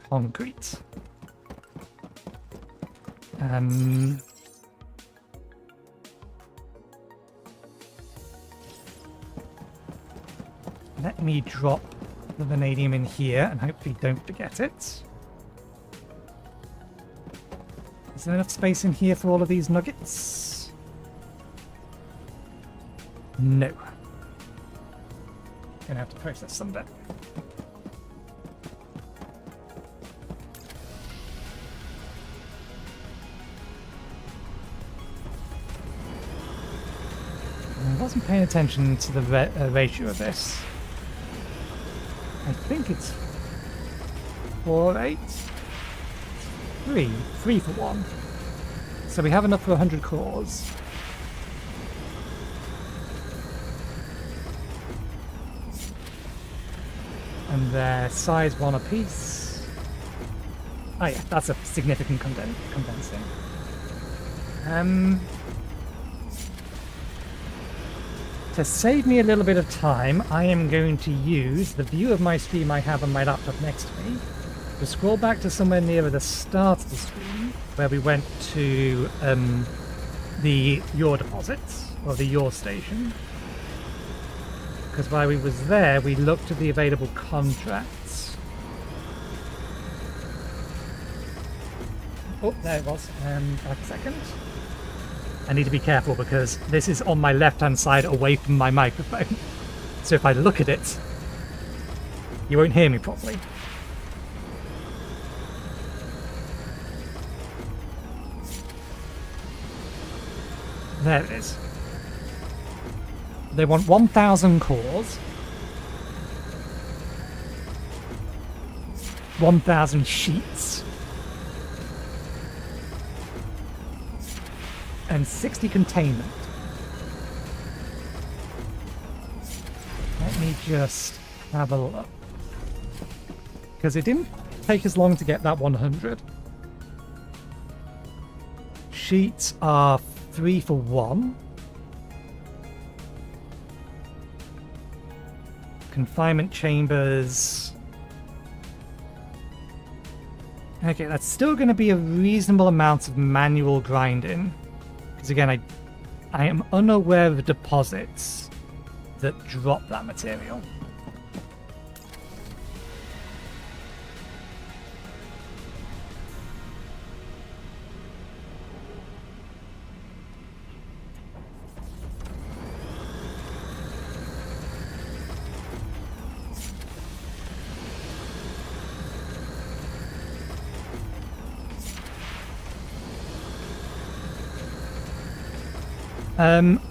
[SPEAKER 1] concrete. Let me drop the vanadium in here and hopefully don't forget it. Is there enough space in here for all of these nuggets? No. Gonna have to process some of it. I wasn't paying attention to the ratio of this. I think it's 4/8. 3 for 1. So we have enough for 100 cores. And they're size 1 apiece. Oh yeah, that's a significant condensing. To save me a little bit of time, I am going to use the view of my stream I have on my laptop next to me to scroll back to somewhere nearer the start of the screen, where we went to the Ore deposits, or the Ore station. Because while we was there, we looked at the available contracts. Oh, there it was. Back a second. I need to be careful because this is on my left-hand side away from my microphone. So if I look at it, you won't hear me properly. There it is. They want 1,000 cores, 1,000 sheets, and 60 containment. Let me just have a look. Because it didn't take as long to get that 100. Sheets are 3 for 1. Confinement chambers. Okay, that's still going to be a reasonable amount of manual grinding. Because again, I am unaware of the deposits that drop that material.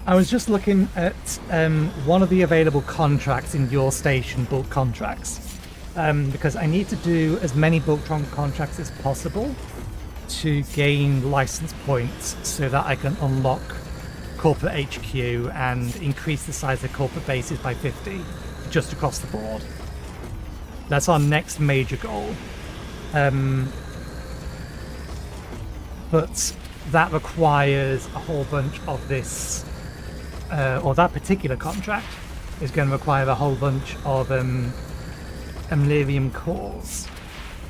[SPEAKER 1] I was just looking at one of the available contracts in your station, bulk contracts, because I need to do as many bulk contracts as possible to gain license points so that I can unlock corporate HQ and increase the size of corporate bases by 50 just across the board. That's our next major goal. But that requires a whole bunch of this, or that particular contract is going to require a whole bunch of Amlirium cores.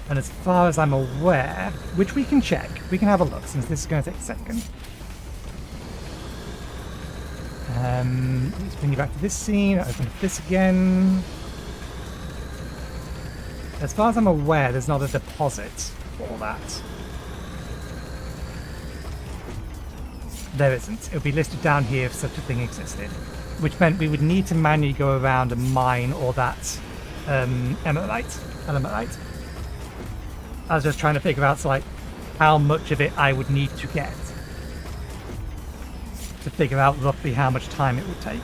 [SPEAKER 1] And as far as I'm aware, which we can check, we can have a look since this is going to take a second. Let's bring you back to this scene, open up this again. As far as I'm aware, there's not a deposit for that. There isn't. It would be listed down here if such a thing existed, which meant we would need to manually go around and mine all that emerite. I was just trying to figure out how much of it I would need to get to figure out roughly how much time it would take,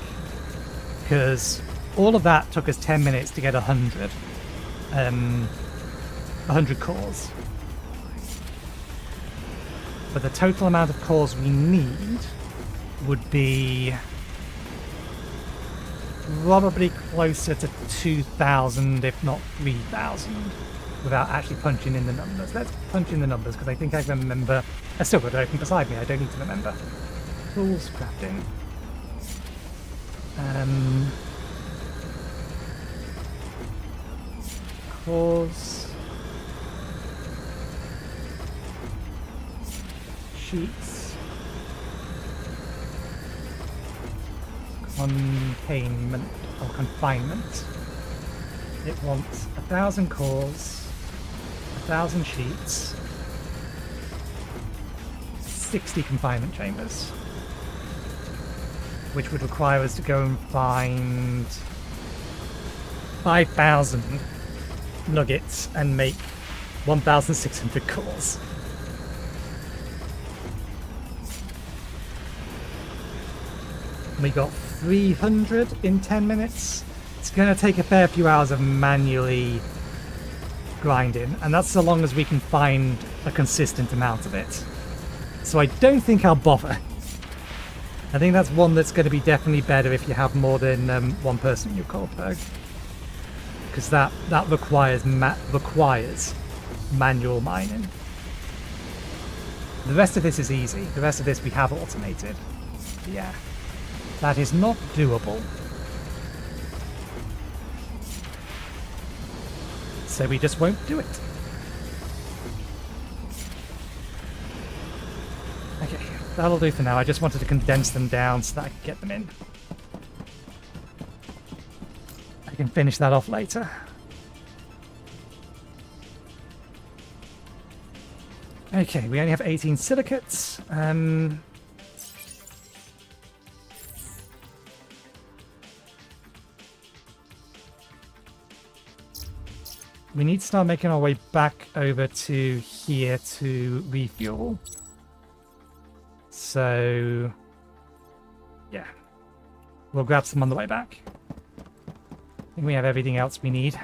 [SPEAKER 1] because all of that took us 10 minutes to get 100 cores. But the total amount of cores we need would be probably closer to 2,000, if not 3,000. without actually punching in the numbers. Let's punch in the numbers because I think I remember. I still got it open beside me. I don't need to remember. Tools, crafting. Cores. Sheets. Containment or confinement. It wants 1,000 cores, 1,000 sheets, 60 confinement chambers, which would require us to go and find 5,000 nuggets and make 1,600 cores. We got 300 in 10 minutes. It's going to take a fair few hours of manually grinding, and that's so long as we can find a consistent amount of it. So I don't think I'll bother. I think that's one that's going to be definitely better if you have more than one person in your Coldberg, because that requires manual mining. The rest of this is easy. The rest of this we have automated. But yeah, that is not doable. So we just won't do it. Okay, that'll do for now. I just wanted to condense them down so that I could get them in. I can finish that off later. Okay, we only have 18 silicates. We need to start making our way back over to here to refuel. So, yeah. We'll grab some on the way back. I think we have everything else we need.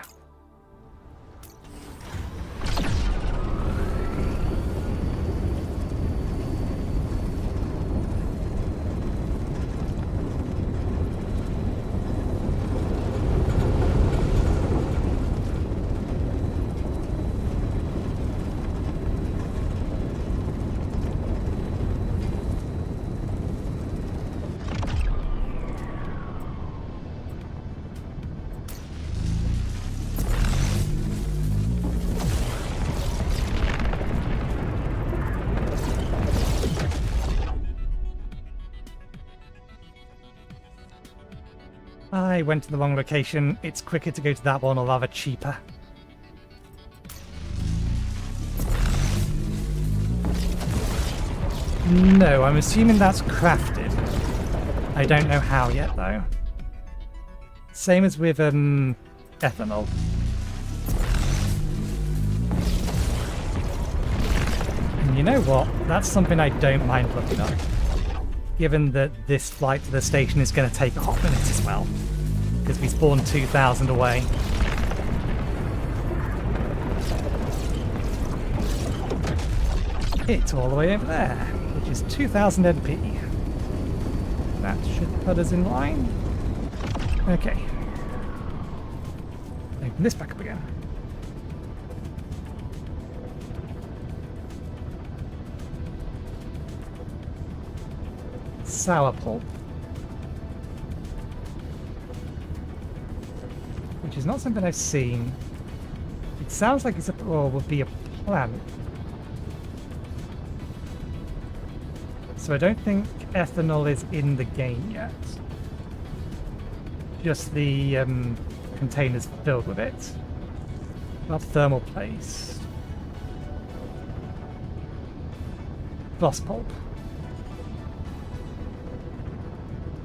[SPEAKER 1] I went to the wrong location. It's quicker to go to that one, or rather cheaper. No, I'm assuming that's crafted. I don't know how yet, though. Same as with ethanol. And you know what? That's something I don't mind looking up. Given that this flight to the station is going to take a hot minute as well. Because we spawned 2,000 away. It's all the way over there, which is 2,000 NP. That should put us in line. Okay. Open this back up again. Sour pulp. Which is not something I've seen. It sounds like it's would be a plant. So I don't think ethanol is in the game yet. Just the containers filled with it. Not thermal paste. Frost pulp.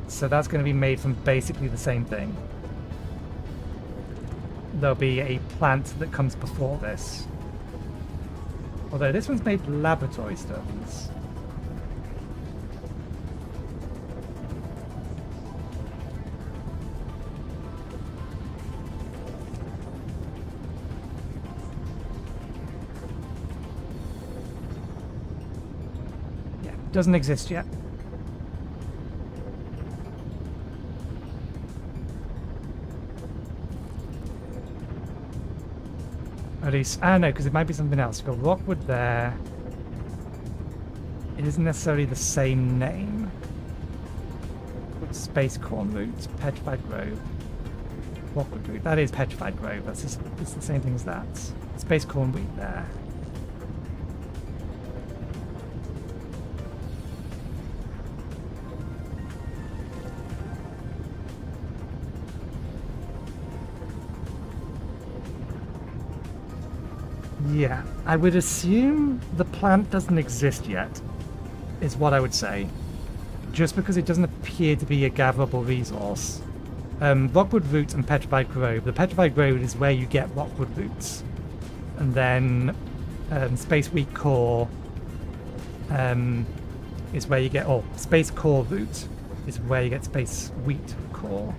[SPEAKER 1] So that's going to be made from basically the same thing. There'll be a plant that comes before this. Although this one's made laboratory studies. Yeah, doesn't exist yet. produce... Ah, no, because it might be something else. We've got rockwood there. It isn't necessarily the same name. Space corn root, petrified grove. Rockwood root. That is petrified grove. That's just, it's the same thing as that. Space corn wheat there. Yeah, I would assume the plant doesn't exist yet, is what I would say. Just because it doesn't appear to be a gatherable resource. Rockwood root and petrified grove. The petrified grove is where you get rockwood roots. And then space wheat core is where you get... Oh, space core root is where you get space wheat core.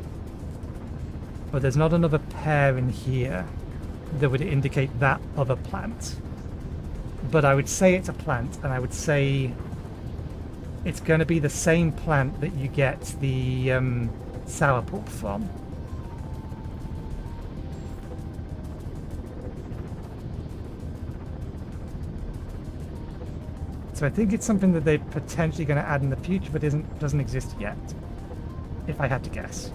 [SPEAKER 1] But there's not another pair in here that would indicate that other plant. But I would say it's a plant, and I would say it's going to be the same plant that you get the sour pulp from. So I think it's something that they're potentially going to add in the future, but doesn't exist yet, if I had to guess.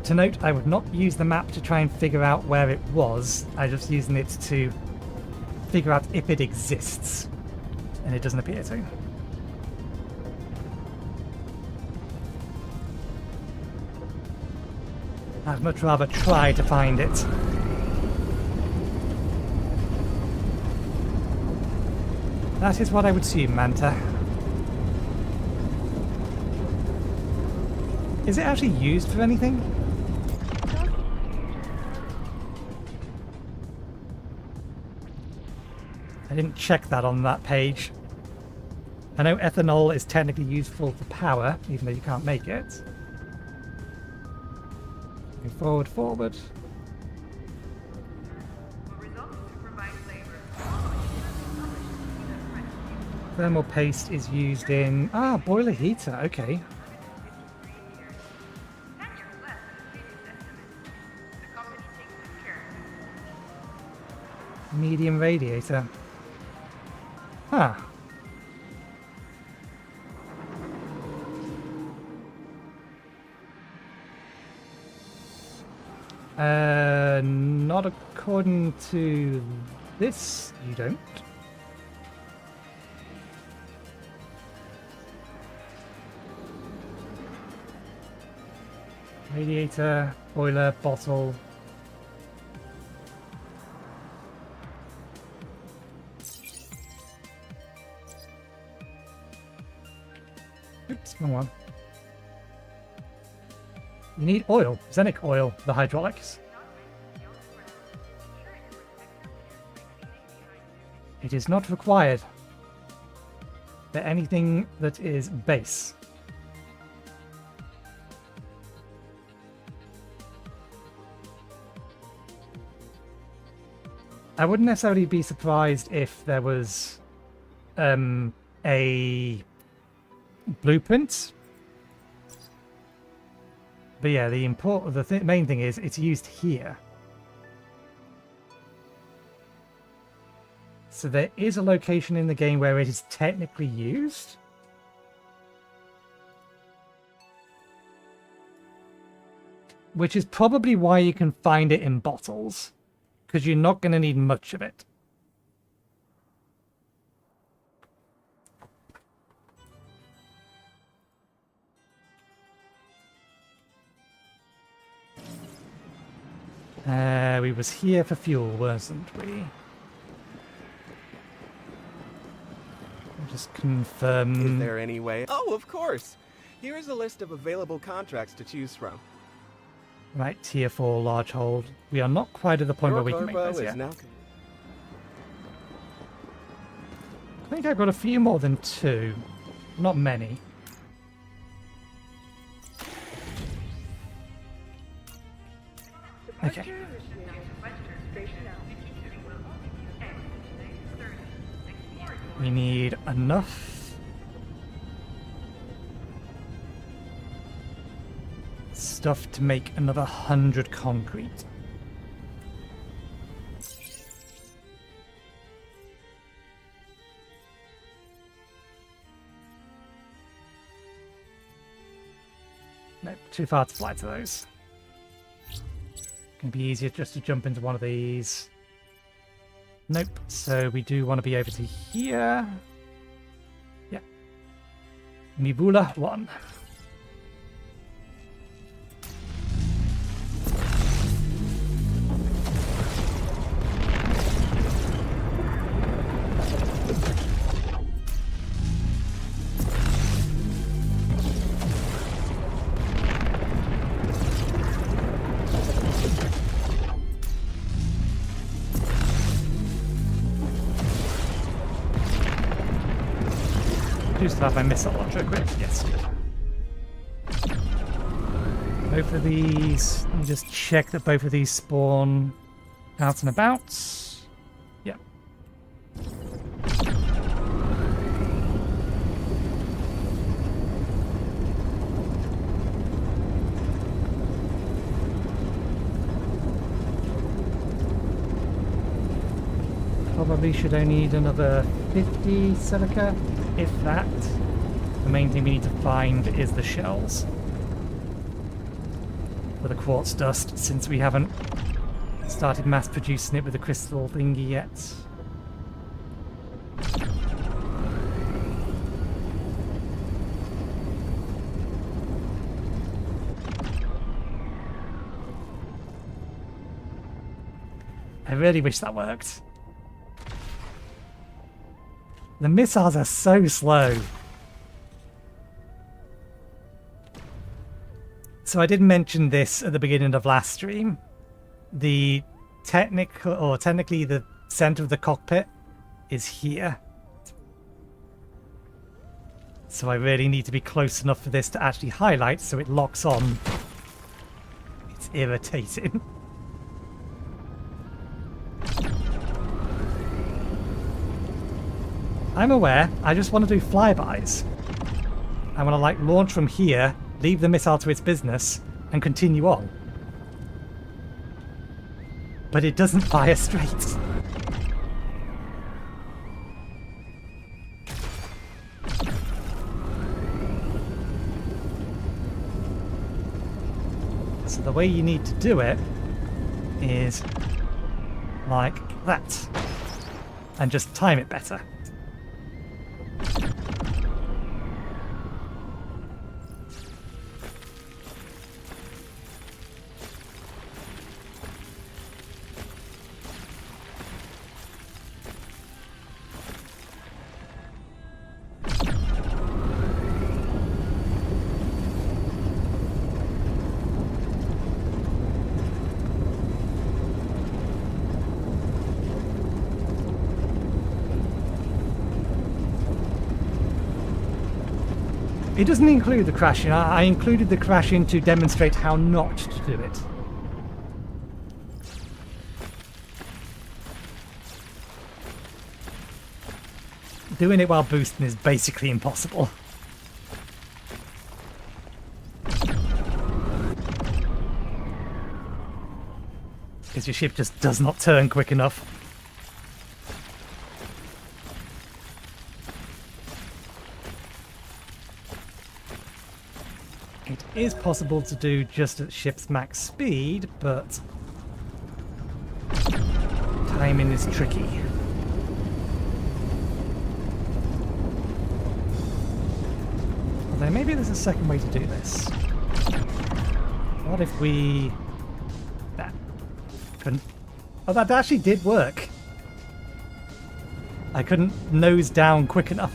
[SPEAKER 1] To note, I would not use the map to try and figure out where it was. I'm just using it to figure out if it exists. And it doesn't appear to. I'd much rather try to find it. That is what I would assume, Manta. Is it actually used for anything? I didn't check that on that page. I know ethanol is technically useful for power, even though you can't make it. Going forward. Thermal paste is used in... Ah, boiler heater, okay. Medium radiator. Huh. Not according to this, you don't. Radiator, boiler, bottle. Oops, wrong one. You need oil, Xenic oil, the hydraulics. It is not required for anything that is base. I wouldn't necessarily be surprised if there was a blueprint. But yeah, the main thing is it's used here. So there is a location in the game where it is technically used. Which is probably why you can find it in bottles. Because you're not going to need much of it. We was here for fuel, wasn't we? Just confirm.
[SPEAKER 2] Is there any way? Oh, of course. Here is a list of available contracts to choose from.
[SPEAKER 1] Right, tier 4 large hold. We are not quite at the point where we can make
[SPEAKER 2] Your
[SPEAKER 1] this
[SPEAKER 2] carbo
[SPEAKER 1] yet.
[SPEAKER 2] is now...
[SPEAKER 1] I think I've got a few more than 2. Not many. Okay. We need enough stuff to make another 100 concrete. Nope, too far to fly to those. Gonna be easier just to jump into one of these. Nope, so we do want to be over to here. Yeah. Mibula 1. Do still have my missile launcher equipped? Yes, good. Both of these, let me just check that both of these spawn out and about. Yep. Probably should only need another 50 silica, if that. The main thing we need to find is the shells for the quartz dust, since we haven't started mass producing it with the crystal thingy yet. I really wish that worked. The missiles are so slow. So I did mention this at the beginning of last stream. The technically the center of the cockpit is here. So I really need to be close enough for this to actually highlight so it locks on. It's irritating. I'm aware, I just want to do flybys. I want to like launch from here, leave the missile to its business, and continue on. But it doesn't fire straight. So the way you need to do it is like that. And just time it better. It doesn't include the crashing. I included the crashing to demonstrate how not to do it. Doing it while boosting is basically impossible. Because your ship just does not turn quick enough. It is possible to do just at ship's max speed, but timing is tricky. Although maybe there's a second way to do this. What if we... That. Couldn't... Oh, that actually did work. I couldn't nose down quick enough.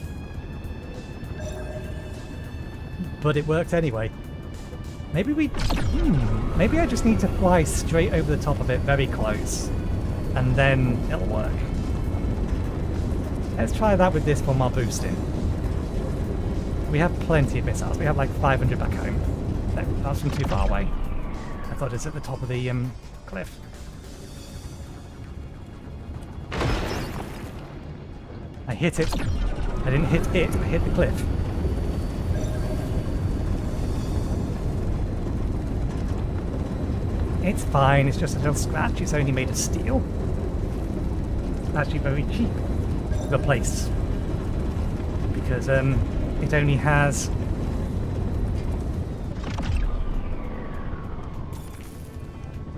[SPEAKER 1] But it worked anyway. Maybe we... maybe I just need to fly straight over the top of it, very close. And then it'll work. Let's try that with this one while boosting. We have plenty of missiles. We have like 500 back home. No, that's from too far away. I thought it's at the top of the cliff. I hit it. I didn't hit it, I hit the cliff. It's fine, it's just a little scratch. It's only made of steel. It's actually very cheap to replace. Because it only has...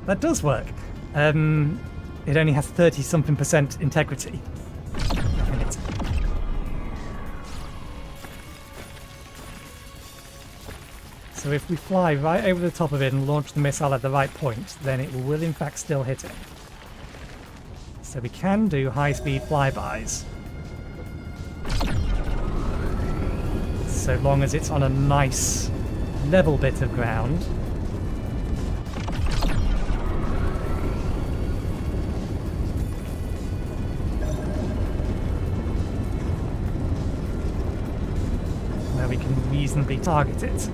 [SPEAKER 1] That does work. It only has 30-something% integrity in it. So if we fly right over the top of it and launch the missile at the right point, then it will in fact still hit it. So we can do high-speed flybys. So long as it's on a nice level bit of ground. Where we can reasonably target it.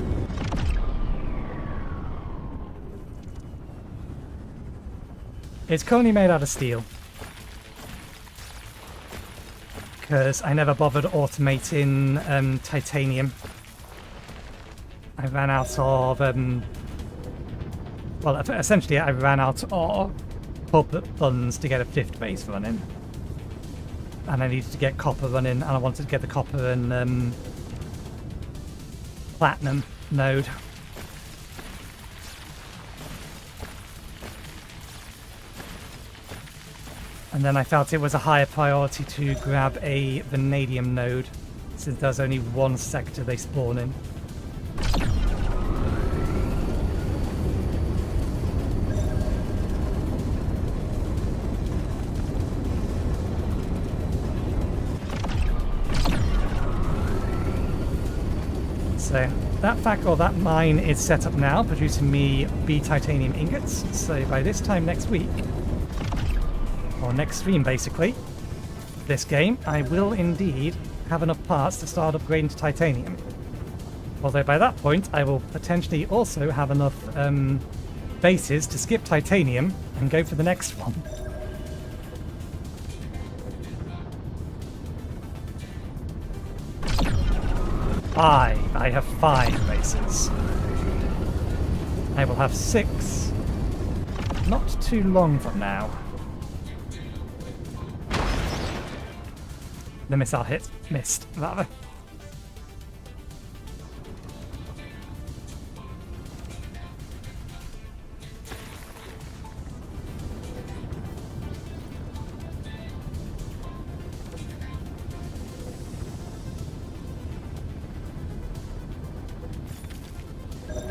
[SPEAKER 1] It's currently made out of steel. Because I never bothered automating titanium. I ran out of... well, essentially I ran out of corporate funds to get a 5th base running. And I needed to get copper running, and I wanted to get the copper and platinum node. And then I felt it was a higher priority to grab a vanadium node, since there's only one sector they spawn in. So that mine is set up now, producing me B titanium ingots. So by this time next week, or next stream basically, this game, I will indeed have enough parts to start upgrading to titanium. Although by that point, I will potentially also have enough bases to skip titanium and go for the next one. I have 5 bases. I will have 6 not too long from now. The missile missed, rather.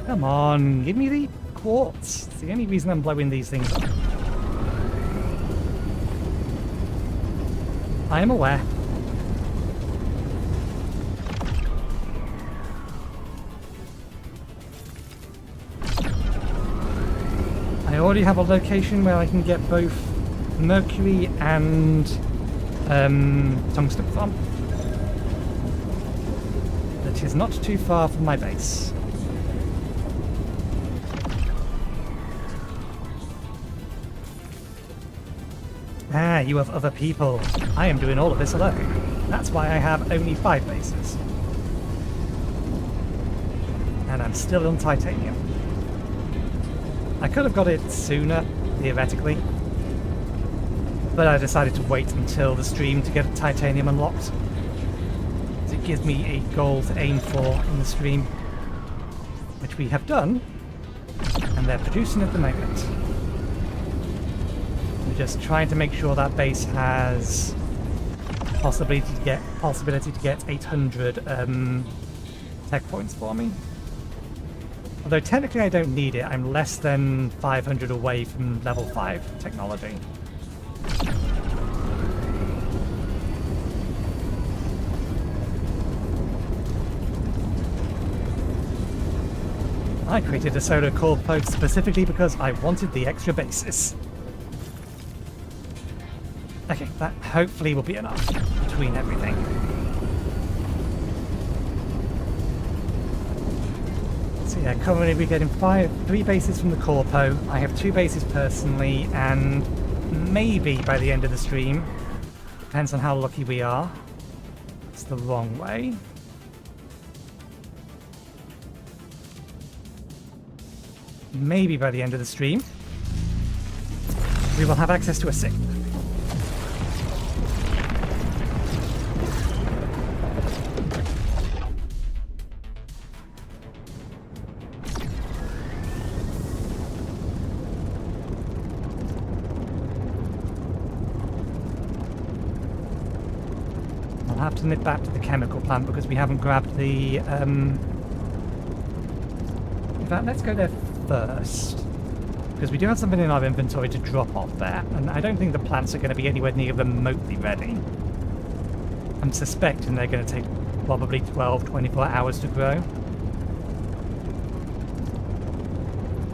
[SPEAKER 1] Come on, give me the quartz. It's the only reason I'm blowing these things up. I am aware. I already have a location where I can get both mercury and tungsten from. That is not too far from my base. Ah, you have other people. I am doing all of this alone. That's why I have only 5 bases. And I'm still on titanium. I could have got it sooner, theoretically. But I decided to wait until the stream to get titanium unlocked. It gives me a goal to aim for in the stream. Which we have done. And they're producing at the moment. Just trying to make sure that base has possibility to get 800 tech points for me. Although technically I don't need it, I'm less than 500 away from level 5 technology. I created a solo core post specifically because I wanted the extra bases. Okay, that hopefully will be enough between everything. So yeah, currently we're getting 3 bases from the Corpo. I have 2 bases personally, and maybe by the end of the stream, depends on how lucky we are. It's the wrong way. Maybe by the end of the stream, we will have access to a sixth. I'll have to nip back to the chemical plant because we haven't grabbed the... In fact, let's go there first. Because we do have something in our inventory to drop off there, and I don't think the plants are going to be anywhere near remotely ready. I'm suspecting they're going to take probably 12, 24 hours to grow.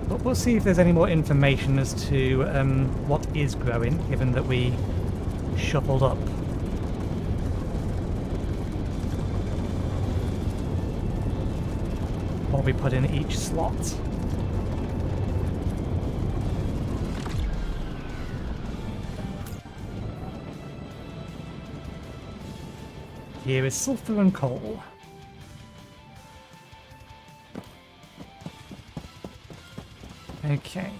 [SPEAKER 1] But we'll see if there's any more information as to what is growing, given that we shuffled up. What we put in each slot. Here is sulfur and coal. Okay.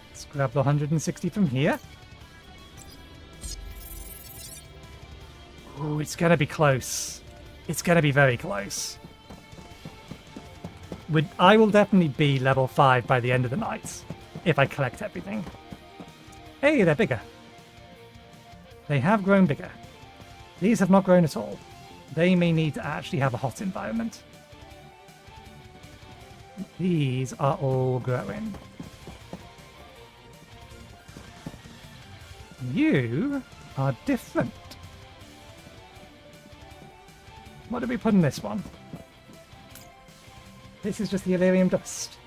[SPEAKER 1] Let's grab the 160 from here. Ooh, it's gonna be close. It's gonna be very close. I will definitely be level 5 by the end of the night, if I collect everything. Hey, they're bigger. They have grown bigger. These have not grown at all. They may need to actually have a hot environment. These are all growing. You are different. What did we put in this one? This is just the Illyrium dust.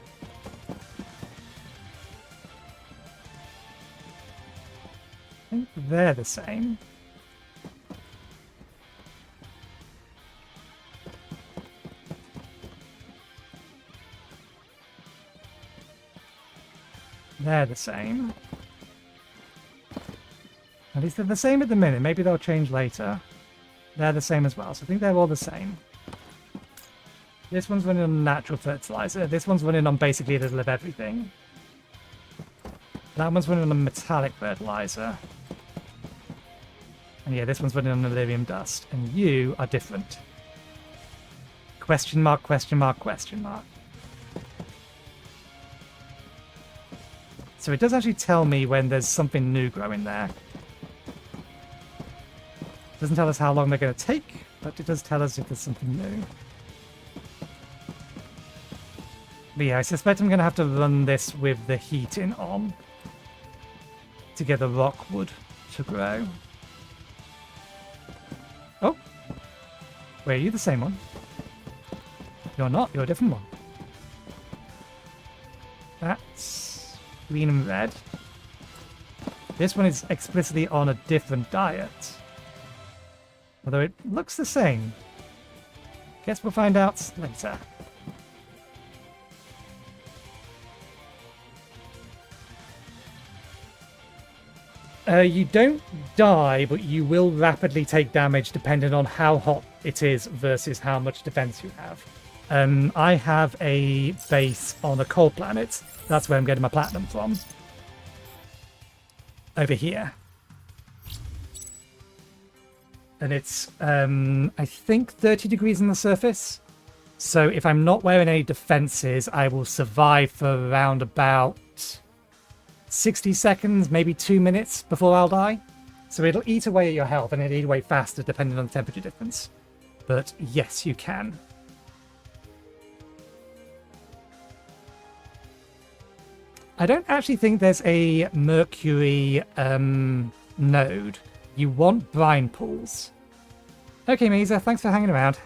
[SPEAKER 1] I think they're the same. They're the same. At least they're the same at the minute. Maybe they'll change later. They're the same as well, so I think they're all the same. This one's running on natural fertilizer. This one's running on basically a little of everything. That one's running on metallic fertilizer. And yeah, this one's running on Illyrium dust. And you are different. Question mark, question mark, question mark. So it does actually tell me when there's something new growing there. Doesn't tell us how long they're going to take, but it does tell us if there's something new. But yeah, I suspect I'm going to have to run this with the heating on to get the rock wood to grow. Oh! Wait, are you the same one? You're not, you're a different one. That's green and red. This one is explicitly on a different diet. Although it looks the same. Guess we'll find out later. You don't die, but you will rapidly take damage depending on how hot it is versus how much defense you have. I have a base on a cold planet. That's where I'm getting my platinum from. Over here. And it's, I think, 30 degrees on the surface. So if I'm not wearing any defenses, I will survive for around about 60 seconds, maybe 2 minutes before I'll die. So it'll eat away at your health, and it'll eat away faster depending on the temperature difference. But yes, you can. I don't actually think there's a mercury node. You want brine pools. Okay, Misa, thanks for hanging around.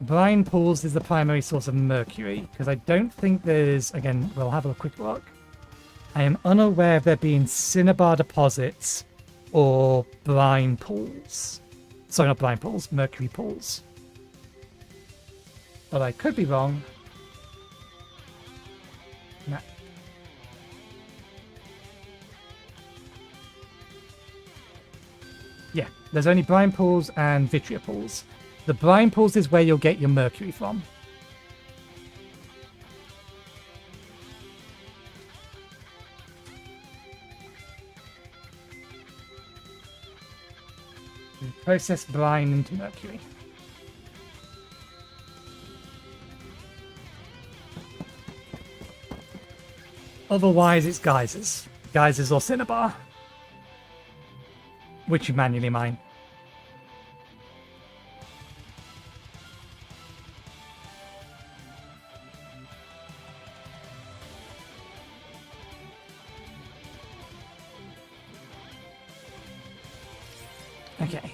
[SPEAKER 1] Brine pools is the primary source of mercury, because I don't think there's... Again, we'll have a quick look. I am unaware of there being cinnabar deposits or brine pools. Sorry, not brine pools, mercury pools. But I could be wrong. Nah. Yeah, There's only brine pools and vitria pools. The brine pools is where you'll get your mercury from. Process brine into mercury. Otherwise, it's geysers. Geysers or cinnabar. Which you manually mine. Okay.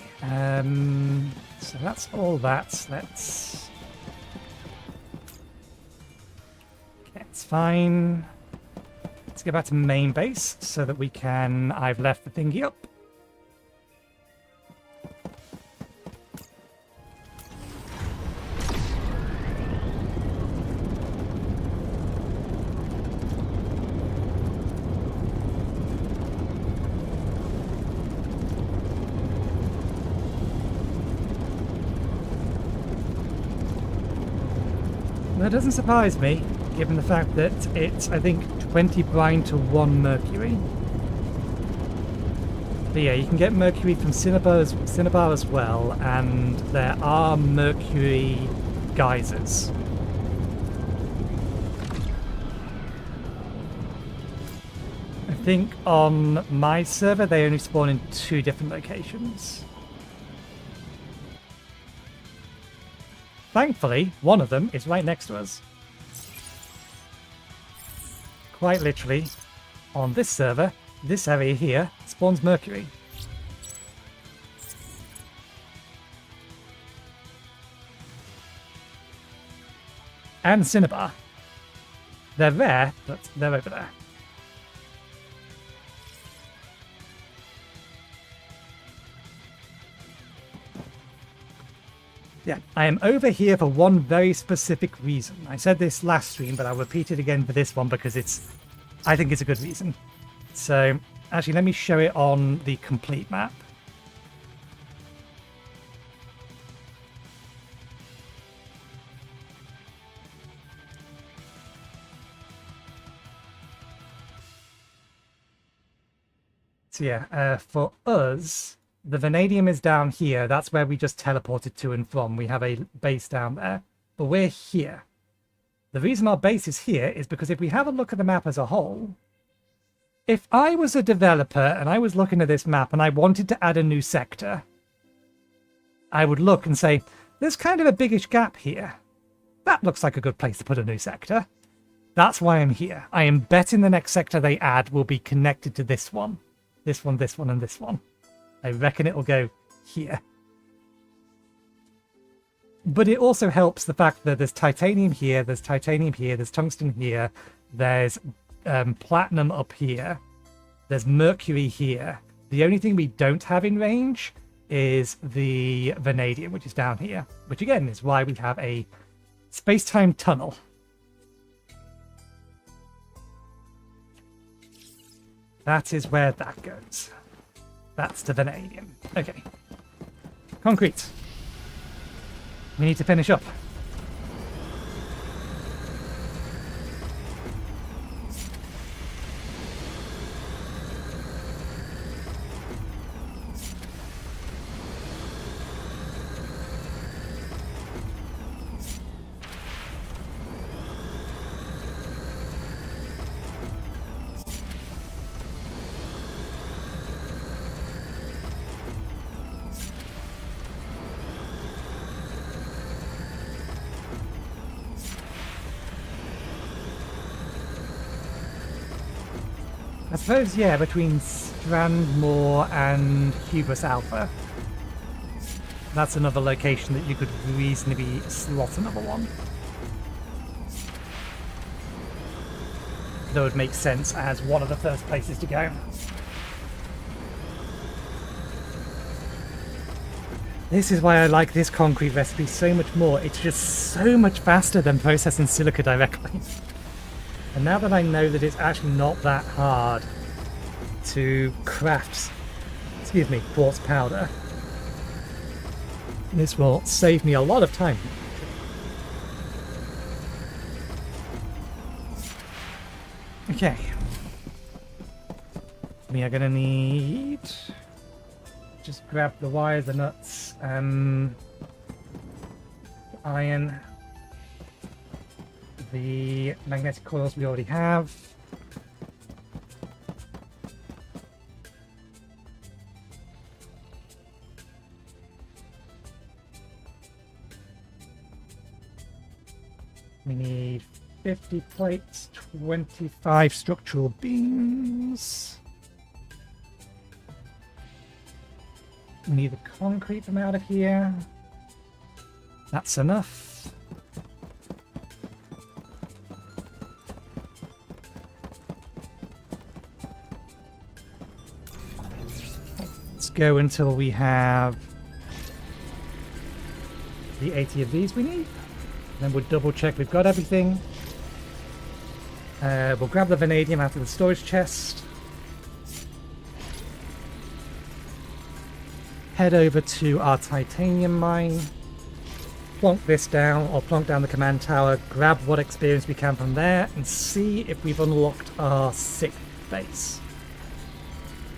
[SPEAKER 1] So that's all that. Let's... Okay, it's fine. Let's go back to main base so that we can... I've left the thingy up. That doesn't surprise me, given the fact that it's, I think, 20 brine to 1 mercury. But yeah, you can get mercury from cinnabar as well, and there are mercury geysers. I think on my server they only spawn in 2 different locations. Thankfully, one of them is right next to us. Quite literally, on this server, this area here spawns mercury. And cinnabar. They're rare, but they're over there. Yeah, I am over here for one very specific reason. I said this last stream, but I'll repeat it again for this one because I think it's a good reason. So, actually, let me show it on the complete map. So yeah, for us, the vanadium is down here. That's where we just teleported to and from. We have a base down there, but we're here. The reason our base is here is because if we have a look at the map as a whole, if I was a developer and I was looking at this map and I wanted to add a new sector, I would look and say, there's kind of a biggish gap here. That looks like a good place to put a new sector. That's why I'm here. I am betting the next sector they add will be connected to this one. This one, this one, and this one. I reckon it'll go here. But it also helps the fact that there's titanium here, there's titanium here, there's tungsten here, there's platinum up here, there's mercury here. The only thing we don't have in range is the vanadium, which is down here, which again is why we have a space-time tunnel. That is where that goes. That's the vanadium. Okay. Concrete. We need to finish up. I suppose, yeah, between Strandmore and Hubris Alpha. That's another location that you could reasonably slot another one. That would make sense as one of the first places to go. This is why I like this concrete recipe so much more. It's just so much faster than processing silica directly. And now that I know that it's actually not that hard to craft, quartz powder, This will save me a lot of time. Okay. We are gonna need... just grab the wires, the nuts, iron, the magnetic coils we already have. We need 50 plates, 25 structural beams. We need the concrete from out of here. That's enough. Let's go until we have the 80 of these we need. Then we'll double check we've got everything. We'll grab the vanadium out of the storage chest. Head over to our titanium mine. Plonk this down, or plonk down the command tower. Grab what experience we can from there and see if we've unlocked our 6th base.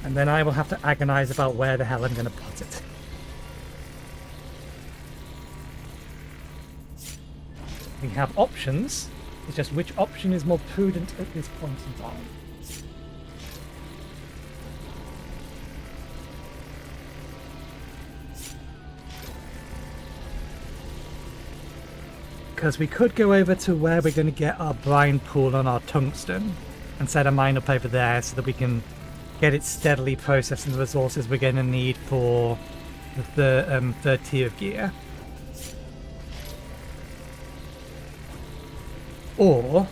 [SPEAKER 1] And then I will have to agonize about where the hell I'm going to put it. We have options, it's just which option is more prudent at this point in time. Because we could go over to where we're going to get our brine pool on our tungsten and set a mine up over there so that we can get it steadily processing the resources we're going to need for the third tier of gear. Or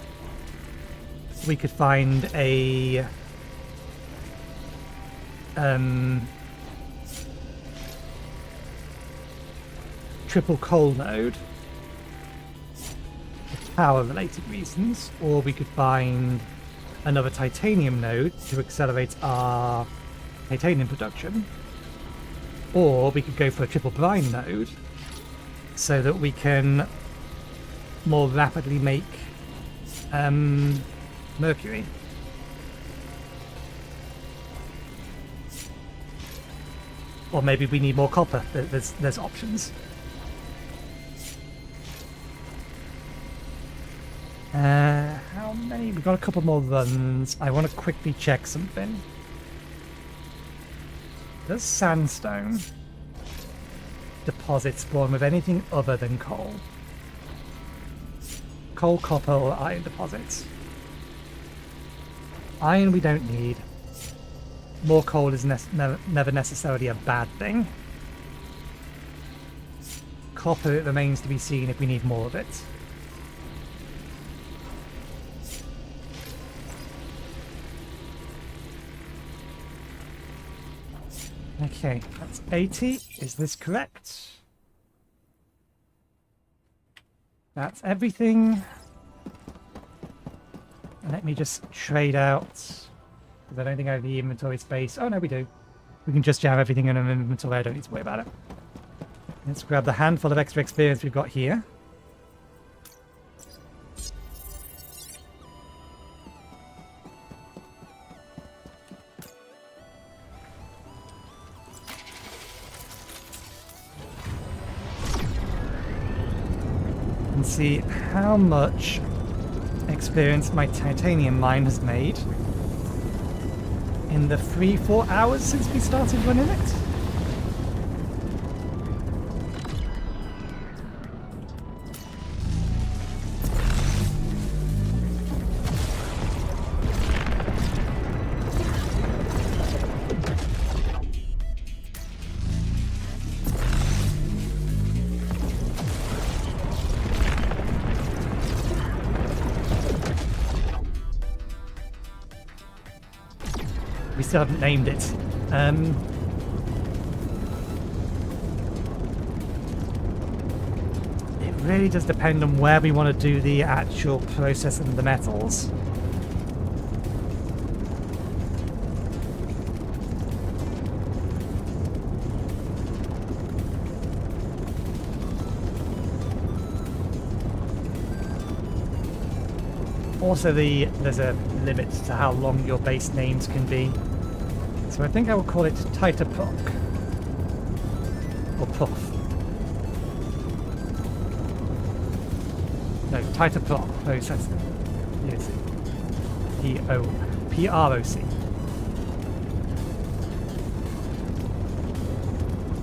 [SPEAKER 1] we could find a triple coal node for power related reasons, or we could find another titanium node to accelerate our titanium production, or we could go for a triple brine node so that we can more rapidly make mercury. Or maybe we need more copper. There's options. How many? We've got a couple more runs. I want to quickly check something. Does sandstone deposit spawn with anything other than coal? Coal, copper, or iron deposits? Iron we don't need. More coal is never necessarily a bad thing. Copper, it remains to be seen if we need more of it. Okay, that's 80. Is this correct? That's everything. Let me just trade out, because I don't think I have the inventory space. Oh no, we do. We can just jam everything in an inventory. I don't need to worry about it. Let's grab the handful of extra experience we've got here. And see how much experience my titanium mine has made in the 3-4 hours since we started running it. We still haven't named it. It really does depend on where we want to do the actual processing of the metals. Also, there's a limit to how long your base names can be. So I think I will call it Tighter Puck. Or Puff. No, Tighter Puck. Oh, that's P-O-P-R-O-C.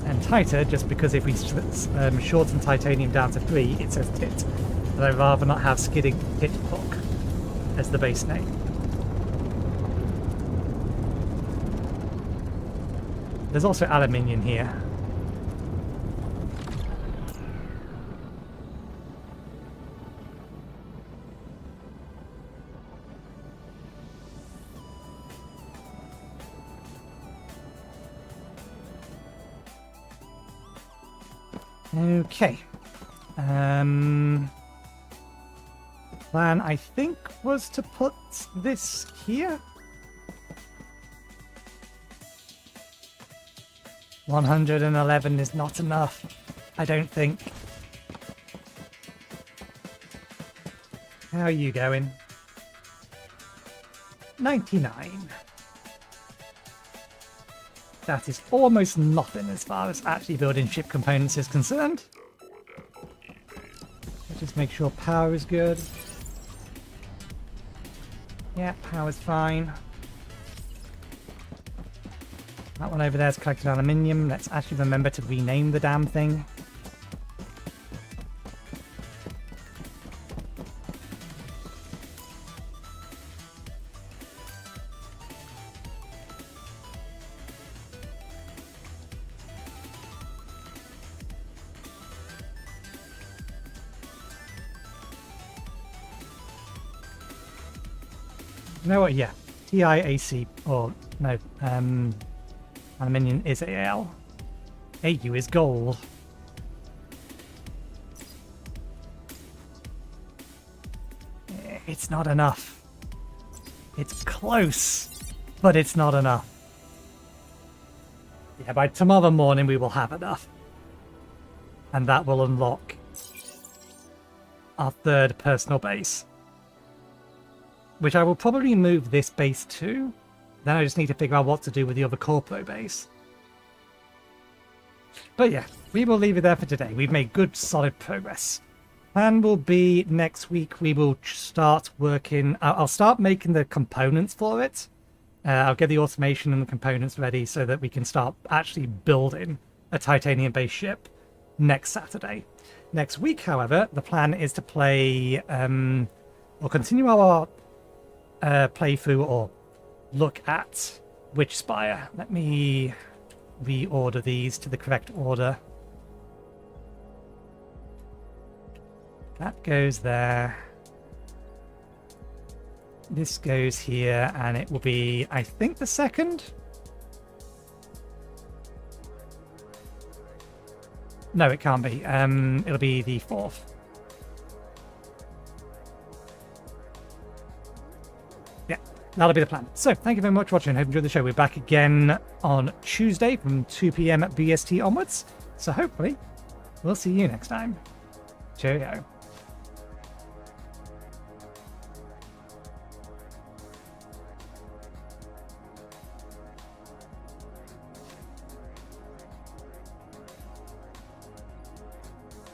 [SPEAKER 1] And tighter, just because if we shorten titanium down to 3, it says tit. But I'd rather not have skidding tit puck as the base name. There's also aluminium here. Okay. Plan, I think, was to put this here. 111 is not enough, I don't think. How are you going? 99. That is almost nothing as far as actually building ship components is concerned. Let's just make sure power is good. Yeah, power's fine. That one over there is collected aluminium. Let's actually remember to rename the damn thing. You know what? Yeah, TIAC, or no, aluminium is AL. AU is gold. It's not enough. It's close, but it's not enough. Yeah, by tomorrow morning we will have enough. And that will unlock our third personal base. Which I will probably move this base to. Then I just need to figure out what to do with the other corpo base. But yeah, we will leave it there for today. We've made good, solid progress. Plan will be next week we will start working... I'll start making the components for it. I'll get the automation and the components ready so that we can start actually building a titanium-based ship next Saturday. Next week, however, the plan is to play... we'll continue our... playthrough or look at Witch Spire. Let me reorder these to the correct order. That goes there. This goes here, and it will be, I think, the second? No, it can't be. It'll be the 4th. That'll be the plan. So, thank you very much for watching. I hope you enjoyed the show. We're back again on Tuesday from 2 PM BST onwards. So, hopefully, we'll see you next time. Cheerio.